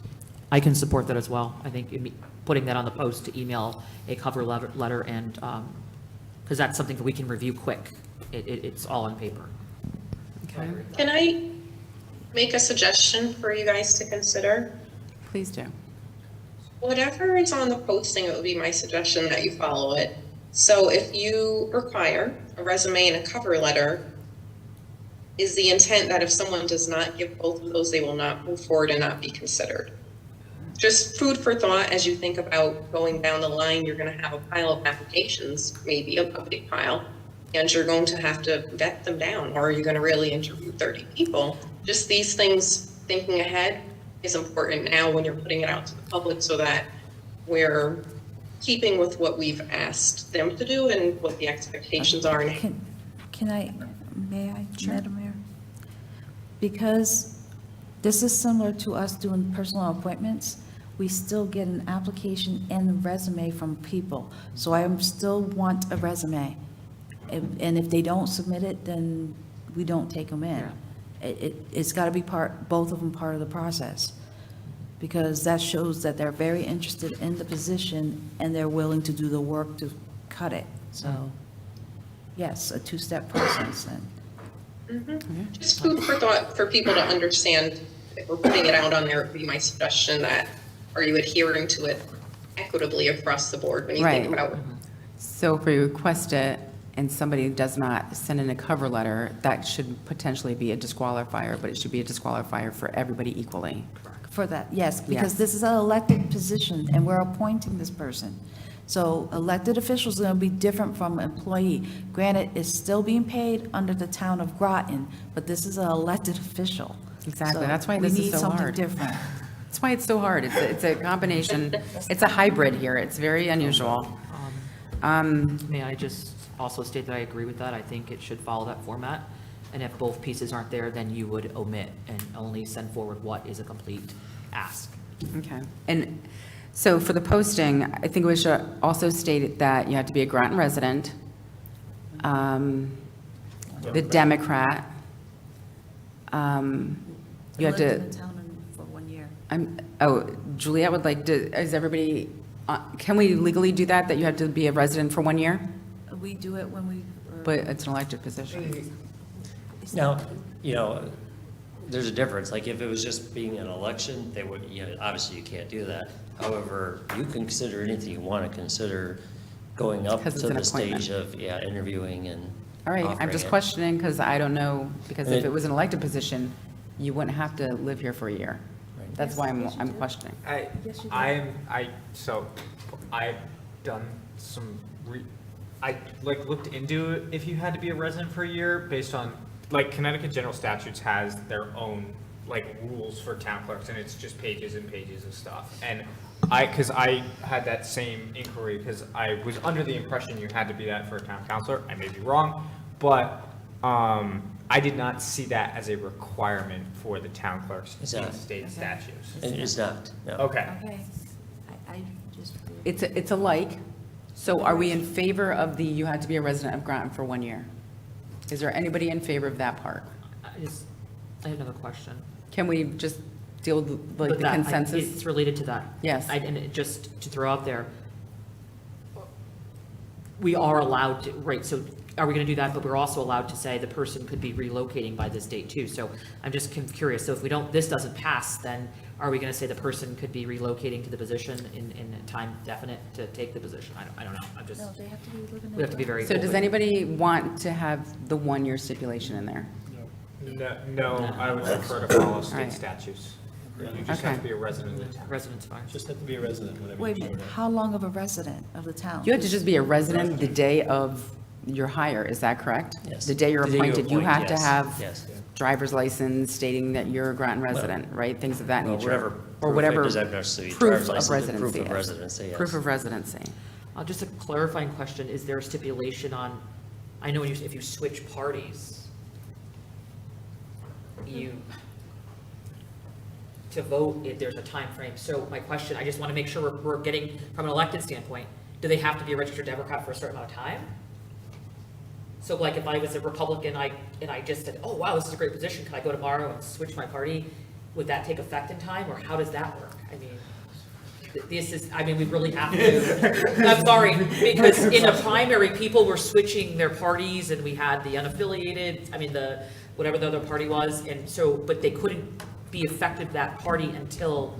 I can support that as well. I think putting that on the post to email a cover letter and, because that's something that we can review quick. It's all on paper. Okay. Can I make a suggestion for you guys to consider? Please do. Whatever is on the posting, it would be my suggestion that you follow it. So if you require a resume and a cover letter, is the intent that if someone does not give both of those, they will not move forward and not be considered? Just food for thought as you think about going down the line. You're going to have a pile of applications, maybe a big pile, and you're going to have to vet them down, or are you going to really interview 30 people? Just these things, thinking ahead, is important now when you're putting it out to the public, so that we're keeping with what we've asked them to do and what the expectations are. May I, Madam Mayor? Because this is similar to us doing personal appointments, we still get an application and a resume from people. So I still want a resume. And if they don't submit it, then we don't take them in. It's got to be both of them part of the process, because that shows that they're very interested in the position and they're willing to do the work to cut it. So, yes, a two-step process then. Just food for thought for people to understand. If we're putting it out on there, it would be my suggestion that, are you adhering to it equitably across the board when you think Right. about it? So if we request it and somebody does not send in a cover letter, that should potentially be a disqualifier, but it should be a disqualifier for everybody equally. For that, yes, because Yes. this is an elected position and we're appointing this person. So elected officials are going to be different from employee. Granted, it's still being paid under the town of Groton, but this is an elected official. Exactly. So That's why this is so hard. We need something different. That's why it's so hard. It's a combination. It's a hybrid here. It's very unusual. May I just also state that I agree with that? I think it should follow that format. And if both pieces aren't there, then you would omit and only send forward what is a complete ask. Okay. And so for the posting, I think we should also state that you have to be a Groton resident, the Democrat. You have Lived to, in the town for 1 year. Juliet would like to, is everybody, can we legally do that you have to be a resident for 1 year? We do it when we. But it's an elected position. Now, there's a difference. Like if it was just being an election, they would, obviously you can't do that. However, you can consider anything you want to consider going up to Because it's an the stage appointment. of, interviewing and All right, I'm offering just it. questioning because I don't know, because if And- it was an elected position, you wouldn't have to live here for a year. Right. That's why I'm questioning. So I've done some, I looked into if you had to be a resident for a year based on, Connecticut General Statutes has their own, rules for town clerks, and it's just pages and pages of stuff. And because I had that same inquiry, because I was under the impression you had to be that for a town councilor. I may be wrong, but I did not see that as a requirement for the town clerks It's in not. state statutes. It's not, no. Okay. Okay. I just. It's a like, so are we in favor of you had to be a resident of Groton for 1 year? Is there anybody in favor of that part? I have another question. Can we just deal with the But that, consensus? It's related to that. Yes. Just to throw out there, we are allowed to, right, so are we going to do that? But we're also allowed to say the person could be relocating by this date too. So I'm just curious. So if this doesn't pass, then are we going to say the person could be relocating to the position in a time definite to take the position? I don't know. No, they have to be living in. We have to be very. So does open. anybody want to have the 1 year stipulation in there? No, I would prefer to follow right. state statutes. You just have to be a resident of the town. Resident's fine. Just have to be a resident whenever Wait a you show minute, up. how long of a resident of the town? You have to just be a resident the day of your hire, is that correct? Yes. The day you're The day you appointed, you appoint, have to yes, have yes. driver's license stating that you're a Groton resident, right? Things of that Well, nature. whatever Or proof, whatever it doesn't necessarily be proof driver's of license, but residency. proof of is. residency, yes. Proof of residency. Just a clarifying question, is there a stipulation on, I know if you switch parties, to vote, if there's a time frame. So my question, I just want to make sure we're getting, from an elected standpoint, do they have to be a registered Democrat for a certain amount of time? So like if I was a Republican, and I just said, oh, wow, this is a great position, can I go tomorrow and switch my party? Would that take effect in time, or how does that work? I mean, we really have to, I'm sorry, because in a primary, people were switching their parties, and we had the unaffiliated, whatever the other party was, and so, but they couldn't be effective that party until,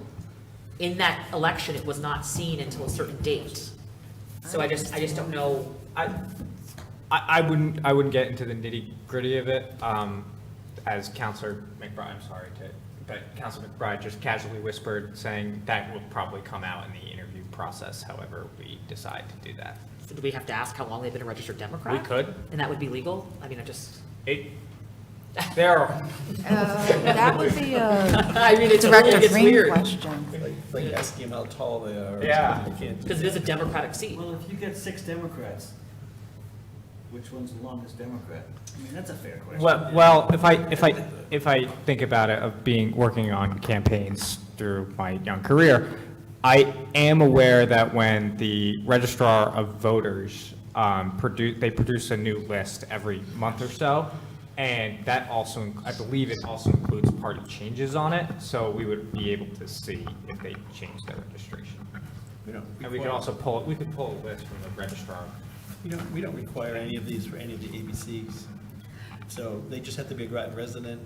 in that election, it was not seen until a certain date. So I just don't know. I wouldn't get into the nitty gritty of it. As Councilor McBride, but Councilor McBride just casually whispered, saying that will probably come out in the interview process, however we decide to do that. So do we have to ask how long they've been a registered Democrat? We could. And that would be legal? There are. That would be it's Director it's Green weird. question. Like asking them how tall they are. or Yeah. something. You can't do Because it is a Democratic seat. Well, if you get 6 Democrats, which one's the longest Democrat? I mean, that's a fair question. Well, if I think about it, of working on campaigns through my young career, I am aware that when the registrar of voters produce a new list every month or so, and that also, I believe it also includes party changes on it, so we would be able to see if they changed their registration. And we could also pull a list from the registrar. We don't require any of these for any of the ABCs. So they just have to be a Groton resident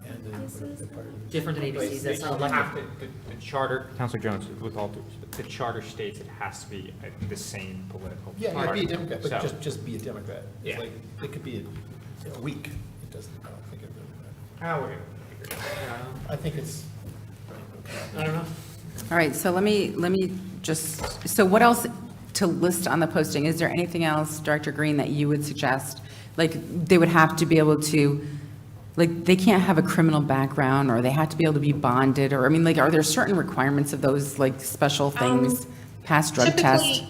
and then whatever they're part of. Different than ABCs, that's not elected. The charter, Councilor Jones, with all due respect, the charter states it has to be the same political party. Yeah, be a Democrat, but So- just be a Democrat. It's Yeah. like, it could be a week. It doesn't, I don't think it really Oh, we're gonna figure it out. matters. I think it's. I don't know. All right, so let me just, so what else to list on the posting? Is there anything else, Director Green, that you would suggest? Like, they would have to be able to, like, they can't have a criminal background, or they have to be able to be bonded, or, are there certain requirements of those, like, special things, past drug tests?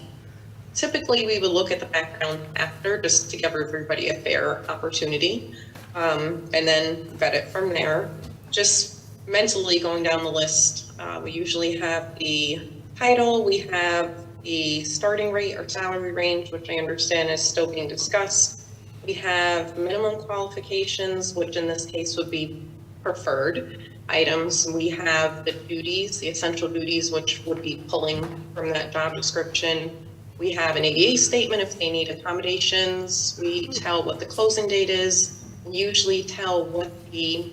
Typically, we would look at the background after, just to give everybody a fair opportunity, and then vet it from there. Just mentally going down the list, we usually have the title, we have the starting rate or salary range, which I understand is still being discussed. We have minimum qualifications, which in this case would be preferred items. We have the duties, the essential duties, which would be pulling from that job description. We have an ADA statement if they need accommodations. We tell what the closing date is. We usually tell what the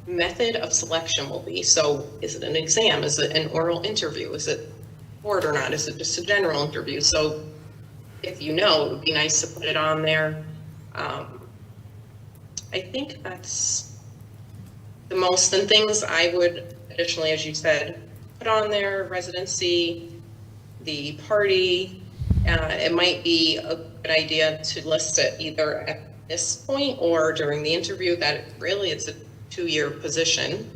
method of selection will be. So is it an exam? Is it an oral interview? Is it board or not? Is it just a general interview? So if it would be nice to put it on there. I think that's the most, and things I would additionally, as you said, put on there, residency, the party. It might be a good idea to list it either at this point or during the interview that it's a 2-year position.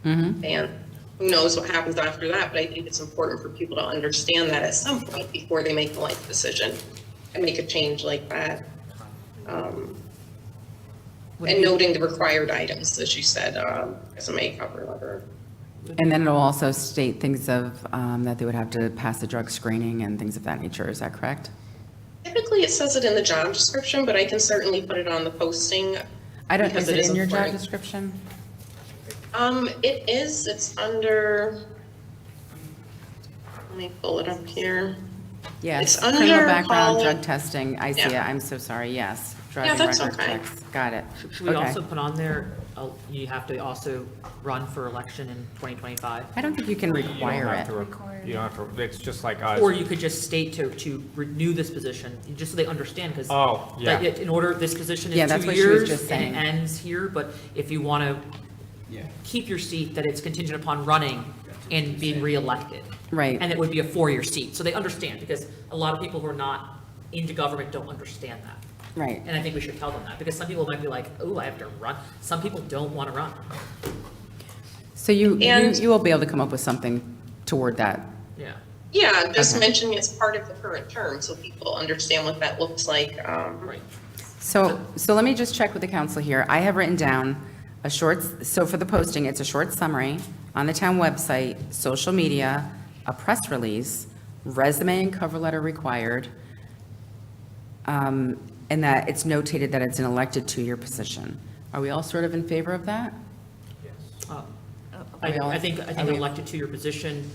And who knows what happens after that, but I think it's important for people to understand that at some point before they make a life decision and make a change like that. And noting the required items, as you said, resume, cover letter. And then it'll also state things of, that they would have to pass the drug screening and things of that nature, is that correct? Typically, it says it in the job description, but I can certainly put it on the posting. Is it in your job description? It is, it's under, let me pull it up here. Yes, It's under criminal background, quali- drug testing, I see it, Yeah. I'm so sorry, yes. Yeah, Driving that's record okay. checks, got it. Should we Okay. also put on there, you have to also run for election in 2025? I don't think you can require it. You don't have to, it's just like us. Or you could just state to renew this position, just so they understand, because Oh, yeah. in order, this position Yeah, is that's 2 what she was years just and saying. it ends here, but if you want to keep your seat, that it's contingent upon running and being reelected. Right. And it would be a 4-year seat. So they understand, because a lot of people who are not into government don't understand that. Right. And I think we should tell them that, because some people might be like, oh, I have to run. Some people don't want to run. So you And- will be able to come up with something toward that. Yeah. Yeah, just Okay. mentioning it's part of the current term, so people understand what that looks like. Right. So let me just check with the council here. I have written down a short, so for the posting, it's a short summary on the town website, social media, a press release, resume and cover letter required, and that it's notated that it's an elected 2-year position. Are we all sort of in favor of that? I think an elected to your position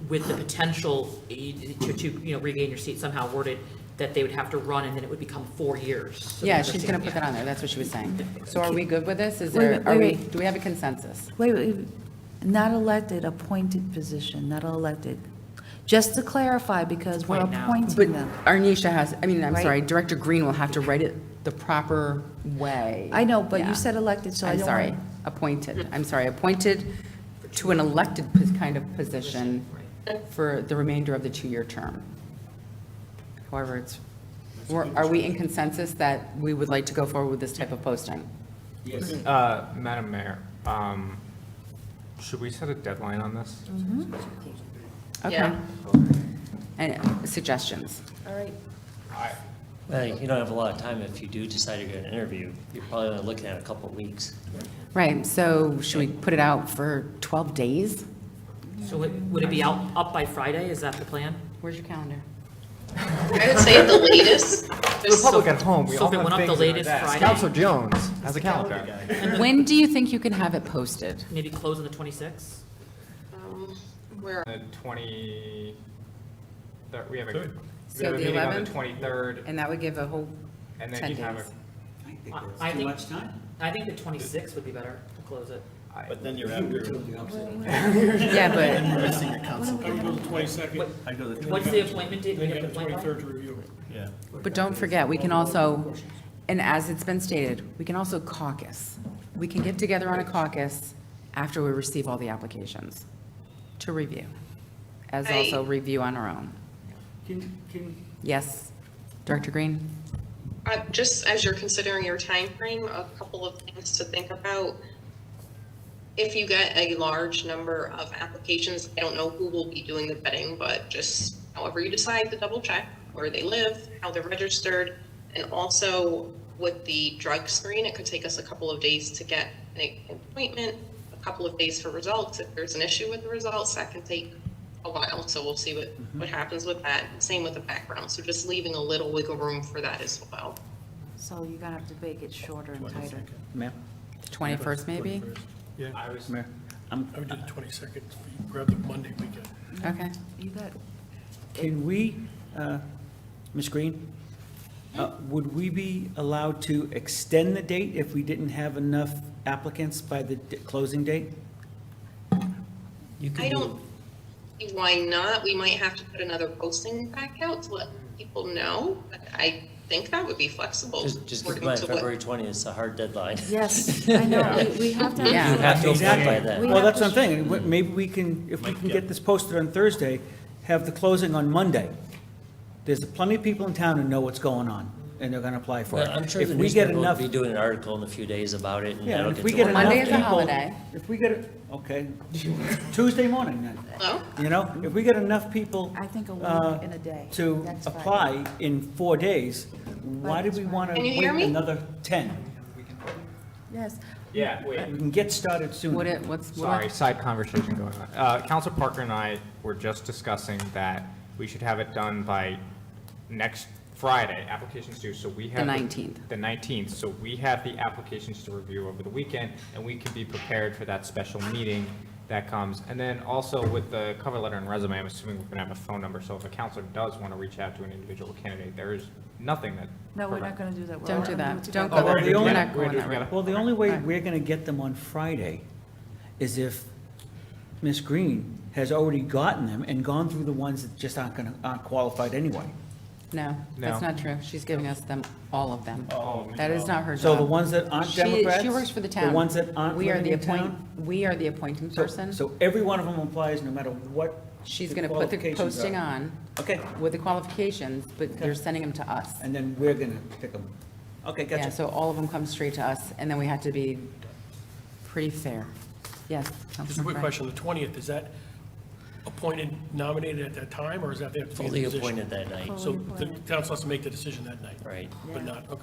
with the potential to regain your seat, somehow worded that they would have to run and then it would become 4 years. So Yeah, they she's going to understand, put that on there. That's what she was saying. So are we good with this? Is Wait, there, wait, are we, wait. do we have a consensus? Wait, not elected, appointed position, not elected. Just to clarify, because we're Right now. But appointing them. Arnisha has, I'm Right. sorry, Director Green will have to write it the proper way. I know, but Yeah. you said elected, so I I'm don't sorry, want. appointed. I'm sorry, appointed to an elected kind of position for the remainder of the 2-year term. However, are we in consensus that we would like to go forward with this type of posting? Madam Mayor, should we set a deadline on this? Okay. Yeah. And suggestions? All right. Well, you don't have a lot of time if you do decide to get an interview. You're probably only looking at a couple of weeks. Right, so should we put it out for 12 days? So would it be up by Friday? Is that the plan? Where's your calendar? I would say at the latest. The public at home, we So all if it have went up the things in our latest desks. Friday? Counselor Jones has a calendar. When do you think you can have it posted? Maybe close on the 26th? Where, The 20, we have a, we So have a the meeting on the 11th? 23rd, And that would give a whole and then 10 you have days. I think, I think the 26th would be better to close it. But then you're after. Yeah, but, Missing a council. I go to the 22nd, I go the What's the appointment date? then We you have have the the appointment? 23rd to review. Yeah. but don't forget, we can also, and as it's been stated, we can also caucus. We can get together on a caucus after we receive all the applications to review, as also review on our own. Yes, Director Green? just as you're considering your time frame, a couple of things to think about. If you get a large number of applications, I don't know who will be doing the vetting, but just however you decide to double check where they live, how they're registered, and also with the drug screen, it could take us a couple of days to get an appointment, a couple of days for results. If there's an issue with the results, that can take a while, so we'll see what happens with that. Same with the background, so just leaving a little wiggle room for that as well. So you're gonna have to make it shorter and tighter. Ma'am? 21st, maybe? Yeah, I was, Mayor? I would do the 22nd, grab the Monday weekend. Okay. You got, Can we, Ms. Green, would we be allowed to extend the date if we didn't have enough applicants by the closing date? You I can don't see why not. We might have to put another posting back out to let people know, but I think that would be flexible. just keep in working mind, to what- February 20th is a hard deadline. yes, I know, we have to. Yeah. You have to open up by Exactly. then. We Well, have that's to what I'm thinking. Maybe we can, if we can get this posted on Thursday, have the closing on Monday. There's plenty of people in town who know what's going on, and they're gonna apply for it. Well, I'm sure If the we get newspaper will enough, be doing an article in a few days about it, and yeah, that'll if get we to get work. enough Monday is a people. holiday. If we get, okay, Tuesday morning then. Oh, You know, if we get enough people I think a week and a day. to That's fine. apply in 4 days, why do we want to Can you wait hear me? another 10? Yes, yeah, wait. We can get started soon. Sorry, side conversation going on. Counselor Parker and I were just discussing that we should have it done by next Friday, applications due, so we have. The 19th. The 19th, so we have the applications to review over the weekend, and we can be prepared for that special meeting that comes. And then also with the cover letter and resume, I'm assuming we're gonna have a phone number, so if a counselor does want to reach out to an individual candidate, there is nothing that. no, we're not gonna do that. We're Don't all do gonna that. it Don't together. go Well, there. the We're only- not going that We're route. Well, the only way we're going to get them on Friday is if Ms. Green has already gotten them and gone through the ones that just aren't qualified anyway. No, that's No. not true. She's giving us them, all of them. That is not her job. So the ones that aren't She- Democrats? She works for the town. The ones that aren't We are living the in town? We are the appointing person. So every one of them applies no matter what She's the going to put the qualifications posting are. on Okay, with the qualifications, but they're sending them to us. and then we're gonna pick them. Okay, Yeah, gotcha. so all of them come straight to us, and then we have to be pretty fair. Yes, Just a Councilman quick Frank. question, the 20th, is that appointed, nominated at that time, or is that they have to be in Fully position? appointed that night. So the council has to make the decision that night? Right. But not, okay.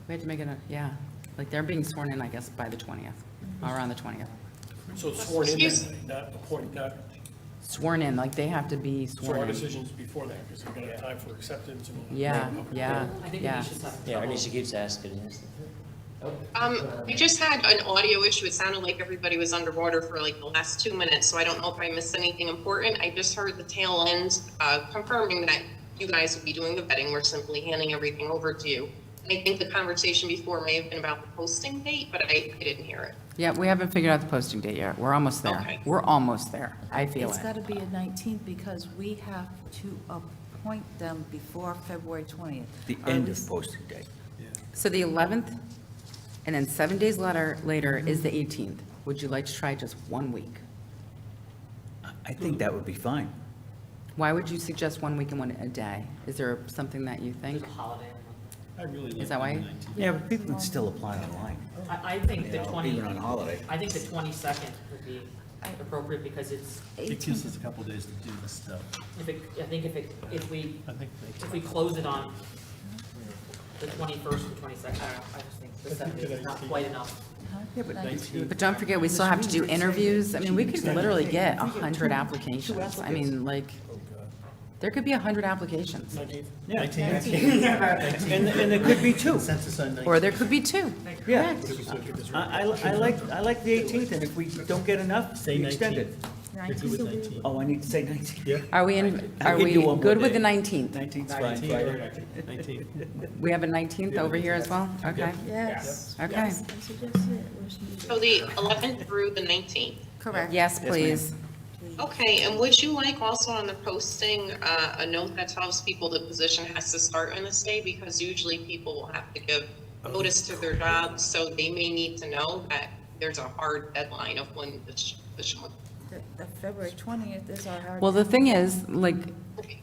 We have to make it, yeah, like they're being sworn in, I guess, by the 20th, around the 20th. So sworn in that Excuse- night, not appointed, not, Sworn in, like they have to be so sworn our in. decisions before that, because we're gonna have time for acceptance and all that. Yeah, yeah, I think yeah. Anisha's having Yeah, trouble. Anisha keeps asking. Yes. We just had an audio issue. It sounded like everybody was underwater for like the last 2 minutes, so I don't know if I missed anything important. I just heard the tail end, confirming that you guys would be doing the vetting. We're simply handing everything over to you. And I think the conversation before may have been about the posting date, but I didn't hear it. Yeah, we haven't figured out the posting date yet. We're almost there. Okay. We're almost there. I feel It's it. got to be a 19th because we have to appoint them before February 20th. The Or at end of least- posting day. So the 11th, and then 7 days later is the 18th. Would you like to try just 1 week? I think that would be fine. Why would you suggest 1 week and a day? Is there something that you think? Holiday. Is that why? Yeah, but people can still apply online. I think You the know, 20. even on holiday. I think the 22nd would be appropriate because it's, It gives us a couple days to do this stuff. if we close it on the 21st and 22nd, I just think the 7 days is not quite enough. Yeah, but 19. But don't forget, we still have to do interviews. I mean, we could literally get 100 applications. I mean, like, there could be 100 applications. Yeah. And there could be two. Census on 19. Or there could be 2. Yeah. I like the 18th, and if we don't get enough, Say we extend it. 19. You're good with 19. Oh, I need to say 19. Yeah. Are we I'll give you one more good with day. the 19th? 19's fine. 19. We have a 19th over here as well? Okay. Yes. Okay. Yes, I suggested it. So the 11th through the 19th. Correct. Yes, please. Okay, and would you like also on the posting, a note that tells people the position has to start in this day? Because usually people will have to give notice to their jobs, so they may need to know that there's a hard deadline of when this position would. The February 20th is our hard. Well, the thing is, like,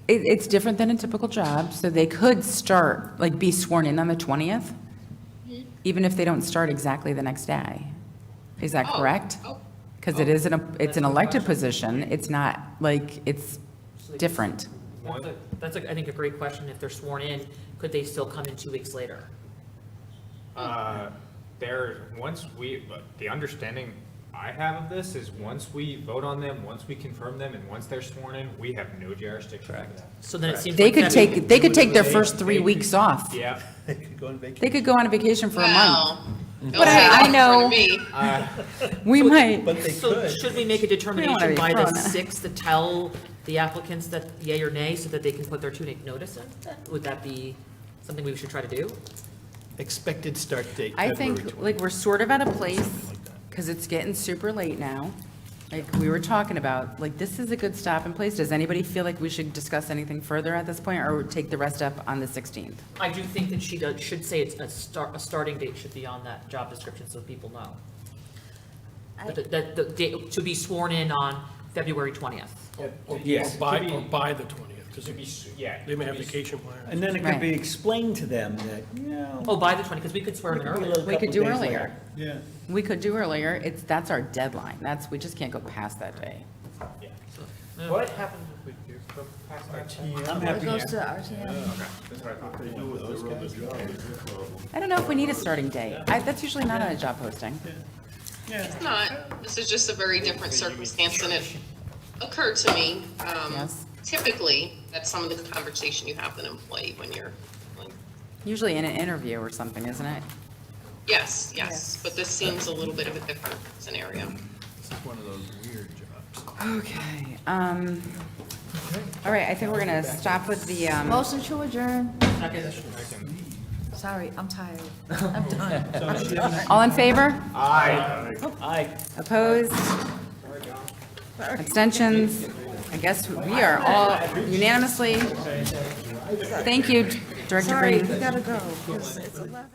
it's different than a typical job, so they could start, like, be sworn in on the 20th, even if they don't start exactly the next day. Is that Oh, correct? oh. Because it's an elected position, it's not, like, it's different. That's, I think, a great question. If they're sworn in, could they still come in 2 weeks later? The understanding I have of this is once we vote on them, once we confirm them, and once they're sworn in, we have no jurisdiction over that. So then it seems They like. could February- take their first 3 weeks off. Yeah. They could go on vacation. They could go on a vacation for a month. Well, But I know, me. we might. But they So could. should we make a wanna determination be by the thrown out. 6th to tell the applicants that yea or nay so that they can put their 2-week notice in? Would that be something we should try to do? Expected start date. I February think, 20. like, we're sort of at a place, because it's getting super late now, like we were talking about, like, this is a good stopping place. Does anybody feel like we should discuss anything further at this point, or take the rest up on the 16th? I do think that she should say it's a starting date should be on that job description so people know. That the date, to be sworn in on February 20th. Yes. Or by the 20th, because Yeah. they may have vacation plans. And then it could be Right. explained to them that, you know. Oh, by the 20th, because we could swear them in earlier. We could do earlier. Yeah. We could do earlier. That's our deadline. We just can't go past that day. What happens if we do go past that? I'm It happy. goes to RTM. That's what I thought. I don't know if we need a starting date. That's usually not on a job posting. It's not. This is just a very different circumstance, and it occurred to me, Yes. typically, that's some of the conversation you have with an employee when you're, like, Usually in an interview or something, isn't it? yes, but this seems a little bit of a different scenario. This is one of those weird jobs. Okay. All right, I think we're going to stop with the, Motion to adjourn. Second. Sorry, I'm tired. I'm done. all in favor? Aye. Opposed? Abstentions? I guess we are all unanimously, thank you, Director Sorry, Green. we gotta go, 'cause it's 11.